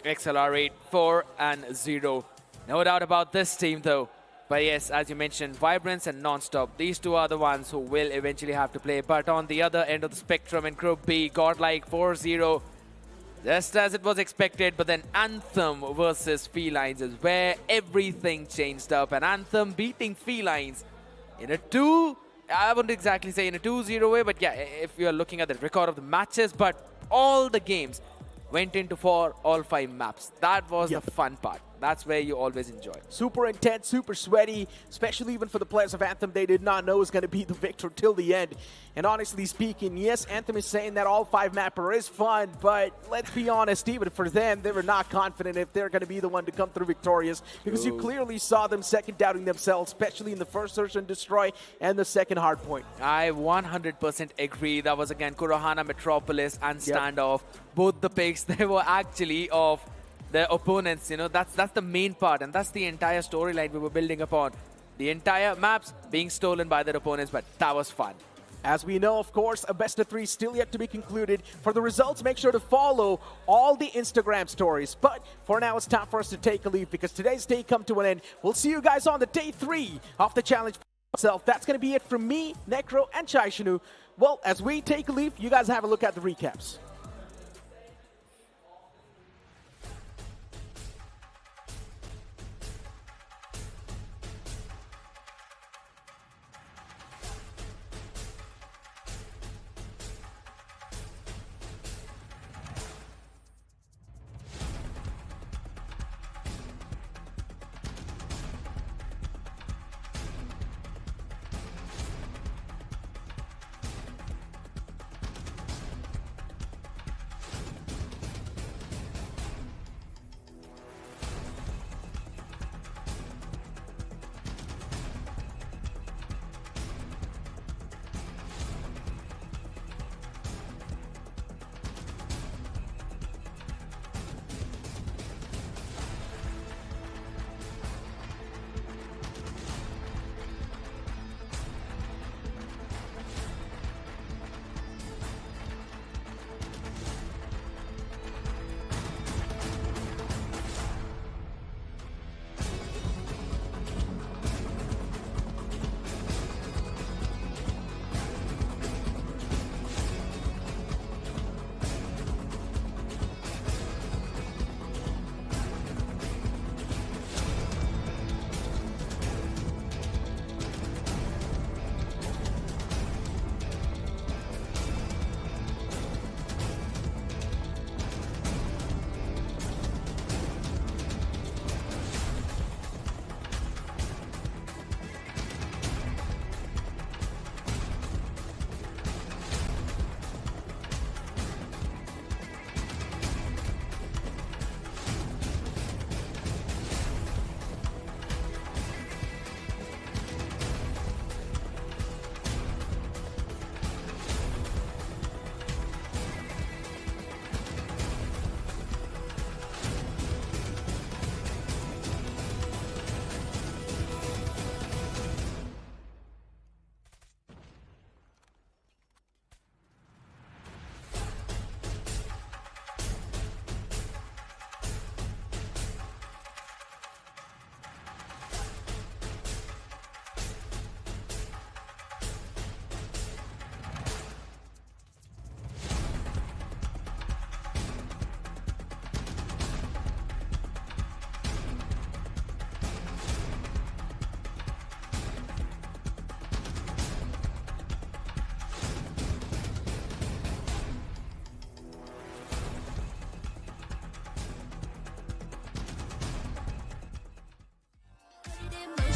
XLR rate 4-0. No doubt about this team, though. But yes, as you mentioned, Vibrance and NonStop, these 2 are the ones who will eventually have to play. But on the other end of the spectrum in Group B, GodLike 4-0, just as it was expected. But then Anthem versus Felines is where everything changed up. And Anthem beating Felines in a I wouldn't exactly say in a 2-0 way, but yeah, if you're looking at the record of the matches, but all the games went into for all 5 maps. That was the fun part. That's where you always enjoy. Super intense, super sweaty, especially even for the players of Anthem. They did not know it was going to be the victor till the end. And honestly speaking, yes, Anthem is saying that all 5 mapper is fun, but let's be honest, even for them, they were not confident if they're going to be the one to come through victorious, because you clearly saw them second doubting themselves, especially in the first search and destroy and the second hard point. I 100% agree. That was again Kurohana, Metropolis and Standoff. Both the picks, they were actually of their opponents. You know, that's the main part, and that's the entire storyline we were building upon. The entire maps being stolen by their opponents, but that was fun. As we know, of course, a best of 3 still yet to be concluded. For the results, make sure to follow all the Instagram stories. But for now, it's time for us to take a leave because today's day come to an end. We'll see you guys on the day 3 of the challenge itself. That's going to be it from me, Necro, and Chaishanu. Well, as we take a leave, you guys have a look at the recaps.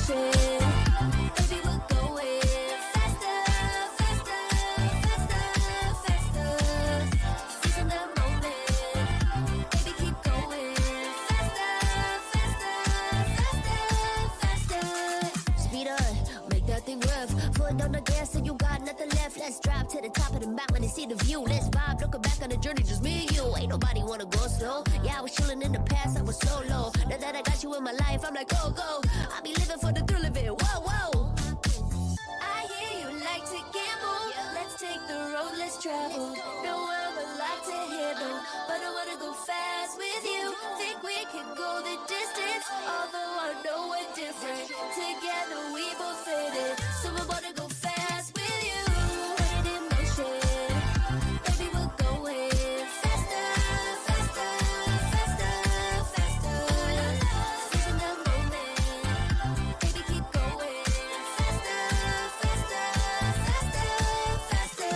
motion. Baby, we're going faster, faster, faster, faster. Seizing the moment. Baby, keep going faster, faster, faster, faster. Speed on, make that thing rough. Foot on the gas, so you got nothing left. Let's drive to the top of the mountain and see the view. Let's vibe, looking back on the journey, just me and you. Ain't nobody wanna go slow. Yeah, I was chilling in the past, I was solo. Now that I got you in my life, I'm like, go, go. I be living for the thrill of it, whoa, whoa. I hear you like to gamble. Let's take the road, let's travel. Know I'm a lot to handle, but I wanna go fast with you. Think we can go the distance, although I know we're different. Together we both fit it, so I wanna go fast with you. Put it in motion. Baby, we're going faster, faster, faster, faster. Seizing the moment. Baby, keep going faster, faster, faster, faster.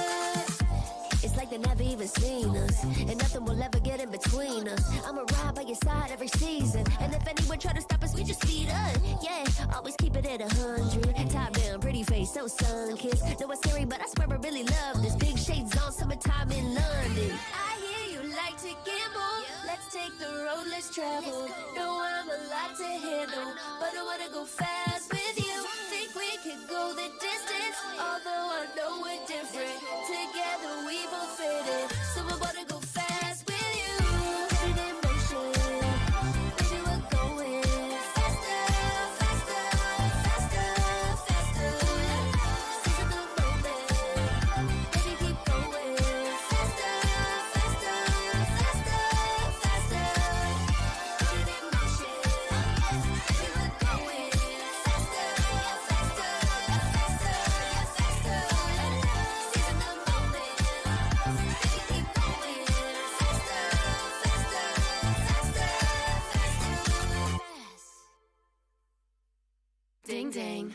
It's like they never even seen us, and nothing will ever get in between us. I'ma ride by your side every season, and if anyone try to stop us, we just speed up. Yeah, always keep it at 100. Top down, pretty face, so sun-kissed. Know it's scary, but I swear I really love this. Big shades on, summertime in London. I hear you like to gamble. Let's take the road, let's travel. Know I'm a lot to handle, but I wanna go fast with you. Think we can go the distance, although I know we're different. Together we both fit it, so I wanna go fast with you. Put it in motion. Baby, we're going faster, faster, faster, faster. Seizing the moment. Baby, keep going faster, faster, faster, faster. Put it in motion. Baby, we're going faster, faster, faster, faster. Seizing the moment. Baby, keep going faster, faster, faster, faster. Ding ding.